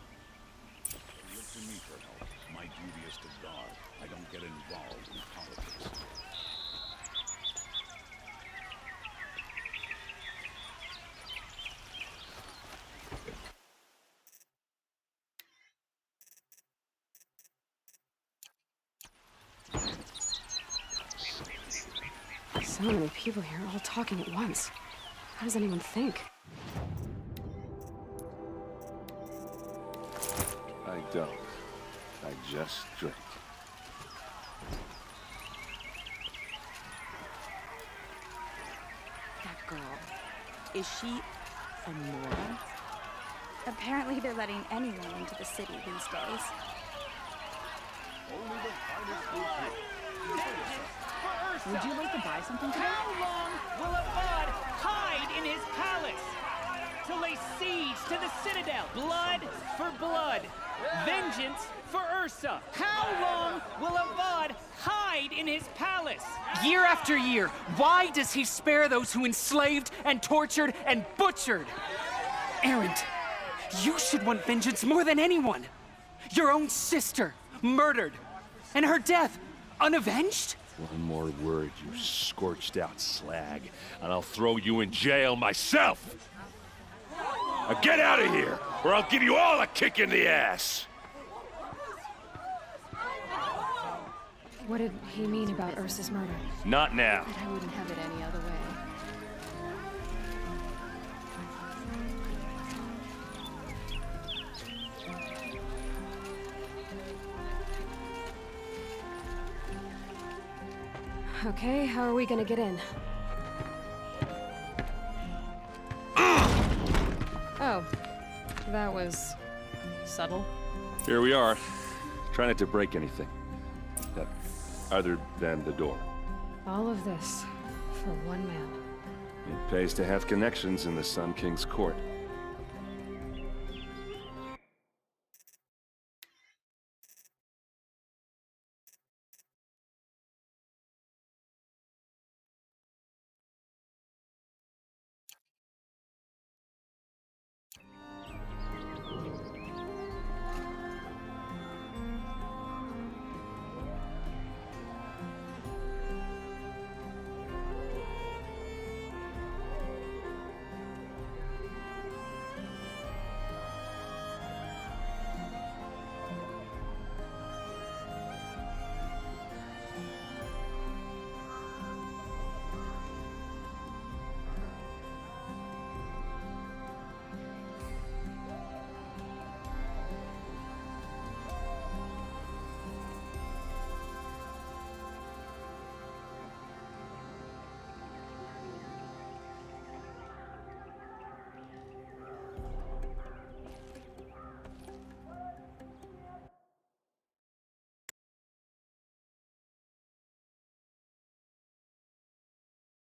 Look to me for help. My duty is to guard. I don't get involved in politics. So many people here, all talking at once. How does anyone think? I don't. I just drink. That girl. Is she a moron? Apparently they're letting anyone into the city these days. Only the finest will Would you like to buy something today? How long will Avad hide in his palace? To lay siege to the citadel. Blood for blood. Vengeance for Ursa. How long will Avad hide in his palace? Year after year, why does he spare those who enslaved and tortured and butchered? Erend, you should want vengeance more than anyone. Your own sister, murdered. And her death, unavenged? One more word, you scorched out slag, and I'll throw you in jail myself! Now get out of here, or I'll give you all a kick in the ass! What did he mean about Ursa's murder? Not now. I wouldn't have it any other way. Okay, how are we gonna get in? Oh, that was subtle. Here we are. Try not to break anything. Other than the door. All of this for one man. It pays to have connections in the Sun King's court.